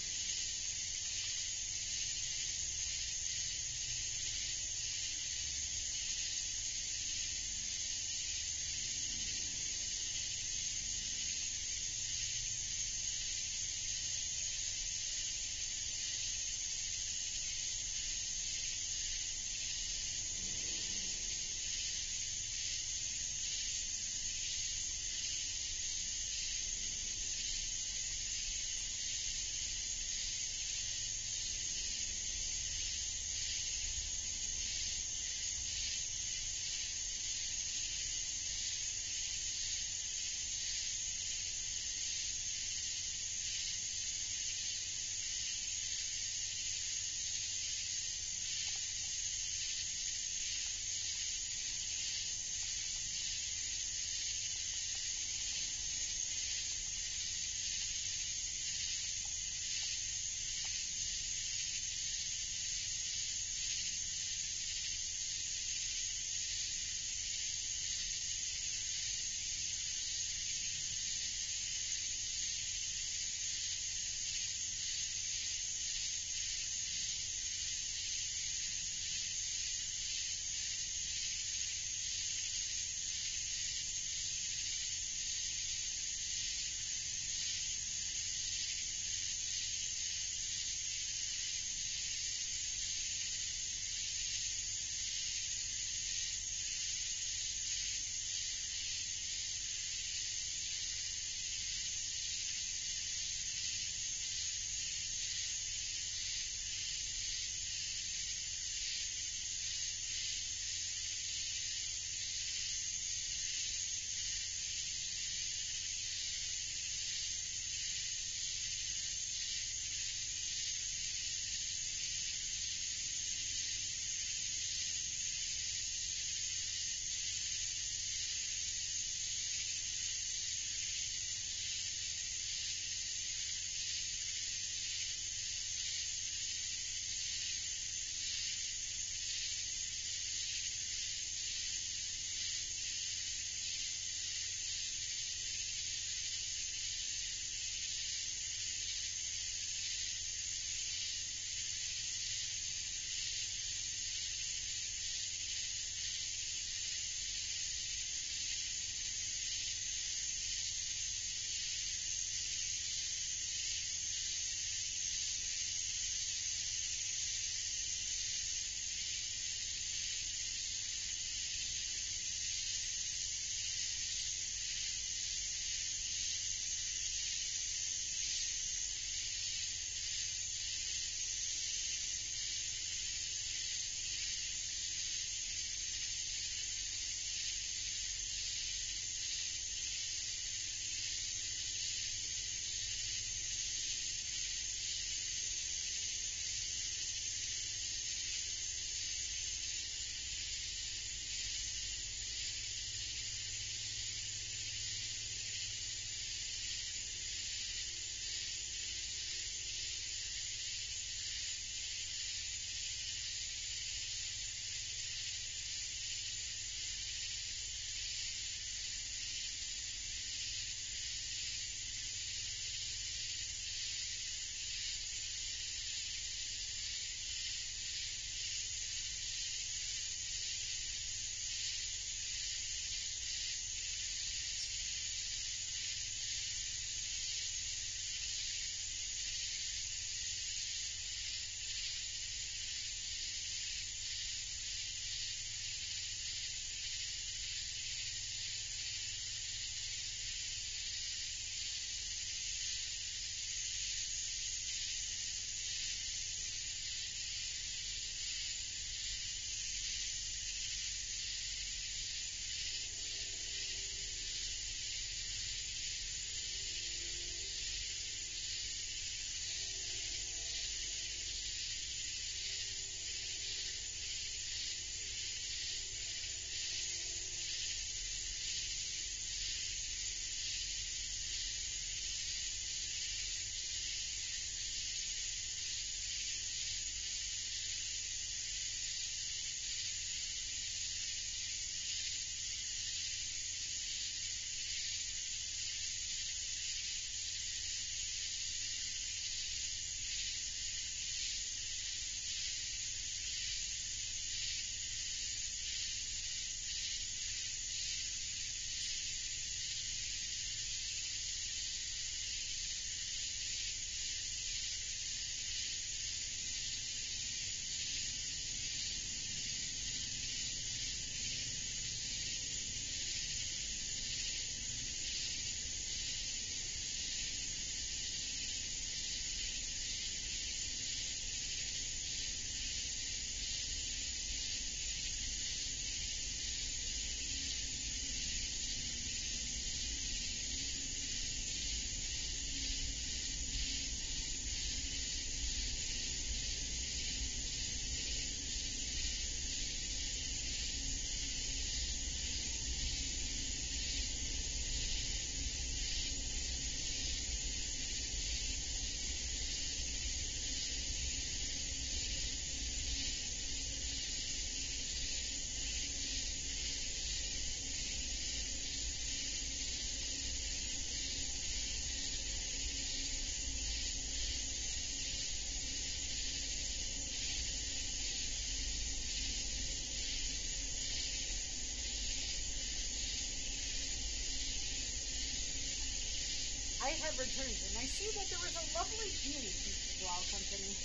I have returned, and I see that there was a lovely beauty to our company.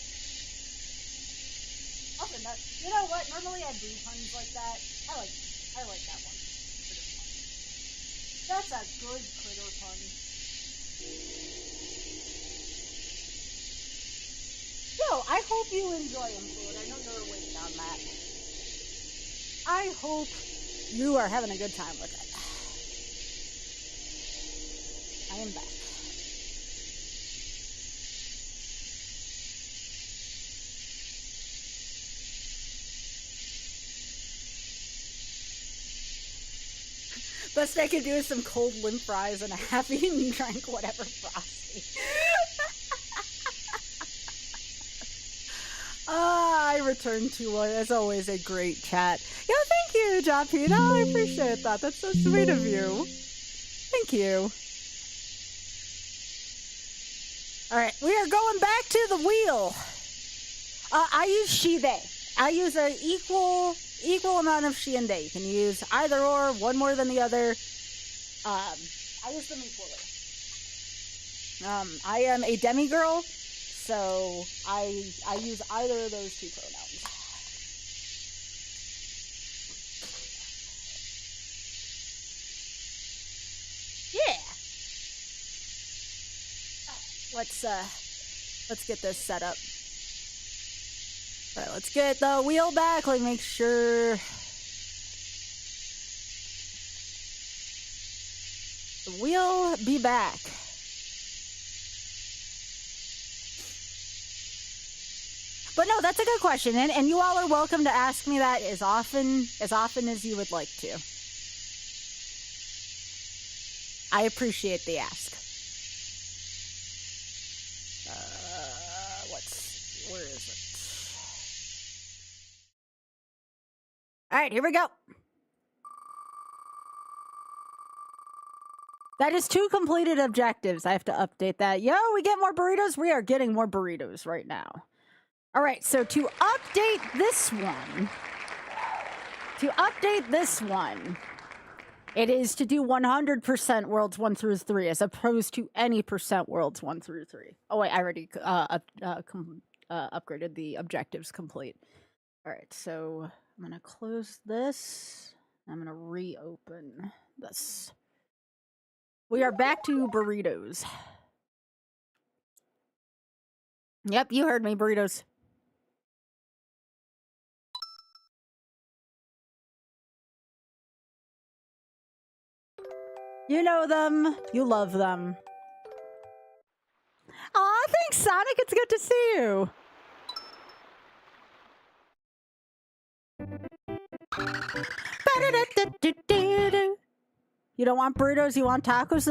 Also, that, you know what? Normally I do puns like that. I like that one. That's a good critter pun. Yo, I hope you enjoy them, Food. I know you're waiting on that. I hope you are having a good time with it. I am back. Best I could do is some cold limp fries and a half-eaten drink, whatever frosty. I returned to as always, a great chat. Yo, thank you, Japita. I appreciate that. That's so sweet of you. Thank you. Alright, we are going back to the wheel. I use she, they. I use an equal amount of she and they. You can use either or, one more than the other. I use them equally. I am a demigirl, so I use either of those two pronouns. Yeah. Let's get this set up. All right, let's get the wheel back. Let me make sure the wheel be back. But no, that's a good question, and you all are welcome to ask me that as often as you would like to. I appreciate the ask. Where is it? All right, here we go. That is 2 completed objectives. I have to update that. Yo, we get more burritos. We are getting more burritos right now. All right, so to update this one, it is to do 100% worlds 1 through 3 as opposed to any percent worlds 1 through 3. Oh wait, I already upgraded the objectives complete. All right, so I'm gonna close this. I'm gonna reopen this. We are back to burritos. Yep, you heard me, burritos. You know them. You love them. Aw, thanks, Sonic. It's good to see you. You don't want burritos, you want tacos?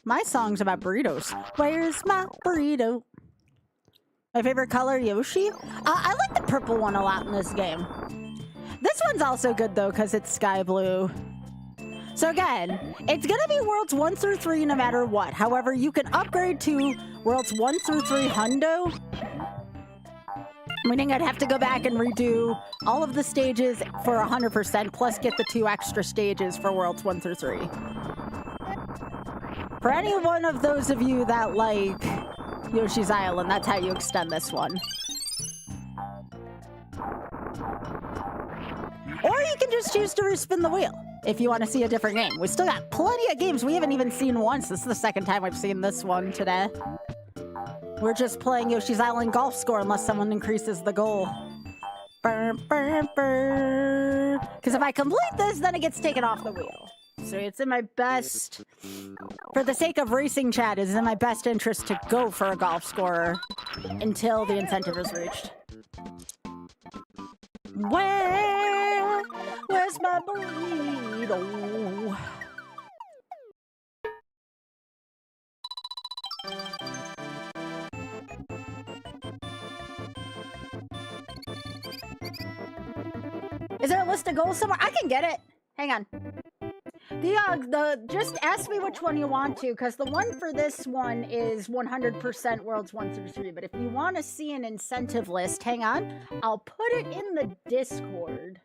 My song's about burritos. Where's my burrito? My favorite color, Yoshi? I like the purple one a lot in this game. This one's also good, though, because it's sky blue. So again, it's gonna be worlds 1 through 3 no matter what. However, you can upgrade to worlds 1 through 3 hundo. Meaning I'd have to go back and redo all of the stages for 100%, plus get the 2 extra stages for worlds 1 through 3. For any one of those of you that like Yoshi's Island, that's how you extend this one. Or you can just choose to respin the wheel if you want to see a different game. We still got plenty of games we haven't even seen once. This is the second time I've seen this one today. We're just playing Yoshi's Island golf score unless someone increases the goal. Because if I complete this, then it gets taken off the wheel. So it's in my best, for the sake of racing chat, it's in my best interest to go for a golf scorer until the incentive is reached. Where's my burrito? Is there a list of goals somewhere? I can get it. Hang on. Just ask me which one you want to, because the one for this one is 100% worlds 1 through 3. But if you want to see an incentive list, hang on. I'll put it in the Discord.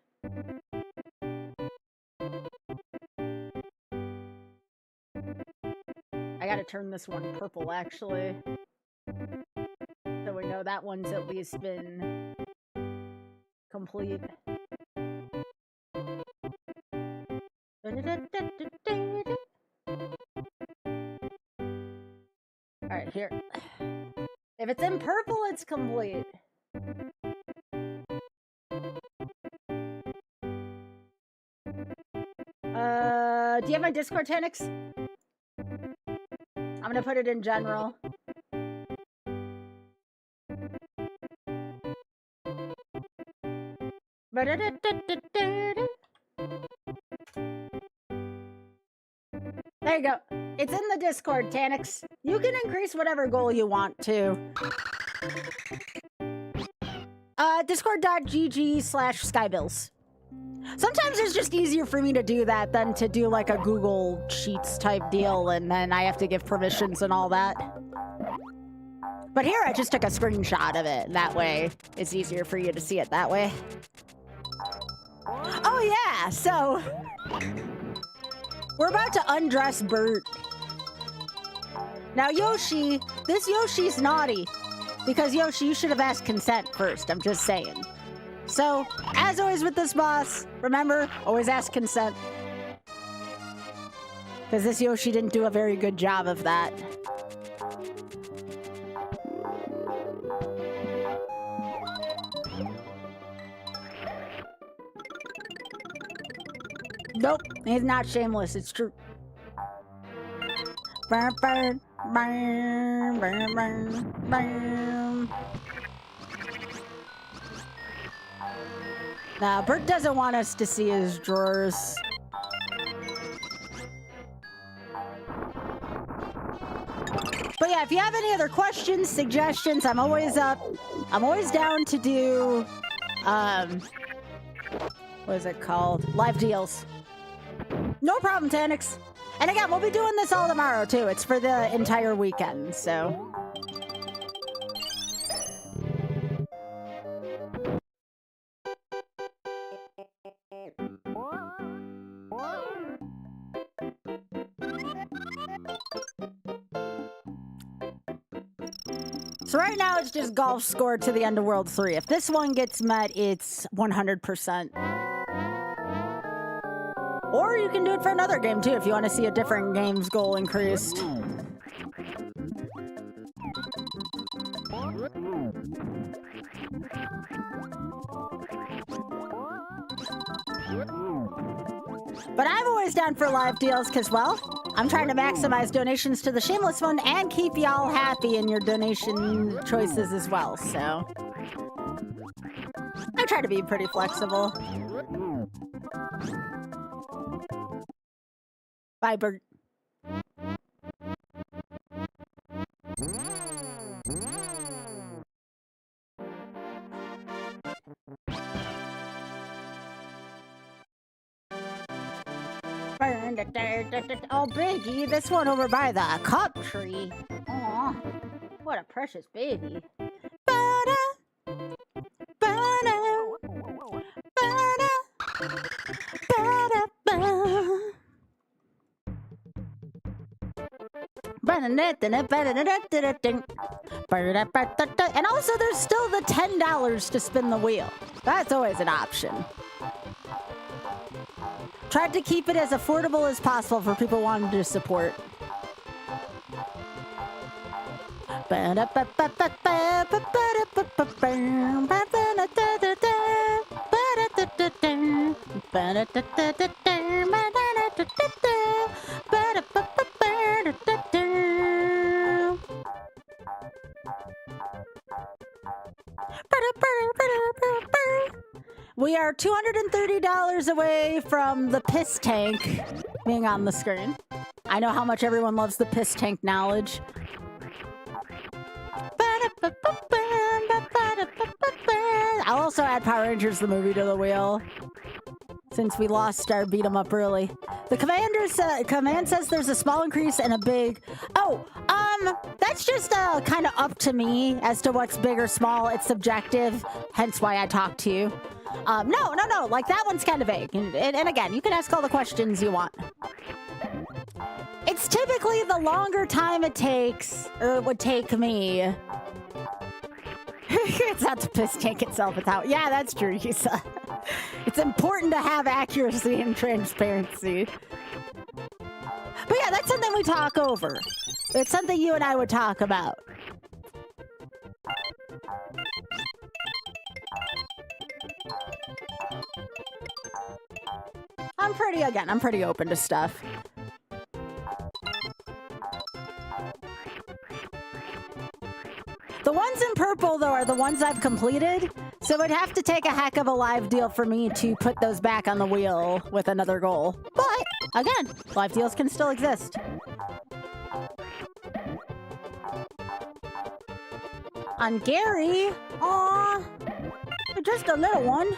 I gotta turn this one purple, actually. So we know that one's at least been complete. Alright, here. If it's in purple, it's complete. Do you have my Discord, Tanix? I'm gonna put it in general. There you go. It's in the Discord, Tanix. You can increase whatever goal you want to. Discord.gg/Skybilz. Sometimes it's just easier for me to do that than to do like a Google Sheets type deal, and then I have to give permissions and all that. But here I just took a screenshot of it. That way it's easier for you to see it that way. Oh yeah, so we're about to undress Bert. Now Yoshi, this Yoshi's naughty. Because Yoshi, you should have asked consent first, I'm just saying. So, as always with this boss, remember, always ask consent. Because this Yoshi didn't do a very good job of that. Nope, he's not shameless, it's true. Burn, burn, burn, burn, burn, burn. Nah, Bert doesn't want us to see his drawers. But yeah, if you have any other questions, suggestions, I'm always up. I'm always down to do, what is it called? Live deals. No problem, Tanix. And again, we'll be doing this all tomorrow, too. It's for the entire weekend, so... So right now, it's just golf score to the end of World 3. If this one gets met, it's 100%. Or you can do it for another game, too, if you want to see a different game's goal increased. But I'm always down for live deals because, well, I'm trying to maximize donations to the Shameless Fund and keep y'all happy in your donation choices as well, so... I try to be pretty flexible. Bye, Bert. Oh, Biggie, this one over by the cup tree. Aw, what a precious baby. Ba-da, ba-da, ba-da, ba-da, and also there's still the $10 to spin the wheel. That's always an option. Tried to keep it as affordable as possible for people wanting to support. We are $230 away from the piss tank being on the screen. I know how much everyone loves the piss tank knowledge. I'll also add Power Rangers the movie to the wheel, since we lost our beat 'em up early. The command says there's a small increase and a big... Oh, that's just kind of up to me as to what's big or small. It's subjective, hence why I talk to you. No, like that one's kind of vague. And again, you can ask all the questions you want. It's That's typically the longer time it takes, or it would take me. It's not the piss tank itself, it's how. Yeah, that's true, Yusa. It's important to have accuracy and transparency. But yeah, that's something we talk over. It's something you and I would talk about. I'm pretty open to stuff. The ones in purple, though, are the ones I've completed, so it'd have to take a heck of a live deal for me to put those back on the wheel with another goal. But, again, live deals can still exist. On Gary, aw, just a little one.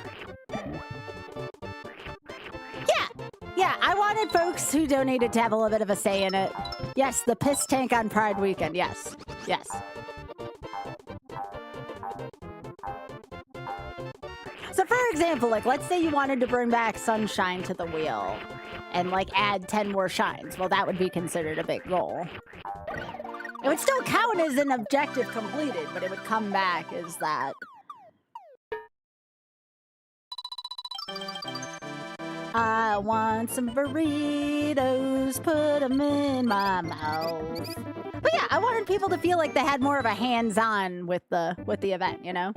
Yeah, I wanted folks who donated to have a little bit of a say in it. Yes, the piss tank on Pride Weekend, yes. Yes. So for example, like, let's say you wanted to bring back Sunshine to the wheel and, like, add 10 more shines. Well, that would be considered a big goal. It would still count as an objective completed, but it would come back as that. I want some burritos, put them in my mouth. But yeah, I wanted people to feel like they had more of a hands-on with the event, you know?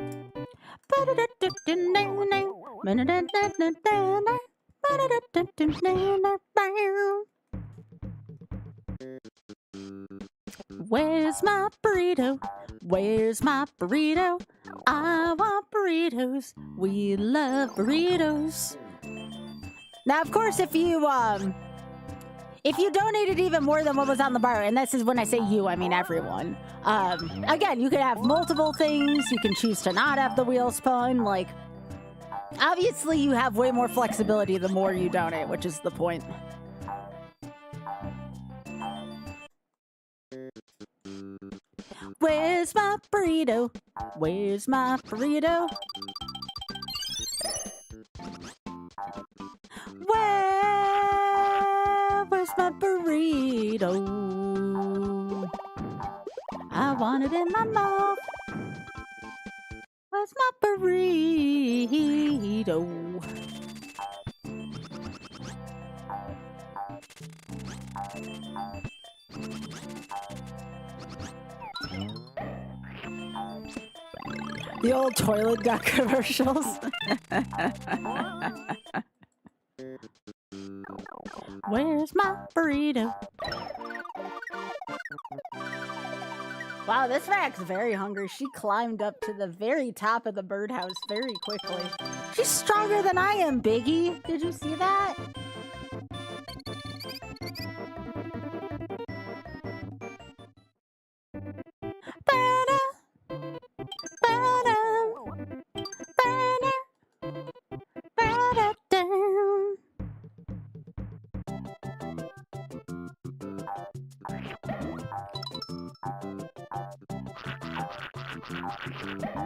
Where's my burrito? Where's my burrito? I want burritos. We love burritos. Now, of course, if you donated even more than what was on the bar, and this is when I say you, I mean everyone. Again, you can have multiple things. You can choose to not have the wheel spun. Like, obviously, you have way more flexibility the more you donate, which is the point. Where's my burrito? Where's my burrito? Where's my burrito? I want it in my mouth. Where's my burrito? The old toilet duck commercials. Where's my burrito? Wow, this Mac's very hungry. She climbed up to the very top of the birdhouse very quickly. She's stronger than I am, Biggie. Did you see that?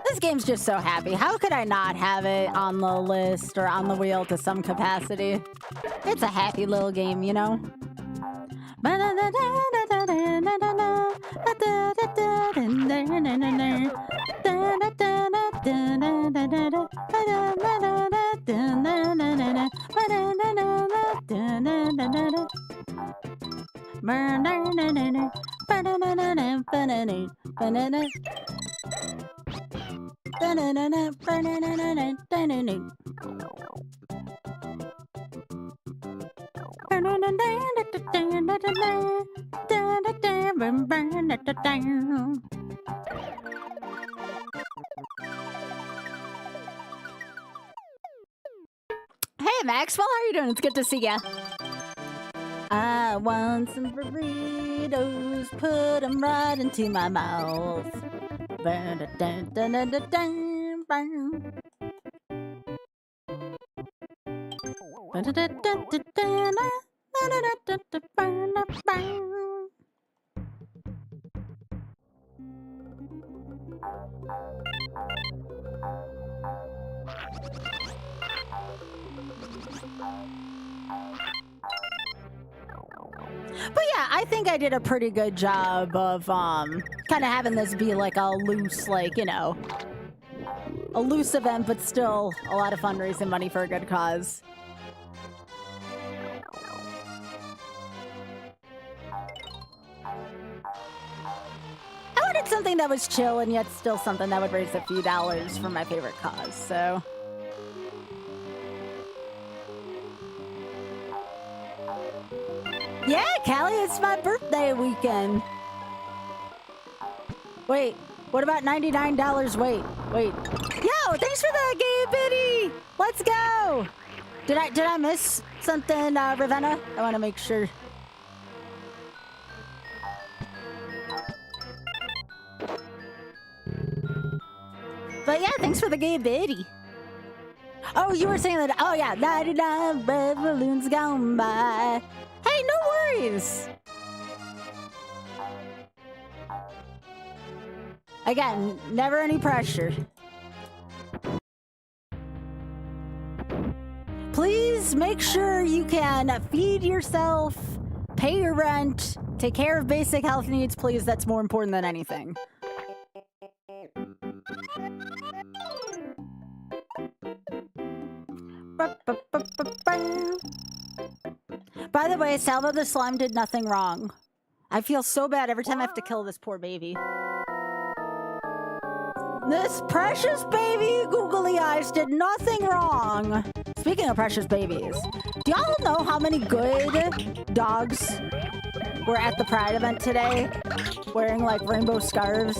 This game's just so happy. How could I not have it on the list or on the wheel to some capacity? It's a happy little game, you know? Hey Maxwell, how are you doing? It's good to see ya. I want some burritos, put them right into my mouth. But yeah, I think I did a pretty good job of kind of having this be like a loose, like, you know, a loose event, but still a lot of fun raising money for a good cause. I wanted something that was chill and yet still something that would raise a few dollars for my favorite cause, so... Yeah, Callie, it's my birthday weekend. Wait, what about $99? Wait. Yo, thanks for the gay biddy. Let's go. Did I miss something, Ravenna? I want to make sure. But yeah, thanks for the gay biddy. Oh, you were saying that. Oh yeah, 99 balloons gone by. Hey, no worries. Again, never any pressure. Please make sure you can feed yourself, pay your rent, take care of basic health needs, please. That's more important than anything. By the way, Salvo the Slime did nothing wrong. I feel so bad every time I have to kill this poor baby. This precious baby googly eyes did nothing wrong. Speaking of precious babies, do y'all know how many good dogs were at the Pride event today wearing like rainbow scarves?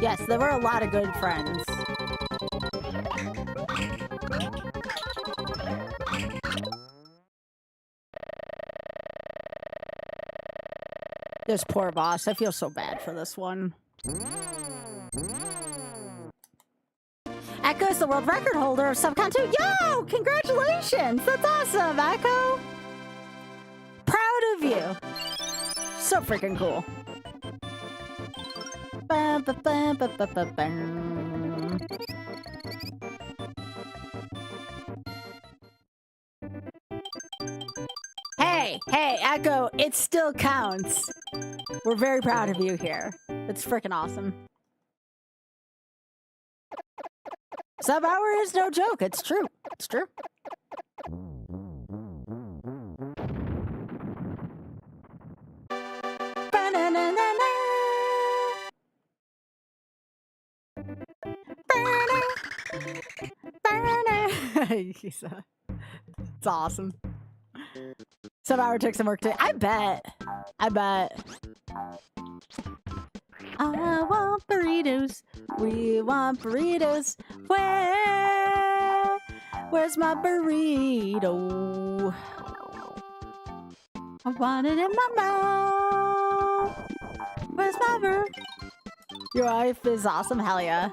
Yes, there were a lot of good friends. This poor boss. I feel so bad for this one. Echo's the world record holder of Subcon 2. Yo! Congratulations! That's awesome, Echo! Proud of you. So freaking cool. Hey, Echo, it still counts. We're very proud of you here. It's freaking awesome. Sub hour is no joke. It's true. It's true. It's awesome. Sub hour took some work today. I bet. I want burritos. We want burritos. Where's my burrito? I want it in my mouth. Where's my burrito? Your wife is awesome. Hell yeah.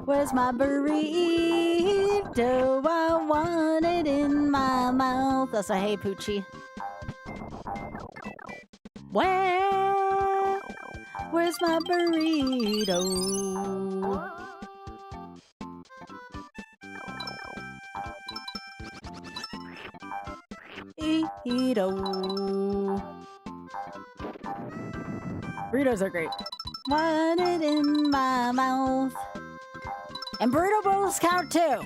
Where's my burrito? I want it in my mouth. That's a hey, Poochie. Where's my burrito? Burritos are great. Want it in my mouth. And burrito bowls count too.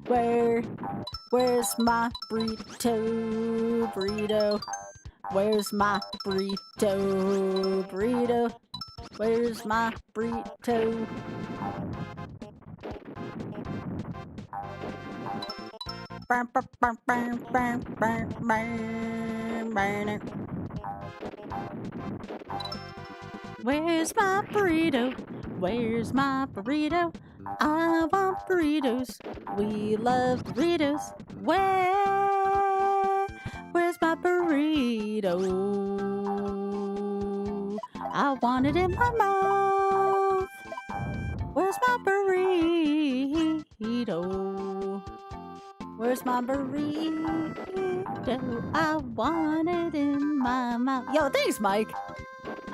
Where's my burrito? Where's my burrito? Where's my burrito? Where's my burrito? Where's my burrito? I want burritos. We love burritos. Where's my burrito? I want it in my mouth. Where's my burrito? Where's my burrito? I want it in my mouth. Yo, thanks, Mike.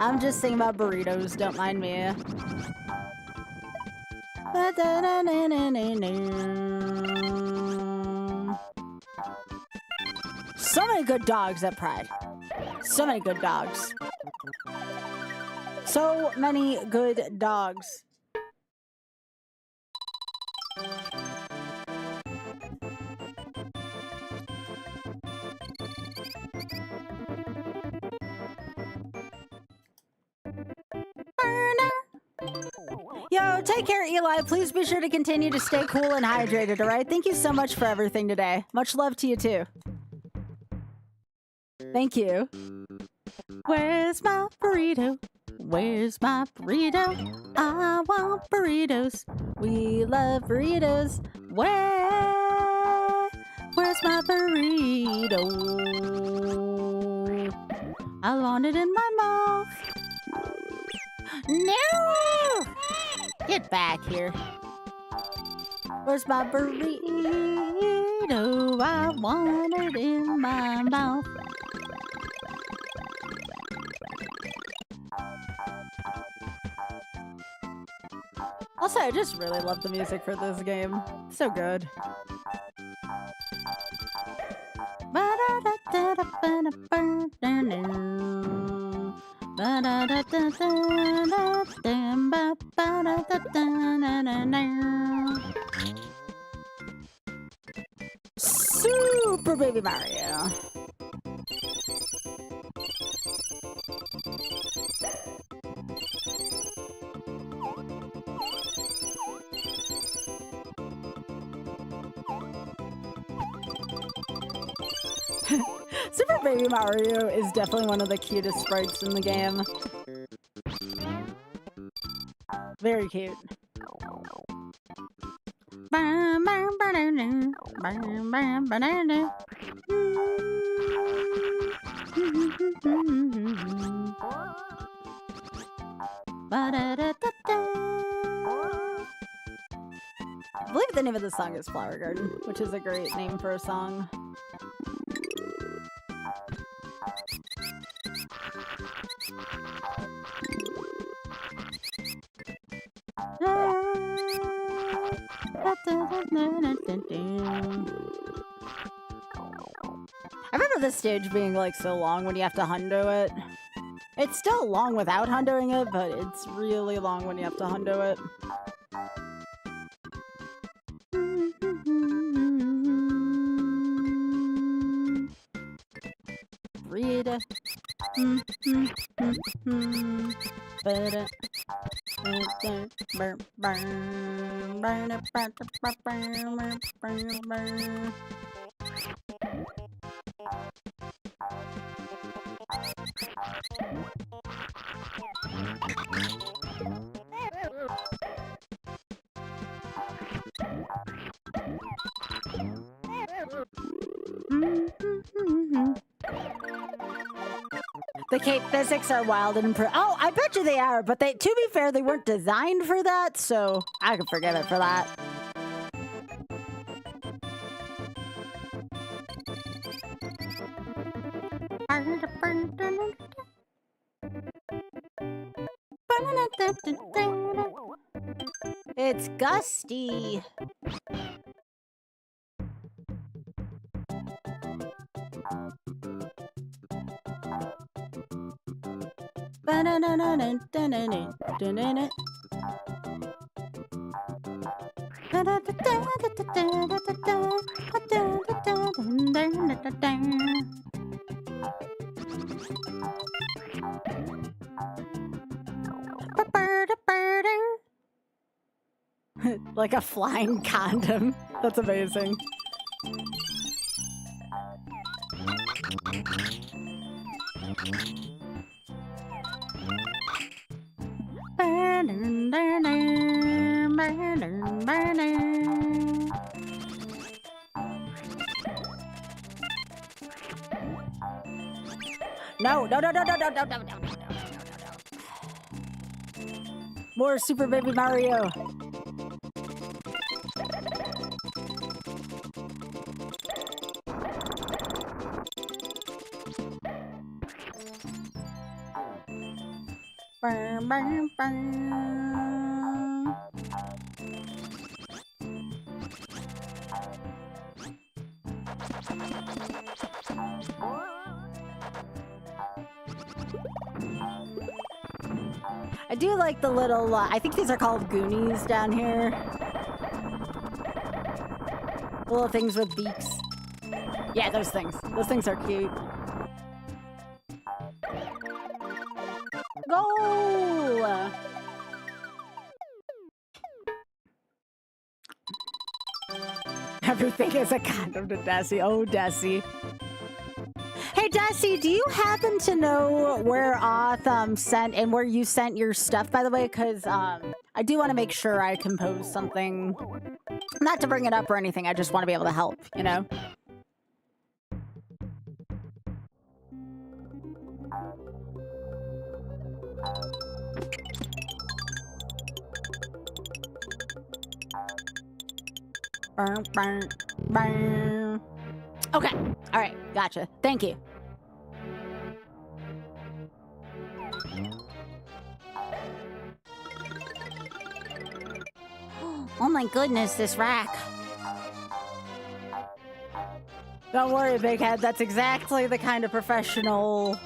I'm just thinking about burritos, don't mind me. So many good dogs at Pride. So many good dogs. So many good dogs. Yo, take care, Eli. Please be sure to continue to stay cool and hydrated, alright? Thank you so much for everything today. Much love to you, too. Thank you. Where's my burrito? Where's my burrito? I want burritos. We love burritos. Where's my burrito? I want it in my mouth. No! Get back here. Where's my burrito? I want it in my mouth. Also, I just really love the music for this game. So good. Super Baby Mario. Super Baby Mario is definitely one of the cutest sprites in the game. Very cute. I believe the name of the song is Flower Garden, which is a great name for a song. I remember this stage being like so long when you have to hundo it. It's still long without hundoing it, but it's really long when you have to hundo it. Rita. The cape physics are wild and oh, I bet you they are, but to be fair, they weren't designed for that, so I can forgive it for that. It's gusty. Like a flying condom. That's amazing. No. More Super Baby Mario. Burn, burn, burn. I do like the little, I think these are called Goonies down here. The little things with beaks. Yeah, those things. Those things are cute. Go! Everything is a condom to Desi. Oh, Desi. Hey, Desi, do you happen to know where Auth sent and where you sent your stuff, by the way? Because I do want to make sure I compose something. Not to bring it up or anything. I just want to be able to help, you know? Burn, burn, burn. Okay. All right. Gotcha. Thank you. Oh my goodness, this rack. Don't worry, Big Head. That's exactly the kind of professional,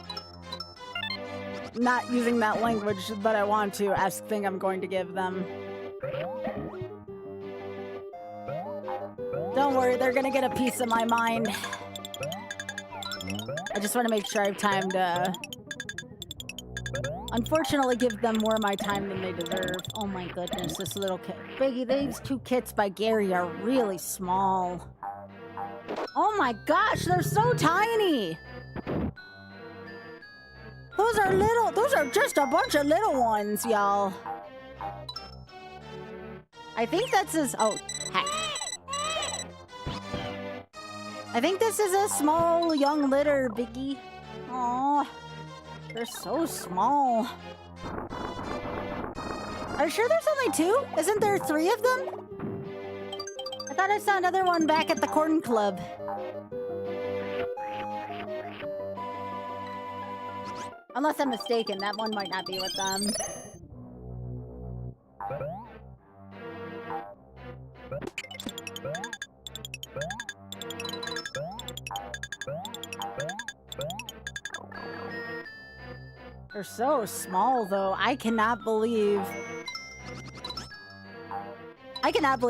not using that language that I want to, esque thing I'm going to give them. Don't worry, they're gonna get a piece of my mind. I just want to make sure I have time to, unfortunately, give them more of my time than they deserve. Oh my goodness, this little kit. Biggie, these two kits by Gary are really small. Oh my gosh, they're so tiny! Those are little, those are just a bunch of little ones, y'all. I think that's his, oh, heck. I think this is a small young litter, Biggie. Aw, they're so small. Are you sure there's only two? Isn't there 3 of them? I thought I saw another one back at the Corn Club. Unless I'm mistaken, that one might not be with them. They're so small, though. I cannot believe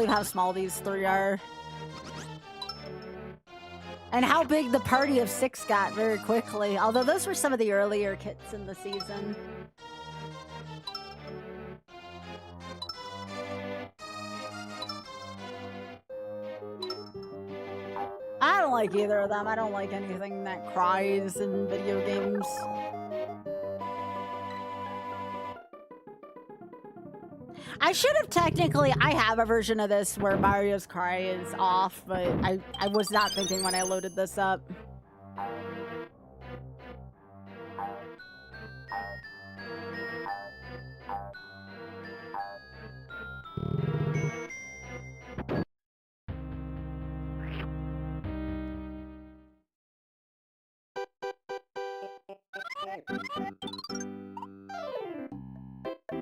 how small these 3 are. And how big the party of 6 got very quickly. Although those were some of the earlier kits in the season. I don't like either of them. I don't like anything that cries in video games. I should have technically, I have a version of this where Mario's cry is off, but I was not thinking when I loaded this up.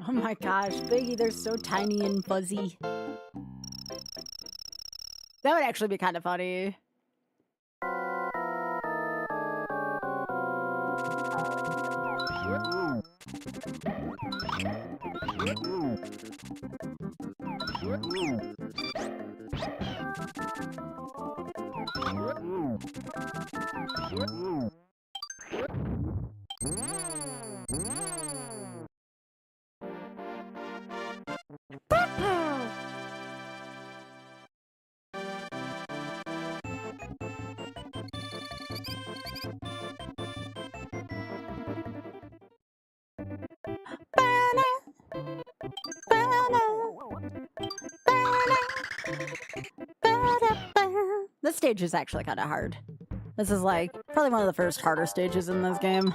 Oh my gosh, Biggie, they're so tiny and fuzzy. That would actually be kind of funny. This stage is actually kind of hard. This is like probably one of the first harder stages in this game.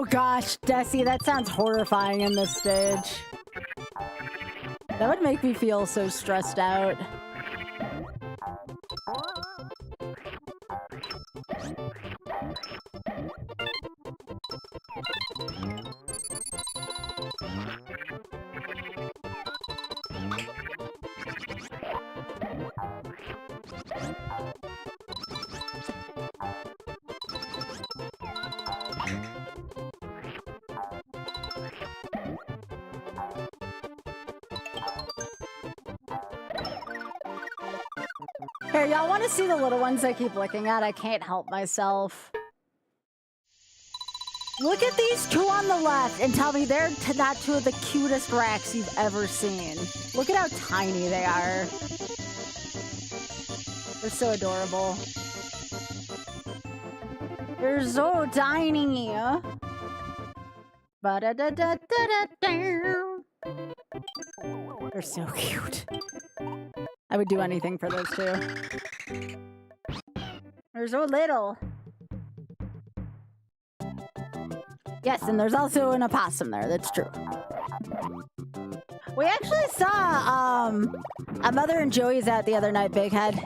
Oh gosh, Desi, that sounds horrifying in this stage. That would make me feel so stressed out. Here, y'all want to see the little ones I keep looking at? I can't help myself. Look at these two on the left and tell me they're not two of the cutest racks you've ever seen. Look at how tiny they are. They're so adorable. They're so tiny. They're so cute. I would do anything for those two. They're so little. Yes, and there's also an opossum there. That's true. We actually saw a Mother and Joey's out the other night, Big Head.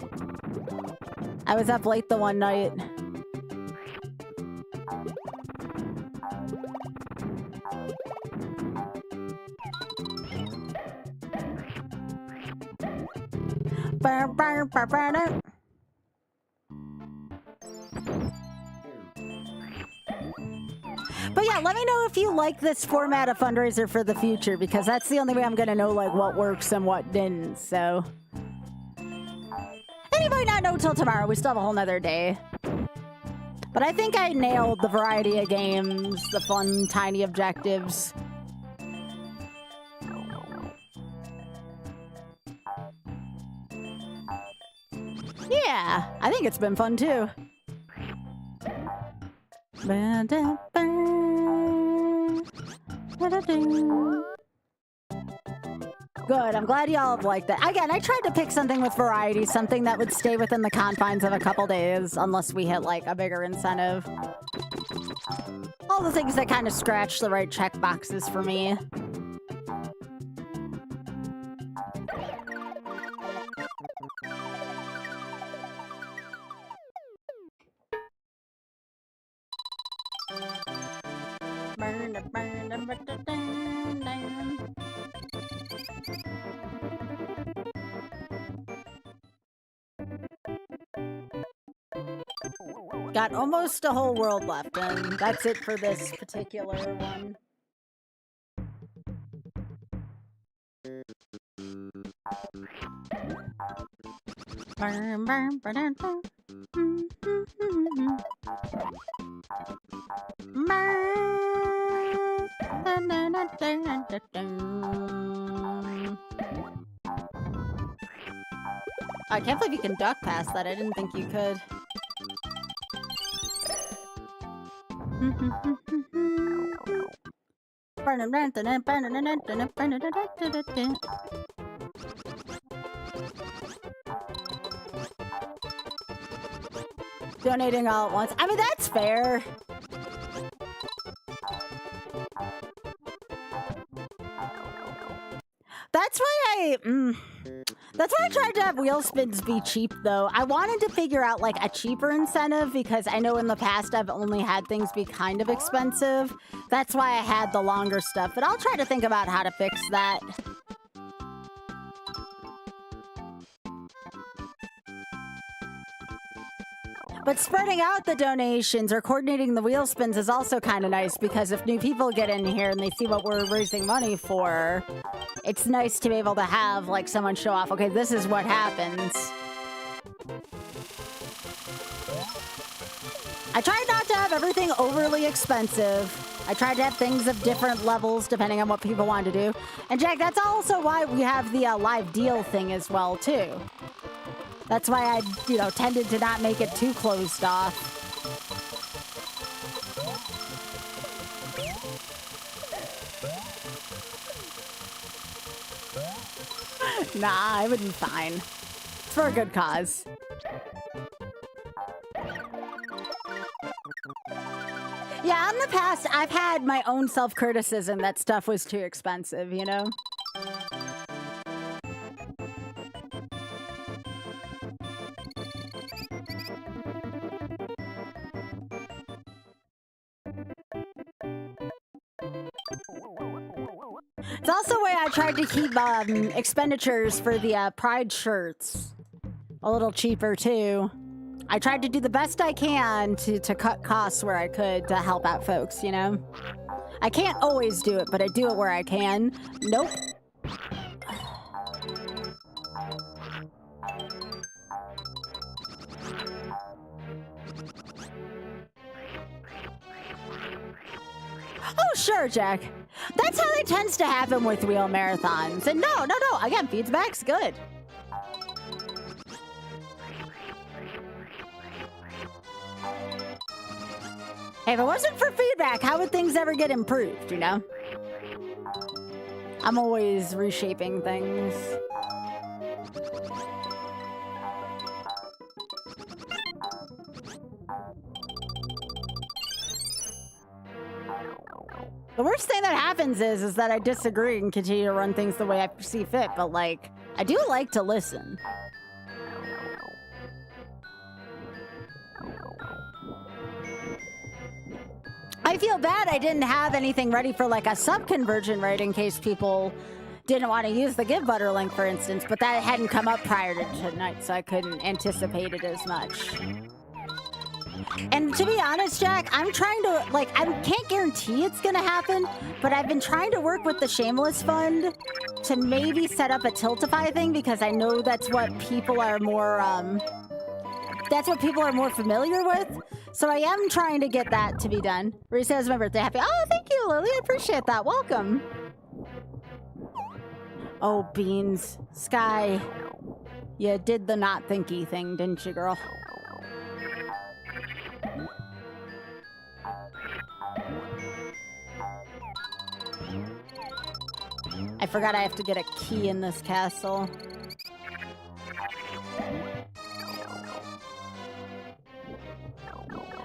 I was up late the one night. But yeah, let me know if you like this format of fundraiser for the future, because that's the only way I'm gonna know like what works and what didn't. So, and you might not know till tomorrow. We still have a whole nother day. But I think I nailed the variety of games, the fun, tiny objectives. Yeah, I think it's been fun too. Good, I'm glad y'all have liked that. Again, I tried to pick something with variety, something that would stay within the confines of a couple days, unless we hit like a bigger incentive. All the things that kind of scratch the right check boxes for me. Got almost a whole world left, and that's it for this particular one. I can't believe you can duck past that. I didn't think you could. Donating all at once. I mean, that's fair. That's why I tried to have wheel spins be cheap, though. I wanted to figure out, like, a cheaper incentive, because I know in the past I've only had things be kind of expensive. That's why I had the longer stuff, but I'll try to think about how to fix that. But spreading out the donations or coordinating the wheel spins is also kind of nice, because if new people get in here and they see what we're raising money for, it's nice to be able to have like someone show off, okay, this is what happens. I tried not to have everything overly expensive. I tried to have things of different levels depending on what people want to do. And Jack, that's also why we have the live deal thing as well, too. That's why I, tended to not make it too closed off. Nah, it would be fine. It's for a good cause. Yeah, in the past, I've had my own self-criticism that stuff was too expensive, you know? It's also why I tried to keep expenditures for the Pride shirts a little cheaper, too. I tried to do the best I can to cut costs where I could to help out folks, you know? I can't always do it, but I do it where I can. Nope. Oh, sure, Jack. That's how it tends to happen with wheel marathons. And no, again, feedback's good. Hey, if it wasn't for feedback, how would things ever get improved, you know? I'm always reshaping things. The worst thing that happens is that I disagree and continue to run things the way I see fit, but like, I do like to listen. I feel bad I didn't have anything ready for like a sub-conversion rate in case people didn't want to use the Give Butter link, for instance, but that hadn't come up prior to tonight, so I couldn't anticipate it as much. And to be honest, Jack, I'm trying to, like, I can't guarantee it's gonna happen, but I've been trying to work with the Shameless Fund to maybe set up a Tiltify thing because I know that's what people are more, familiar with. So I am trying to get that to be done. Reese says my birthday happy. Oh, thank you, Lily. I appreciate that. Welcome. Oh, Beans. Sky. You did the not thinky thing, didn't you, girl? I forgot I have to get a key in this castle.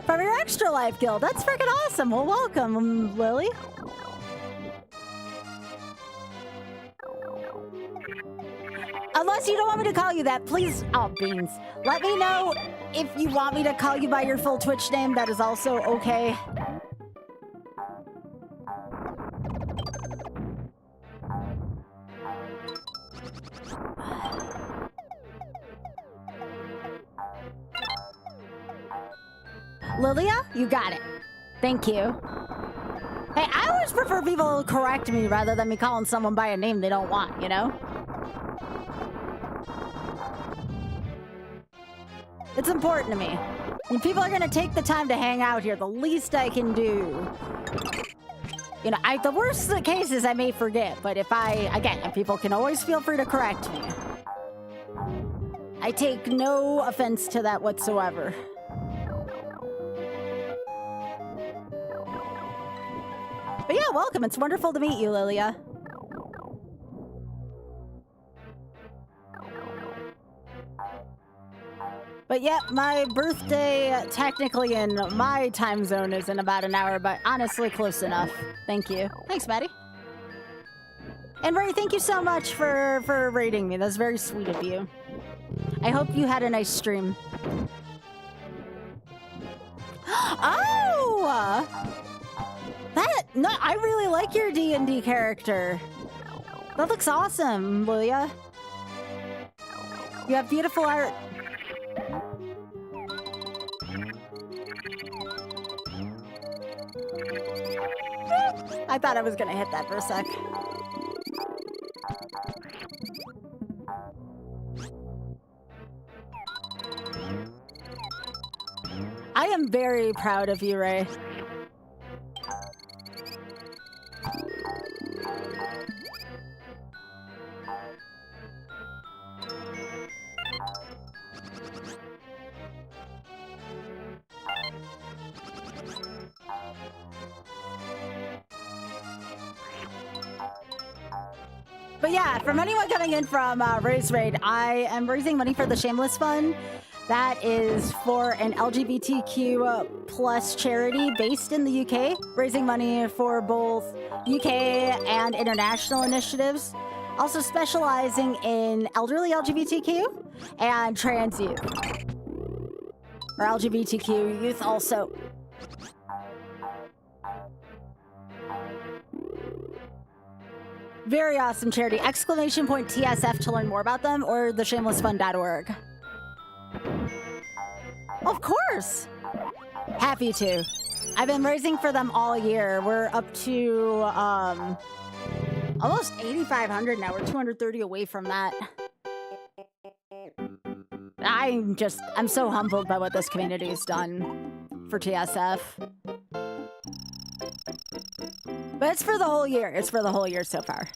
From your Extra Life Guild. That's freaking awesome. Well, welcome, Lily. Unless you don't want me to call you that, please. Oh, Beans. Let me know if you want me to call you by your full Twitch name. That is also okay. Lilia, you got it. Thank you. Hey, I always prefer people correct me rather than me calling someone by a name they don't want, you know? It's important to me. When people are gonna take the time to hang out here, the least I can do... You know, the worst of the cases I may forget, but if people can always feel free to correct me. I take no offense to that whatsoever. But yeah, welcome. It's wonderful to meet you, Lilia. But yeah, my birthday, technically in my time zone, is in about an hour, but honestly close enough. Thank you. Thanks, Maddie. And Ray, thank you so much for rating me. That's very sweet of you. I hope you had a nice stream. Oh! No, I really like your D&D character. That looks awesome, Lilia. You have beautiful art. I thought I was gonna hit that for a sec. I am very proud of you, Ray. But yeah, from anyone coming in from Ray's Raid, I am raising money for the Shameless Fund. That is for an LGBTQ plus charity based in the UK, raising money for both UK and international initiatives. Also specializing in elderly LGBTQ and trans youth. Or LGBTQ youth also. Very awesome charity. Exclamation point TSF to learn more about them, or theshamelessfund.org. Of course! Happy to. I've been raising for them all year. We're up to almost 8,500 now. We're 230 away from that. I'm so humbled by what this community's done for TSF. But it's for the whole year. It's for the whole year so far.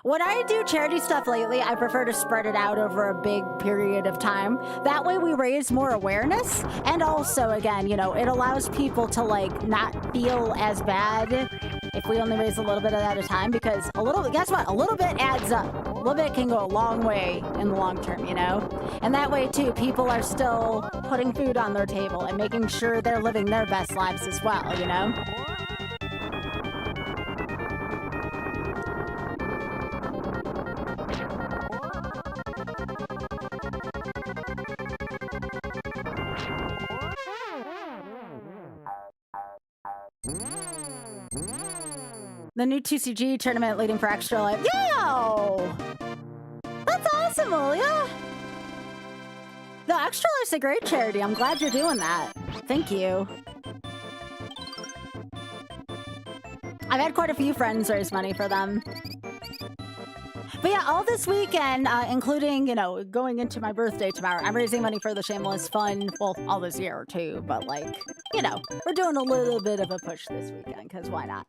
When I do charity stuff lately, I prefer to spread it out over a big period of time. That way we raise more awareness. And also, again, you know, it allows people to, like, not feel as bad if we only raise a little bit at a time. Because guess what? A little bit adds up. A little bit can go a long way in the long term, you know? And that way, too, people are still putting food on their table and making sure they're living their best lives as well, you know? The new 2CG tournament leading for Extra Life. Yo! That's awesome, Lilia! The Extra Life's a great charity. I'm glad you're doing that. Thank you. I've had quite a few friends raise money for them. But yeah, all this weekend, including, you know, going into my birthday tomorrow, I'm raising money for the Shameless Fund. Well, all this year too, but like, you know, we're doing a little bit of a push this weekend, because why not?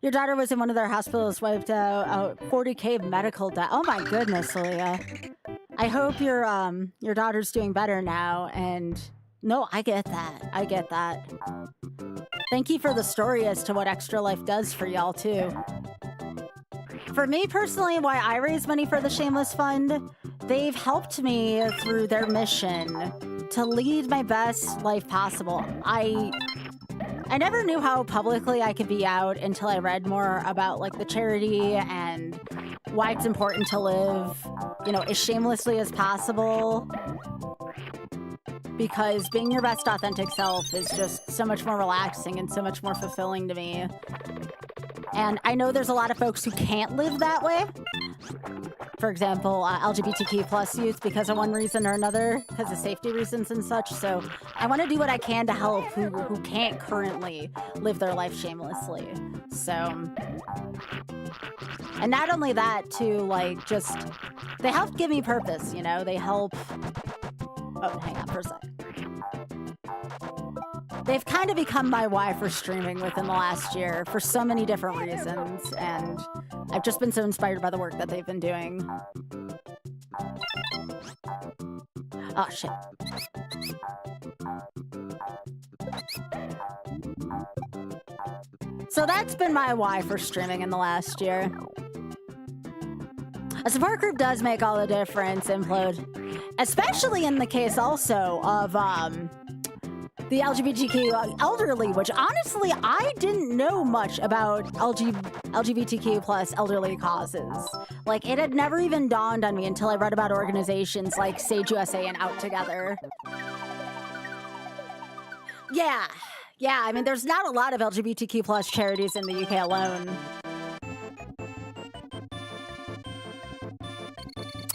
Your daughter was in one of their hospitals, wiped out 40K medical debt. Oh my goodness, Leah. I hope your daughter's doing better now. And no, I get that. I get that. Thank you for the story as to what Extra Life does for y'all too. For me personally, why I raise money for the Shameless Fund, they've helped me through their mission to lead my best life possible. I never knew how publicly I could be out until I read more about like the charity and why it's important to live, you know, as shamelessly as possible. Because being your best authentic self is just so much more relaxing and so much more fulfilling to me. And I know there's a lot of folks who can't live that way. For example, LGBTQ plus youth, because of one reason or another, because of safety reasons and such. So I want to do what I can to help who can't currently live their life shamelessly. So, and not only that, too, like, just, they help give me purpose, you know? They help, oh, hang on for a sec. They've kind of become my why for streaming within the last year for so many different reasons, and I've just been so inspired by the work that they've been doing. Oh, shit. So that's been my why for streaming in the last year. A support group does make all the difference, Implode. Especially in the case also of, the LGBTQ elderly, which honestly, I didn't know much about LGBTQ plus elderly causes. Like, it had never even dawned on me until I read about organizations like Sage USA and Out Together. Yeah, I mean, there's not a lot of LGBTQ plus charities in the UK alone.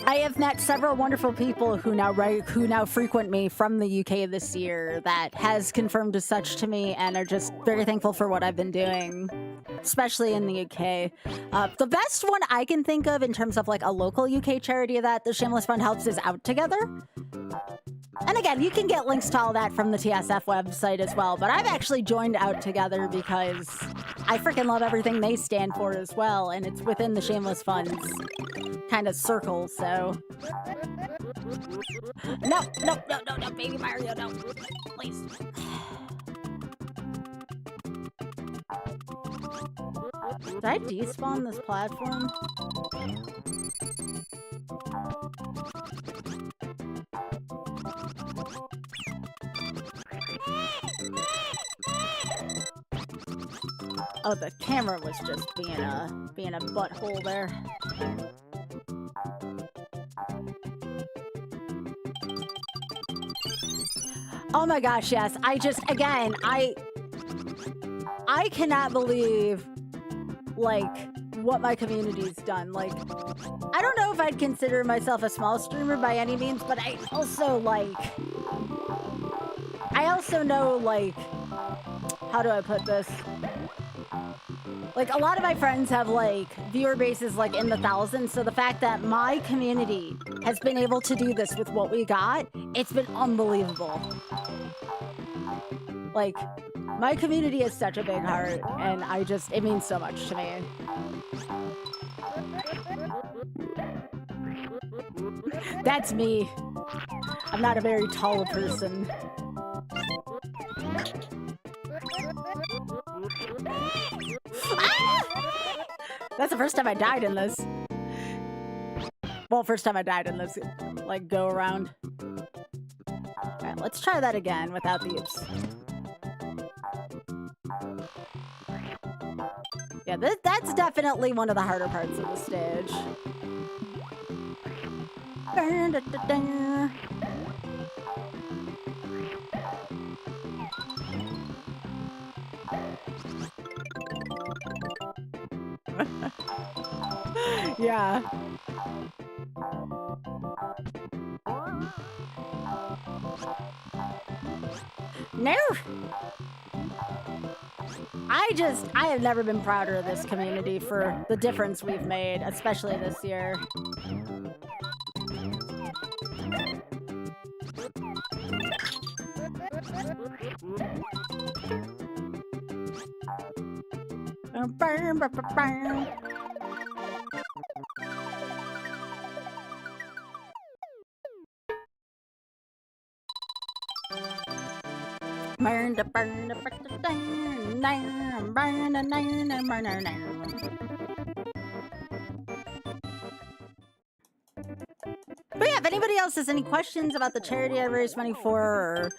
I have met several wonderful people who now frequent me from the UK this year that has confirmed as such to me and are just very thankful for what I've been doing, especially in the UK. The best one I can think of in terms of like a local UK charity that the Shameless Fund helps is Out Together. And again, you can get links to all that from the TSF website as well, but I've actually joined Out Together because I freaking love everything they stand for as well, and it's within the Shameless Fund's kind of circle, so No, no, no, no, no, baby Mario, no. Please. Did I despawn this platform? Oh, the camera was just being a butthole there. Oh my gosh, yes. I cannot believe, like, what my community's done. Like, I don't know if I'd consider myself a small streamer by any means, but I also know, like, how do I put this? Like, a lot of my friends have, like, viewer bases, like, in the thousands, so the fact that my community has been able to do this with what we got, it's been unbelievable. Like, my community has such a big heart, and it means so much to me. That's me. I'm not a very tall person. Ah! That's the first time I died in this. Well, first time I died in this, like, go around. Alright, let's try that again without the oops. Yeah, that's definitely one of the harder parts of the stage. Yeah. No! I have never been prouder of this community for the difference we've made, especially this year. But yeah, if anybody else has any questions about the charity I raised money for, or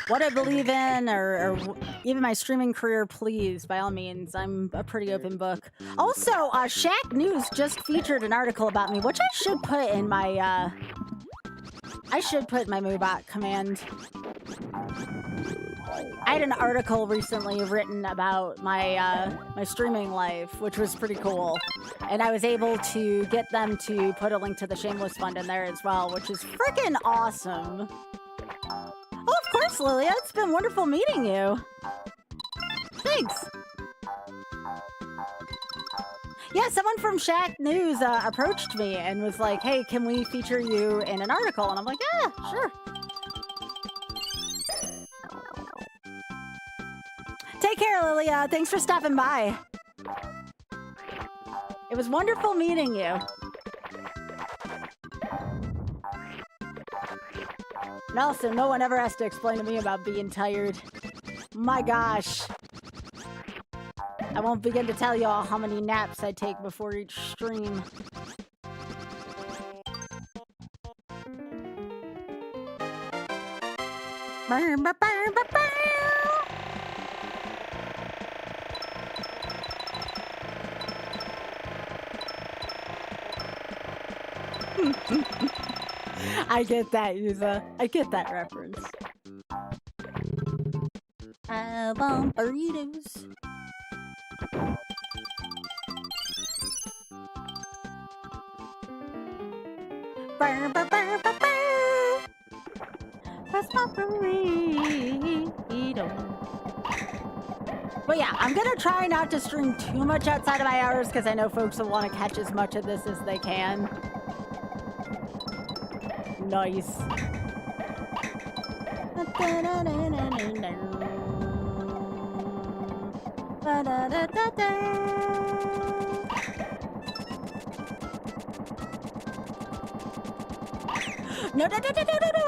what I believe in, or even my streaming career, please, by all means, I'm a pretty open book. Also, Shaq News just featured an article about me, which I should put in my, Moobot command. I had an article recently written about my my streaming life, which was pretty cool. And I was able to get them to put a link to the Shameless Fund in there as well, which is freaking awesome. Oh, of course, Lilia. It's been wonderful meeting you. Thanks. Yeah, someone from Shaq News approached me and was like, hey, can we feature you in an article? And I'm like, yeah, sure. Take care, Lilia. Thanks for stopping by. It was wonderful meeting you. And also, no one ever has to explain to me about being tired. My gosh. I won't begin to tell y'all how many naps I take before each stream. I get that, Yuza. I get that reference. I want burritos. Burr, burr, burr, burr, burr. That's my burrito. But yeah, I'm gonna try not to stream too much outside of my hours because I know folks will want to catch as much of this as they can. Nice. No, no, no, no, no, no, no!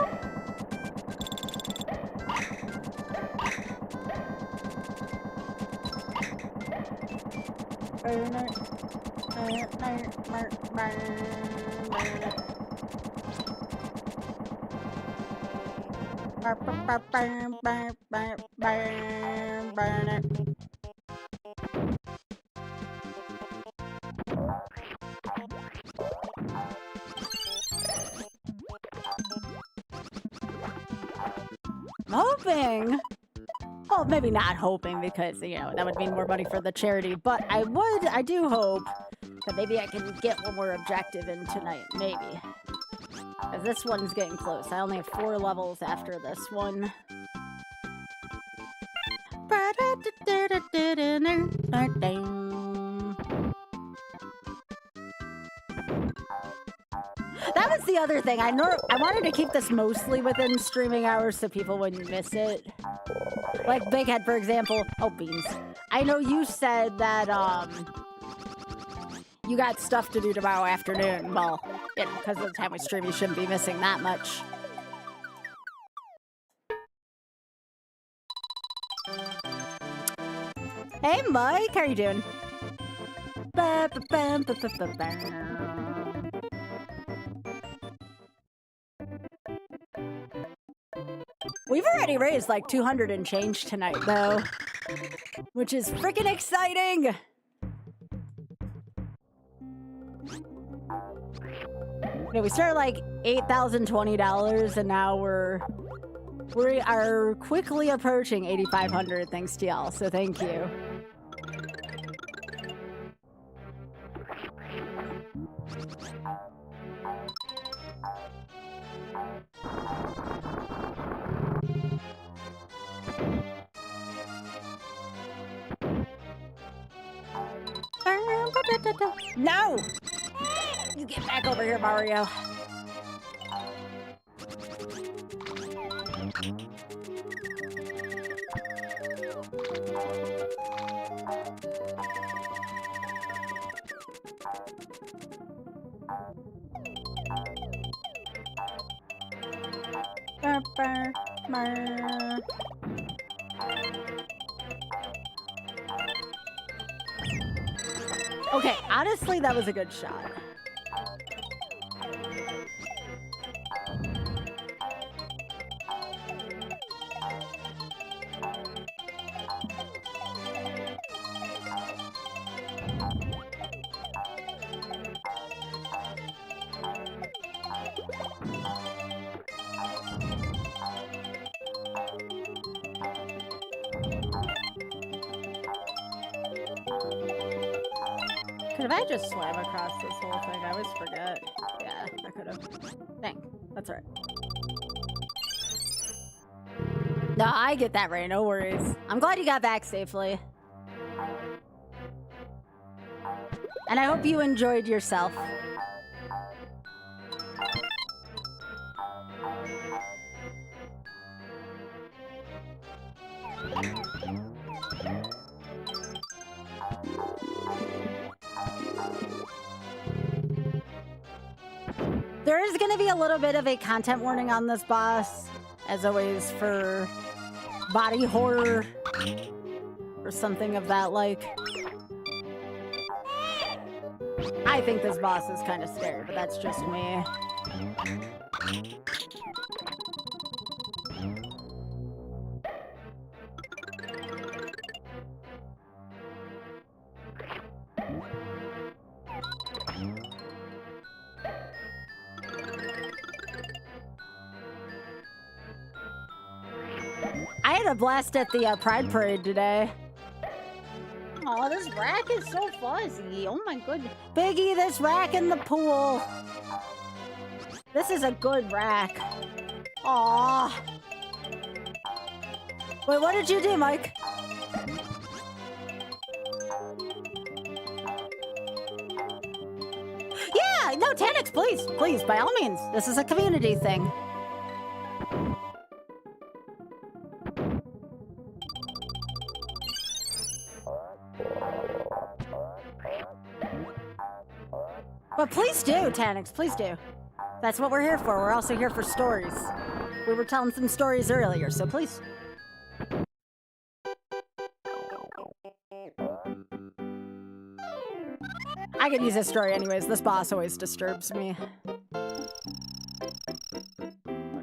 I'm hoping. Well, maybe not hoping because, you know, that would mean more money for the charity, but I do hope that maybe I can get one more objective in tonight, maybe. Because this one's getting close. I only have 4 levels after this one. That was the other thing. I wanted to keep this mostly within streaming hours so people wouldn't miss it. Like Big Head, for example. Oh, beans. I know you said that, you got stuff to do tomorrow afternoon. Well, you know, because of the time we stream, you shouldn't be missing that much. Hey, Mike. How are you doing? We've already raised like 200 and change tonight, though, which is freaking exciting. You know, we started like $8,020, and now we are quickly approaching 8,500 thanks to y'all. So thank you. No! You get back over here, Mario. Okay, honestly, that was a good shot. Could have I just swam across this whole thing? I always forget. Yeah, I could have. Dang, that's right. No, I get that, Ray. No worries. I'm glad you got back safely. And I hope you enjoyed yourself. There is going to be a little bit of a content warning on this boss, as always, for body horror or something of that like. I think this boss is kind of scary, but that's just me. I had a blast at the Pride Parade today. Oh, this rack is so fuzzy. Oh my goodness. Biggie, this rack in the pool. This is a good rack. Aw. Wait, what did you do, Mike? Yeah, no, Tanix, please, please, by all means. This is a community thing. But please do, Tanix, please do. That's what we're here for. We're also here for stories. We were telling some stories earlier, so please. I could use this story anyways. This boss always disturbs me.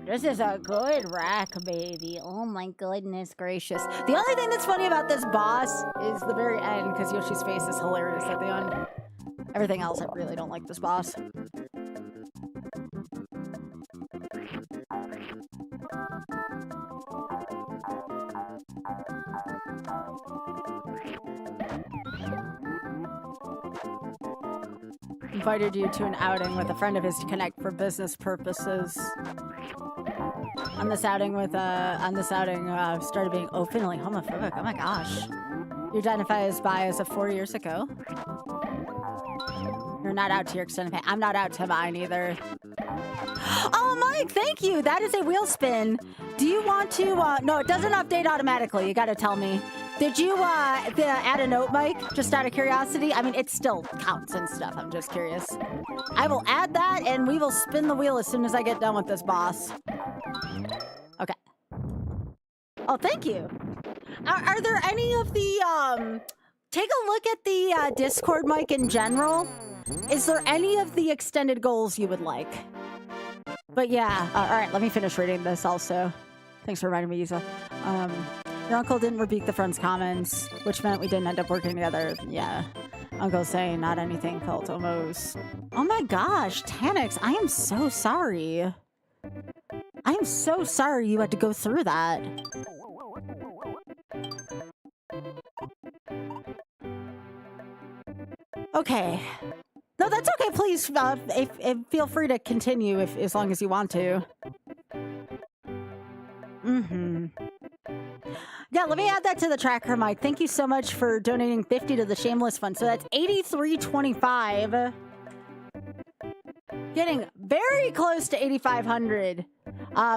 This is a good rack, baby. Oh my goodness gracious. The only thing that's funny about this boss is the very end, because Yoshi's face is hilarious at the end. Everything else, I really don't like this boss. Invited you to an outing with a friend of his to connect for business purposes. On this outing, started being openly homophobic. Oh my gosh. You identify as bi as of 4 years ago. You're not out to your extended family. I'm not out to mine either. Oh, Mike, thank you. That is a wheel spin. Do you want to, no, it doesn't update automatically. You gotta tell me. Did you, add a note, Mike? Just out of curiosity? I mean, it still counts and stuff. I'm just curious. I will add that, and we will spin the wheel as soon as I get done with this boss. Okay. Oh, thank you. Are there any of the, take a look at the, Discord, Mike, in general. Is there any of the extended goals you would like? But yeah, all right, let me finish reading this also. Thanks for reminding me, Yuza. Your uncle didn't rebuke the friend's comments, which meant we didn't end up working together. Yeah. Uncle's saying not anything felt almost. Oh my gosh, Tanix, I am so sorry. I am so sorry you had to go through that. Okay. No, that's okay. Please, feel free to continue as long as you want to. Yeah, let me add that to the tracker, Mike. Thank you so much for donating 50 to the Shameless Fund. So that's 83.25. Getting very close to 8,500.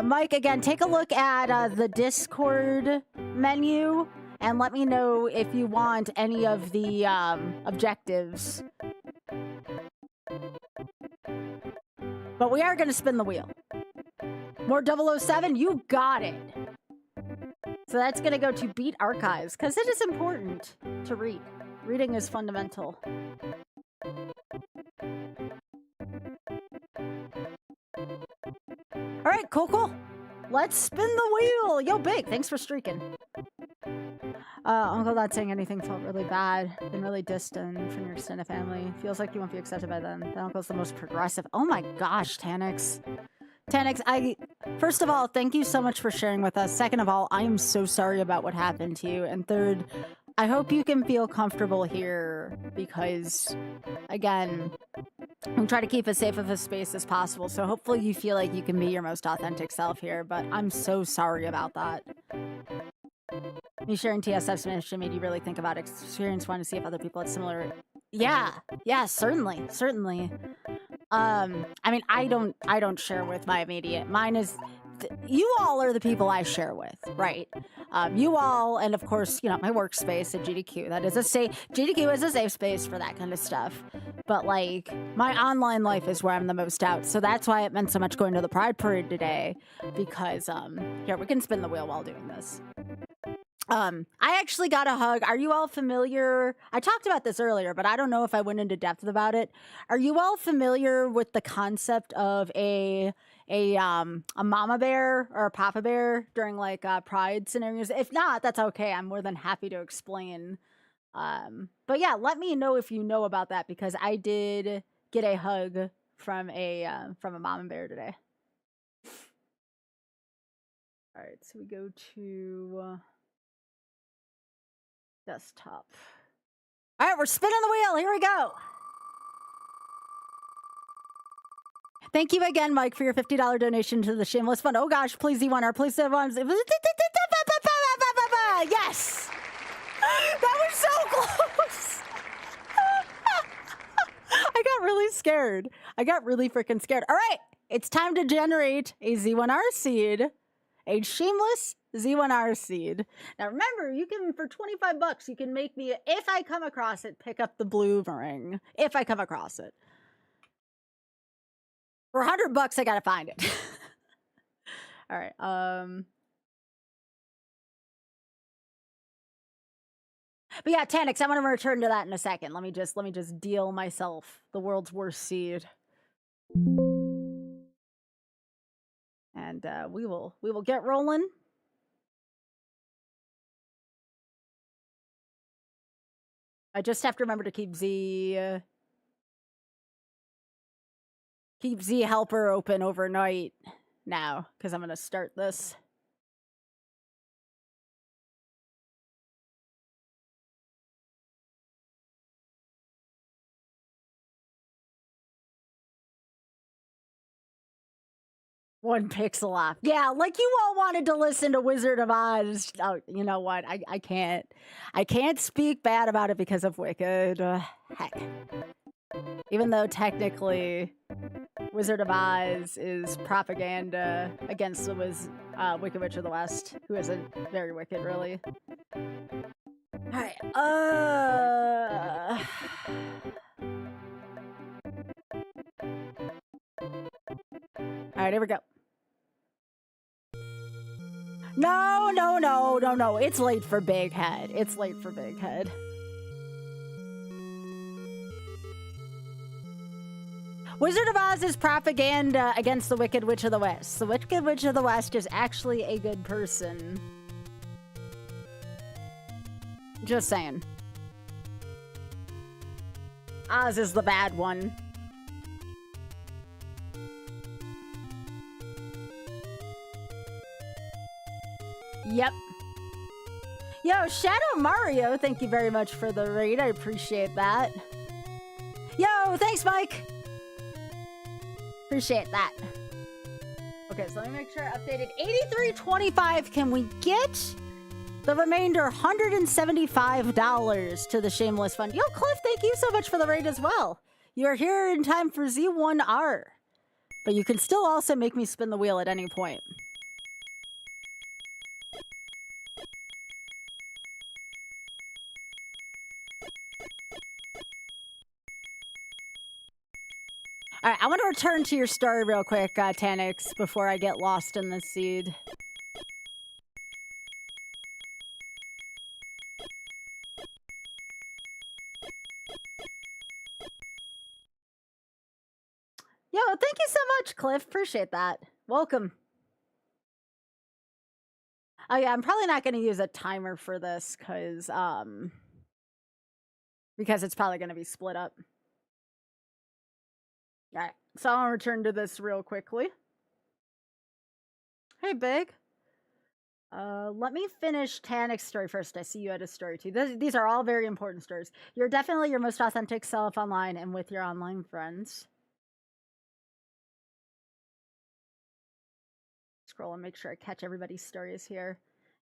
Mike, again, take a look at the Discord menu and let me know if you want any of the objectives. But we are going to spin the wheel. More 007? You got it. So that's going to go to Beat Archives, because it is important to read. Reading is fundamental. All right, cool. Let's spin the wheel. Yo, Big, thanks for streaking. Uncle not saying anything felt really bad. Been really distant from your extended family. Feels like you won't be accepted by them. That uncle's the most progressive. Oh my gosh, Tanix. Tanix, first of all, thank you so much for sharing with us. Second of all, I am so sorry about what happened to you. And third, I hope you can feel comfortable here because, again, I'm trying to keep as safe of a space as possible. So hopefully you feel like you can be your most authentic self here. But I'm so sorry about that. Me sharing TSF's mission made you really think about experience, wanting to see if other people had similar. Yeah, certainly. I mean, I don't share with my immediate. Mine is, you all are the people I share with, right? You all, and of course, you know, my workspace at GDQ. That is GDQ is a safe space for that kind of stuff. But like, my online life is where I'm the most out. So that's why it meant so much going to the Pride Parade today, because here, we can spin the wheel while doing this. I actually got a hug. Are you all familiar? I talked about this earlier, but I don't know if I went into depth about it. Are you all familiar with the concept of a mama bear or a papa bear during like pride scenarios? If not, that's okay. I'm more than happy to explain. But yeah, let me know if you know about that, because I did get a hug from a mama bear today. All right, so we go to desktop. All right, we're spinning the wheel. Here we go. Thank you again, Mike, for your $50 donation to the Shameless Fund. Oh gosh, please Z1R, please Z1R. Yes! That was so close! I got really scared. I got really freaking scared. All right, it's time to generate a Z1R seed. A Shameless Z1R seed. Now remember, you can, for 25 bucks, you can make me, if I come across it, pick up the blue ring. If I come across it. For $100, I gotta find it. All right. But yeah, Tanix, I'm gonna return to that in a second. Let me just deal myself the world's worst seed. And we will get rolling. I just have to remember to keep Z helper open overnight now, because I'm gonna start this. One pixel off. Yeah, like you all wanted to listen to Wizard of Oz. Oh, you know what? I can't speak bad about it because of Wicked. Heck. Even though technically Wizard of Oz is propaganda against the Wicked Witch of the West, who isn't very wicked, really. Alright, Alright, here we go. No. It's late for Big Head. It's late for Big Head. Wizard of Oz is propaganda against the Wicked Witch of the West. The Wicked Witch of the West is actually a good person. Just saying. Oz is the bad one. Yep. Yo, Shadow Mario, thank you very much for the raid. I appreciate that. Yo, thanks, Mike. Appreciate that. Okay, so let me make sure I updated. 83.25. Can we get the remainder $175 to the Shameless Fund? Yo, Cliff, thank you so much for the raid as well. You're here in time for Z1R. But you can still also make me spin the wheel at any point. All right, I want to return to your story real quick, Tanix, before I get lost in the seed. Yo, thank you so much, Cliff. Appreciate that. Welcome. Oh yeah, I'm probably not going to use a timer for this because it's probably going to be split up. All right, so I'll return to this real quickly. Hey, Big. Let me finish Tanix's story first. I see you had a story too. These are all very important stories. You're definitely your most authentic self online and with your online friends. Scroll and make sure I catch everybody's stories here.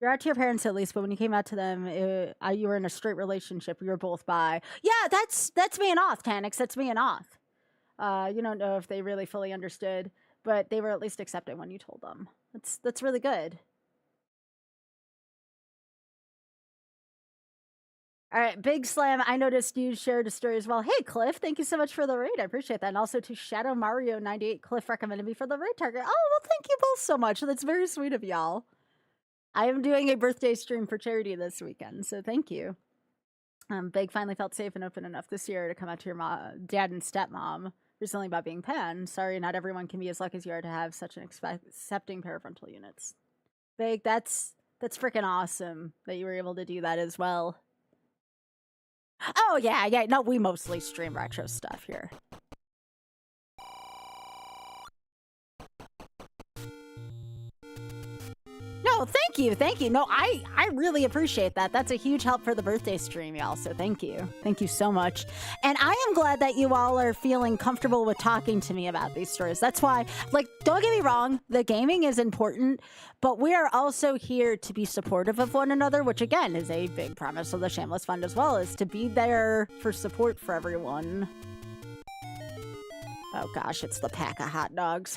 You're out to your parents at least, but when you came out to them, you were in a straight relationship. You were both bi. Yeah, that's me and Oth, Tanix. That's me and Oth. You don't know if they really fully understood, but they were at least accepting when you told them. That's really good. All right, Big Slam, I noticed you shared a story as well. Hey, Cliff, thank you so much for the raid. I appreciate that. And also to Shadow Mario 98, Cliff recommended me for the raid target. Oh, well, thank you both so much. That's very sweet of y'all. I am doing a birthday stream for charity this weekend, so thank you. Big finally felt safe and open enough this year to come out to your dad and stepmom recently about being pan. Sorry, not everyone can be as lucky as you are to have such an accepting parental units. Big, that's freaking awesome that you were able to do that as well. Oh, yeah. No, we mostly stream retro stuff here. No, thank you. No, I really appreciate that. That's a huge help for the birthday stream, y'all, so thank you. Thank you so much. And I am glad that you all are feeling comfortable with talking to me about these stories. That's why, like, don't get me wrong, the gaming is important, but we are also here to be supportive of one another, which, again, is a big premise of the Shameless Fund as well, is to be there for support for everyone. Oh, gosh, it's the pack of hot dogs.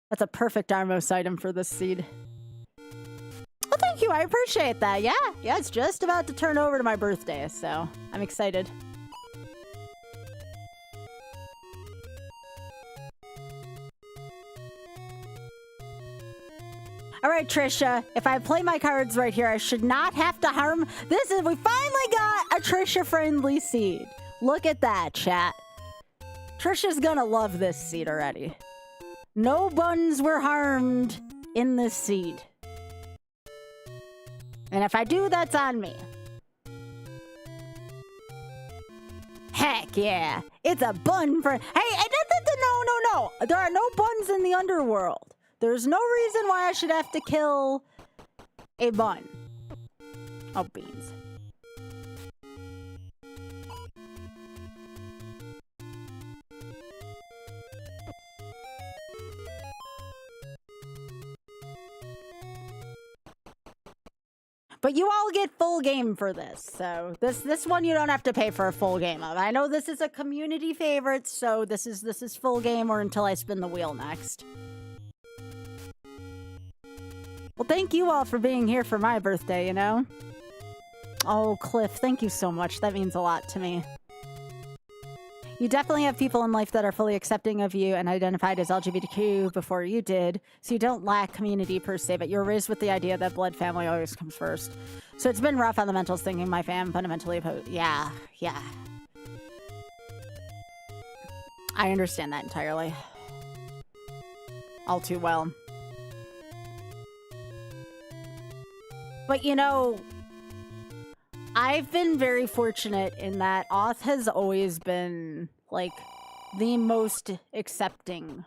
That's a perfect Armos item for this seed. Well, thank you. I appreciate that. Yeah, it's just about to turn over to my birthday, so I'm excited. All right, Trisha, if I play my cards right here, I should not have to harm. We finally got a Trisha-friendly seed. Look at that, chat. Trisha's gonna love this seed already. No buns were harmed in this seed. And if I do, that's on me. Heck yeah. It's a bun for... Hey, no. There are no buns in the underworld. There's no reason why I should have to kill a bun. Oh, beans. But you all get full game for this, so this one you don't have to pay for a full game of. I know this is a community favorite, so this is full game or until I spin the wheel next. Well, thank you all for being here for my birthday, you know? Oh, Cliff, thank you so much. That means a lot to me. You definitely have people in life that are fully accepting of you and identified as LGBTQ before you did, so you don't lack community per se, but you're raised with the idea that blood family always comes first. So it's been rough on the mentals thinking my fam fundamentally opposed. Yeah. I understand that entirely. All too well. But you know, I've been very fortunate in that Auth has always been, like, the most accepting.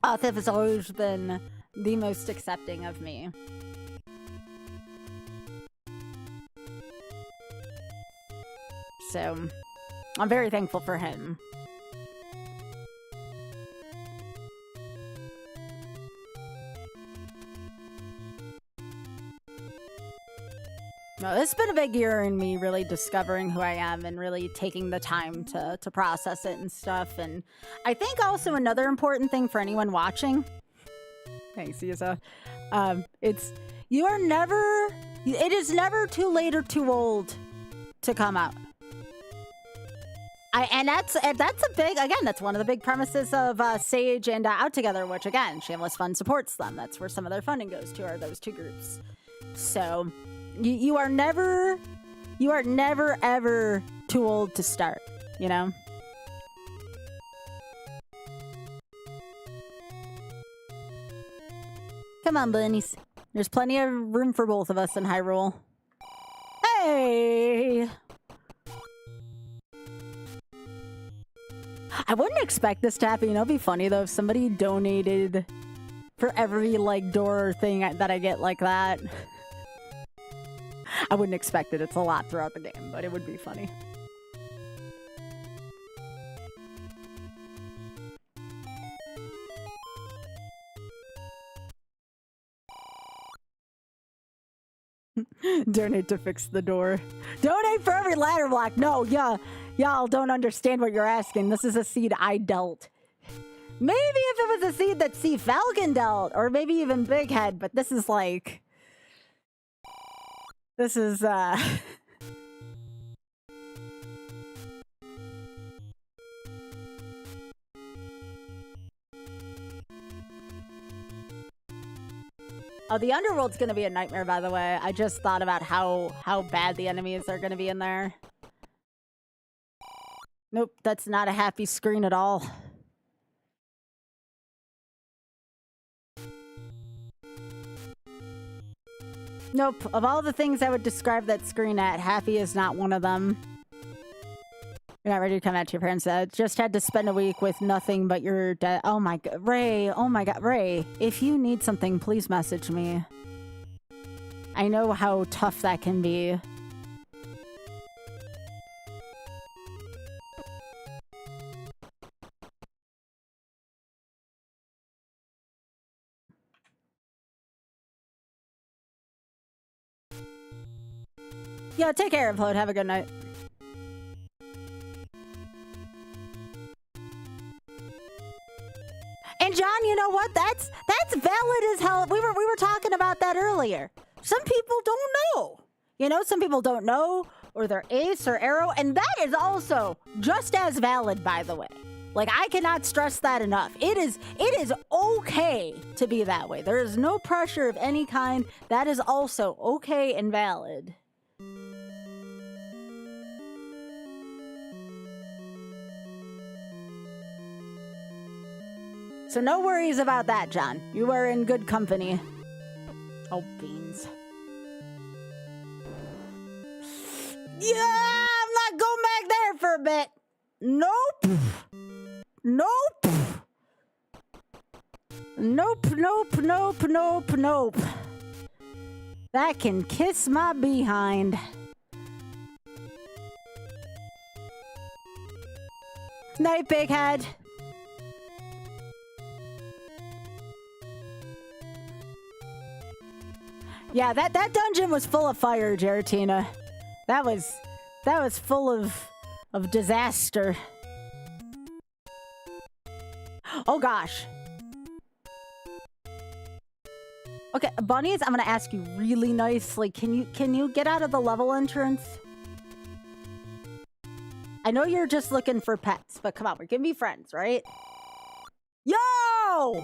Auth has always been the most accepting of me. So, I'm very thankful for him. No, it's been a big year in me really discovering who I am and really taking the time to process it and stuff. And I think also another important thing for anyone watching, thanks, Isa, it is never too late or too old to come out. And that's a big, again, that's one of the big premises of Sage and Out Together, which again, Shameless Fun supports them. That's where some of their funding goes to, are those two groups. So you are never ever too old to start, you know? Come on, bunnies. There's plenty of room for both of us in Hyrule. Hey! I wouldn't expect this to happen. You know, it'd be funny though if somebody donated for every, like, door thing that I get like that. I wouldn't expect it. It's a lot throughout the game, but it would be funny. Donate to fix the door. Donate for every ladder block. No, y'all don't understand what you're asking. This is a seed I dealt. Maybe if it was a seed that C Falcon dealt, or maybe even Big Head, but this is like... This is, Oh, the Underworld's gonna be a nightmare, by the way. I just thought about how bad the enemies are gonna be in there. Nope, that's not a happy screen at all. Nope, of all the things I would describe that screen at, happy is not one of them. You're not ready to come out to your parents. Just had to spend a week with nothing but your dad. Oh my god, Ray. Oh my god, Ray. If you need something, please message me. I know how tough that can be. Yeah, take care, Upload. Have a good night. And John, you know what? That's valid as hell. We were talking about that earlier. Some people don't know. You know, some people don't know, or they're ace or arrow, and that is also just as valid, by the way. Like, I cannot stress that enough. It is okay to be that way. There is no pressure of any kind. That is also okay and valid. So no worries about that, John. You are in good company. Oh, beans. Yeah, I'm not going back there for a bit. Nope. Nope. Nope, nope, nope, nope, nope. That can kiss my behind. Night, big head. Yeah, that dungeon was full of fire, Geratina. That was full of disaster. Oh gosh. Okay, bunnies, I'm gonna ask you really nicely. Can you get out of the level entrance? I know you're just looking for pets, but come on, we're gonna be friends, right? Yo!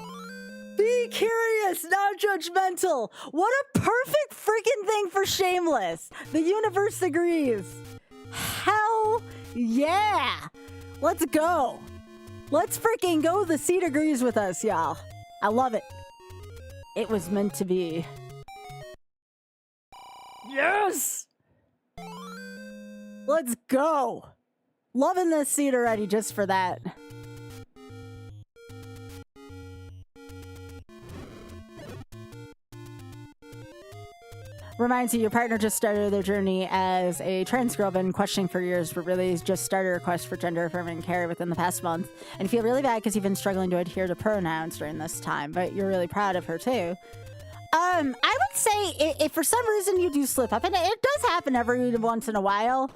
Be curious, not judgmental. What a perfect freaking thing for Shameless. The universe agrees. Hell yeah. Let's go. Let's freaking go. The seat agrees with us, y'all. I love it. It was meant to be. Yes. Let's go. Loving this seat already just for that. Reminds you, your partner just started their journey as a trans girl, been questioning for years, but really just started a request for gender affirming care within the past month. And you feel really bad because you've been struggling to adhere to pronouns during this time, but you're really proud of her too. I would say if for some reason you do slip up, and it does happen every once in a while,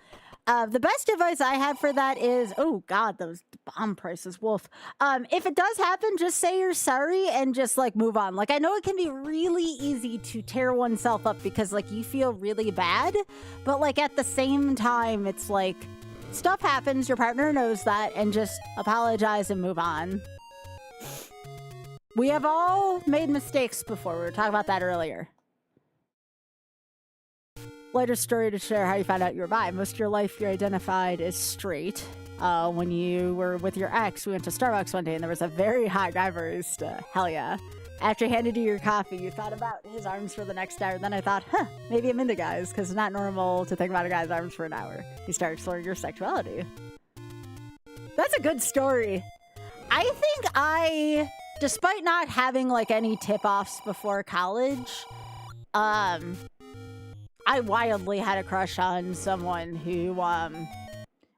the best advice I have for that is, oh God, those bomb prices, wolf. If it does happen, just say you're sorry and just like move on. Like, I know it can be really easy to tear oneself up because like you feel really bad, but like at the same time, it's like stuff happens, your partner knows that, and just apologize and move on. We have all made mistakes before. We were talking about that earlier. Lighter story to share how you found out you were bi. Most of your life you identified as straight. When you were with your ex, we went to Starbucks one day and there was a very hot guy barista. Hell yeah. After he handed you your coffee, you thought about his arms for the next hour. Then I thought, maybe I'm into guys because it's not normal to think about a guy's arms for an hour. You start exploring your sexuality. That's a good story. I think despite not having like any tip-offs before college, I wildly had a crush on someone who,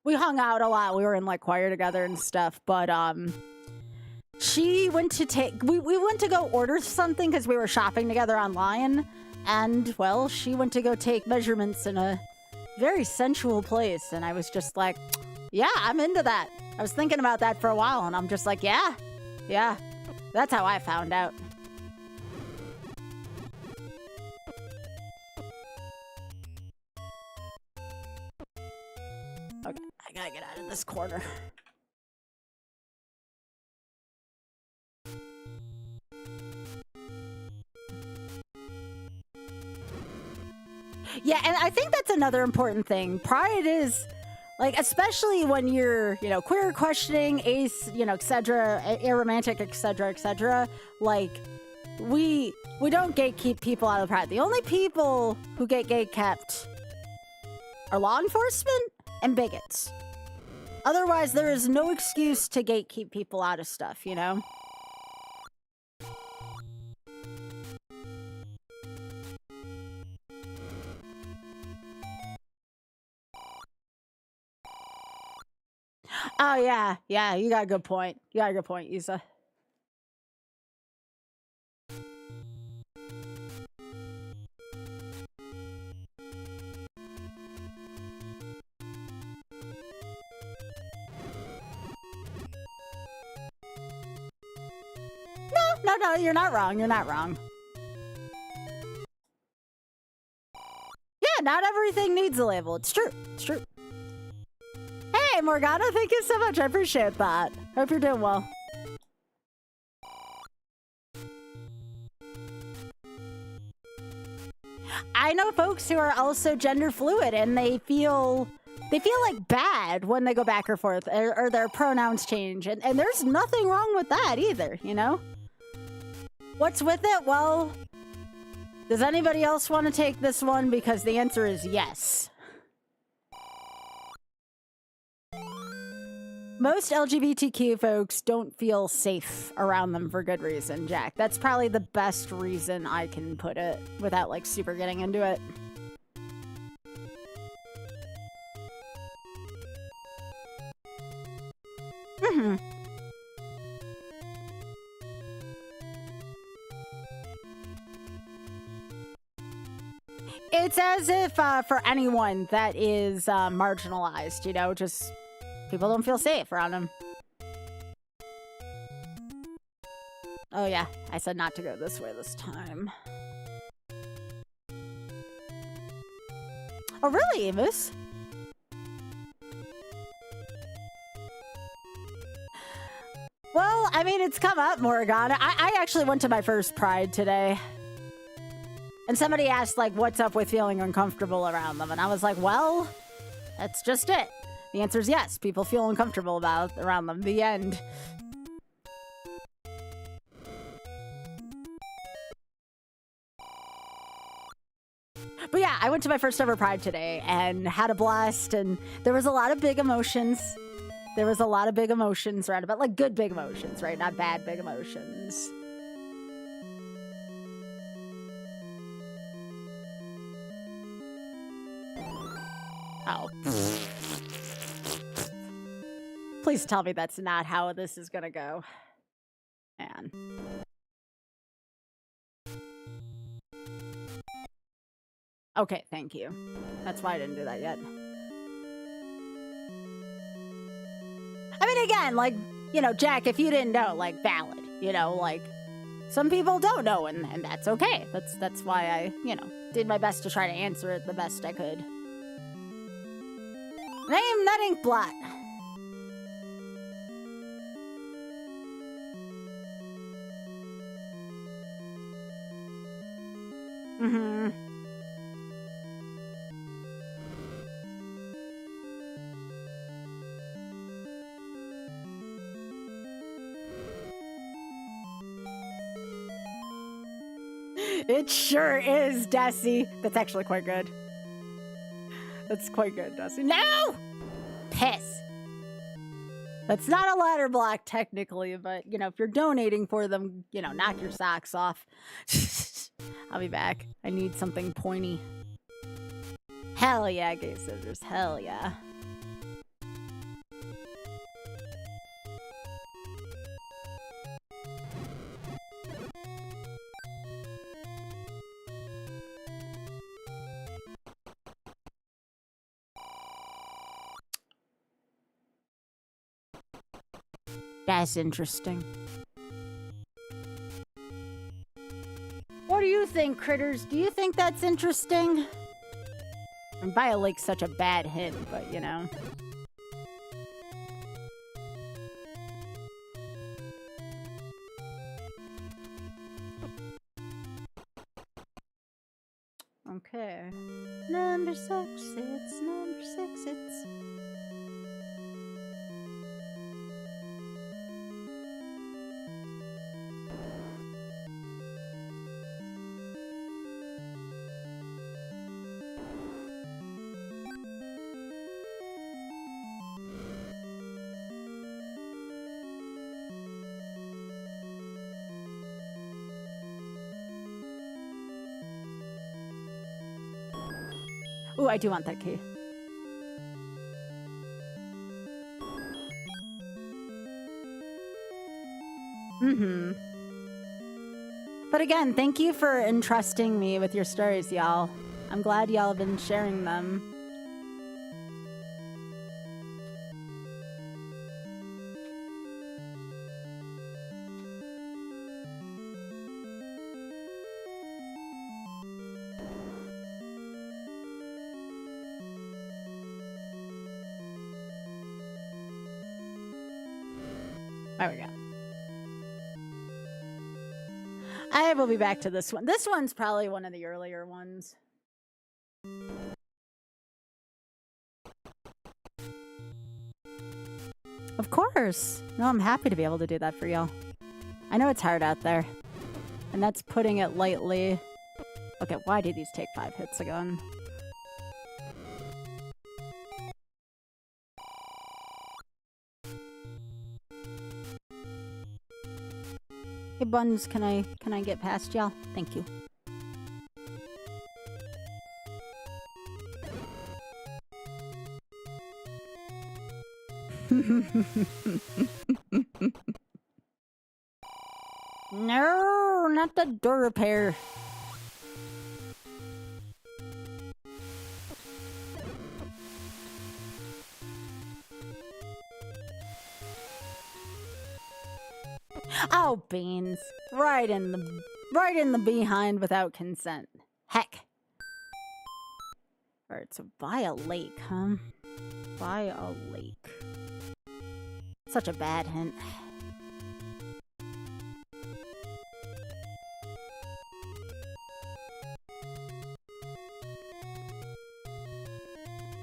we hung out a lot. We were in like choir together and stuff, but, she went to we went to go order something because we were shopping together online. And well, she went to go take measurements in a very sensual place. And I was just like, yeah, I'm into that. I was thinking about that for a while and I'm just like, yeah, that's how I found out. Okay, I gotta get out of this corner. Yeah, and I think that's another important thing. Pride is, like, especially when you're, queer, questioning, ace, etc., aromantic, etc., like, we don't gatekeep people out of pride. The only people who get gatekept are law enforcement and bigots. Otherwise, there is no excuse to gatekeep people out of stuff, Oh, yeah, you got a good point. Isa. No, you're not wrong. Yeah, not everything needs a label. It's true. Hey, Morgana, thank you so much. I appreciate that. Hope you're doing well. I know folks who are also gender fluid, and they feel like bad when they go back or forth, or their pronouns change, and there's nothing wrong with that either, you know? What's with it? Well, does anybody else want to take this one? Because the answer is yes. Most LGBTQ folks don't feel safe around them for good reason, Jack. That's probably the best reason I can put it without, like, super getting into it. Mm-hmm. It's as if for anyone that is marginalized, you know, just people don't feel safe around them. Oh yeah, I said not to go this way this time. Oh really, Emus? Well, I mean, it's come up, Morgana. I actually went to my first Pride today. And somebody asked, like, what's up with feeling uncomfortable around them? And I was like, well, that's just it. The answer is yes. People feel uncomfortable around them. The end. But yeah, I went to my first ever Pride today and had a blast. And there was a lot of big emotions. There was a lot of big emotions around it, but like good big emotions, right? Not bad big emotions. Oh. Please tell me that's not how this is gonna go. Man. Okay, thank you. That's why I didn't do that yet. I mean, again, like, you know, Jack, if you didn't know, like, valid. You know, like, some people don't know, and that's okay. That's why I, you know, did my best to try to answer it the best I could. Name that ink blot. Mm-hmm. It sure is, Desi. That's actually quite good. That's quite good, Desi. No! Piss. That's not a ladder block, technically, but, you know, if you're donating for them, you know, knock your socks off. I'll be back. I need something pointy. Hell yeah, gay scissors. Hell yeah. That's interesting. What do you think, critters? Do you think that's interesting? And Violate's such a bad hint, but you know. Okay. Number 6, it's number 6, it's... Ooh, I do want that key. Mm-hmm. But again, thank you for entrusting me with your stories, y'all. I'm glad y'all have been sharing them. There we go. I will be back to this one. This one's probably one of the earlier ones. Of course. No, I'm happy to be able to do that for y'all. I know it's hard out there. And that's putting it lightly. Okay, why do these take 5 hits again? Hey Buns, can I get past y'all? Thank you. No, not the door repair. Oh, beans. Right in the behind without consent. Heck. Alright, so by a lake, huh? By a lake. Such a bad hint.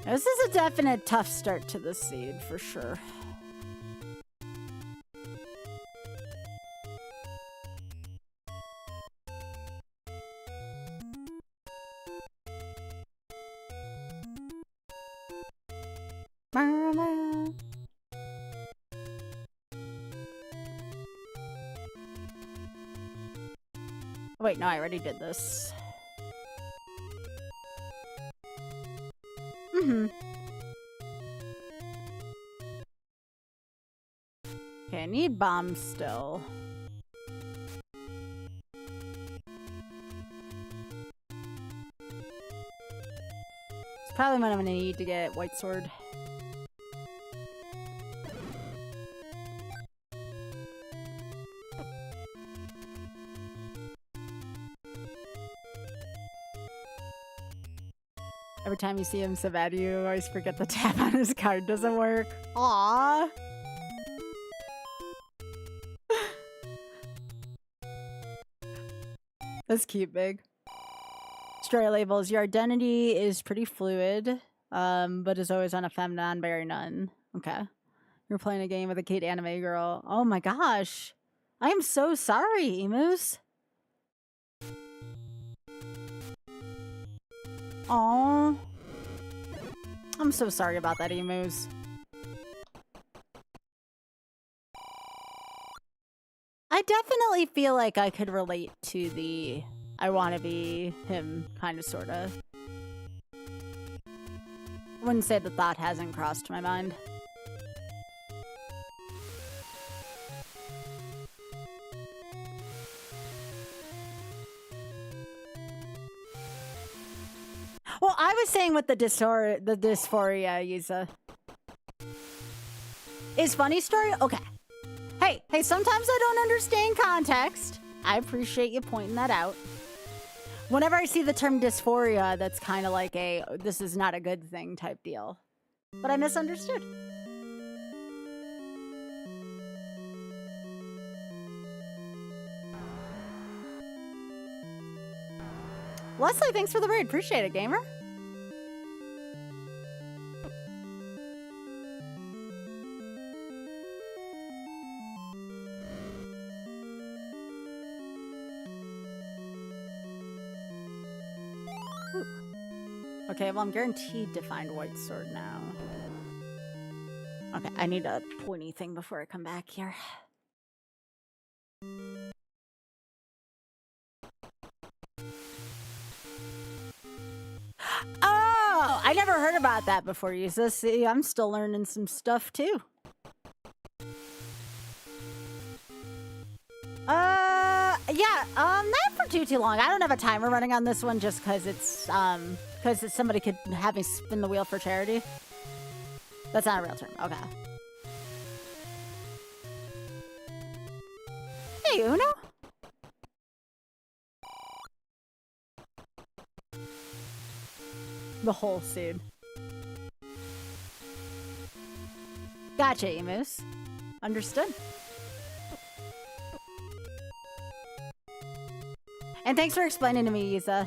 This is a definite tough start to the seed, for sure. Wait, no, I already did this. Okay, I need bombs still. It's probably what I'm gonna need to get White Sword. Every time you see him so bad, you always forget the tap on his card doesn't work. Aww. That's cute, Big. Story labels. Your identity is pretty fluid, but is always on a femme non-binary none. Okay. You're playing a game with a cute anime girl. Oh my gosh. I am so sorry, Emus. Aww. I'm so sorry about that, Emus. I definitely feel like I could relate to the I want to be him kind of sort of. I wouldn't say the thought hasn't crossed my mind. Well, I was saying with the dysphoria, Yuza. Is funny story? Okay. Hey, sometimes I don't understand context. I appreciate you pointing that out. Whenever I see the term dysphoria, that's kind of like a, this is not a good thing type deal. But I misunderstood. Leslie, thanks for the raid. Appreciate it, gamer. Ooh. Okay, well, I'm guaranteed to find White Sword now. Okay, I need a pointy thing before I come back here. Oh, I never heard about that before, Yusa. See, I'm still learning some stuff too. Yeah, not for too long. I don't have a timer running on this one just because it's somebody could have me spin the wheel for charity. That's not a real term. Okay. Hey, Uno. The whole scene. Gotcha, Emus. Understood. And thanks for explaining to me, Yusa.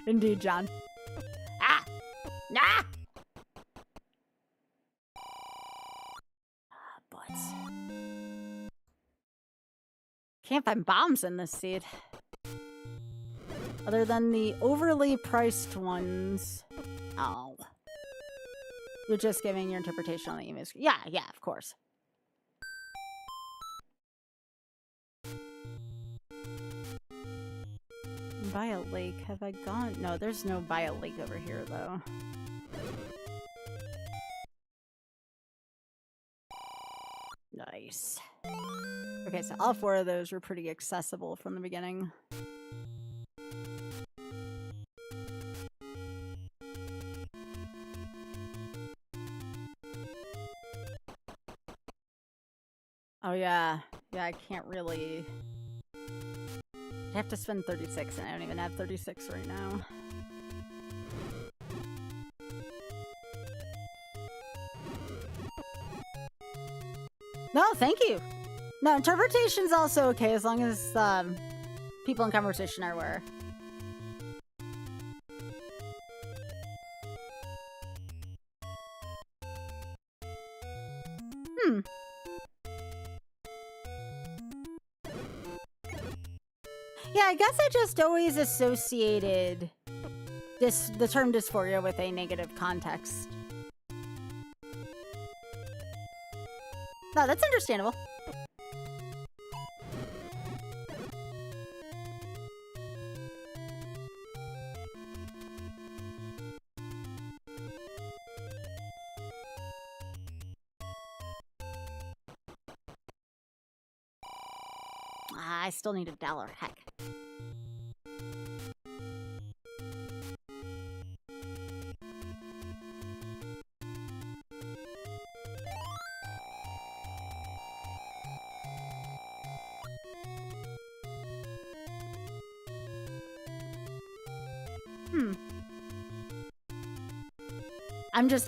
Indeed, John. Ah! Ah! Butts. Can't find bombs in this seed. Other than the overly priced ones. Oh. You're just giving your interpretation on the email. Yeah, of course. By a lake, have I gone? No, there's no by a lake over here, though. Nice. Okay, so all 4 of those were pretty accessible from the beginning. Oh yeah. Yeah, I can't really... I have to spend 36 and I don't even have 36 right now. No, thank you. No, interpretation's also okay as long as people in conversation are aware. Yeah, I guess I just always associated the term dysphoria with a negative context. No, that's understandable. I still need $1. Heck.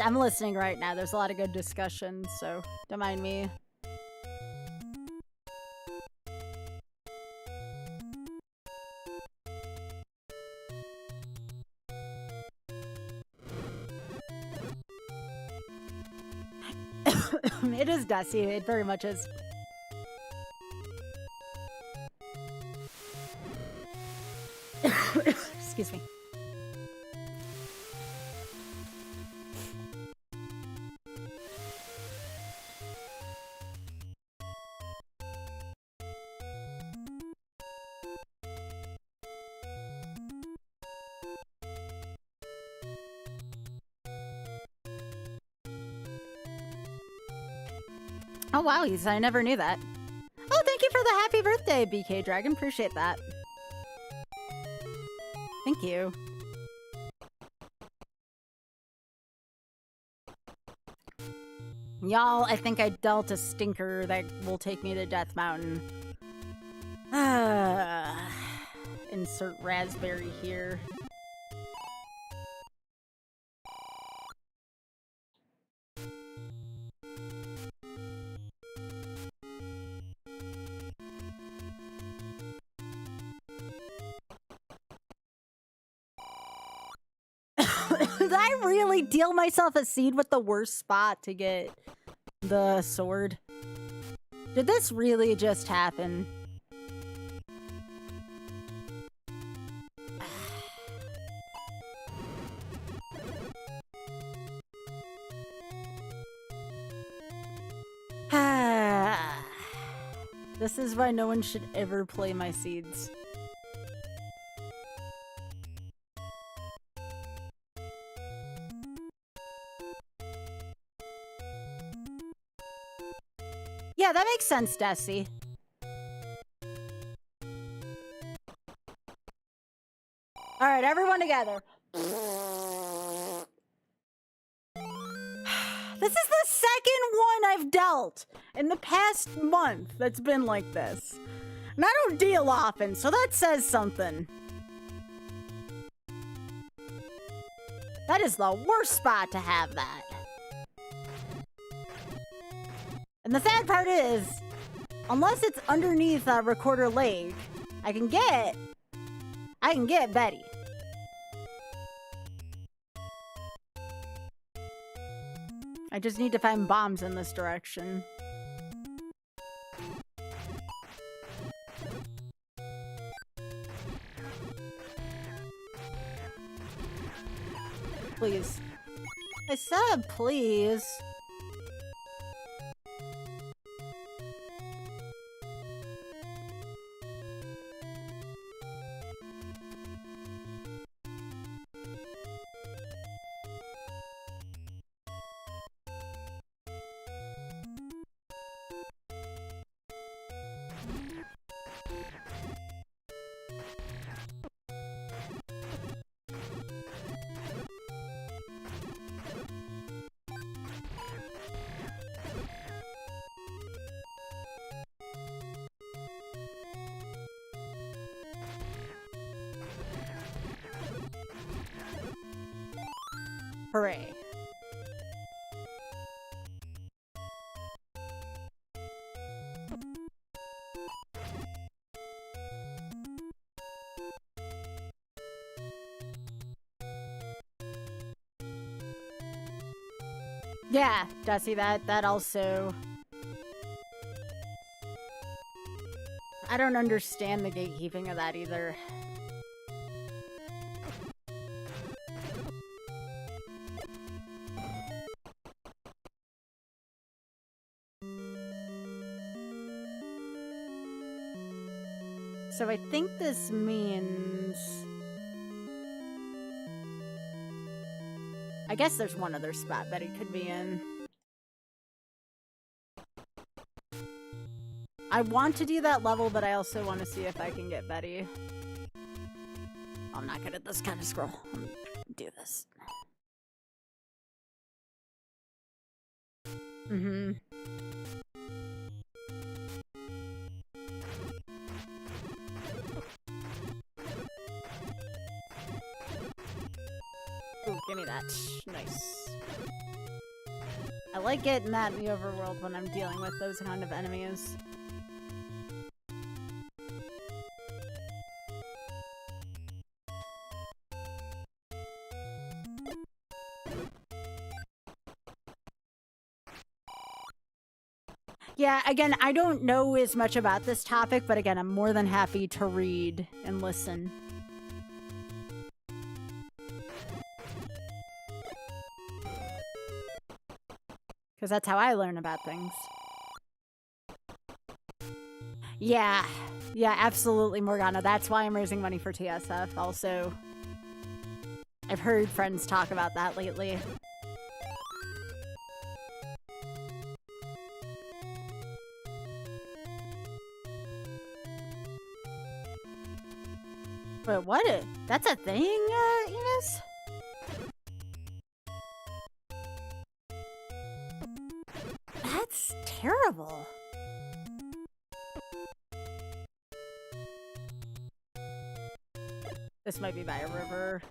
I'm listening right now. There's a lot of good discussion, so don't mind me. It is dusty. It very much is. Excuse me. Oh wow, I never knew that. Oh, thank you for the happy birthday, BK Dragon. Appreciate that. Thank you. Y'all, I think I dealt a stinker that will take me to Death Mountain. Insert raspberry here. Did I really deal myself a seed with the worst spot to get the sword? Did this really just happen? This is why no one should ever play my seeds. Yeah, that makes sense, Desi. All right, everyone together. This is the second one I've dealt in the past month that's been like this. And I don't deal often, so that says something. That is the worst spot to have that. And the sad part is, unless it's underneath Recorder Lake, I I can get Betty. I just need to find bombs in this direction. Please. I said please. Hooray. Yeah, Dusty, that also... I don't understand the gatekeeping of that either. So I think this means... I guess there's one other spot Betty could be in. I want to do that level, but I also want to see if I can get Betty. I'm not good at this kind of scroll. I'm gonna do this. Mm-hmm. Ooh, give me that. Nice. I like getting that in the overworld when I'm dealing with those kind of enemies. Yeah, again, I don't know as much about this topic, but again, I'm more than happy to read and listen. Because that's how I learn about things. Yeah. Yeah, absolutely, Morgana. That's why I'm raising money for TSF, also. I've heard friends talk about that lately. Wait, what? That's a thing, Enos? That's terrible. This might be by a river.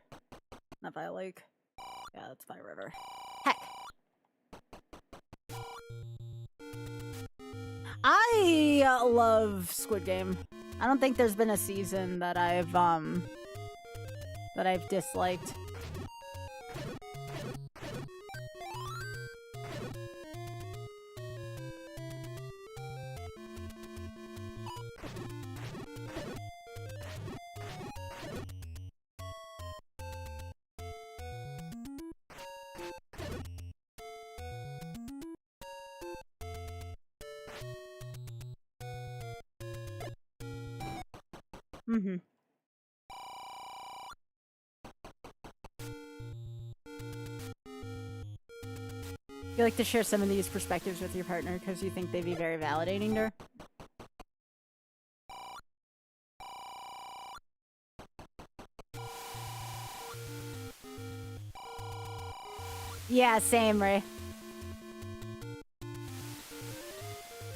Not by a lake. Yeah, it's by a river. Heck. I love Squid Game. I don't think there's been a season that I've disliked. Mm-hmm. You like to share some of these perspectives with your partner because you think they'd be very validating to her? Yeah, same, Ray. I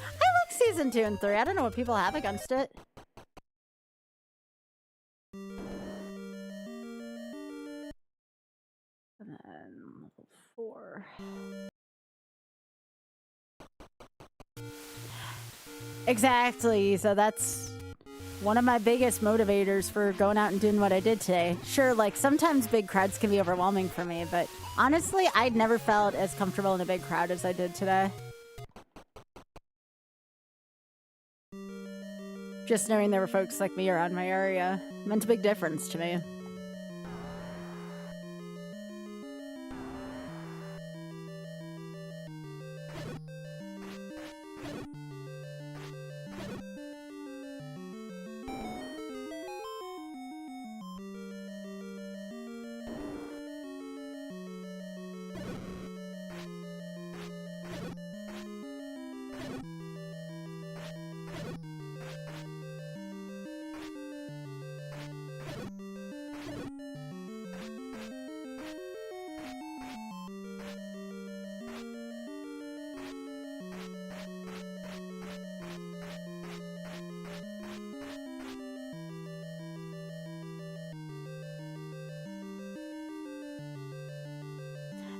like season 2 and 3. I don't know what people have against it. And then level 4. Exactly. So that's one of my biggest motivators for going out and doing what I did today. Sure, like, sometimes big crowds can be overwhelming for me, but honestly, I'd never felt as comfortable in a big crowd as I did today. Just knowing there were folks like me around my area meant a big difference to me.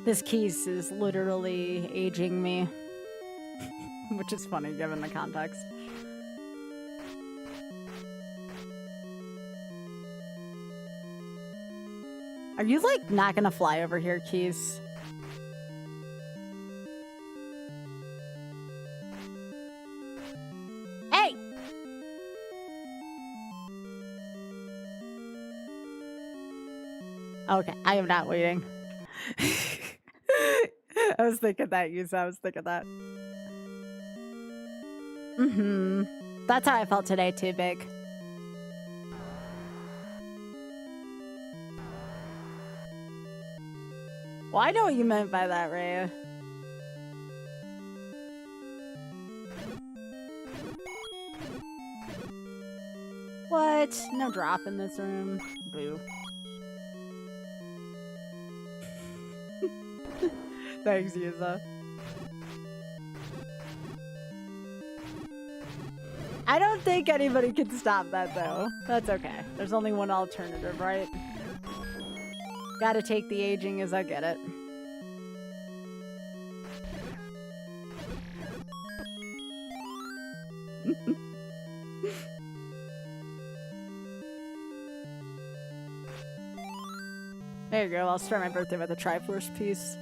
This keys is literally aging me. Which is funny given the context. Are you like not gonna fly over here, Keys? Hey! Okay, I am not waiting. I was thinking that, Yusa. I was thinking that. That's how I felt today, too, Big. Well, I know what you meant by that, Ray. What? No drop in this room. Boo. Thanks, Yusa. I don't think anybody can stop that, though. That's okay. There's only one alternative, right? Gotta take the aging as I get it. There you go. I'll start my birthday with a Triforce piece.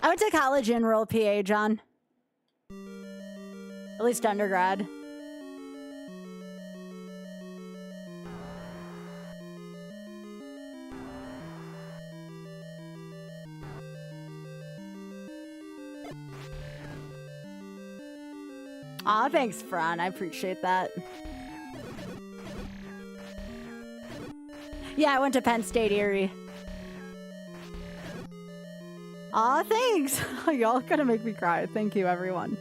I went to college in rural PA, John. At least undergrad. Aw, thanks, Fran. I appreciate that. Yeah, I went to Penn State Erie. Aw, thanks! Y'all gonna make me cry. Thank you, everyone.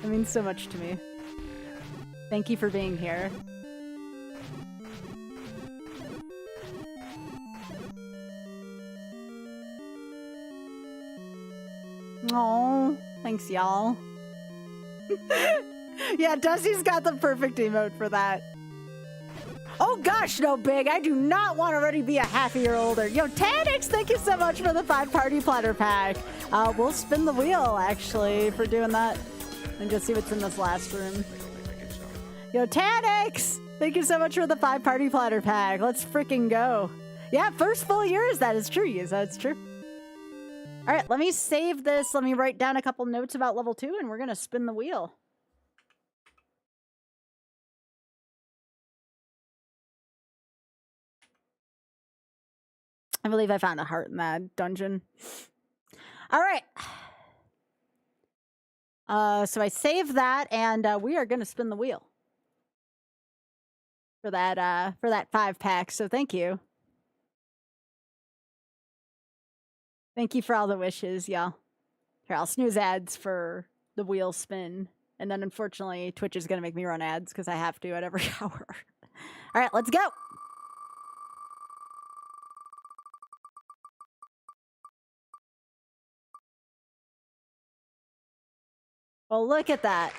It means so much to me. Thank you for being here. Oh, thanks, y'all. Yeah, Dusty's got the perfect emote for that. Oh gosh, no, Big. I do not want to already be a half a year older. Yo, Tanix, thank you so much for the 5-party platter pack. We'll spin the wheel, actually, for doing that. And just see what's in this last room. Yo, Tanix, thank you so much for the 5-party platter pack. Let's freaking go. Yeah, first full years. That is true, Yusa. It's true. All right, let me save this. Let me write down a couple notes about level 2, and we're going to spin the wheel. I believe I found a heart in that dungeon. All right. So I saved that, and we are going to spin the wheel for that 5-pack. So thank you. Thank you for all the wishes, y'all. Here, I'll snooze ads for the wheel spin, and then unfortunately Twitch is going to make me run ads because I have to at every hour. All right, let's go. Well, look at that.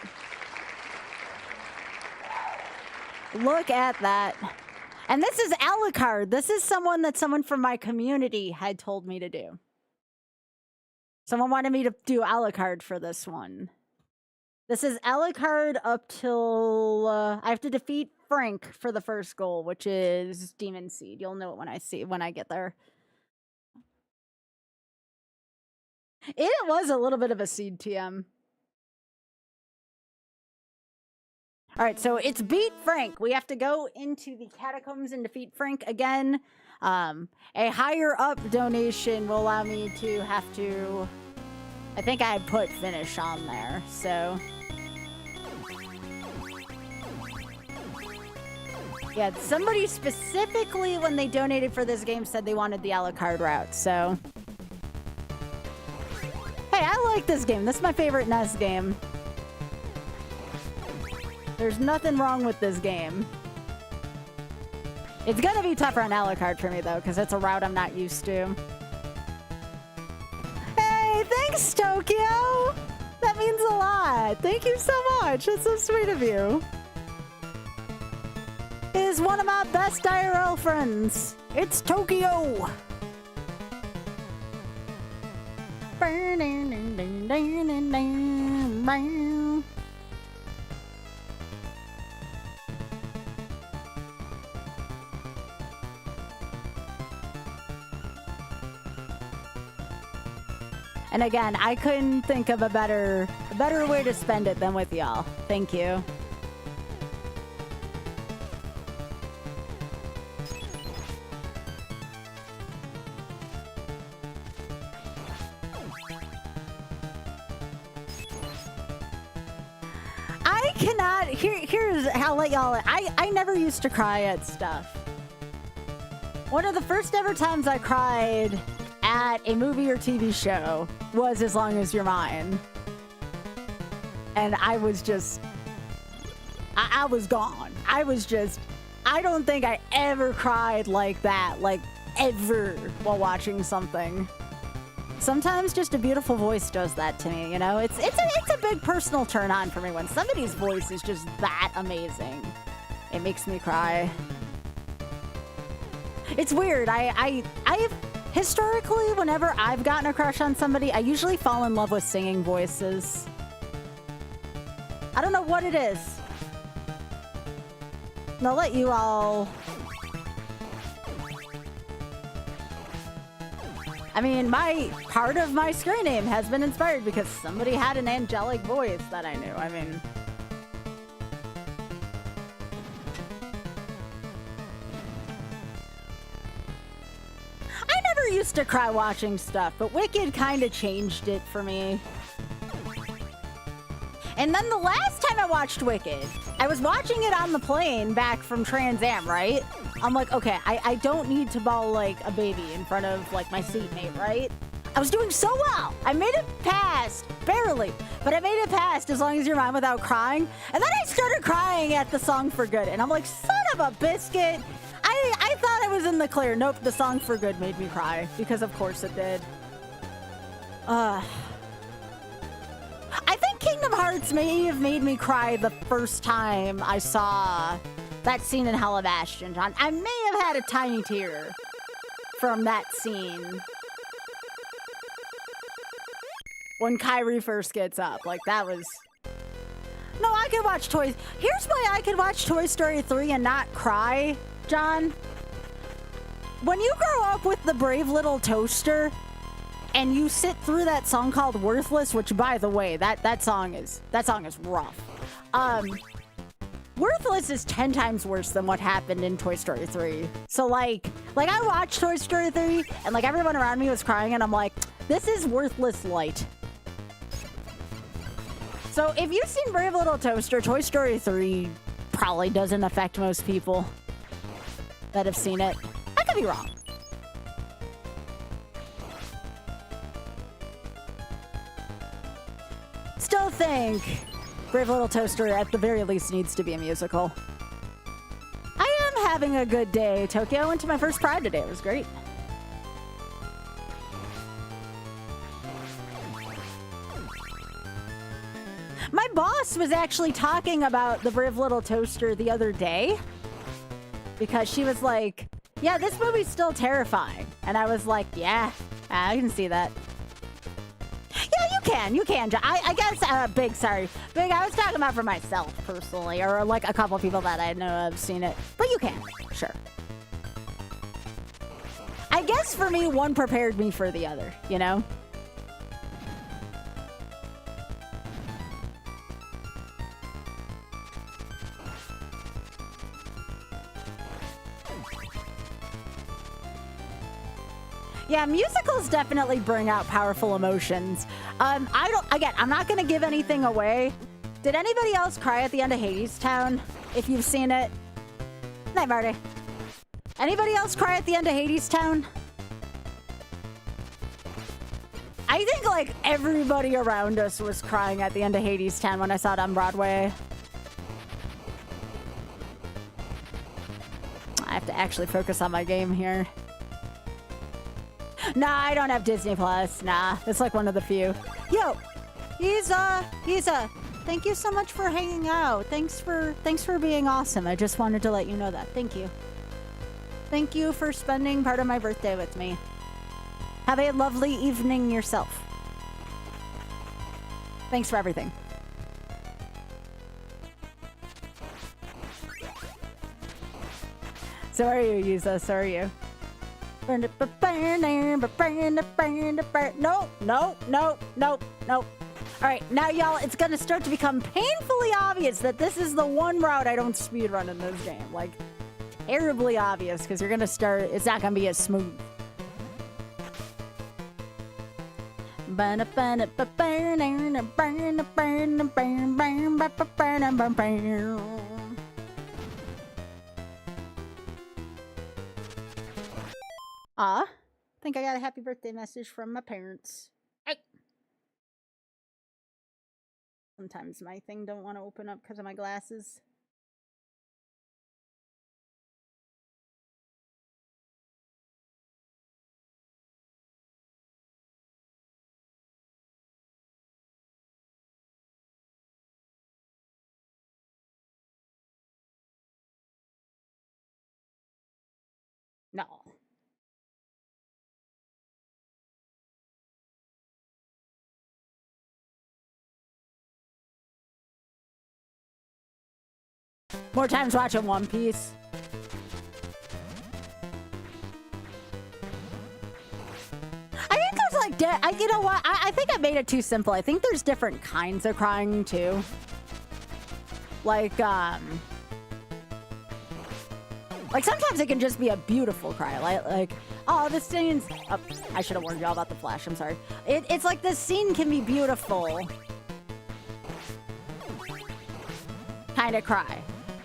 Look at that. And this is Alucard. This is someone that someone from my community had told me to do. Someone wanted me to do Alucard for this one. This is Alucard up till I have to defeat Frank for the first goal, which is Demon Seed. You'll know it when I get there. It was a little bit of a seed TM. All right, so it's beat Frank. We have to go into the catacombs and defeat Frank again. A higher up donation will allow me to have to... I think I put finish on there, so... Yeah, somebody specifically when they donated for this game said they wanted the Alucard route, so... Hey, I like this game. This is my favorite NES game. There's nothing wrong with this game. It's gonna be tougher on Alucard for me, though, because it's a route I'm not used to. Hey, thanks, Tokyo! That means a lot. Thank you so much. That's so sweet of you. Is one of my best IRL friends. It's Tokyo. And again, I couldn't think of a better way to spend it than with y'all. Thank you. I cannot, here's how I'll let y'all, I never used to cry at stuff. One of the first ever times I cried at a movie or TV show was As Long As You're Mine. And I was just, I was gone. I was just, I don't think I ever cried like that, like ever while watching something. Sometimes just a beautiful voice does that to me, you know? It's a big personal turn on for me when somebody's voice is just that amazing. It makes me cry. It's weird. I've historically, whenever I've gotten a crush on somebody, I usually fall in love with singing voices. I don't know what it is. And I'll let you all... I mean, part of my screen name has been inspired because somebody had an angelic voice that I knew. I mean... I never used to cry watching stuff, but Wicked kind of changed it for me. And then the last time I watched Wicked, I was watching it on the plane back from Trans Am, right? I'm like, okay, I don't need to bawl like a baby in front of like my seatmate, right? I was doing so well. I made it past, barely, but I made it past As Long As You're Mine without crying. And then I started crying at the song For Good. And I'm like, son of a biscuit. I thought I was in the clear. Nope, the song For Good made me cry because of course it did. I think Kingdom Hearts may have made me cry the first time I saw that scene in Hell of Bastion, John. I may have had a tiny tear from that scene. When Kyrie first gets up. Like, that was... No, I could watch Toy... Here's why I could watch Toy Story 3 and not cry, John. When you grow up with the Brave Little Toaster... and you sit through that song called Worthless, which, by the way, that song is rough. Worthless is 10 times worse than what happened in Toy Story 3. So, like I watched Toy Story 3, and, like, everyone around me was crying, and I'm like, this is Worthless light. So, if you've seen Brave Little Toaster, Toy Story 3 probably doesn't affect most people that have seen it. I could be wrong. Still think Brave Little Toaster at the very least needs to be a musical. I am having a good day, Tokyo. I went to my first Pride today. It was great. My boss was actually talking about the Brave Little Toaster the other day because she was like, yeah, this movie's still terrifying. And I was like, yeah, I can see that. You can. I guess, Big, sorry. Big, I was talking about for myself, personally, or like a couple people that I know have seen it. But you can, sure. I guess for me, one prepared me for the other, you know? Yeah, musicals definitely bring out powerful emotions. I'm not gonna give anything away. Did anybody else cry at the end of Hades Town? If you've seen it. Night, Marty. Anybody else cry at the end of Hades Town? I think like everybody around us was crying at the end of Hades Town when I saw it on Broadway. I have to actually focus on my game here. Nah, I don't have Disney Plus. Nah, it's like one of the few. Yo, Isa, thank you so much for hanging out. Thanks for being awesome. I just wanted to let you know that. Thank you. Thank you for spending part of my birthday with me. Have a lovely evening yourself. Thanks for everything. So are you, Yuza? So are you. No. All right, now y'all, it's gonna start to become painfully obvious that this is the one route I don't speedrun in this game. Like, terribly obvious, because you're gonna start, it's not gonna be as smooth. I think I got a happy birthday message from my parents. Hey. Sometimes my thing don't want to open up because of my glasses. No. More times watching One Piece. I think there's like, you know what? I think I made it too simple. I think there's different kinds of crying too. Like sometimes it can just be a beautiful cry. Like oh, this scene's... Oh, I should have warned y'all about the flash. I'm sorry. It's like this scene can be beautiful. Kind of cry.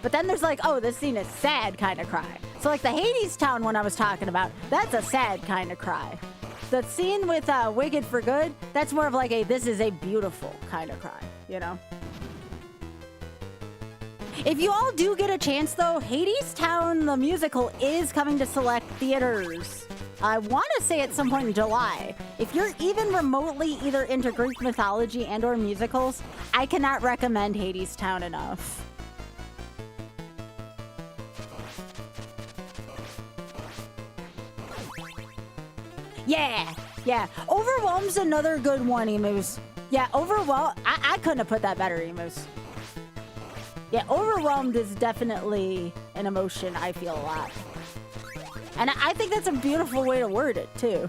But then there's like, oh, this scene is sad kind of cry. So like the Hades Town one I was talking about, that's a sad kind of cry. The scene with Wicked for Good, that's more of like a, this is a beautiful kind of cry, you know? If you all do get a chance though, Hades Town, the musical, is coming to select theaters. I want to say at some point in July. If you're even remotely either into Greek mythology and or musicals, I cannot recommend Hades Town enough. Yeah. Overwhelm's another good one, Emus. Yeah, Overwhelm. I couldn't have put that better, Emus. Yeah, Overwhelmed is definitely an emotion I feel a lot. And I think that's a beautiful way to word it, too.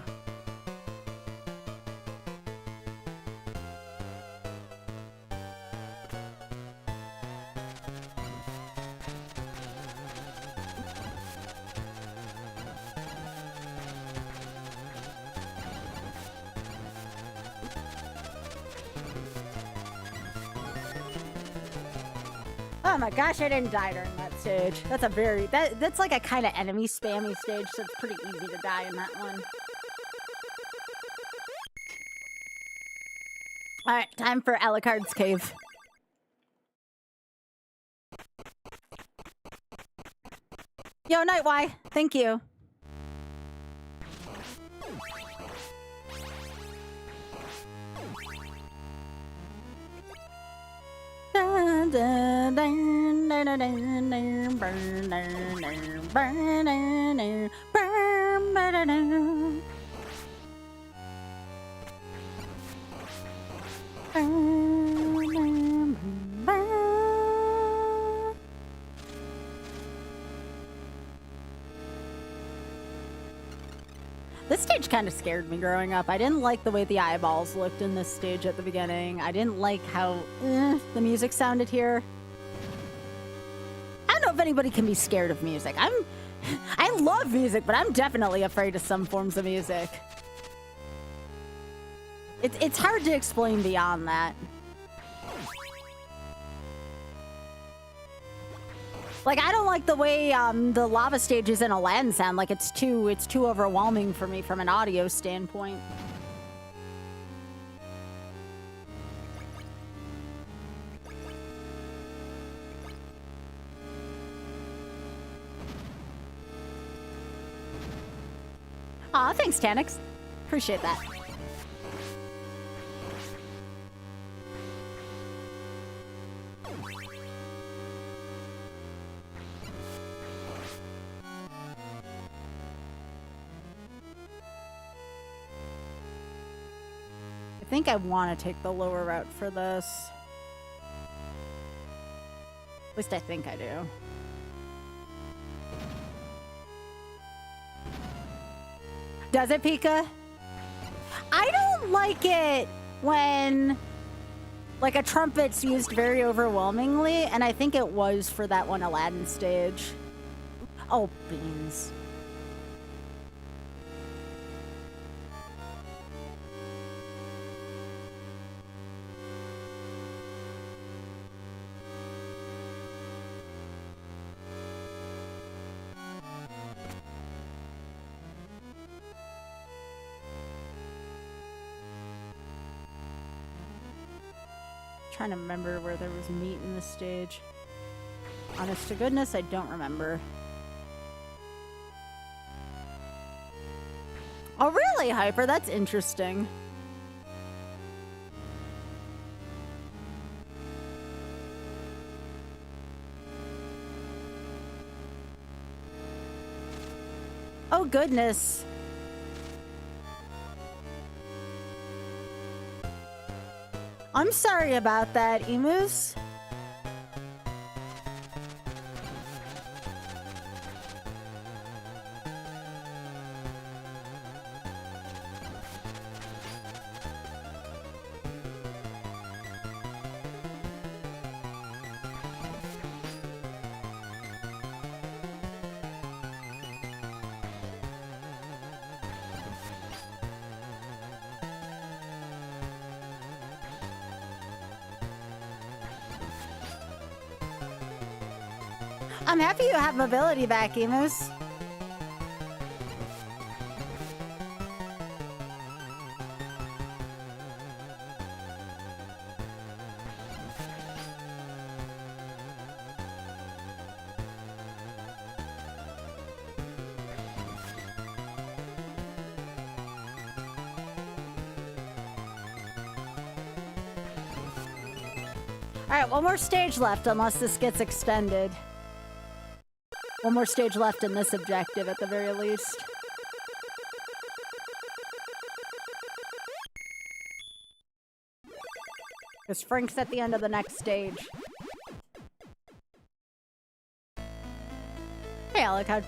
Oh my gosh, I didn't die during that stage. That's a very... That's like a kind of enemy spammy stage, so it's pretty easy to die in that one. Alright, time for Alucard's Cave. Yo, Nightwhy, thank you. This stage kind of scared me growing up. I didn't like the way the eyeballs looked in this stage at the beginning. I didn't like how the music sounded here. I don't know if anybody can be scared of music. I love music, but I'm definitely afraid of some forms of music. It's hard to explain beyond that. Like, I don't like the way the lava stages in Aladdin sound. Like, it's too overwhelming for me from an audio standpoint. Aw, thanks, Tanix. Appreciate that. I think I want to take the lower route for this. At least I think I do. Does it, Pika? I don't like it when, like, a trumpet's used very overwhelmingly, and I think it was for that one Aladdin stage. Oh, beans. Trying to remember where there was meat in this stage. Honest to goodness, I don't remember. Oh, really, Hyper? That's interesting. Oh, goodness. I'm sorry about that, Emus. I'm happy you have mobility back, Emus. Alright, one more stage left unless this gets extended. One more stage left in this objective, at the very least. Because Frank's at the end of the next stage. Hey, Alucard.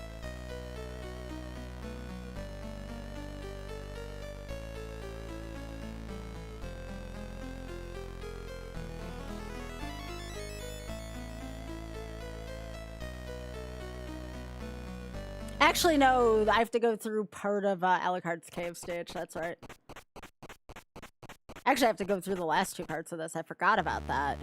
Actually, no, I have to go through part of Alucard's cave stage. That's right. Actually, I have to go through the last two parts of this. I forgot about that.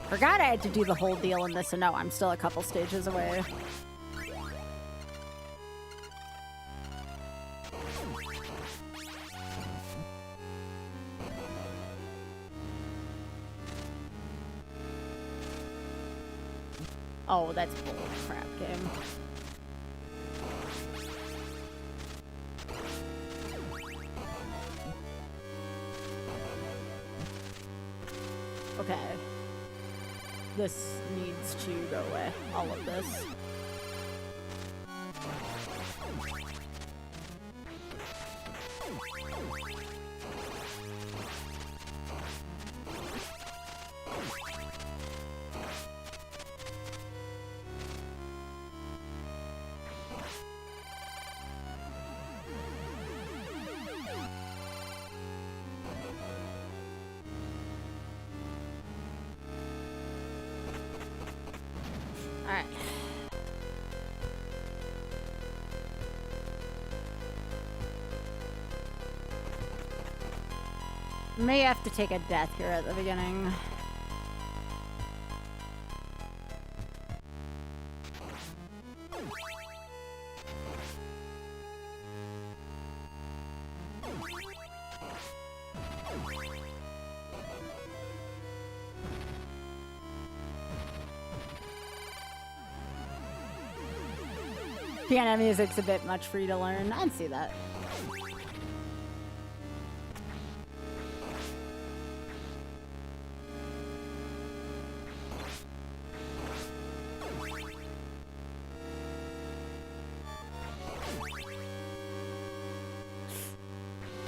Forgot I had to do the whole deal in this, and no, I'm still a couple stages away. Oh, that's bull crap game. Okay. This needs to go away. All of this. Alright. May have to take a death here at the beginning. Piano music's a bit much for you to learn. I'd see that.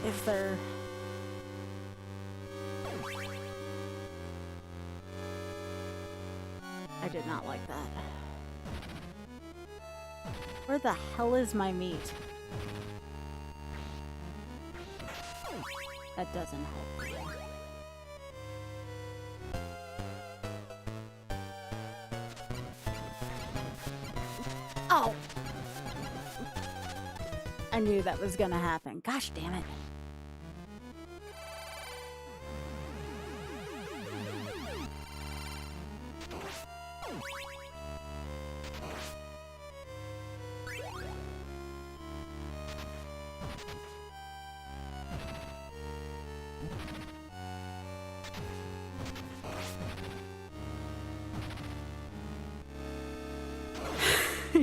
Is there... I did not like that. Where the hell is my meat? That doesn't help. Oh! I knew that was gonna happen. Gosh damn it.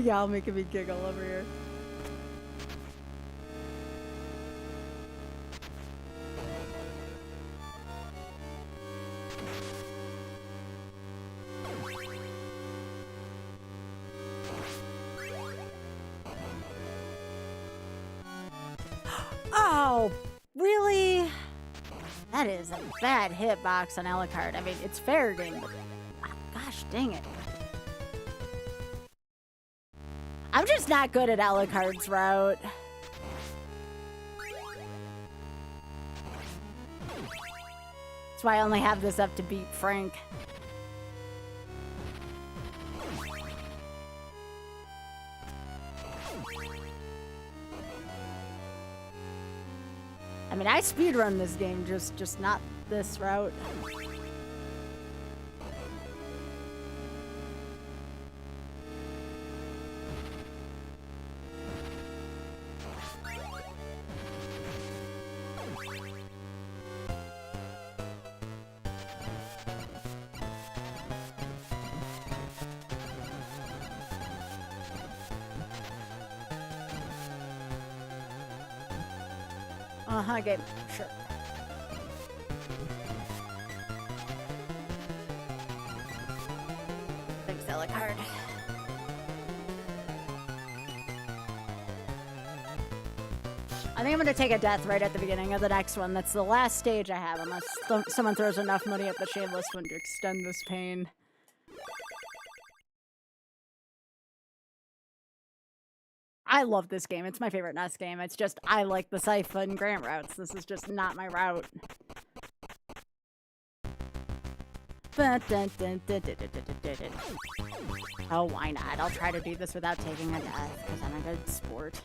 Y'all making me giggle over here. Oh, really? That is a bad hitbox on Alucard. I mean, it's fair game, but gosh dang it. I'm just not good at Alucard's route. That's why I only have this up to beat Frank. I mean, I speedrun this game, just not this route. Uh-huh, game. Sure. Thanks, Alucard. I think I'm gonna take a death right at the beginning of the next one. That's the last stage I have, unless someone throws enough money at the Shameless one to extend this pain. I love this game. It's my favorite NES game. It's just, I like the Siphon Grant routes. This is just not my route. Oh, why not? I'll try to do this without taking a death, because I'm a good sport.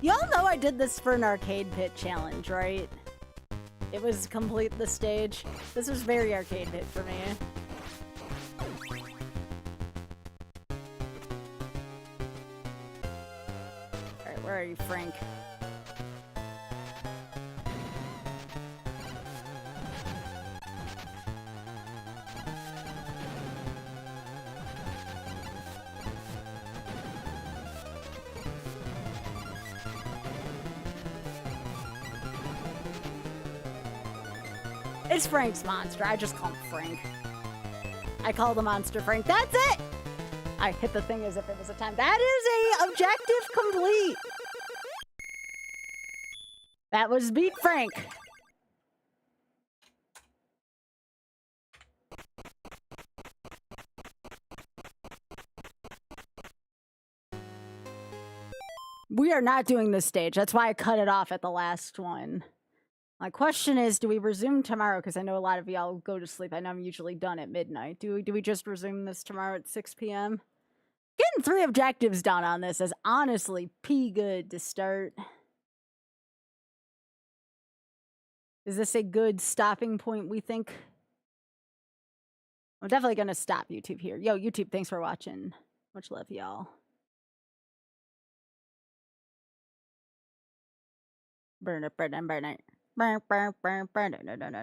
Y'all know I did this for an arcade pit challenge, right? It was complete the stage. This was very arcade pit for me. Alright, where are you, Frank? It's Frank's monster. I just call him Frank. I call the monster Frank. That's it! I hit the thing as if it was a time. That is a objective complete. That was beat Frank. We are not doing this stage. That's why I cut it off at the last one. My question is, do we resume tomorrow? Because I know a lot of y'all go to sleep. I know I'm usually done at midnight. Do we just resume this tomorrow at 6 p.m.? Getting 3 objectives done on this is honestly good to start. Is this a good stopping point, we think? I'm definitely going to stop YouTube here. Yo, YouTube, thanks for watching. Much love, y'all. Burn it, burn it, burn it. Burn, burn, burn, burn it.